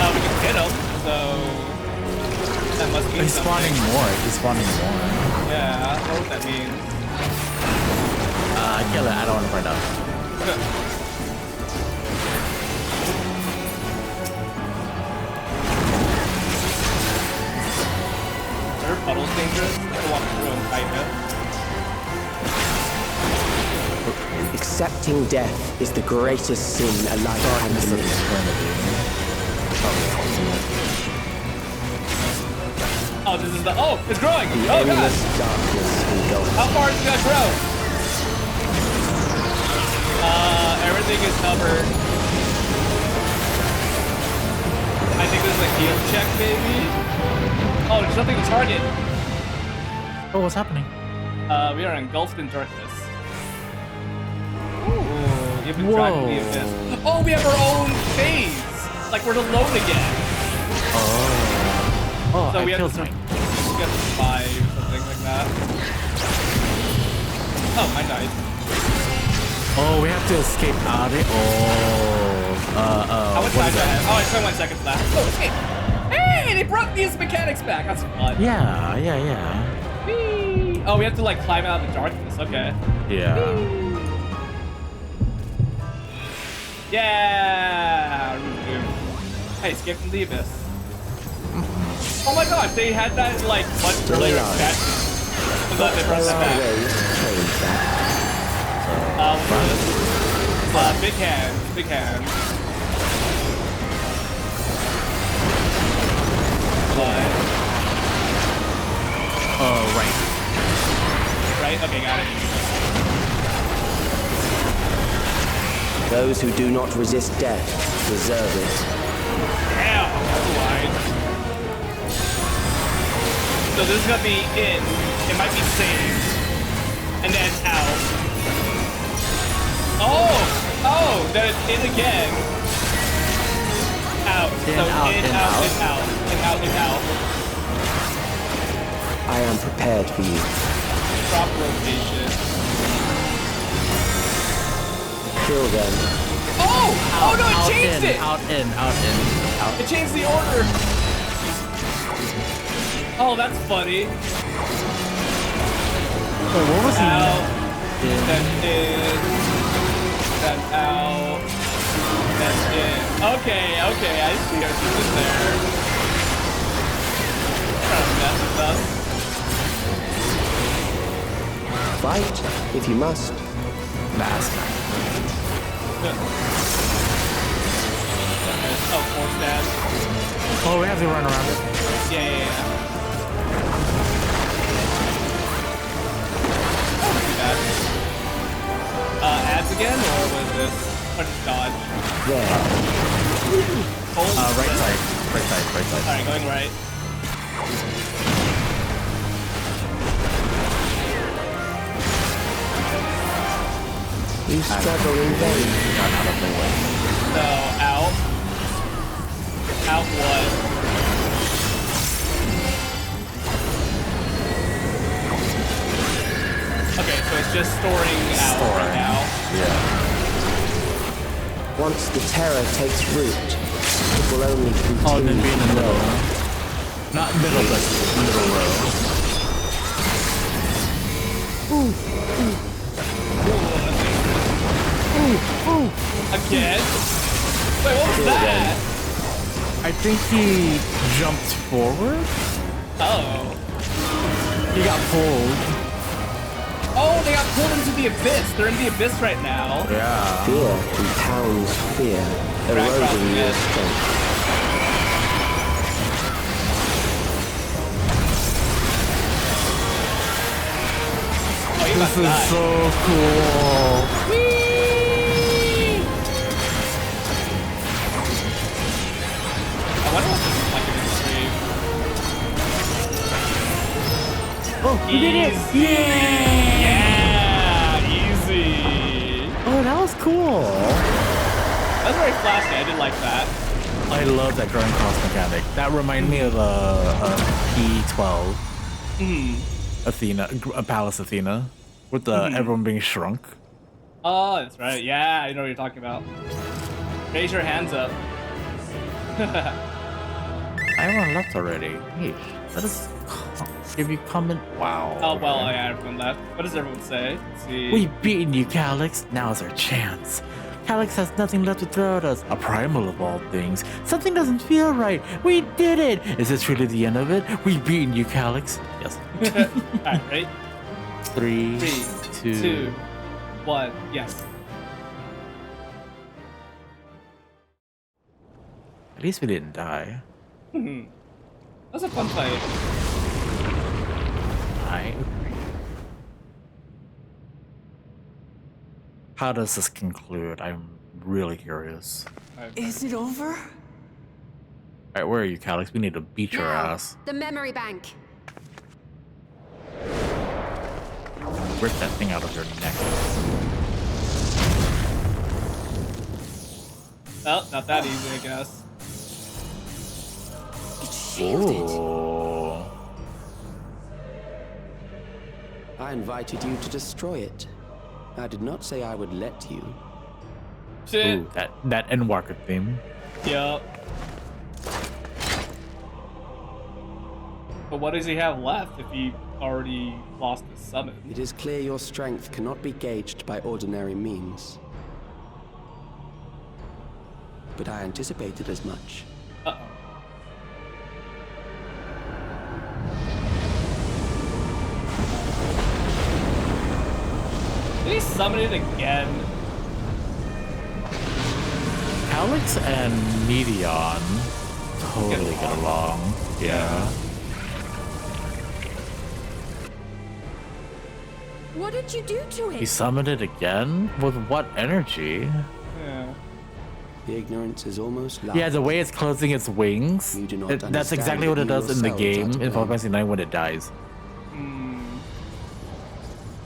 We can hit him, so that must mean He's something. spawning more. Yeah, I don't know what that means. Kill it. I don't want to find out. Are puddles dangerous? I can walk through and fight it. Accepting death is the greatest sin a life can commit. Oh, this is the. Oh, it's growing! The Oh, God! endless darkness engulfs. How far is it gonna grow? Everything is covered. Shield check, baby. Oh, there's nothing to target. Oh, what's happening? We are engulfed in darkness. Ooh, you've been dragged to the abyss. Oh, we have our own phase. Like we're alone again. Oh, so I we have killed to mine. we have to survive, something like that. Oh, mine died. Oh, we have to escape out of it. How much time do I have? Oh, I have 21 seconds left. Oh, escape. Hey, they brought these mechanics back. That's fun. Yeah. Whee! Oh, we have to like climb out of the darkness. Okay. Yeah. Whee! Yeah. Hey, escape from the abyss. Oh my gosh, they had that like much earlier expansion. I'm glad they brought that back. Big hand. Right. Right? Okay, got it. Those who do not resist death deserve it. Damn, that's wide. So this is gonna be in. It might be saved. And then out. Oh, then it's in again. Out. In, So out, in, in, out, out. in, out. In, out, in, out. I am prepared for you. Drop rotation. Kill them. Oh no, it changed it! Out. It changed the order. Oh, that's funny. Wait, what was out, then in, then out, then in. Okay, I see her. She's just there. Trying to mess with us. Fight if you must. Oh, force dash. Oh, we have to run around it. Yeah. Ads again, or was this? Or just dodge? There. Right side. Alright, going right. You struggle in vain. Out of the way. So, out. Out what? Okay, so it's just storing out right now. Yeah. Once the terror takes root, it will only continue. Oh, then be in the middle. Not middle, but middle row. Again? Wait, what was that? I think he jumped forward. Oh. He got pulled. Oh, they got pulled into the abyss. They're in the abyss right now. Yeah. Fear compounds fear, eroding your strength. Oh, this is so cool. Whee! I wonder what this is like in the stream. Oh, he did it! Yeah, easy. Oh, that was cool. That was very flashy. I did like that. I love that drawing cross mechanic. That reminded me of P12. Athena, Palace Athena, with the everyone being shrunk. Oh, that's right. Yeah, I know what you're talking about. Raise your hands up. Everyone left already. Hey, let us give you comment. Wow. Oh, well, yeah, everyone left. What does everyone say? Let's see. We've beaten you, Calyx. Now's our chance. Calyx has nothing left to throw at us. A primal of all things. Something doesn't feel right. We did it. Is this really the end of it? We've beaten you, Calyx. Yes. Alright, ready? 3, 2, 1. Yes. At least we didn't die. That was a fun fight. I agree. How does this conclude? I'm really curious. Is it over? Alright, where are you, Calix? We need to beat your Now, ass. the memory bank. Rip that thing out of your neck. Well, not that easy, I guess. Ooh. I invited you to destroy it. I did not say I would let you. Shit. Ooh, that Endwalker theme. Yup. But what does he have left if he already lost his summon? It is clear your strength cannot be gauged by ordinary means. But I anticipated as much. Uh-oh. Did he summon it again? Calix and Medion totally get along. Yeah. What did you do to He it? summoned it again? With what energy? Yeah. The ignorance is almost lost. Yeah, the way it's closing its wings. You do not That's understand exactly what that it does you in the yourselves are game to in Final blame. Fantasy IX when it dies.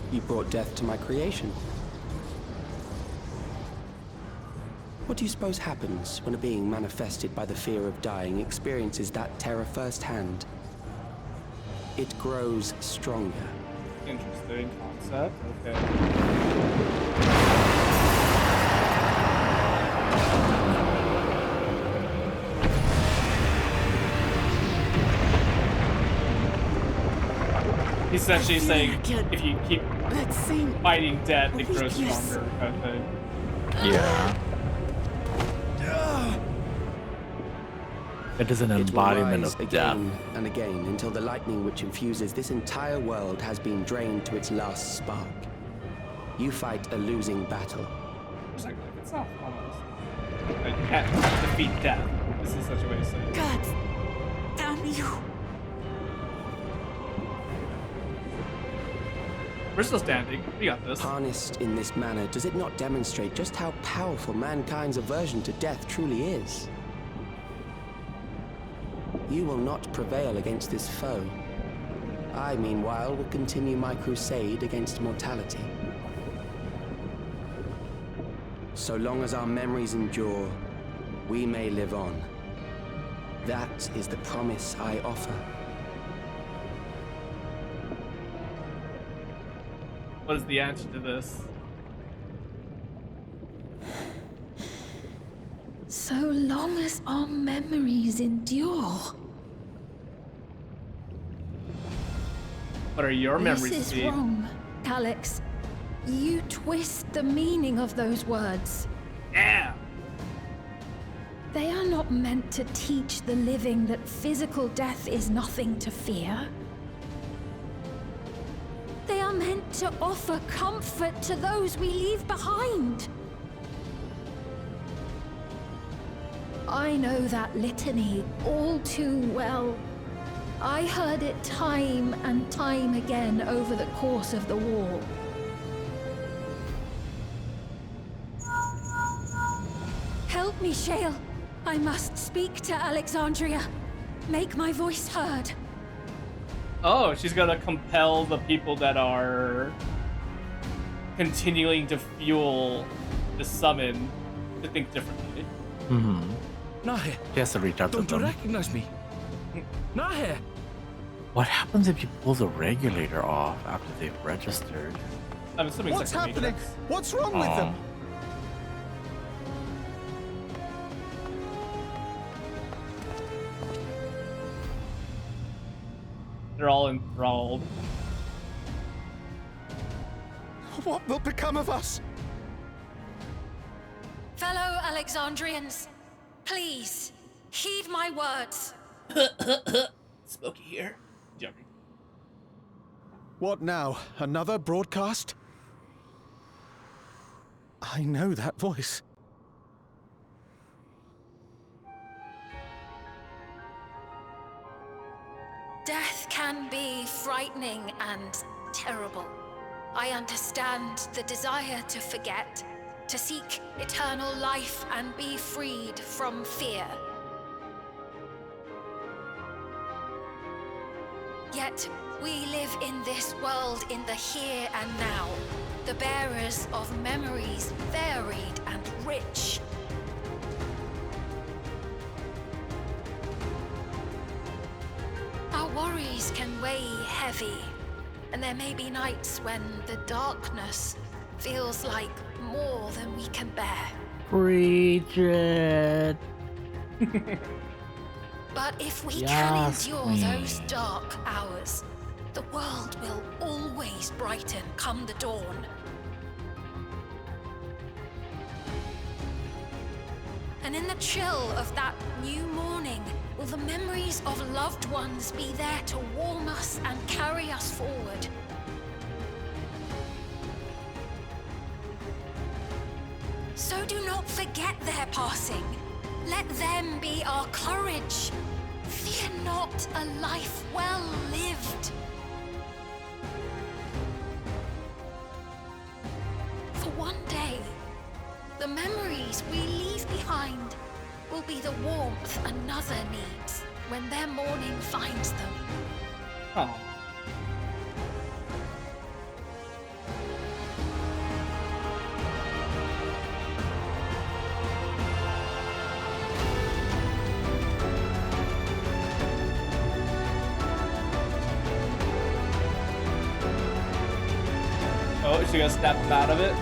You brought death to my creation. What do you suppose happens when a being manifested by the fear of dying experiences that terror firsthand? It grows stronger. Interesting concept. Okay. He's essentially saying if you keep fighting death, it grows stronger, kind of thing. Yeah. It is an It will embodiment rise of death. again and again until the lightning which infuses this entire world has been drained to its last spark. You fight a losing battle. It's like, it's not almost. You can't defeat death. This is such a way to say it. God damn you. We're still standing. We got this. Harnessed in this manner, does it not demonstrate just how powerful mankind's aversion to death truly is? You will not prevail against this foe. I, meanwhile, will continue my crusade against mortality. So long as our memories endure, we may live on. That is the promise I offer. What is the answer to this? So long as our memories endure. What are your memories, This is Steve? wrong, Calix. You twist the meaning of those words. Yeah. They are not meant to teach the living that physical death is nothing to fear. They are meant to offer comfort to those we leave behind. I know that litany all too well. I heard it time and time again over the course of the war. Help me, Shale. I must speak to Alexandria. Make my voice heard. Oh, she's gonna compel the people that are continuing to fuel the summon to think differently. Mm-hmm. Nahe, He has to reach out to don't you them. recognize me? Nahe! What happens if you pull the regulator off after they've registered? I'm assuming What's happening? What's wrong with them? They're all enthralled. What will become of us? Fellow Alexandrians, please, heed my words. Smokey here. Jumping. What now? Another broadcast? I know that voice. Death can be frightening and terrible. I understand the desire to forget, to seek eternal life and be freed from fear. Yet we live in this world in the here and now, the bearers of memories varied and rich. Our worries can weigh heavy, and there may be nights when the darkness feels like more than we can bear. Preach it. But if we Yes, can endure queen. those dark hours, the world will always brighten come the dawn. And in the chill of that new morning, will the memories of loved ones be there to warm us and carry us forward? So do not forget their passing. Let them be our courage. Fear not a life well lived. For one day, the memories we leave behind will be the warmth another needs when their morning finds them. Oh. Oh, is she gonna snap him out of it?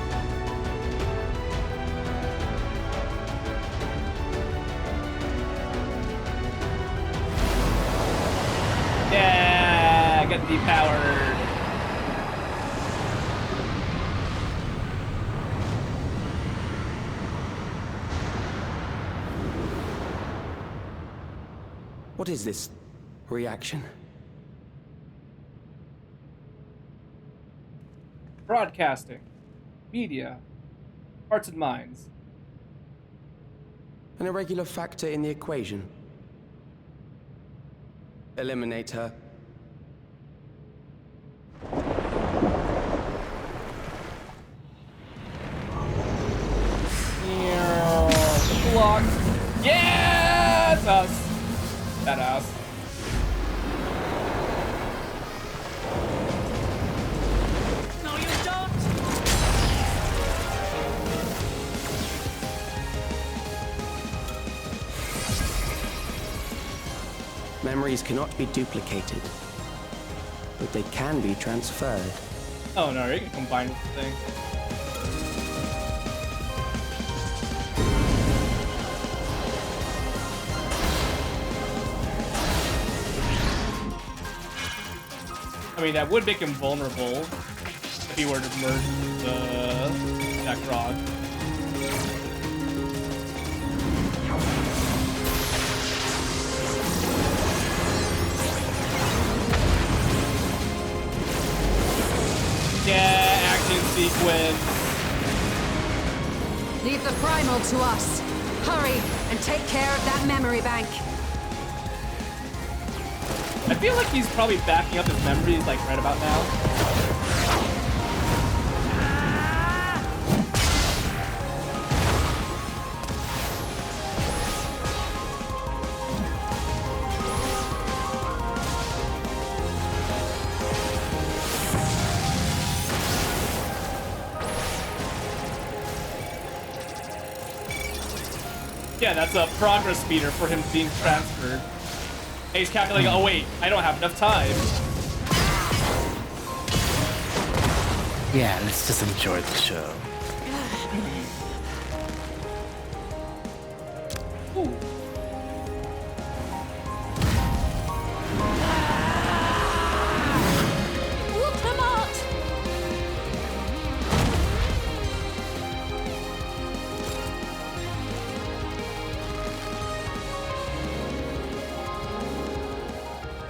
Yeah, get depowered. What is this reaction? Broadcasting, media, hearts and minds. An irregular factor in the equation. Eliminate her. Block. Yeah, it's us. Badass. No, you don't! Memories cannot be duplicated, but they can be transferred. Oh no, you can combine with the thing. I mean, that would make him vulnerable if he were to merge the that rod. Yeah, action sequence. Leave the primal to us. Hurry and take care of that memory bank. I feel like he's probably backing up his memories like right about now. Yeah, that's a progress speeder for him being transferred. And he's calculating, oh wait, I don't have enough time. Yeah, let's just enjoy the show. Ooh.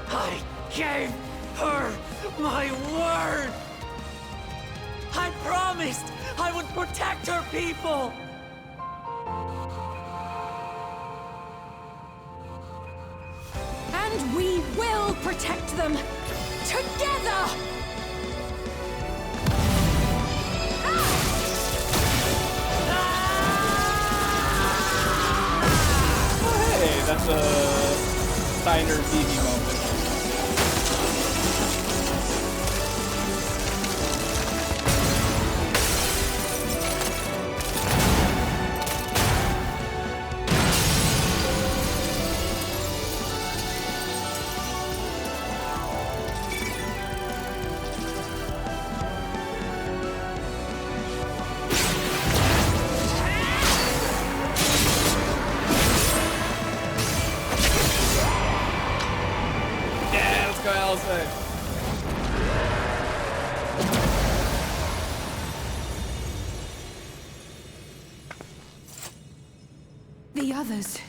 I gave her my word! I promised I would protect her people! And we will protect them together! Hey, that's a Steiner BB moment. The others.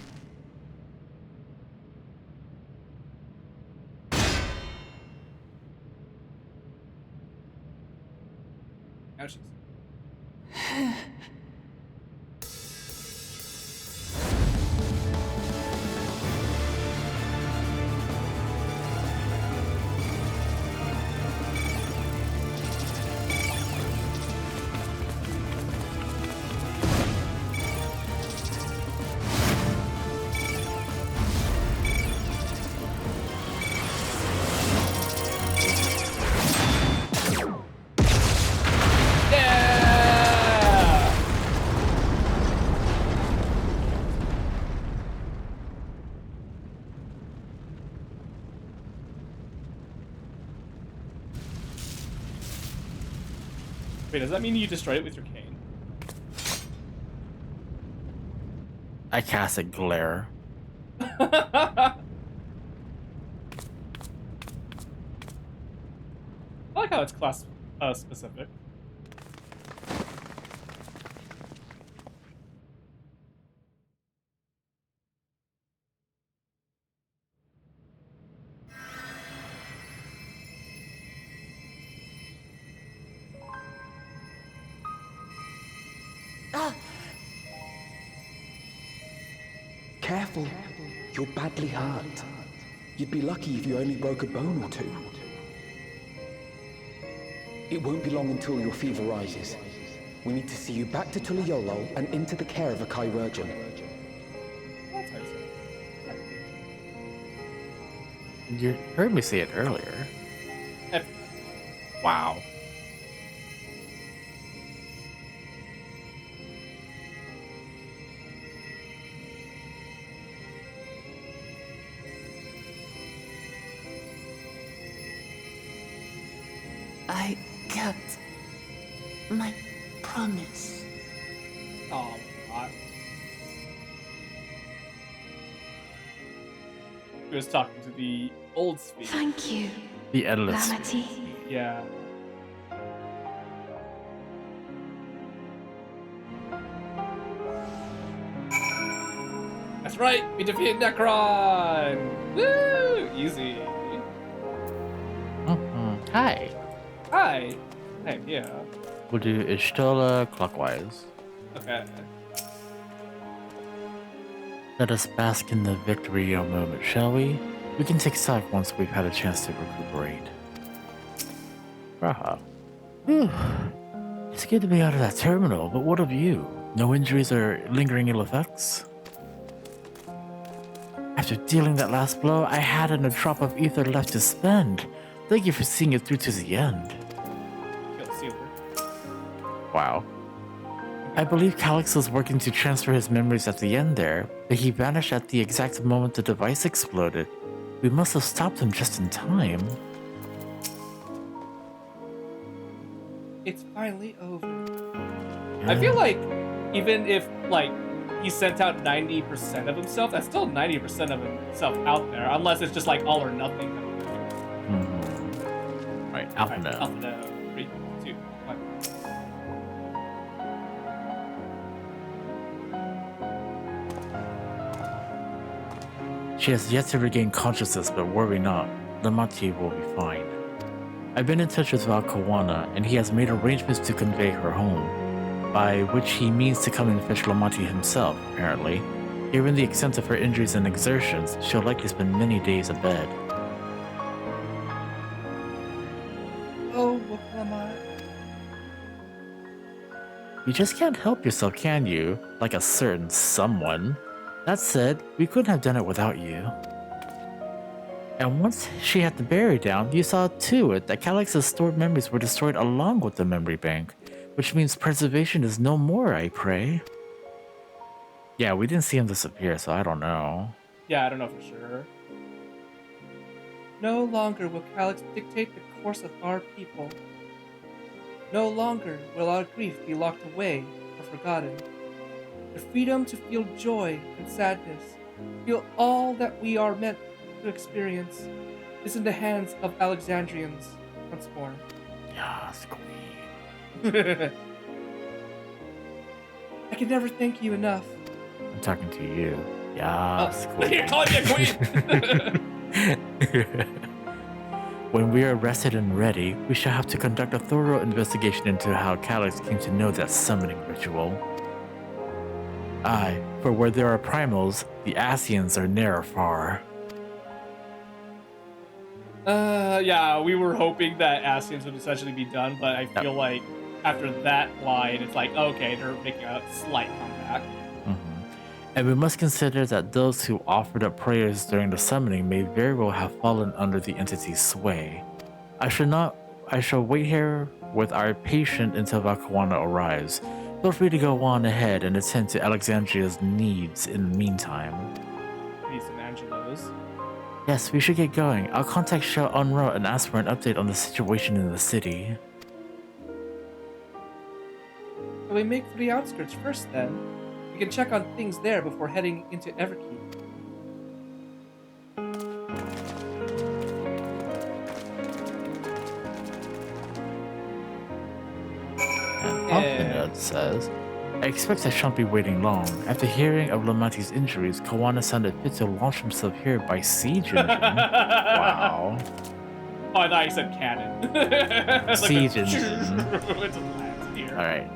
Now she's. Wait, does that mean you destroyed it with your cane? I cast a glare. I like how it's class specific. Careful. You're badly hurt. You'd be lucky if you only broke a bone or two. It won't be long until your fever rises. We need to see you back to Tuliolo and into the care of a chirurgeon. You heard me say it earlier. Wow. I kept my promise. Oh, God. He was talking to the old Sphinx. Thank you. The endless. Lamity. Yeah. That's right, we defeated Necron! Woo! Easy. Hi. Hi. Hey, yeah. We'll do Ishtola clockwise. Okay. Let us bask in the victory moment, shall we? We can take stock once we've had a chance to recuperate. Raha. Whew. It's good to be out of that terminal, but what of you? No injuries or lingering ill effects? After dealing that last blow, I hadn't a drop of ether left to spend. Thank you for seeing it through to the end. Wow. I believe Calyx was working to transfer his memories at the end there, but he vanished at the exact moment the device exploded. We must have stopped him just in time. It's finally over. I feel like even if, like, he sent out 90% of himself, that's still 90% of himself out there, unless it's just like all or nothing. Right, Alpha No. Alpha No. 3, 2, 1. She has yet to regain consciousness, but worry not. Lamati will be fine. I've been in touch with Val Kawana, and he has made arrangements to convey her home, by which he means to come and fetch Lamati himself, apparently. Given the extent of her injuries and exertions, she'll likely spend many days abed. Oh, Wuklamai. You just can't help yourself, can you? Like a certain someone. That said, we couldn't have done it without you. And once she had the barrier down, you saw to it that Calyx's stored memories were destroyed along with the memory bank, which means preservation is no more, I pray. Yeah, we didn't see him disappear, so I don't know. Yeah, I don't know for sure. No longer will Calyx dictate the course of our people. No longer will our grief be locked away or forgotten. The freedom to feel joy and sadness, feel all that we are meant to experience, is in the hands of Alexandrians once more. Yes, Queen. I can never thank you enough. talking to you. Yes, cool. You're calling me a queen! When we are rested and ready, we shall have to conduct a thorough investigation into how Calyx came to know that summoning ritual. Aye, for where there are primals, the Asians are ne'er far. Yeah, we were hoping that Asians would essentially be done, but I feel like after that line, it's like, okay, they're making a slight comeback. And we must consider that those who offered up prayers during the summoning may very well have fallen under the entity's sway. I shall wait here with our patient until Valkawana arrives. Feel free to go on ahead and attend to Alexandria's needs in the meantime. Need some Angelos. Yes, we should get going. I'll contact Shell en route and ask for an update on the situation in the city. Shall we make for the outskirts first, then? We can check on things there before heading into Everkeep. And Alphanode says, I expect I shan't be waiting long. After hearing of Lamanti's injuries, Kawana sounded fit to launch himself here by siege engine. Wow. Oh, I thought you said cannon. Siege engine. It just lands here. Alright.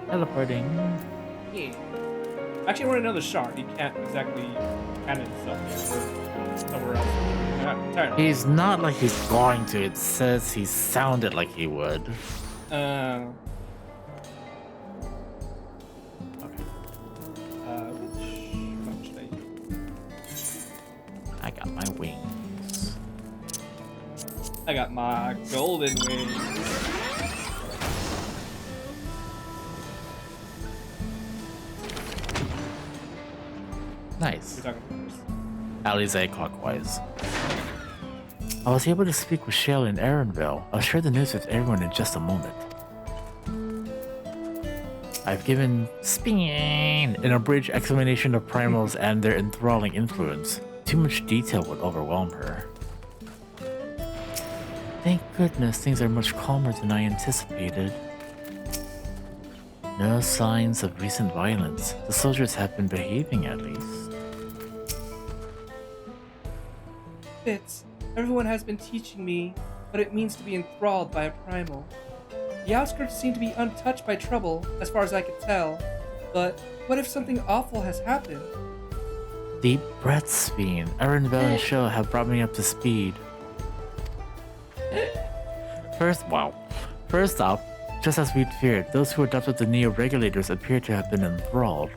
Teleporting. Yeah. Actually, I want to know the shard. He can't exactly cannon himself somewhere else. Yeah, He's not like he's going to. It says he sounded like he would. Okay. Which one should I use? I got my wings. I got my golden wings. Nice. Alizé clockwise. I was able to speak with Shale in Erenville. I'll share the news with everyone in just a moment. I've given Spin an abridged explanation of primals and their enthralling influence. Too much detail would overwhelm her. Thank goodness things are much calmer than I anticipated. No signs of recent violence. The soldiers have been behaving at least. Fitz, everyone has been teaching me what it means to be enthralled by a primal. The outskirts seem to be untouched by trouble, as far as I can tell, but what if something awful has happened? Deep breaths, Spin. Erenville and Shell have brought me up to speed. First off, just as we'd feared, those who adopted the Neo-Regulators appear to have been enthralled.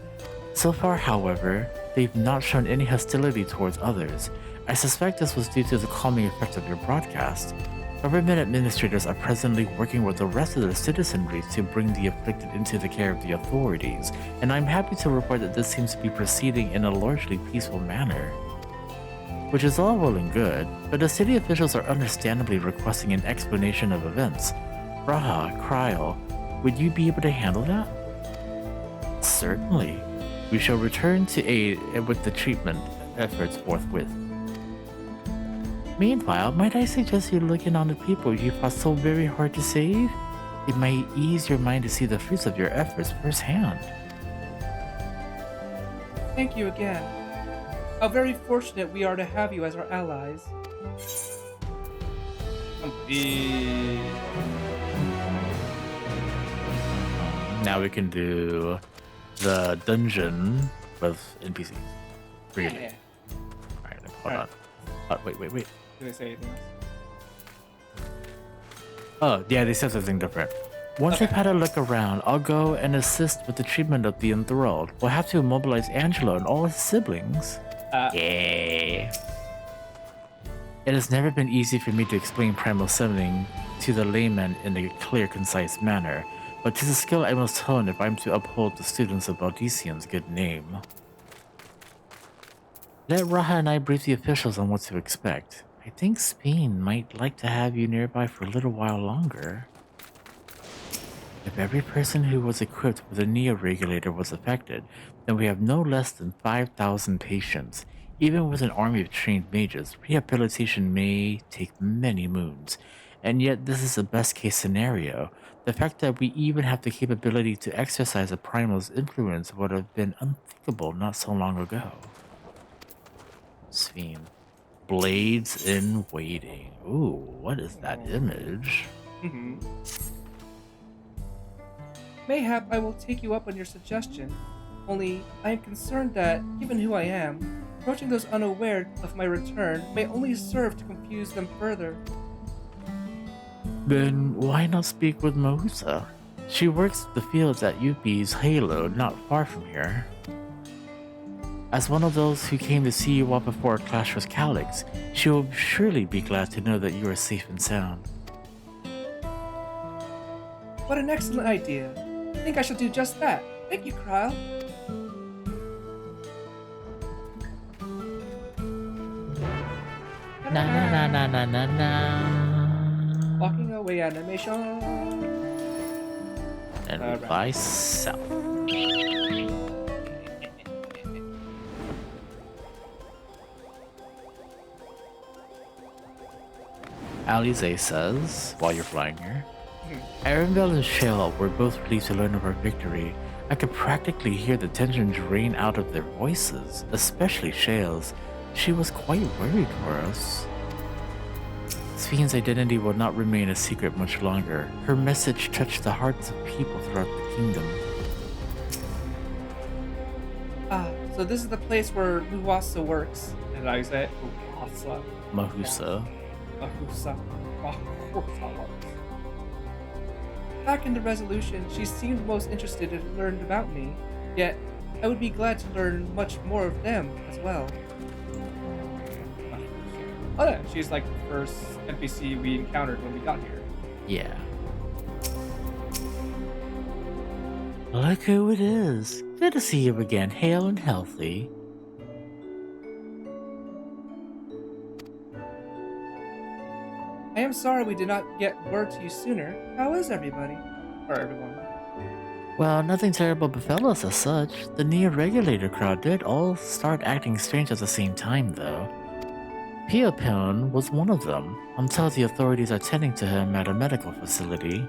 So far, however, they've not shown any hostility towards others. I suspect this was due to the calming effect of your broadcast. Government administrators are presently working with the rest of the citizenry to bring the afflicted into the care of the authorities, and I'm happy to report that this seems to be proceeding in a largely peaceful manner. Which is all well and good, but the city officials are understandably requesting an explanation of events. Raha, Kryl, would you be able to handle that? Certainly. We shall return to aid with the treatment efforts forthwith. Meanwhile, might I suggest you look in on the people you fought so very hard to save? It might ease your mind to see the fruits of your efforts firsthand. Thank you again. How very fortunate we are to have you as our allies. Now we can do the dungeon with NPCs. Really? Yeah. Alright, hold on. Wait. Did they say anything else? Oh, yeah, they said something different. Once I've had a look around, I'll go and assist with the treatment of the enthralled. We'll have to immobilize Angelo and all his siblings. Yay. It has never been easy for me to explain primal summoning to the layman in a clear, concise manner, but 'tis a skill I must hone if I'm to uphold the students of Baldician's good name. Let Raha and I brief the officials on what to expect. I think Spin might like to have you nearby for a little while longer. If every person who was equipped with a Neo-Regulator was affected, then we have no less than 5,000 patients. Even with an army of trained mages, rehabilitation may take many moons. And yet this is a best-case scenario. The fact that we even have the capability to exercise a primal's influence would have been unthinkable not so long ago. Sphene. Blades in waiting. Ooh, what is that image? Mayhap I will take you up on your suggestion, only I am concerned that, given who I am, approaching those unaware of my return may only serve to confuse them further. Then why not speak with Mahusa? She works the fields at Yuppie's Halo, not far from here. As one of those who came to see you while before a clash with Calyx, she will surely be glad to know that you are safe and sound. What an excellent idea. I think I shall do just that. Thank you, Krile. Na na na na na na. Walking away animation. And by south. Alize says, while you're flying here, Arendelle and Shale were both relieved to learn of our victory. I could practically hear the tension drain out of their voices, especially Shale's. She was quite worried for us. Sphene's identity will not remain a secret much longer. Her message touched the hearts of people throughout the kingdom. Ah, so this is the place where Muwasa works. And I say Muwasa. Mahusa. Mahusa works. Back in the resolution, she seemed most interested to learn about me, yet I would be glad to learn much more of them as well. Oh yeah, she's like the first NPC we encountered when we got here. Yeah. Look who it is. Good to see you again, hale and healthy. I am sorry we did not get word to you sooner. How is everybody? Or everyone? Well, nothing terrible befell us as such. The Neo-Regulator crowd did all start acting strange at the same time, though. Piopon was one of them, until the authorities are tending to him at a medical facility.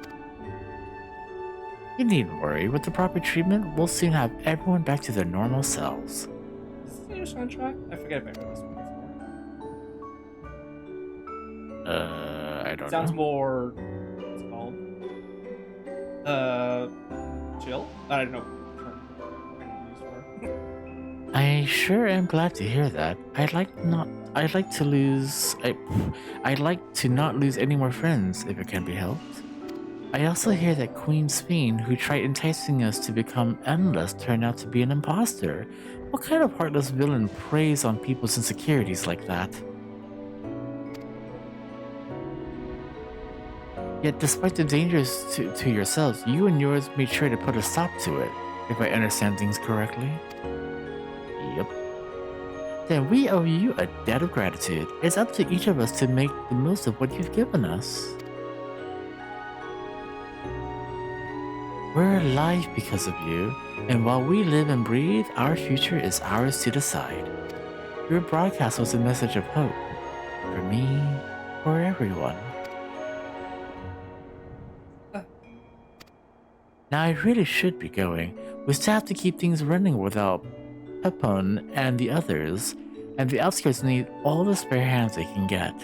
You needn't worry, with the proper treatment, we'll soon have everyone back to their normal selves. Is this a new soundtrack? I forget if I read this one before. I don't know. Sounds more... what's it called? Chill? I don't know what term I can use for. I sure am glad to hear that. I'd like to not lose any more friends if it can be helped. I also hear that Queen Sphene, who tried enticing us to become endless, turned out to be an imposter. What kind of heartless villain preys on people's insecurities like that? Yet despite the dangers to yourselves, you and yours made sure to put a stop to it, if I understand things correctly. Yep. Then we owe you a debt of gratitude. It's up to each of us to make the most of what you've given us. We're alive because of you, and while we live and breathe, our future is ours to decide. Your broadcast was a message of hope. For me, for everyone. Now I really should be going. We still have to keep things running without Pepon and the others, and the outskirts need all the spare hands they can get.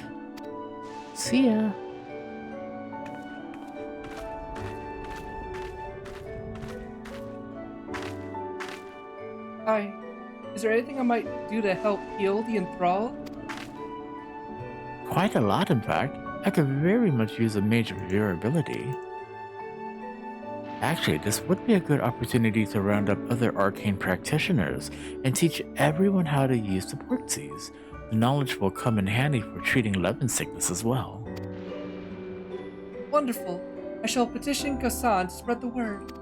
See ya. Hi. Is there anything I might do to help heal the enthralled? Quite a lot, in fact. I could very much use a mage of your ability. Actually, this would be a good opportunity to round up other arcane practitioners and teach everyone how to use the portsies. The knowledge will come in handy for treating lemon sickness as well. Wonderful. I shall petition Ghassan to spread the word.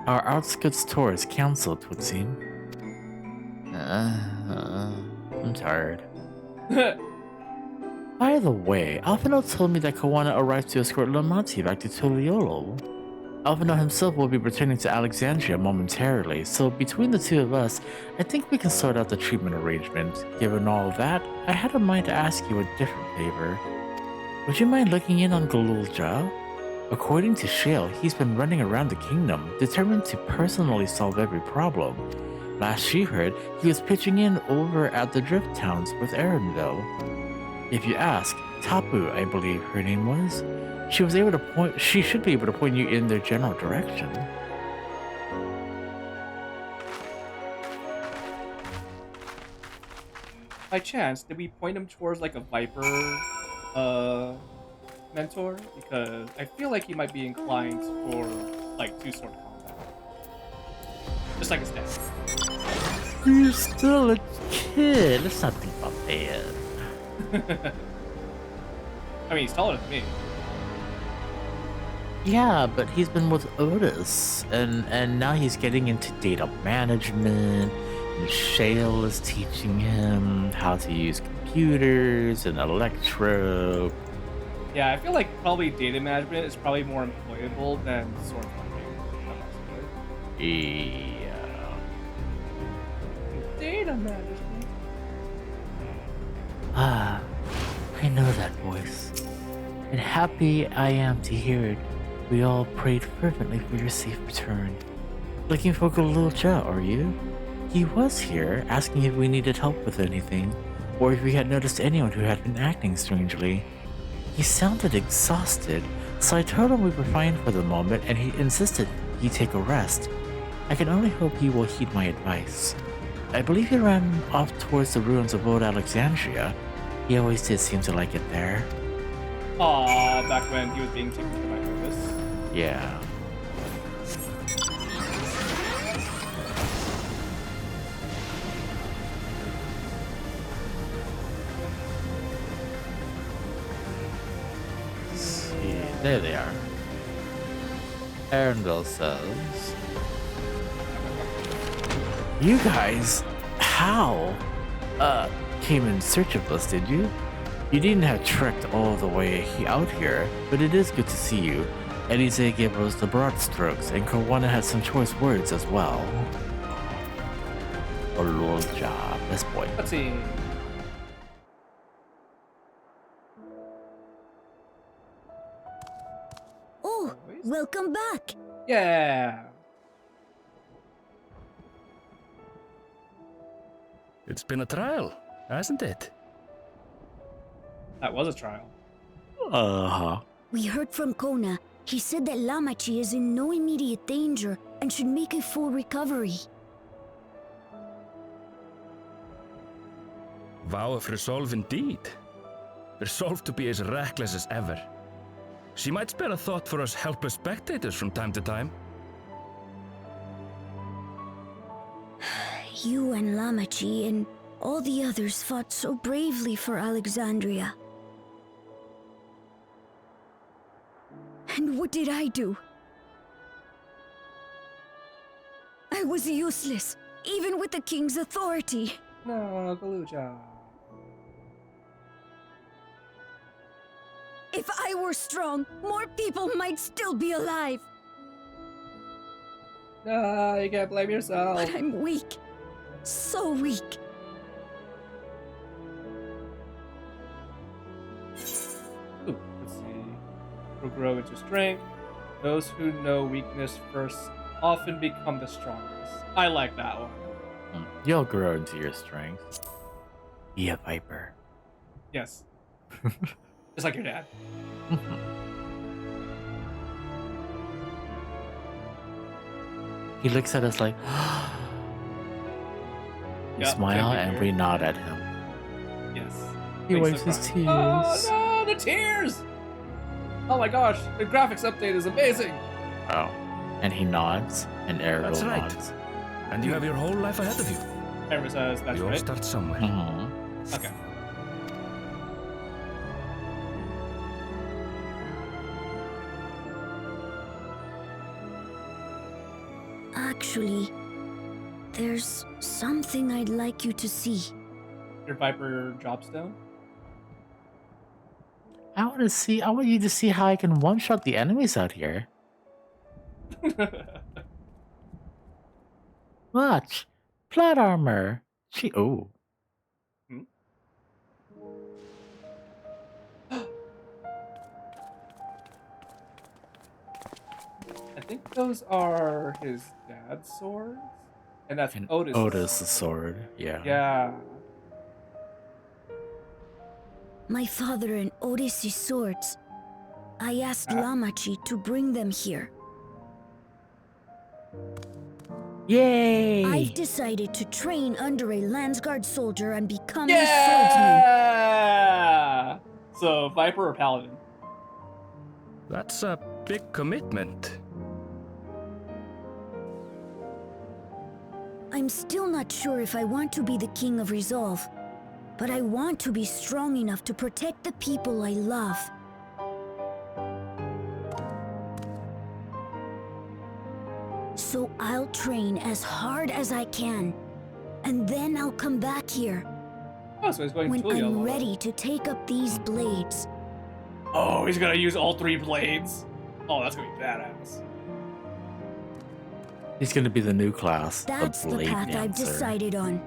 Our outskirts tour is cancelled, would seem. I'm tired. By the way, Alphino told me that Kawana arrived to escort Lamanti back to Tuliolo. Alphinaud himself will be returning to Alexandria momentarily, so between the two of us, I think we can sort out the treatment arrangement. Given all that, I had in mind to ask you a different favor. Would you mind looking in on Galulja? According to Shale, he's been running around the kingdom, determined to personally solve every problem. Last she heard, he was pitching in over at the Drift Towns with Erenville. If you ask, Tapu, I believe her name was, she should be able to point you in their general direction. By chance, did we point him towards like a Viper mentor? Because I feel like he might be inclined for like two-sword combat. Just like his dad. You're still a kid. Let's not think about that. I mean, he's taller than me. Yeah, but he's been with Otis, and now he's getting into data management, and Shale is teaching him how to use computers and Electro. Yeah, I feel like probably data management is probably more employable than sword fighting. Yeah. Data management. Ah, I know that voice. And happy I am to hear it. We all prayed fervently for your safe return. Looking for Galulja, are you? He was here, asking if we needed help with anything, or if we had noticed anyone who had been acting strangely. He sounded exhausted, so I told him we were fine for the moment, and he insisted he take a rest. I can only hope he will heed my advice. I believe he ran off towards the ruins of old Alexandria. He always did seem to like it there. Aw, back when he was being taken by Otis. Yeah. See, there they are. Arendelle says, "You guys, how? Came in search of us, did you? You needn't have trekked all the way out here, but it is good to see you. Elise gave us the broad strokes, and Kawana had some choice words as well." A little job, this boy. Let's see. Oh, welcome back. Yeah. It's been a trial, hasn't it? That was a trial. Uh-huh. We heard from Kona. He said that Lamachi is in no immediate danger and should make a full recovery. Vow of resolve indeed. Resolve to be as reckless as ever. She might spare a thought for us helpless spectators from time to time. You and Lamachi and all the others fought so bravely for Alexandria. And what did I do? I was useless, even with the king's authority. No, Galulja. If I were strong, more people might still be alive. No, you can't blame yourself. But I'm weak. So weak. Ooh, let's see. Will grow into strength. Those who know weakness first often become the strongest. I like that one. You'll grow into your strength. Be a viper. Yes. Just like your dad. He looks at us like, we smile and we nod at him. Yes. He Makes wipes the his cry. tears. Oh no, the tears! Oh my gosh, the graphics update is amazing. Oh. And he nods, and Errol That's right. nods. And you have your whole life ahead of you. Ever says that's We all right. start somewhere. Okay. Actually, there's something I'd like you to see. Your Viper Dropstone? I want you to see how I can one-shot the enemies out here. Watch. Plot armor. Oh. I think those are his dad's swords. And that's Otis's sword. Yeah. Yeah. My father and Otis' swords. I asked Lamachi to bring them here. Yay! I've decided to train under a Landsguard soldier and become a swordsman. Yeah! So, Viper or Paladin? That's a big commitment. I'm still not sure if I want to be the King of Resolve, but I want to be strong enough to protect the people I love. So I'll train as hard as I can, and then I'll come back here. Oh, so he's going when fully I'm alone. ready to take up these blades. Oh, he's gonna use all 3 blades? Oh, that's gonna be badass. He's gonna be the new class. That's the Blade path I've Dancer. decided on.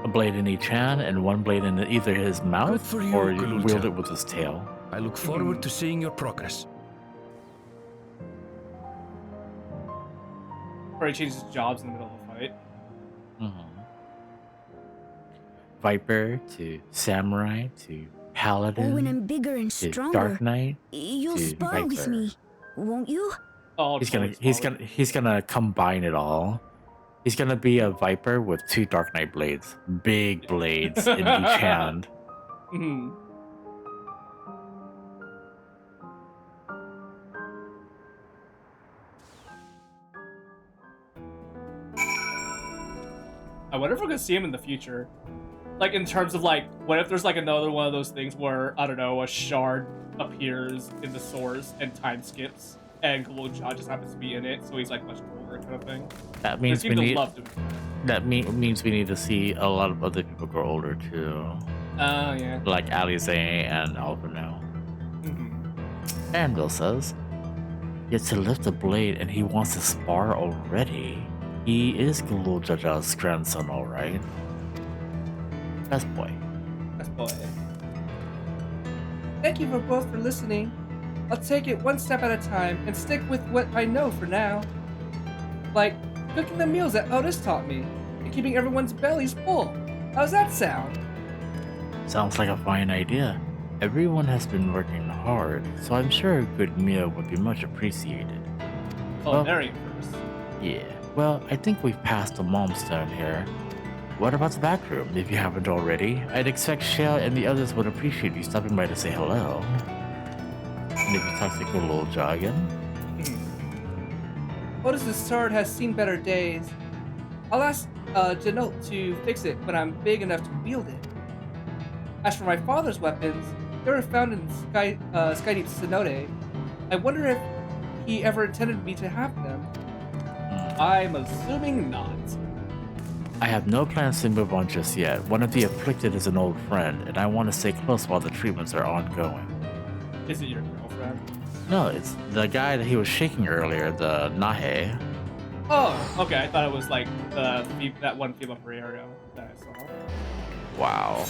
A blade in each hand and 1 blade in either his mouth for you, or you Gululcha. wield it with his tail. I look forward to seeing your progress. Or he changes jobs in the middle of a fight. Viper to Samurai to Paladin. Or when I'm bigger and to stronger, Dark Knight. you'll to spar with Viper. me, won't you? Oh, He's gonna combine it all. He's gonna be a Viper with 2 Dark Knight blades, big blades in each hand. Mhm. I wonder if we're gonna see him in the future. Like, in terms of, like, what if there's, like, another one of those things where, I don't know, a shard appears in the source and time skips, and Gululcha just happens to be in it, so he's, like, much older kind of thing. That means They we seem to need. love to- Means we need to see a lot of other people grow older too. Oh, yeah. Like Alize and Alvino. And Bill says, yet to lift a blade and he wants to spar already. He is Gululcha's grandson, alright. Best boy. Best boy. Thank you for both for listening. I'll take it one step at a time and stick with what I know for now. Like cooking the meals that Otis taught me and keeping everyone's bellies full. How's that sound? Sounds like a fine idea. Everyone has been working hard, so I'm sure a good meal would be much appreciated. Culinary first. Yeah, well, I think we've passed the milestone here. What about the back room, if you haven't already? I'd expect Shale and the others would appreciate you stopping by to say hello. And if you talk to Gululcha again? Otis's sword has seen better days. I'll ask Janot to fix it when I'm big enough to wield it. As for my father's weapons, they were found in Skydeep's cenote. I wonder if he ever intended me to have them. I'm assuming not. I have no plans to move on just yet. One of the afflicted is an old friend, and I want to stay close while the treatments are ongoing. Is it your girlfriend? No, it's the guy that he was shaking earlier, the Nahe. Oh, okay. I thought it was like that one female Ferrero that I saw. Wow.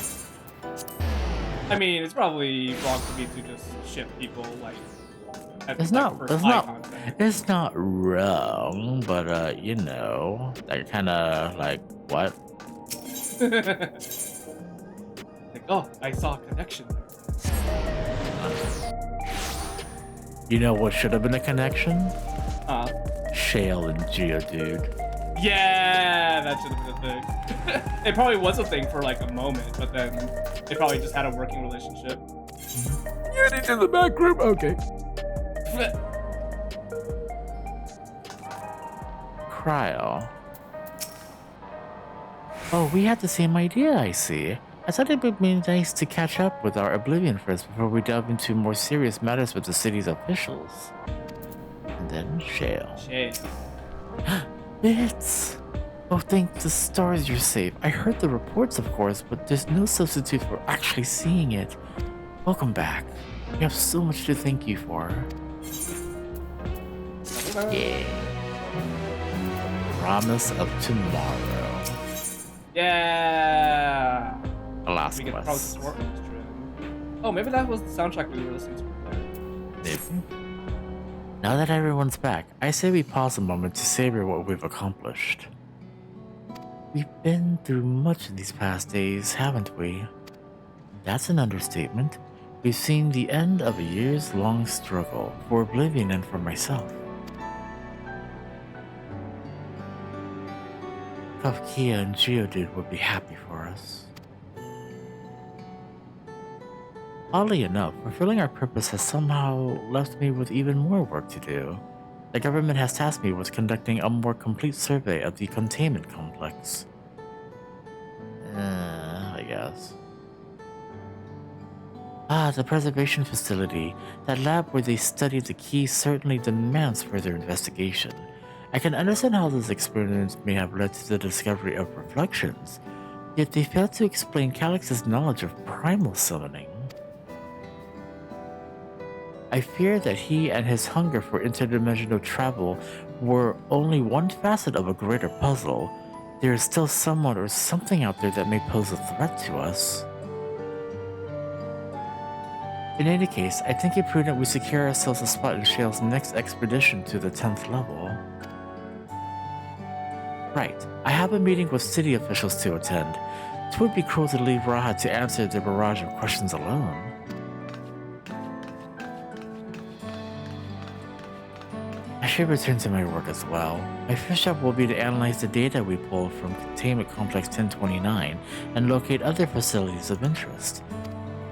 I mean, it's probably wrong for me to just ship people like. It's not wrong, but you know, that kind of like what? Like, oh, I saw a connection there. You know what should have been a connection? Shale and Geodude. Yeah, that should have been a thing. It probably was a thing for like a moment, but then they probably just had a working relationship. Get into the back room, okay. Cryo. Oh, we had the same idea, I see. I thought it would be nice to catch up with our Oblivion friends before we delve into more serious matters with the city's officials. And then Shale. Bits! Oh, thank the stars you're safe. I heard the reports, of course, but there's no substitute for actually seeing it. Welcome back. We have so much to thank you for. Yeah. Promise of tomorrow. Yeah. The last we get quest. Oh, maybe that was the soundtrack we were listening to. Maybe. Now that everyone's back, I say we pause a moment to savor what we've accomplished. We've been through much in these past days, haven't we? That's an understatement. We've seen the end of a years-long struggle for Oblivion and for myself. Kafkia and Geodude would be happy for us. Oddly enough, fulfilling our purpose has somehow left me with even more work to do. The government has tasked me with conducting a more complete survey of the containment complex. I guess. The preservation facility. That lab where they studied the key certainly demands further investigation. I can understand how this experience may have led to the discovery of reflections, yet they failed to explain Calyx's knowledge of primal summoning. I fear that he and his hunger for interdimensional travel were only one facet of a greater puzzle. There is still someone or something out there that may pose a threat to us. In any case, I think it prudent we secure ourselves a spot in Shale's next expedition to the 10th level. Right, I have a meeting with city officials to attend. It would be cruel to leave Raha to answer the barrage of questions alone. I should return to my work as well. My first job will be to analyze the data we pulled from Containment Complex 1029 and locate other facilities of interest.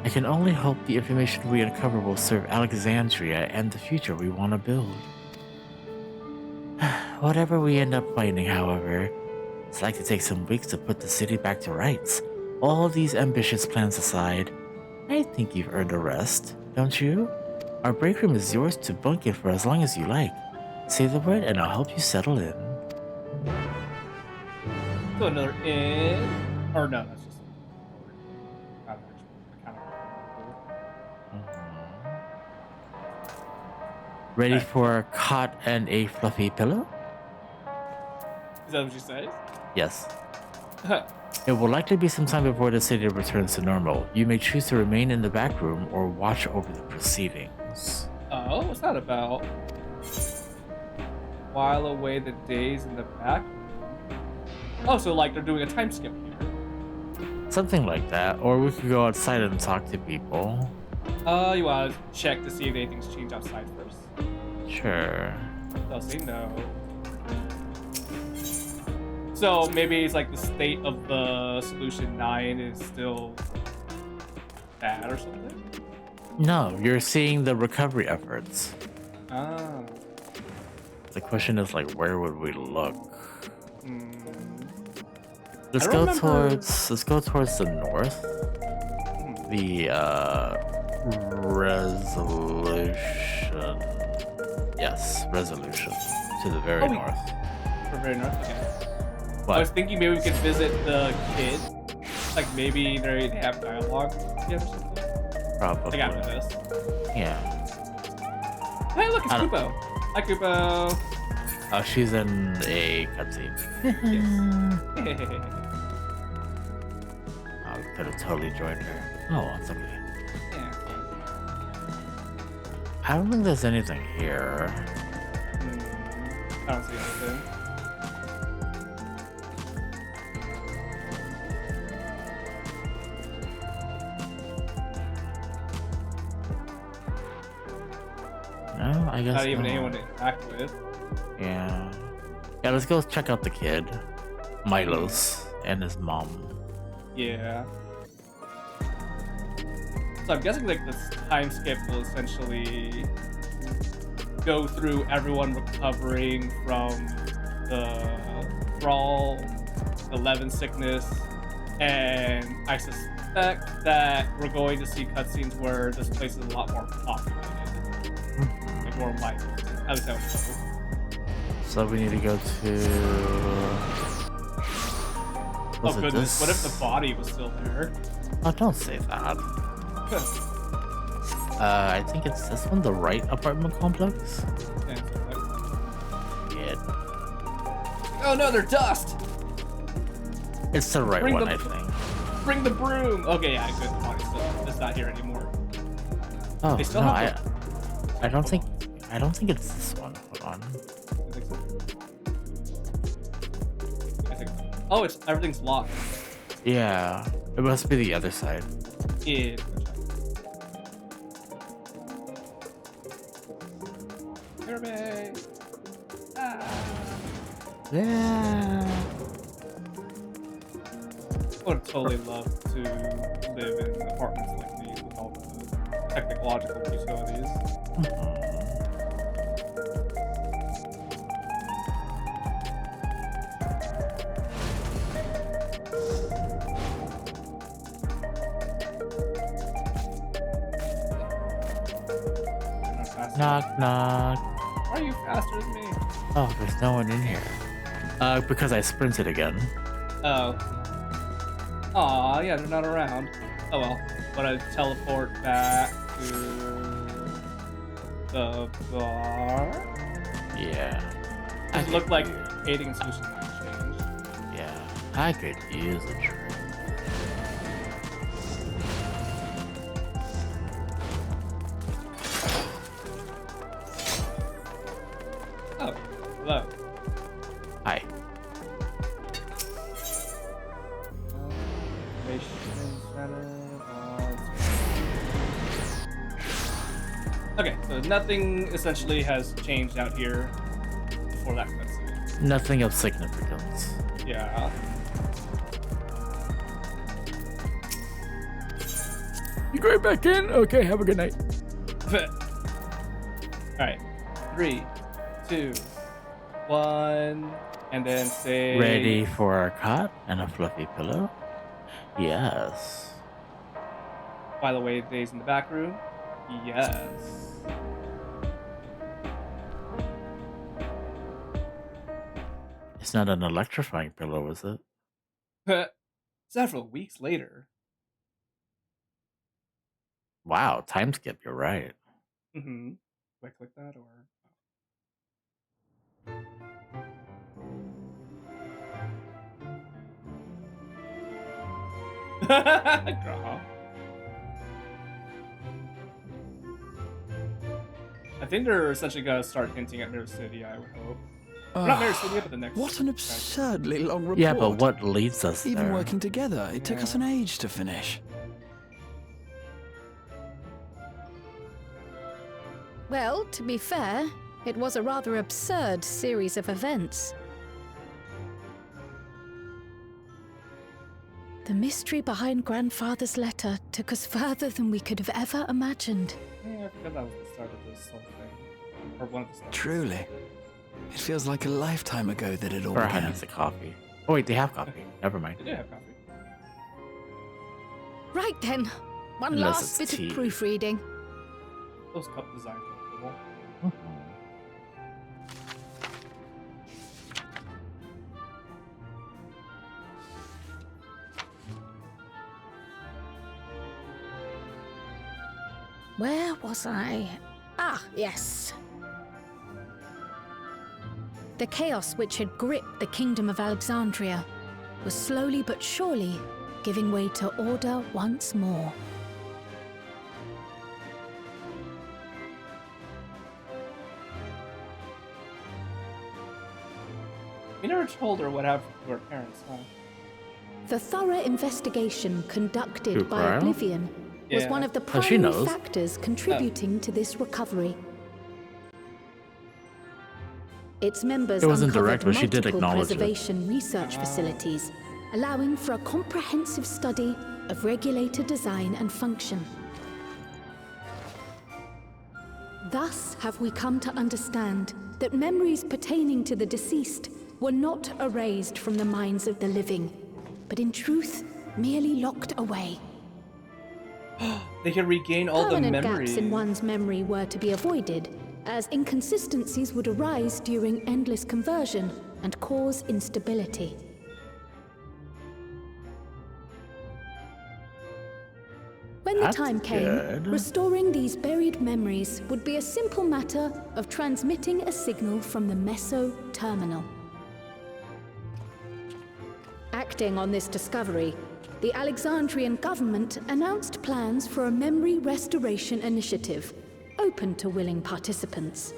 I can only hope the information we uncover will serve Alexandria and the future we want to build. Whatever we end up finding, however, it's like to take some weeks to put the city back to rights. All these ambitious plans aside, I think you've earned a rest, don't you? Our break room is yours to bunk in for as long as you like. Say the word and I'll help you settle in. So another in... Or no, that's just... Ready for a cot and a fluffy pillow? Is that what you said? Yes. It will likely be some time before the city returns to normal. You may choose to remain in the back room or watch over the proceedings. Oh, what's that about? While away the days in the back room. Oh, so like they're doing a time skip here. Something like that. Or we could go outside and talk to people. You want to check to see if anything's changed outside first? Sure. They'll say no. So maybe it's like the state of the Solution 9 is still bad or something? No, you're seeing the recovery efforts. Ah. The question is like, where would we look? Let's go towards the north. The resolution. Yes, resolution to the very north. The very north. Okay. What? I was thinking maybe we could visit the kid. Like maybe they have dialogue together or something. Probably. Like after this. Yeah. Hey, look, it's Kupo. Hi, Kupo. Oh, she's in a cutscene. Yes. I could have totally joined her. Oh, it's okay. Yeah. I don't think there's anything here. I don't see anything. No, I guess not even anyone to interact with. Yeah. Yeah, let's go check out the kid. Milos and his mom. Yeah. So I'm guessing like this time skip will essentially go through everyone recovering from the Thrall, the Levin sickness, and I suspect that we're going to see cutscenes where this place is a lot more populated. Like more life. At least I would hope. So we need to go to... Oh goodness, what if the body was still there? Oh, don't say that. I think it's this one, the right apartment complex. Yeah. Oh no, they're dust! It's the right one, I think. Bring the broom! Okay, yeah, good. It's not here anymore. Oh, They still no, have I don't think it's this one. Hold on. I think so. Oh, everything's locked. Yeah, it must be the other side. Yeah. Kirby! Yeah. I would totally love to live in apartments like these with all the technological utilities. Knock, knock. Why are you faster than me? Oh, there's no one in here. Because I sprinted again. Oh. Aw, yeah, they're not around. Oh well. But I teleport back to the bar. Yeah. It looked like Aiding solution might change. Yeah, I could use a drink. Oh, hello. Hi. Okay, so nothing essentially has changed out here before that cutscene. Nothing of significance. Yeah. You going back in? Okay, have a good night. Alright. 3, 2, 1, and then say... Ready for a cot and a fluffy pillow? Yes. While away days in the back room? Yes. It's not an electrifying pillow, is it? Several weeks later. Wow, time skip, you're right. Mm-hmm. Do I click that or... Grah. I think they're essentially gonna start hinting at Mirror City, I would hope. Not Mirror City, but the next. What an absurdly long report. Yeah, but what leads us Even there? working together, it took us an age to finish. Well, to be fair, it was a rather absurd series of events. The mystery behind Grandfather's letter took us further than we could have ever imagined. Yeah, I forgot that was the start of this whole thing. Or one of the starts. Truly. It feels like a lifetime ago that it all Farhan began. needs a coffee. Oh wait, they have coffee. Never mind. They do have coffee. Right then, one Unless last it's bit tea. of proofreading. Those cup designs are cool. Where was I? Ah, yes. The chaos which had gripped the kingdom of Alexandria was slowly but surely giving way to order once more. We never told her what happened to her parents, huh? The thorough investigation conducted Who, by Brian? Oblivion was Yeah. one of the Oh, she primary knows. factors contributing to this recovery. Its members It wasn't uncovered direct, but she did multiple acknowledge it. preservation research facilities, allowing for a comprehensive study of regulator design and function. Thus have we come to understand that memories pertaining to the deceased were not erased from the minds of the living, but in truth merely locked away. They can regain all the Permanent memories. gaps in one's memory were to be avoided, as inconsistencies would arise during endless conversion and cause instability. When the That's time came, good. restoring these buried memories would be a simple matter of transmitting a signal from the Meso terminal. Acting on this discovery, the Alexandrian government announced plans for a memory restoration initiative, open to willing participants.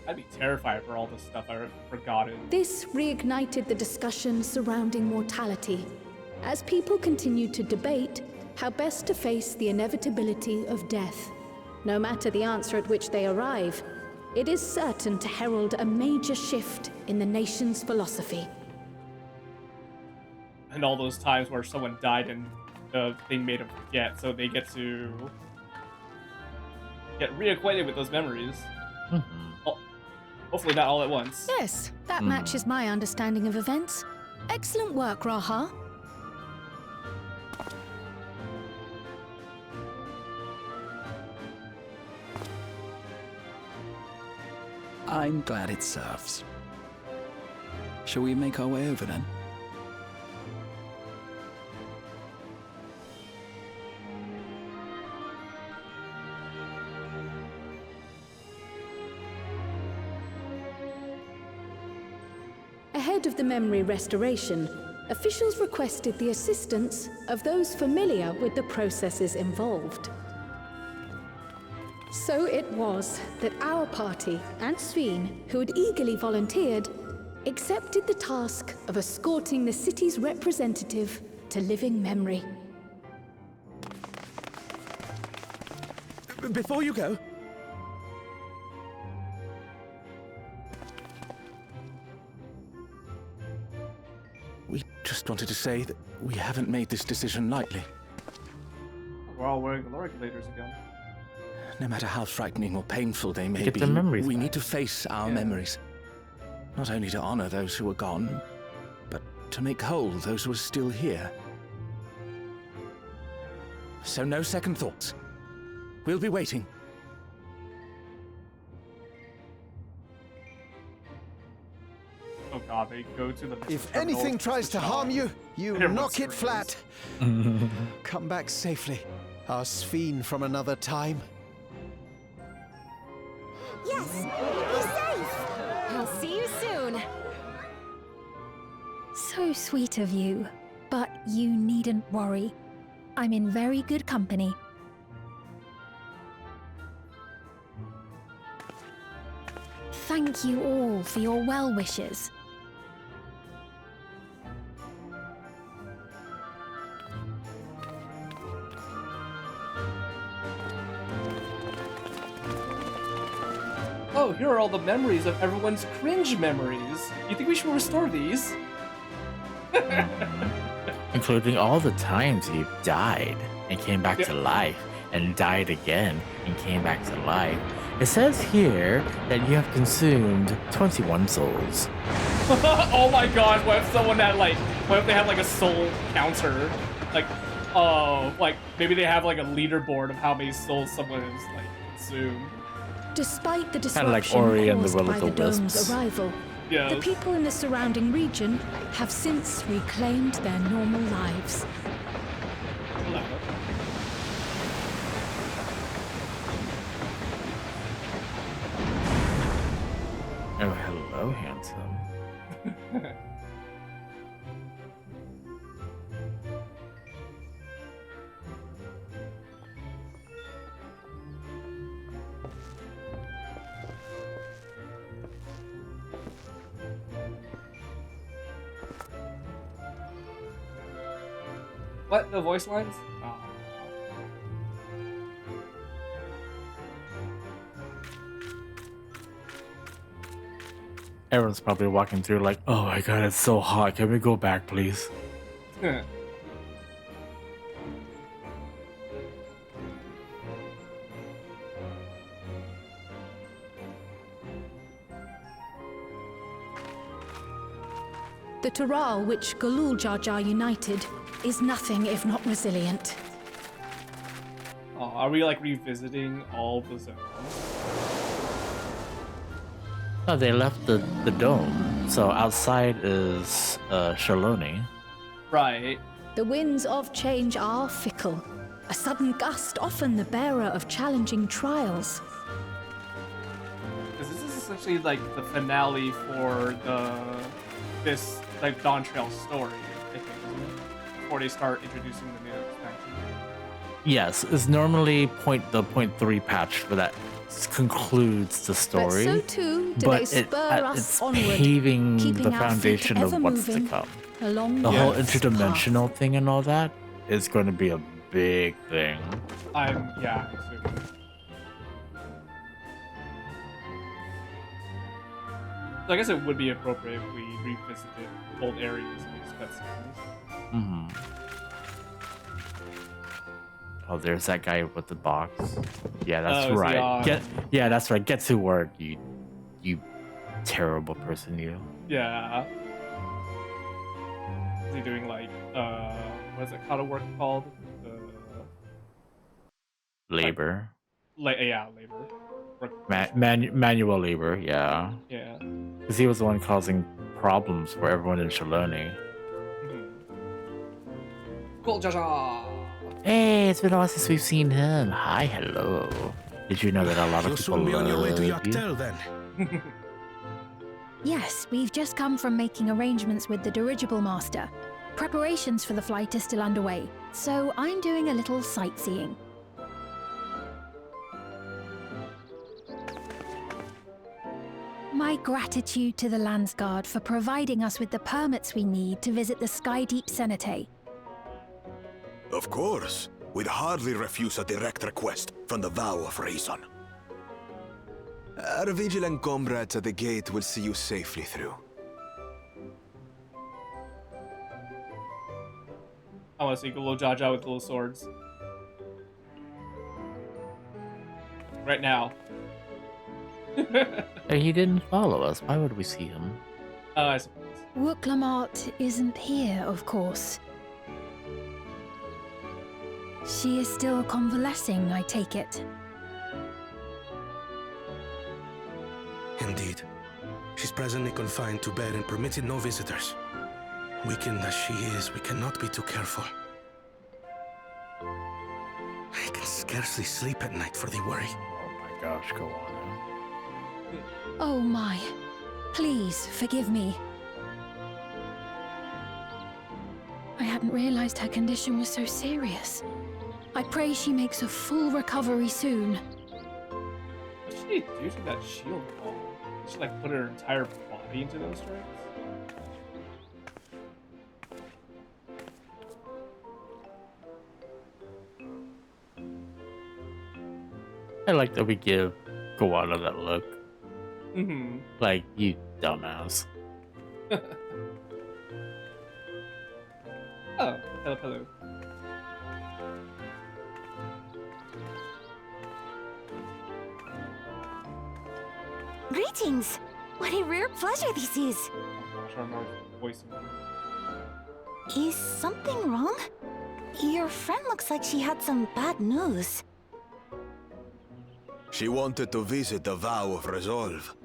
I'd be terrified for all the stuff I've forgotten. This reignited the discussion surrounding mortality, as people continued to debate how best to face the inevitability of death. No matter the answer at which they arrive, it is certain to herald a major shift in the nation's philosophy. And all those times where someone died and the thing made them forget, so they get to get reacquainted with those memories. Oh, hopefully not all at once. Yes, that matches my understanding of events. Excellent work, Raha. I'm glad it serves. Shall we make our way over then? Ahead of the memory restoration, officials requested the assistance of those familiar with the processes involved. So it was that our party and Sveen, who had eagerly volunteered, accepted the task of escorting the city's representative to living memory. Before you go, we just wanted to say that we haven't made this decision lightly. We're all wearing the regulators again. No matter how frightening or painful they may Get be, the memories we back. need to face our memories. Not only to honor those who are gone, but to make whole those who are still here. So no second thoughts. We'll be waiting. Oh god, they go to the... If anything tries to harm you, you Everyone knock it screams. flat. Come back safely, our Sveen from another time. Yes! Be safe! I'll see you soon! So sweet of you, but you needn't worry. I'm in very good company. Thank you all for your well wishes. Oh, here are all the memories of everyone's cringe memories. You think we should restore these? Including all the times he died and came back to life, and died again and came back to life. It says here that you have consumed 21 souls. Oh my gosh, what if someone had what if they have a soul counter? Like maybe they have a leaderboard of how many souls someone has consumed. Despite the Kinda like disruption Ori and the caused Will by of the the dome's Wisps. arrival, Yes. the people in the surrounding region have since reclaimed their normal lives. Oh, hello, handsome. What? No voice lines? Oh. Everyone's probably walking through like, oh my god, it's so hot. Can we go back, please? The Taral which Galul Jar Jar united is nothing if not resilient. Oh, are we revisiting all the zones? Oh, they left the dome. So outside is Shaloni. Right. The winds of change are fickle, A sudden gust, often the bearer of challenging trials. Because this is essentially like the finale for this like Dawntrail story, I think, isn't it? Before they start introducing the new expansion. Yes, it's normally the 0.3 patch for that concludes the story. But so too do they spur us it's onward, paving keeping the our foundation feet of ever what's to moving come. along The whole life's interdimensional path. thing and all that is going to be a big thing. Yeah. So I guess it would be appropriate if we revisited old areas in these cutscenes. Mm-hmm. Oh, there's that guy with the box. Yeah, that's right. That's right. Get to work, you terrible person, you. Yeah. Is he doing like what is it called? A work called? Labor. Labor. Manual labor, yeah. Yeah. Because he was the one causing problems for everyone in Shaloni. Cool, Jaja. Hey, it's been a while since we've seen him. Hi, hello. Did you know that a lot of You'll people soon be on your way to love you? Yaktel then. Yes, we've just come from making arrangements with the dirigible master. Preparations for the flight are still underway, so I'm doing a little sightseeing. My gratitude to the Landsguard for providing us with the permits we need to visit the Skydeep Cenotaph. Of course. We'd hardly refuse a direct request from the Vow of Reason. Our vigilant comrades at the gate will see you safely through. I want to see little Jaja with little swords. Right now. Hey, he didn't follow us. Why would we see him? I suppose. Wooklamart isn't here, of course. She is still convalescing, I take it. Indeed. She's presently confined to bed and permitted no visitors. Weakened as she is, we cannot be too careful. I can scarcely sleep at night for the worry. Oh my gosh, go on. Oh my. Please, forgive me. I hadn't realized her condition was so serious. I pray she makes a full recovery soon. What did she do to that shield wall? Did she like put her entire body into those strikes? I like that we give Gowana that look. Mm-hmm. Like, you dumbass. Oh, hello. Greetings! What a rare pleasure this is! Is something wrong? Your friend looks like she had some bad news. She wanted to visit the Vow of Resolve.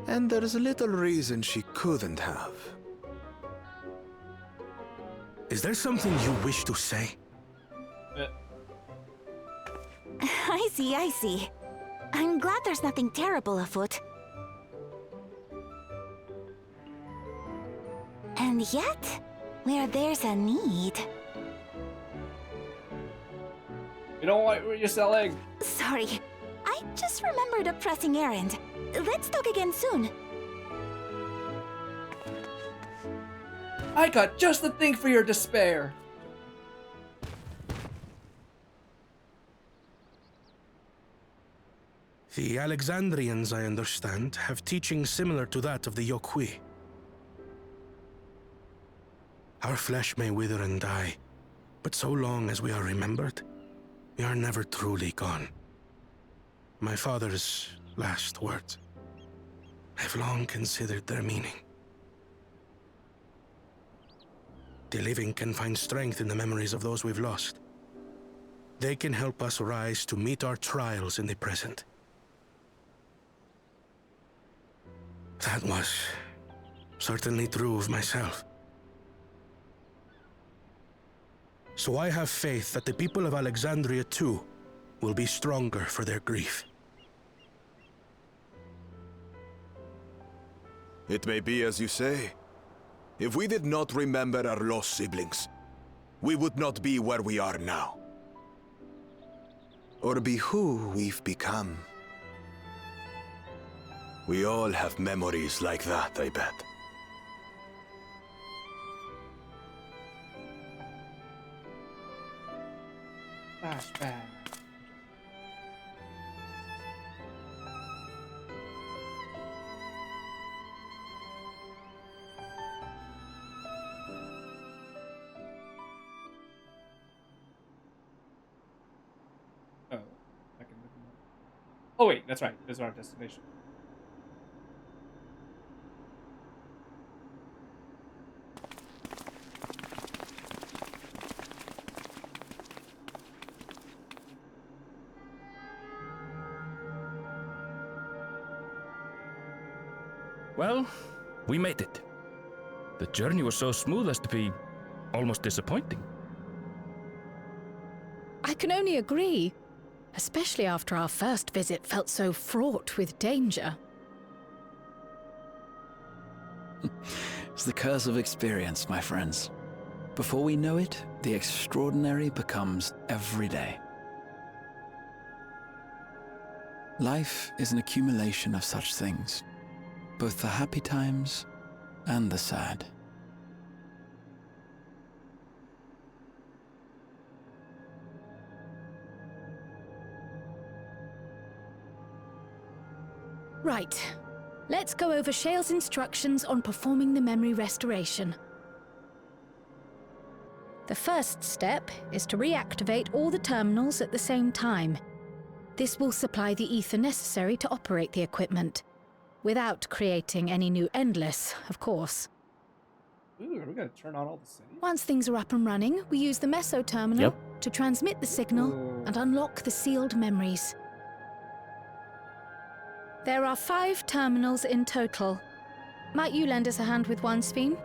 And there's little reason she couldn't have. Is there something you wish to say? I see. I'm glad there's nothing terrible afoot. And yet, where there's a need... You don't want what you're selling. Sorry, I just remembered a pressing errand. Let's talk again soon. I got just the thing for your despair. The Alexandrians, I understand, have teachings similar to that of the Yokui. Our flesh may wither and die, but so long as we are remembered, we are never truly gone. My father's last words. I've long considered their meaning. The living can find strength in the memories of those we've lost. They can help us rise to meet our trials in the present. That was certainly true of myself. So I have faith that the people of Alexandria too will be stronger for their grief. It may be as you say. If we did not remember our lost siblings, we would not be where we are now. Or be who we've become. We all have memories like that, I bet. Flashback. Oh wait, that's right. This is our destination. Well, we made it. The journey was so smooth as to be almost disappointing. I can only agree. Especially after our first visit felt so fraught with danger. It's the curse of experience, my friends. Before we know it, the extraordinary becomes everyday. Life is an accumulation of such things, both the happy times and the sad. Right. Let's go over Shale's instructions on performing the memory restoration. The first step is to reactivate all the terminals at the same time. This will supply the ether necessary to operate the equipment, without creating any new endless, of course. Ooh, are we gonna turn on all the cities? Once things are up and running, we use the meso terminal to transmit the signal and unlock the sealed memories. There are 5 terminals in total. Might you lend us a hand with one, Sphene?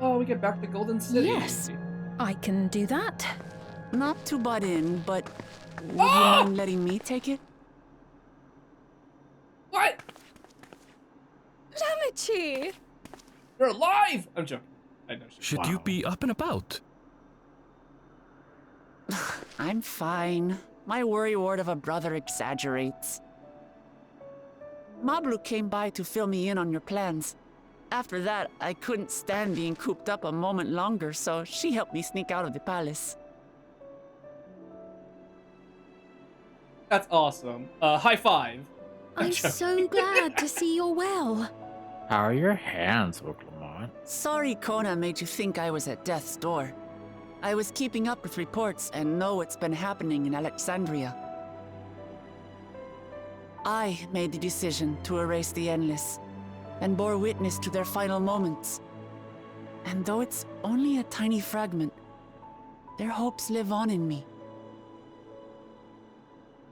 Oh, we get back to Golden City. Yes, I can do that. Not to butt in, but would you mind letting me take it? What? Lamichi! You're alive! I'm joking. I know. Should you be up and about? I'm fine. My worrywart of a brother exaggerates. Mablu came by to fill me in on your plans. After that, I couldn't stand being cooped up a moment longer, so she helped me sneak out of the palace. That's awesome. High five. I'm so glad to see you're well. How are your hands, Oaklamont? Sorry Kona made you think I was at death's door. I was keeping up with reports and know what's been happening in Alexandria. I made the decision to erase the Endless, and bore witness to their final moments. And though it's only a tiny fragment, their hopes live on in me.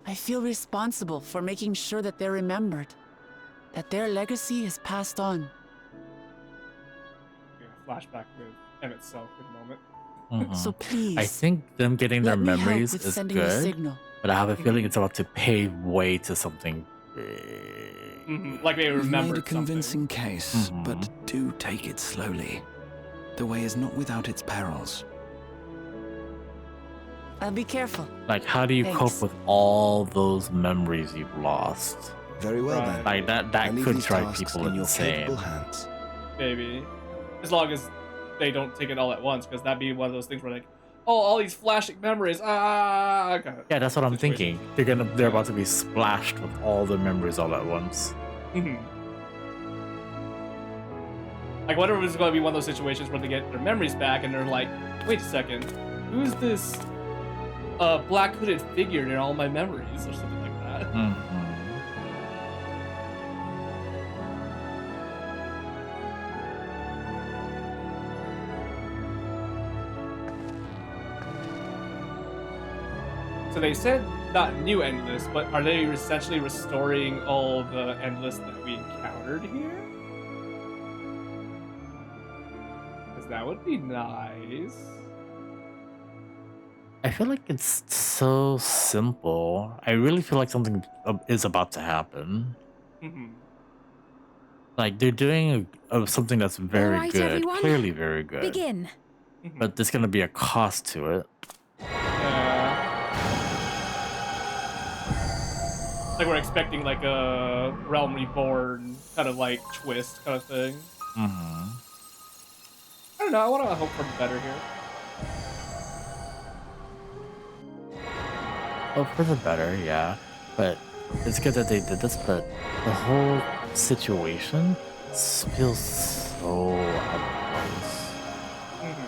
I feel responsible for making sure that they're remembered, that their legacy is passed on. Flashback with Emmett Self for the moment. Mhm. So please, I think them getting their let me help memories with is sending the good, signal. but I have a feeling it's about to pave way to something Like they You've remember made a convincing case, Mhm. but do take it slowly. The way is not without its perils. I'll be careful. Like, how do you Thanks. cope with all those memories you've lost? Very well then. Like that I leave could these drive tasks people in your insane. capable hands. Maybe. As long as they don't take it all at once, because that'd be one of those things where like, oh, all these flashing memories. Okay. Yeah, that's what I'm thinking. They're about to be splashed with all the memories all at once. Like, wonder if it's going to be one of those situations where they get their memories back and they're like, wait a second, who's this black hooded figure in all my memories or something like that? So they said not new Endless, but are they essentially restoring all the Endless that we encountered here? Because that would be nice. I feel like it's so simple. I really feel like something is about to happen. Mhm. Like they're doing something that's very right, good, everyone. clearly very good. Begin. But there's gonna be a cost to it. Like we're expecting like a Realm Reborn kind of like twist kind of thing. Mm-hmm. I don't know. I want to hope for better here. Oh, for the better, yeah. But it's good that they did this. But the whole situation feels so out of place.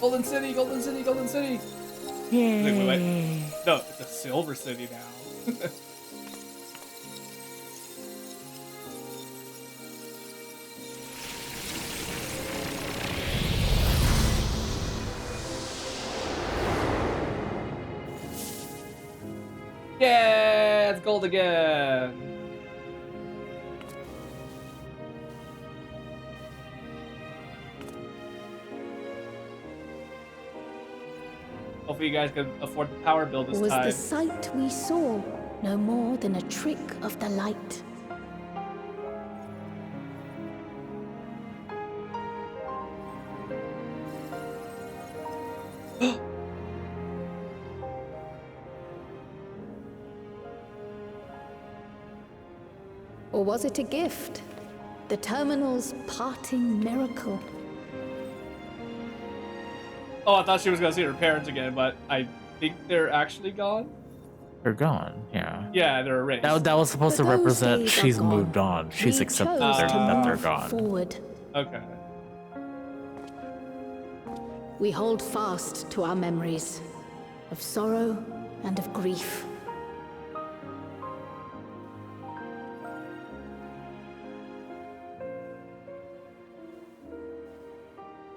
Golden City, Golden City, Golden City. Yay! Wait. No, it's a Silver City now. Yeah, it's gold again. Hopefully you guys can afford the power bill this Was time. the sight we saw no more than a trick of the light? Or was it a gift? The terminal's parting miracle? Oh, I thought she was gonna see her parents again, but I think they're actually gone. They're gone, yeah. Yeah, they're erased. That was supposed to But those represent days are she's gone. moved on. She's We accepted chose to that they're move gone. forward. Okay. We hold fast to our memories of sorrow and of grief.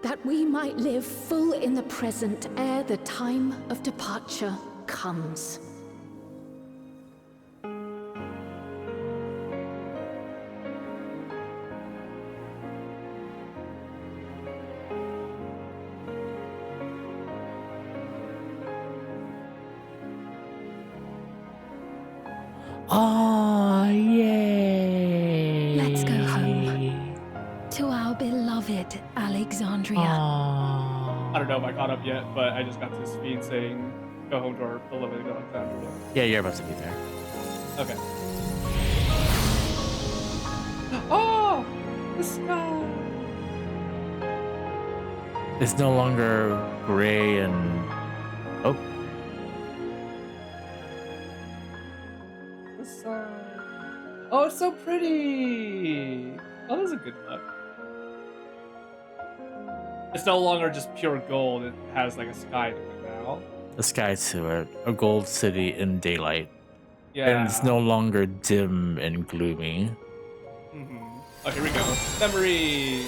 That we might live full in the present ere the time of departure comes. Oh, yay! Let's go home. To our beloved Alexandria. I don't know if I caught up yet, but I just got this feed saying, go home to our beloved Alexandria. Yeah, you're about to be there. Okay. Oh! The sky! It's no longer gray and... Oh. The sun. Oh, it's so pretty! Oh, that's a good look. It's no longer just pure gold, it has like a sky to it now. The sky to it. A gold city in daylight. Yeah. And it's no longer dim and gloomy. Oh, here we go. Memories!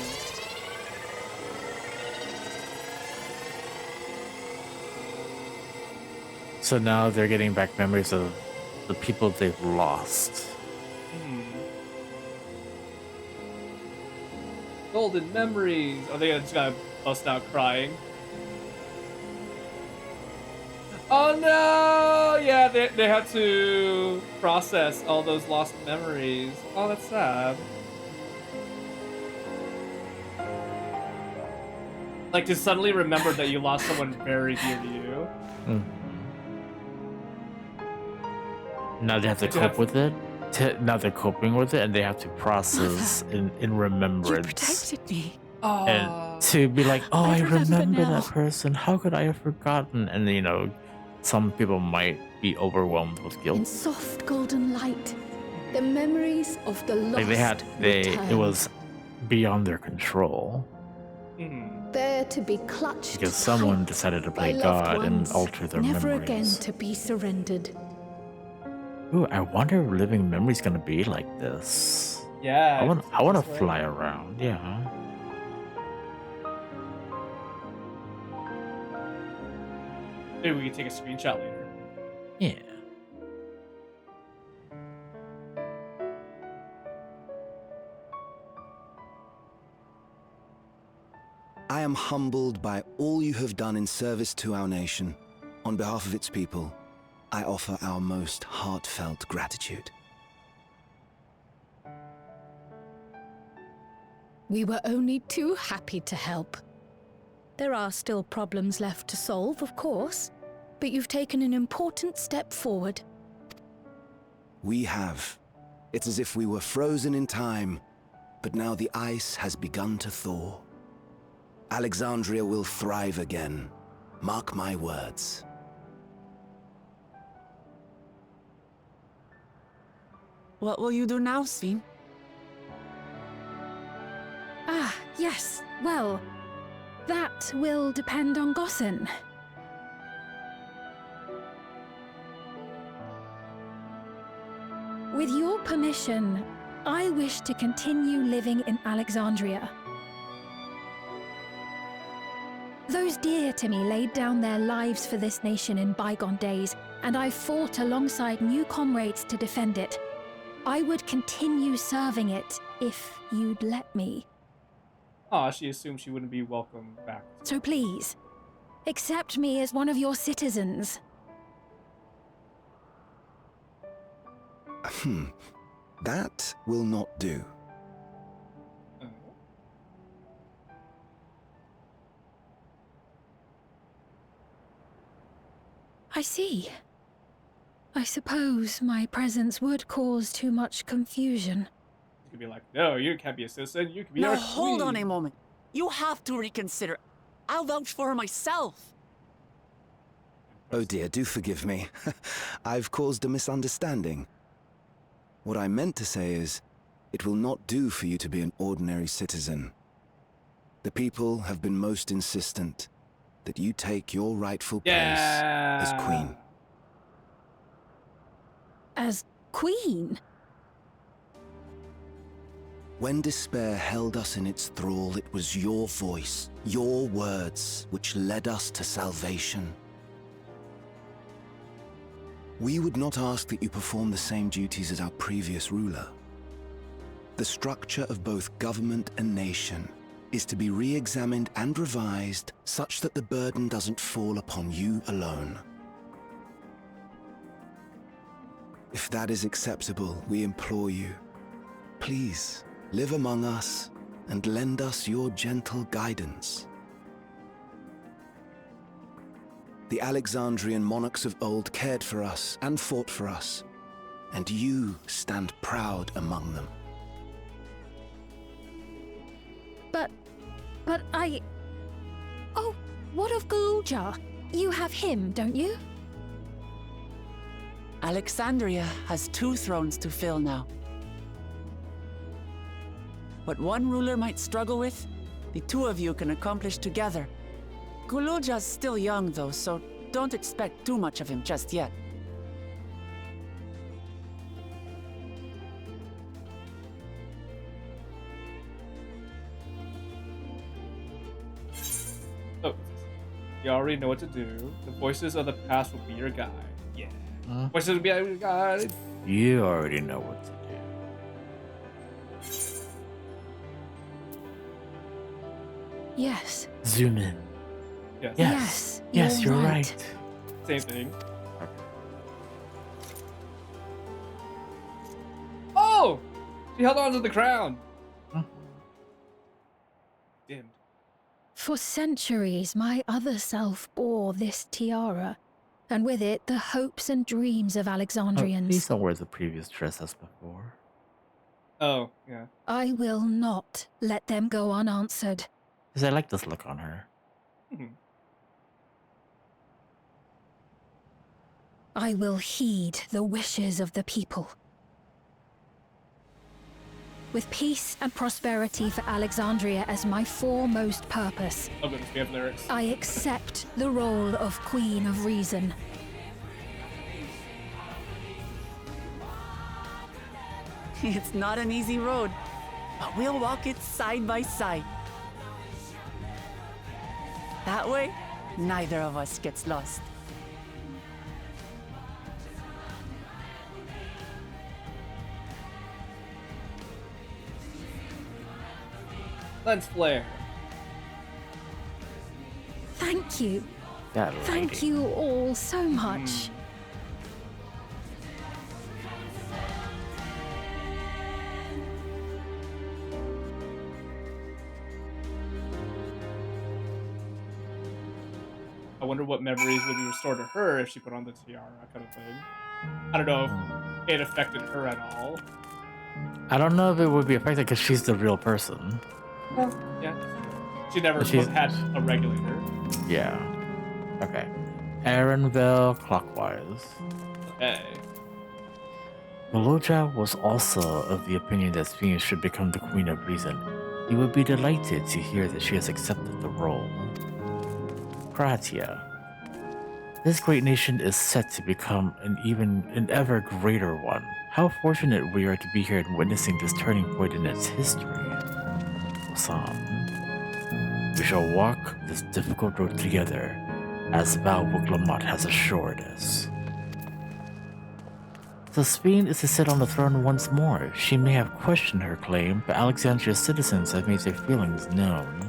So now they're getting back memories of the people they've lost. Golden memories! Oh, they just gotta bust out crying. Oh no! Yeah, they had to process all those lost memories. Oh, that's sad. Like to suddenly remember that you lost someone very dear to you. Now they have to cope with it. Now they're coping with it, and they have to process in remembrance. You protected me. And to be like, oh, I remember that person. How could I have forgotten? And you know, some people might be overwhelmed with In guilt. soft golden light, the memories of the lost Like it return. was beyond their control There to be clutched because someone tight decided to by play loved God and ones, alter their never again memories. to be surrendered. Ooh, I wonder if living memory's gonna be like this. Yeah. I want to fly around. Yeah. Maybe we can take a screenshot later. Yeah. humbled by all you have done in service to our nation. On behalf of its people, I offer our most heartfelt gratitude. We were only too happy to help. There are still problems left to solve, of course, but you've taken an important step forward. We have. It's as if we were frozen in time, but now the ice has begun to thaw. Alexandria will thrive again. Mark my words. What will you do now, Sven? Ah, yes. Well, that will depend on Gossen. With your permission, I wish to continue living in Alexandria. Those dear to me laid down their lives for this nation in bygone days, and I fought alongside new comrades to defend it. I would continue serving it if you'd let me. Aw, she assumed she wouldn't be welcome back. So please, accept me as one of your citizens. That will not do. I see. I suppose my presence would cause too much confusion. You could be like, no, you can't be a citizen. You can be Now our hold on queen." a moment. You have to reconsider. I'll vouch for her myself. Oh dear, do forgive me. I've caused a misunderstanding. What I meant to say is, it will not do for you to be an ordinary citizen. The people have been most insistent that you take your rightful place as queen. As queen? When despair held us in its thrall, it was your voice, your words, which led us to salvation. We would not ask that you perform the same duties as our previous ruler. The structure of both government and nation is to be re-examined and revised such that the burden doesn't fall upon you alone. If that is acceptable, we implore you, please live among us and lend us your gentle guidance. The Alexandrian monarchs of old cared for us and fought for us, and you stand proud among them. But I... Oh, what of Galuja? You have him, don't you? Alexandria has 2 thrones to fill now. What one ruler might struggle with, the 2 of you can accomplish together. Guluja's still young though, so don't expect too much of him just yet. Oh, you already know what to do. The voices of the past will be your guide. Yeah. Voices will be your guide. You already know what to do. Yes. Zoom in. Yes. Yes, Yes, you're you're right. right. Same thing. Oh! She held on to the crown. Dimmed. For centuries, my other self bore this tiara, and with it the hopes and dreams of Oh, Alexandrians. please don't wear the previous dress as before. Oh, yeah. I will not let them go unanswered. Because I like this look on her. I will heed the wishes of the people. With peace and prosperity for Alexandria as my foremost purpose, Oh goodness, we have lyrics. I accept the role of Queen of Reason. It's not an easy road, but we'll walk it side by side. That way, neither of us gets lost. Lens flare. Thank you. That lady. Thank you all so much. I wonder what memories would be restored to her if she put on the tiara, kind of thing. I don't know if it affected her at all. I don't know if it would be affected because she's the real person. Well, yeah. She never had a regulator. Yeah. Okay. Aaronville clockwise. Okay. Meloja was also of the opinion that Sphene should become the Queen of Reason. He would be delighted to hear that she has accepted the role. Kratia. This great nation is set to become an ever greater one. How fortunate we are to be here and witnessing this turning point in its history. Osam. We shall walk this difficult road together, as Val Wuglamat has assured us. So Sphene is to sit on the throne once more. She may have questioned her claim, but Alexandria's citizens have made their feelings known.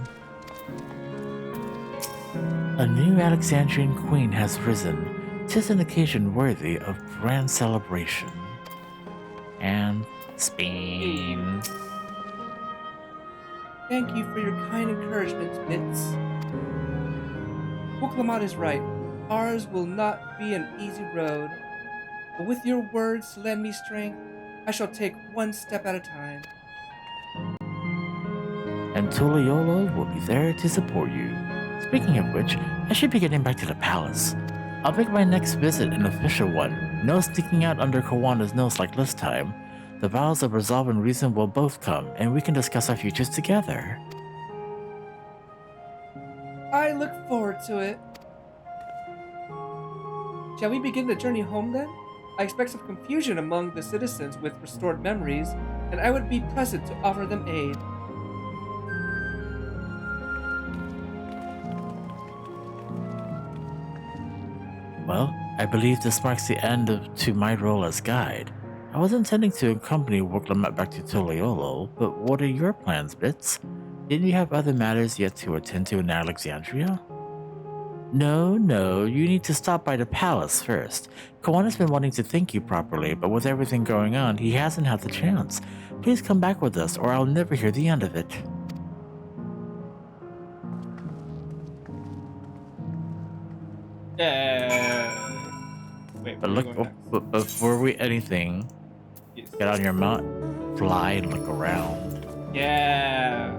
A new Alexandrian queen has risen. 'Tis an occasion worthy of grand celebration. And Sphene. Thank you for your kind encouragement, Bits. Wuglamat is right. Ours will not be an easy road. But with your words to lend me strength, I shall take one step at a time. And Tuliolo will be there to support you. Speaking of which, I should be getting back to the palace. I'll make my next visit an official one. No sneaking out under Kawana's nose like this time. The vows of resolve and reason will both come, and we can discuss our futures together. I look forward to it. Shall we begin the journey home then? I expect some confusion among the citizens with restored memories, and I would be present to offer them aid. Well, I believe this marks the end to my role as guide. I was intending to accompany Wuglamat back to Toliolo, but what are your plans, Bits? Didn't you have other matters yet to attend to in Alexandria? No, you need to stop by the palace first. Kawana's been wanting to thank you properly, but with everything going on, he hasn't had the chance. Please come back with us, or I'll never hear the end of it. Wait, but look, but before we anything, get on your mount, fly, and look around. Yeah.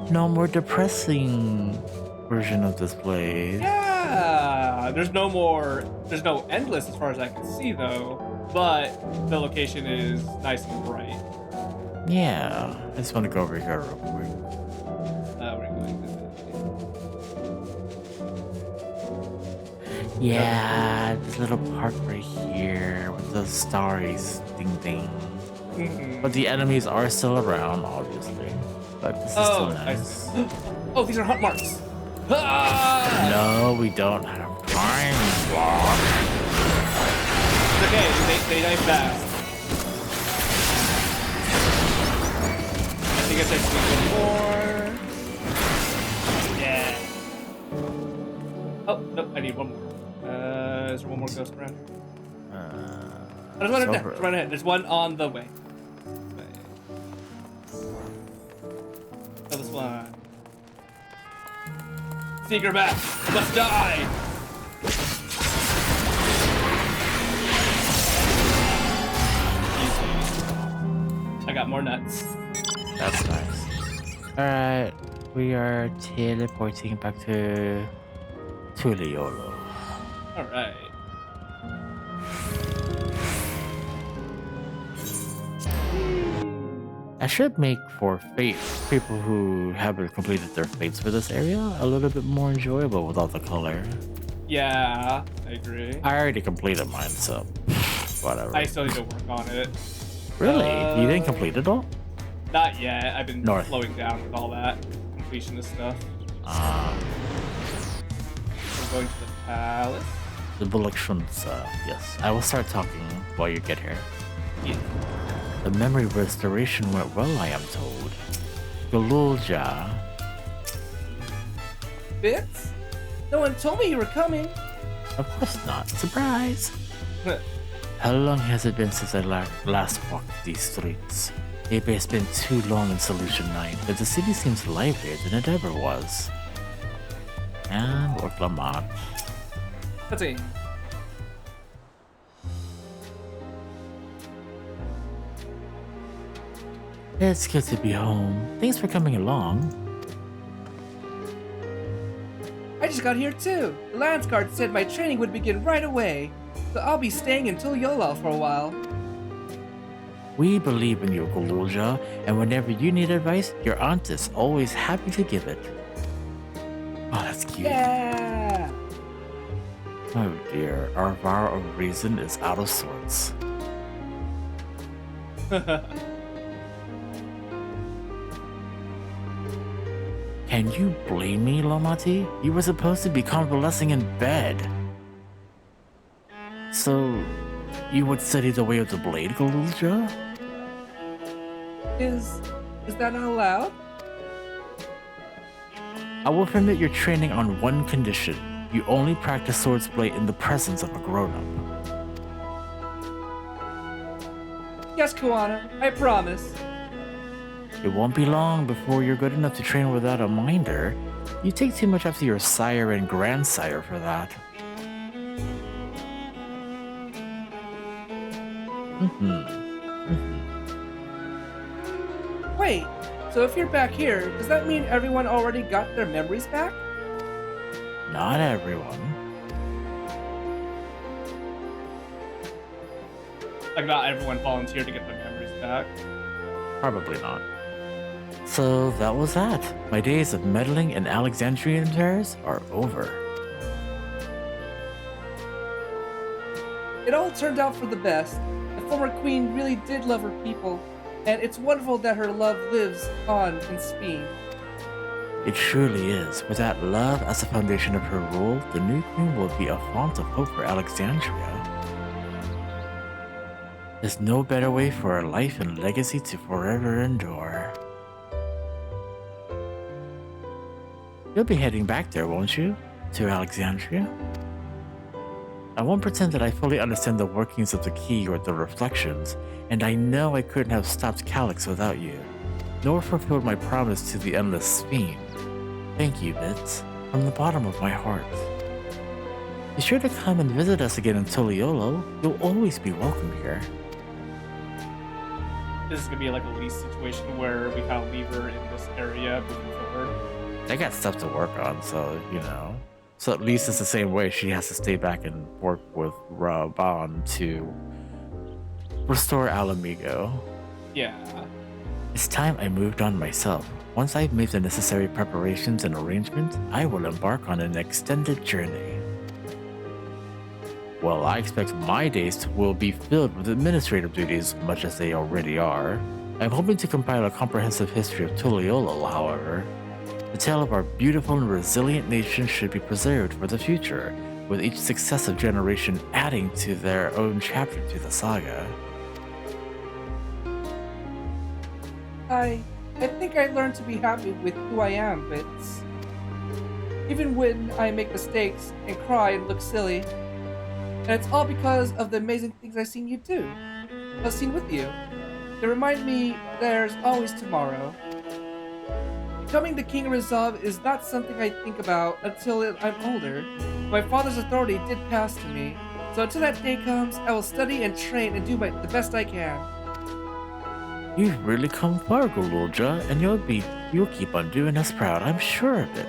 No more depressing version of this place. Yeah. There's no endless as far as I can see though, but the location is nice and bright. Yeah. I just want to go over here real quick. We're going to Yeah, this little park right here with the starry ding. But the enemies are still around, obviously. But this is still nice. Oh, these are hunt marks. No, we don't have time. It's okay, they die fast. I think I said one more. Yeah. Oh, nope, I need one more. Is there one more ghost around? There's one ahead. There's one ahead. There's one on the way. Oh, this one. Seeker back. Must die. Easy. I got more nuts. That's nice. Alright, we are teleporting back to Tuliolo. Alright. I should make for fate people who haven't completed their fates for this area a little bit more enjoyable without the color. Yeah, I agree. I already completed mine, so whatever. I still need to work on it. Really? You didn't complete it all? Not yet. I've been North. slowing down with all that completionist stuff. We're going to the palace. The Bullockshun's, yes. I will start talking while you get here. Yeah. The memory restoration went well, I am told. Galulja. Bits? No one told me you were coming. Of course not. Surprise! How long has it been since I last walked these streets? Maybe it's been too long in Solution 9, but the city seems livelier than it ever was. And Orklamat. Cutscene. It's good to be home. Thanks for coming along. I just got here too. The Lance Guard said my training would begin right away, so I'll be staying in Tuliyollal for a while. We believe in you, Golulja, and whenever you need advice, your aunt is always happy to give it. Oh, that's cute. Yeah! Oh dear, our vow of reason is out of sorts. Can you blame me, Lomati? You were supposed to be convalescing in bed. So, you would study the way of the blade, Golulja? Is that not allowed? I will permit your training on one condition. You only practice swordplay in the presence of a grown-up. Yes, Kuana, I promise. It won't be long before you're good enough to train without a minder. You take too much after your sire and grandsire for that. Wait, so if you're back here, does that mean everyone already got their memories back? Not everyone. Like, not everyone volunteered to get their memories back. Probably not. So that was that. My days of meddling in Alexandrian affairs are over. It all turned out for the best. The former queen really did love her people, and it's wonderful that her love lives on in Speen. It truly is. With that love as the foundation of her rule, the new queen will be a font of hope for Alexandria. There's no better way for a life and legacy to forever endure. You'll be heading back there, won't you? To Alexandria? I won't pretend that I fully understand the workings of the key or the reflections, and I know I couldn't have stopped Calyx without you, nor fulfilled my promise to the Endless Fiend. Thank you, Bits, from the bottom of my heart. Be sure to come and visit us again in Tuliyollal. You'll always be welcome here. This is gonna be like a lease situation where we kind of leave her in this area moving forward. I got stuff to work on, so, you know. So at least it's the same way. She has to stay back and work with Raban to restore Alamigo. Yeah. It's time I moved on myself. Once I've made the necessary preparations and arrangements, I will embark on an extended journey. Well, I expect my days will be filled with administrative duties, much as they already are. I'm hoping to compile a comprehensive history of Tuliyollal, however. The tale of our beautiful and resilient nation should be preserved for the future, with each successive generation adding to their own chapter to the saga. I think I learned to be happy with who I am, Bits. Even when I make mistakes and cry and look silly. And it's all because of the amazing things I've seen you do. I've seen with you. They remind me there's always tomorrow. Becoming the King of Resolve is not something I think about until I'm older. My father's authority did pass to me, so until that day comes, I will study and train and do the best I can. You've really come far, Golulja, and you'll keep on doing us proud, I'm sure of it.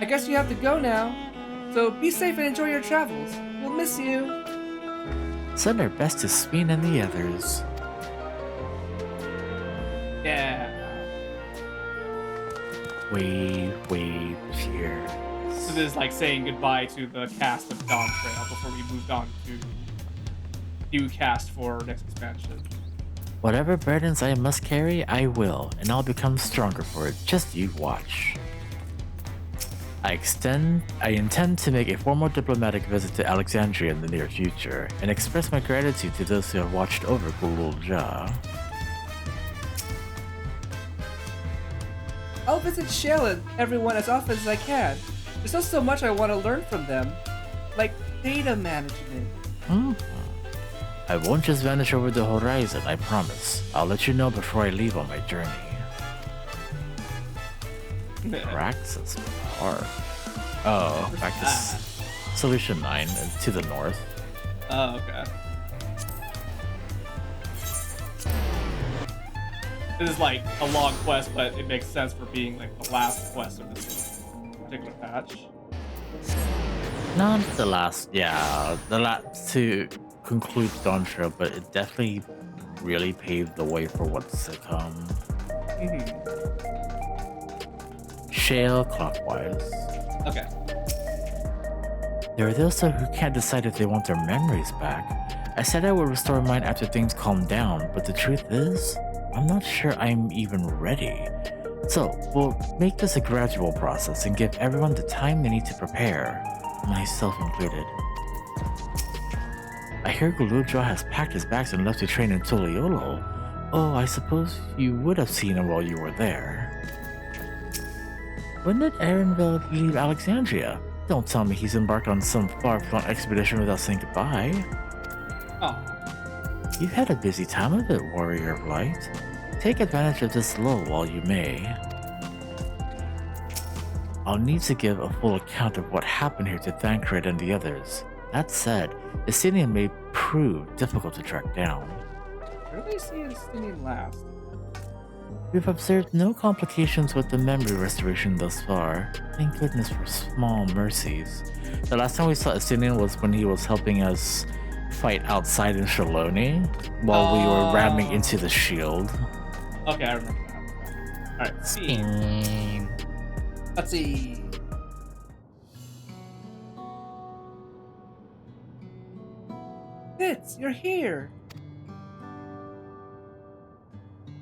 I guess you have to go now, so be safe and enjoy your travels. We'll miss you. Send our best to Speen and the others. Yeah. Wave, cheers. So this is like saying goodbye to the cast of Dawntrail before we moved on to new cast for next expansion. Whatever burdens I must carry, I will, and I'll become stronger for it. Just you watch. I intend to make a formal diplomatic visit to Alexandria in the near future, and express my gratitude to those who have watched over Golulja. I'll visit Shale and everyone as often as I can. There's still so much I want to learn from them, like data management. I won't just vanish over the horizon, I promise. I'll let you know before I leave on my journey. Praxis Park. Oh, back to Solution 9 to the north. Oh, okay. This is like a long quest, but it makes sense for being like the last quest of this particular patch. Not the last, yeah, the last to conclude Dawntrail, but it definitely really paved the way for what's to come. Shale clockwise. Okay. There are those who can't decide if they want their memories back. I said I would restore mine after things calm down, but the truth is, I'm not sure I'm even ready. So, we'll make this a gradual process and give everyone the time they need to prepare, myself included. I hear Guludra has packed his bags and left to train in Toliolo. Oh, I suppose you would have seen him while you were there. When did Aaronville leave Alexandria? Don't tell me he's embarked on some far-flung expedition without saying goodbye. Oh. You've had a busy time of it, Warrior of Light. Take advantage of this lull while you may. I'll need to give a full account of what happened here to Thancred and the others. That said, Estinian may prove difficult to track down. Where do we see Estinian last? We've observed no complications with the memory restoration thus far. Thank goodness for small mercies. The last time we saw Estinian was when he was helping us fight outside in Shaloni while we were ramming into the shield. Okay, I remember that. Alright, Spin. Let's see. Fitz, you're here!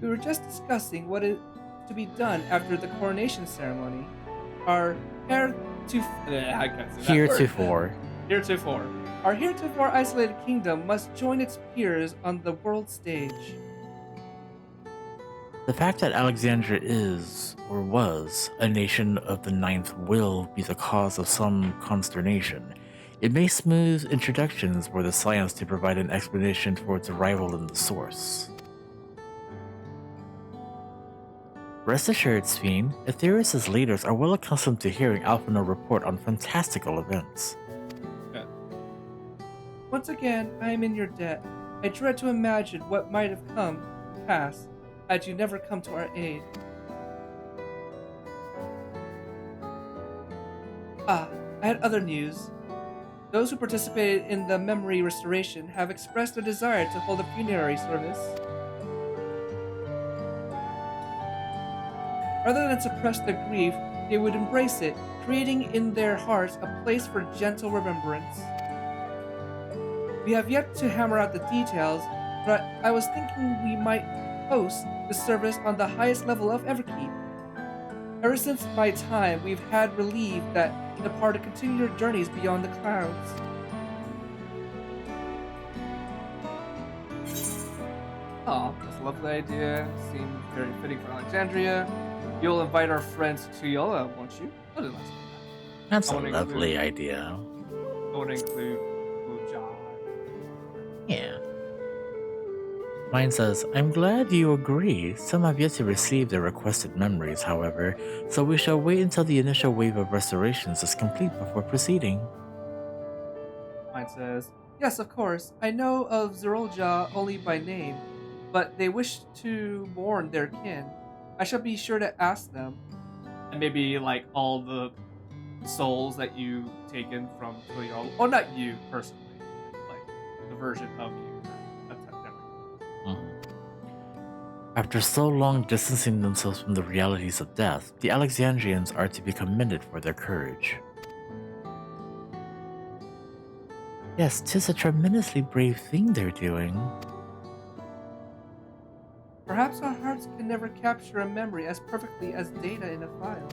We were just discussing what is to be done after the coronation ceremony. Our Heretofore. Our heretofore isolated kingdom must join its peers on the world stage. The fact that Alexandria is, or was, a nation of the Ninth will be the cause of some consternation. It may smooth introductions for the science to provide an explanation for its arrival in the source. Rest assured, Sphene, Aetherius' leaders are well accustomed to hearing Alphinaud report on fantastical events. Once again, I am in your debt. I dread to imagine what might have come to pass had you never come to our aid. I had other news. Those who participated in the memory restoration have expressed a desire to hold a funerary service. Rather than suppress their grief, they would embrace it, creating in their hearts a place for gentle remembrance. We have yet to hammer out the details, but I was thinking we might host the service on the highest level of Everkeep. Ever since my time, we've had relief that depart to continue your journeys beyond the clouds. Oh, that's a lovely idea. Seems very fitting for Alexandria. You'll invite our friends to Yola, won't you? What did I say? That's a lovely idea. I want to include John. Yeah. Mine says, I'm glad you agree. Some have yet to receive their requested memories, however, so we shall wait until the initial wave of restorations is complete before proceeding. Mine says, yes, of course. I know of Zerolja only by name, but they wish to mourn their kin. I shall be sure to ask them. And maybe like all the souls that you've taken from Toyol, or not you personally, like the version of you. After so long distancing themselves from the realities of death, the Alexandrians are to be commended for their courage. Yes, 'tis a tremendously brave thing they're doing. Perhaps our hearts can never capture a memory as perfectly as data in a file.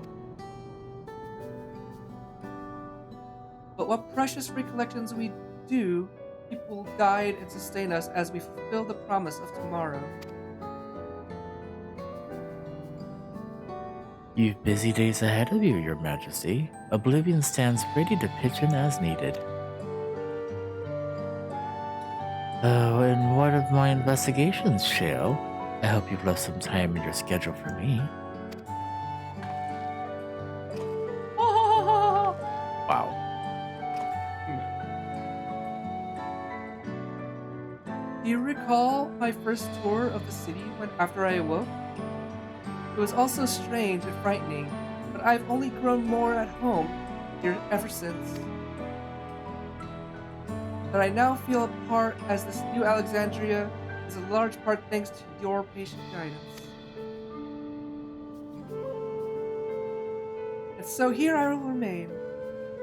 But what precious recollections we do, people guide and sustain us as we fulfill the promise of tomorrow. You've busy days ahead of you, Your Majesty. Oblivion stands ready to pitch in as needed. Oh, and what of my investigations, Shale? I hope you've left some time in your schedule for me. Wow. Do you recall my first tour of the city after I awoke? It was also strange and frightening, but I've only grown more at home here ever since. That I now feel a part as this new Alexandria is a large part thanks to your patient guidance. And so here I will remain.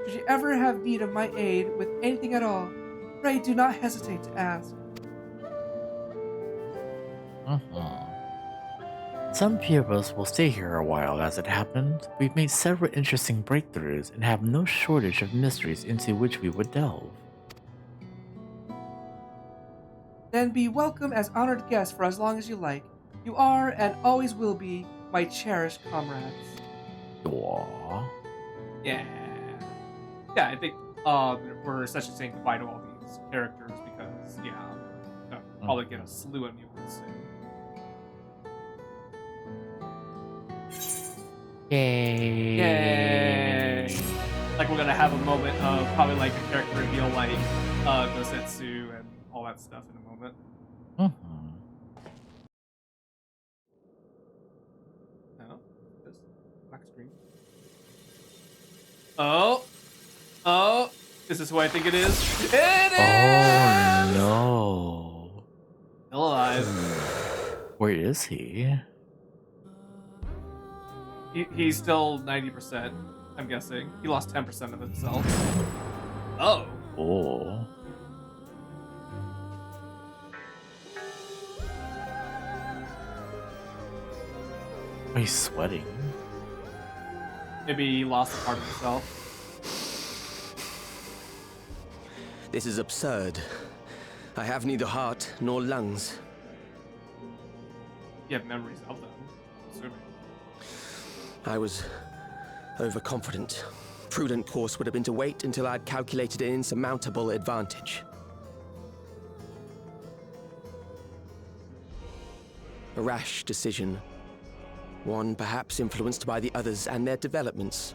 Should you ever have need of my aid with anything at all, pray do not hesitate to ask. Some few of us will stay here a while. As it happened, we've made several interesting breakthroughs and have no shortage of mysteries into which we would delve. Then be welcome as honored guests for as long as you like. You are and always will be my cherished comrades. Aww. Yeah. Yeah, I think we're essentially saying goodbye to all these characters because, yeah, I'll probably get a slew of new ones soon. Yay. Yay! Like, we're gonna have a moment of probably like a character reveal like Gosetsu and all that stuff in a moment. No? This black screen. Oh! This is who I think it is. It is! Oh no. Still alive. Where is he? He's still 90%, I'm guessing. He lost 10% of himself. Oh. Oh. He's sweating. Maybe he lost a part of himself. This is absurd. I have neither heart nor lungs. You have memories of them, assuming. I was overconfident. Prudent course would have been to wait until I'd calculated an insurmountable advantage. A rash decision. One perhaps influenced by the others and their developments.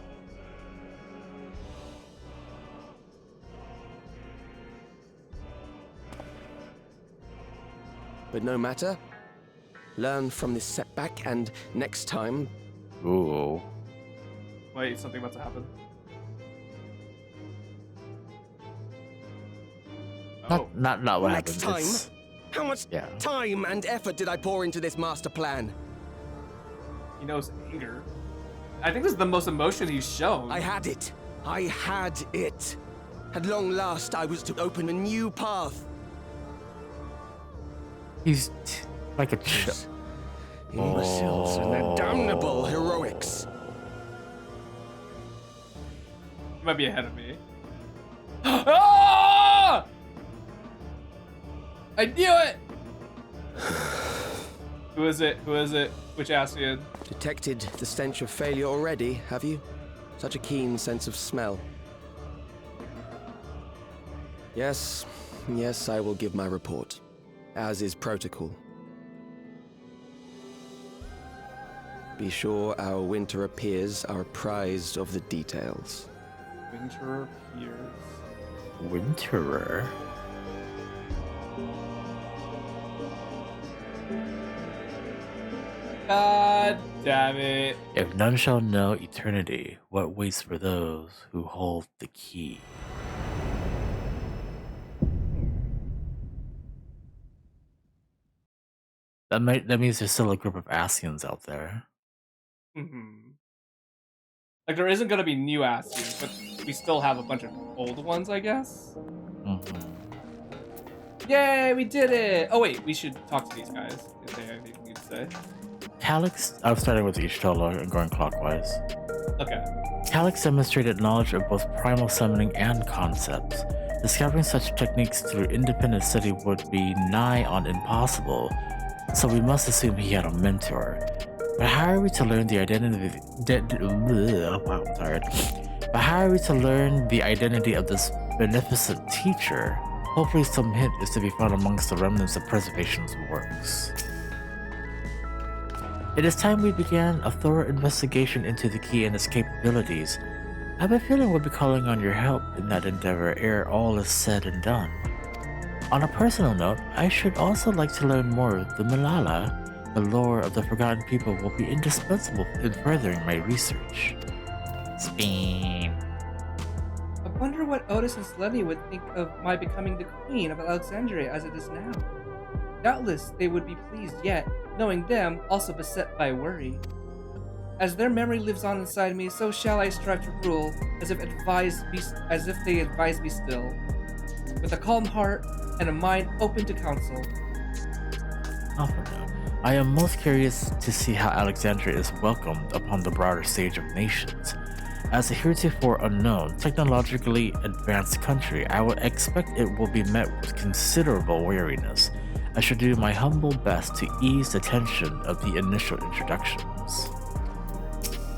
But no matter. Learn from this setback and next time... Ooh. Wait, something about to happen. Not what next happened. Time? How much time and effort did I pour into this master plan? He knows anger. I think this is the most emotion he's shown. I had it. I had it. At long last, I was to open a new path. He's like a imbeciles and their damnable heroics. You might be ahead of me. Ah! I knew it! Who is it? Who is it? Which Ascian? Detected the stench of failure already, have you? Such a keen sense of smell. Yes, I will give my report, as is protocol. Be sure our winter peers are apprised of the details. Winter peers. Winterer? God damn it. If none shall know eternity, what waits for those who hold the key? That means there's still a group of Ascians out there. Like, there isn't gonna be new Ascians, but we still have a bunch of old ones, I guess? Yay, we did it! Oh wait, we should talk to these guys if they have anything to say. Calix, I'm starting with Ishtola and going clockwise. Okay. Calix demonstrated knowledge of both primal summoning and concepts. Discovering such techniques through independent study would be nigh on impossible, so we must assume he had a mentor. But how are we to learn the identity? Wow, I'm tired. But how are we to learn the identity of this beneficent teacher? Hopefully, some hint is to be found amongst the remnants of Preservation's works. It is time we began a thorough investigation into the key and its capabilities. I have a feeling we'll be calling on your help in that endeavor ere all is said and done. On a personal note, I should also like to learn more of the Malala. The lore of the Forgotten People will be indispensable in furthering my research. Spin. I wonder what Otis and Selene would think of my becoming the Queen of Alexandria as it is now. Doubtless they would be pleased, yet, knowing them, also beset by worry. As their memory lives on inside me, so shall I strive to rule, as if they advise me still, with a calm heart and a mind open to counsel. Oh, no. I am most curious to see how Alexandria is welcomed upon the broader stage of nations. As a heretofore unknown, technologically advanced country, I would expect it will be met with considerable wariness. I should do my humble best to ease the tension of the initial introductions.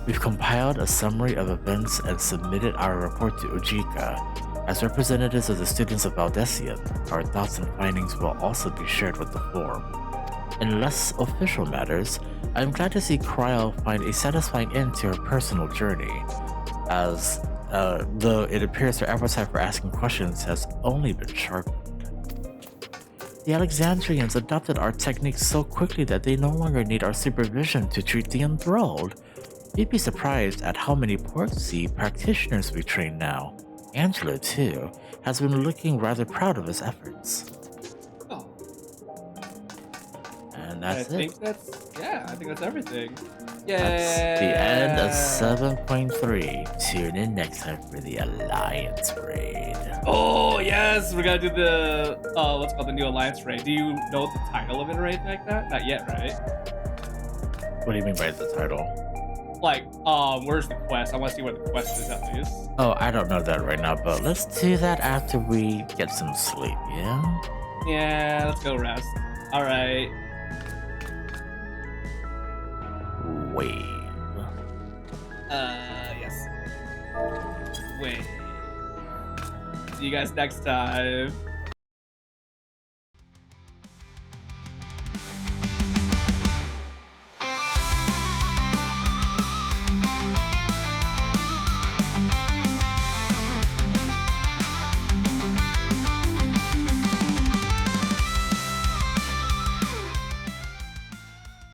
We've compiled a summary of events and submitted our report to Ujika. As representatives of the students of Valdesian, our thoughts and findings will also be shared with the forum. In less official matters, I am glad to see Cryo find a satisfying end to her personal journey, as though it appears her appetite for asking questions has only been sharpened. The Alexandrians adopted our techniques so quickly that they no longer need our supervision to treat the enthralled. You'd be surprised at how many Portsea practitioners we train now. Angelo, too, has been looking rather proud of his efforts. Oh. And that's I think that's everything. Yay! That's the end of 7.3. Tune in next time for the Alliance Raid. Oh, yes! We're gonna do the, what's called the new Alliance Raid. Do you know the title of it or anything like that? Not yet, right? What do you mean by the title? Like, where's the quest? I want to see where the quest is at least. Oh, I don't know that right now, but let's do that after we get some sleep, yeah? Yeah, let's go rest. Alright. Wave. Yes. Wait. See you guys next time.